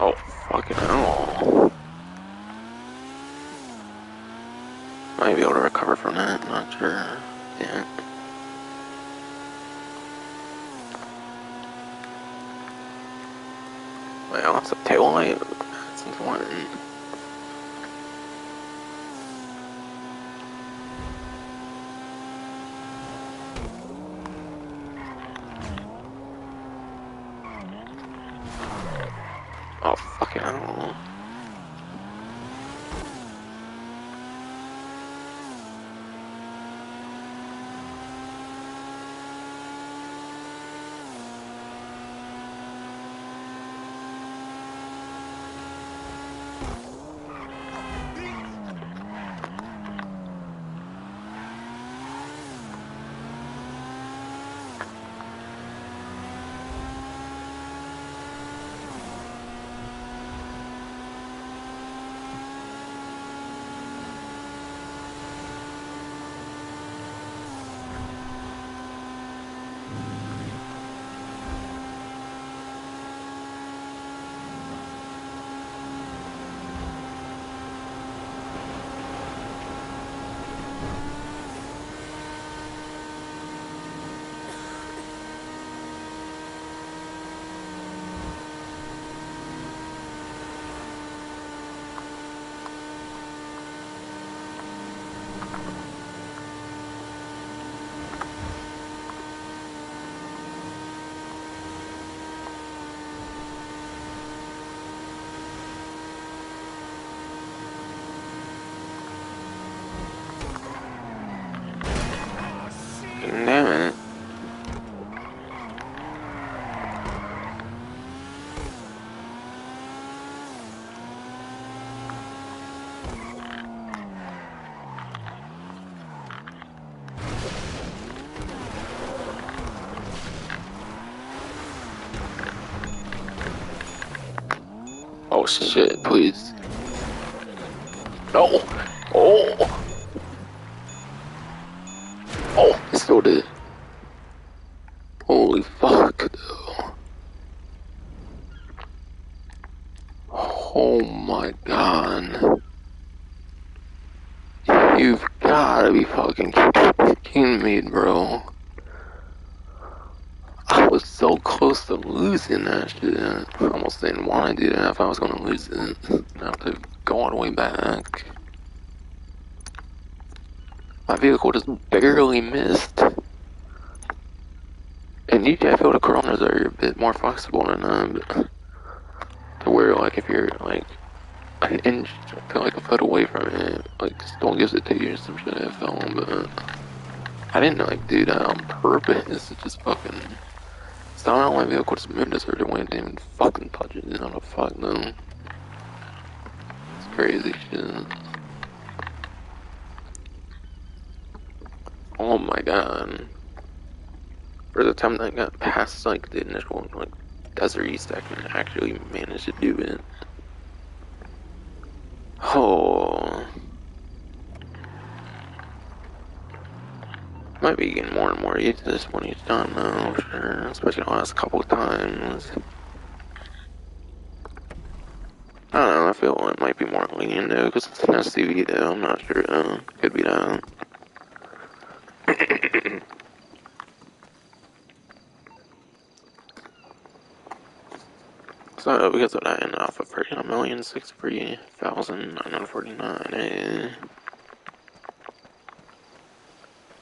Oh, fucking hell. Might be able to recover from that, not sure. Yeah. Well, it's a tail light. That's important. Oh, fucking hell. Oh shit, please. No! Oh! Oh, it still did. Holy fuck, though. Oh my god. You've gotta be fucking kidding me, bro. I was so close to losing that shit. I almost didn't want to do that if I was gonna lose it. I have to go all the way back. My vehicle just barely missed. And usually I feel the Coronas are a bit more flexible than them. To where, like, if you're, like, an inch to, like, a foot away from it, like, still gives it to you or some shit I felt, but I didn't, like, do that on purpose. It just fucking... Somehow my vehicle just moved a certain way and didn't even fucking touch it. How the fuck, though? It's crazy shit. Oh my god. For the time that I got past, like, the initial, like, desert east, I can actually manage to do it. Oh. Might be getting more and more used to this when he's done, though, sure. Especially the last couple of times. I don't know, I feel it might be more lenient, though, because it's an SUV, though. I'm not sure, though. Could be that. So, because of that, I ended off of $1,063,949.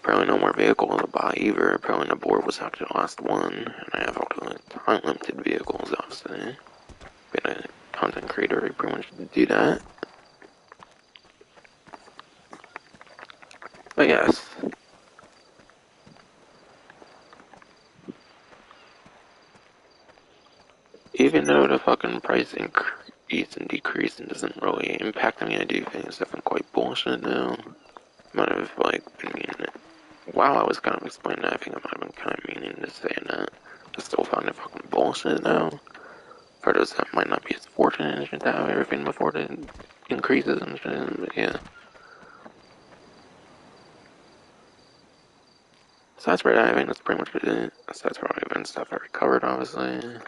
Probably no more vehicles to buy either. Probably the Boor was actually the last one. And I have all the time-limited vehicles, obviously. Being a content creator, I pretty much do that. But yes. Even though the fucking price increase and decrease and doesn't really impact me, I do think it's definitely quite bullshit now. Might have, like, been meaning it. While I was kind of explaining that, I think I might have been kind of meaning to say that. I still found it fucking bullshit now. For those that might not be as fortunate and shit to have everything before the increases and shit, but yeah. Besides for that, I think that's pretty much it. Besides for all the event stuff I recovered, obviously.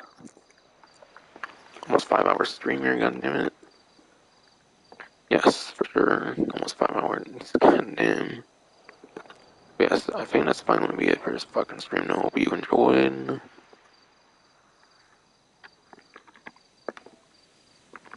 Almost 5 hours stream here, goddammit. Yes, for sure. Almost 5 hours. Goddamn. Yes, I think that's finally be it for this fucking stream. I hope you enjoyed.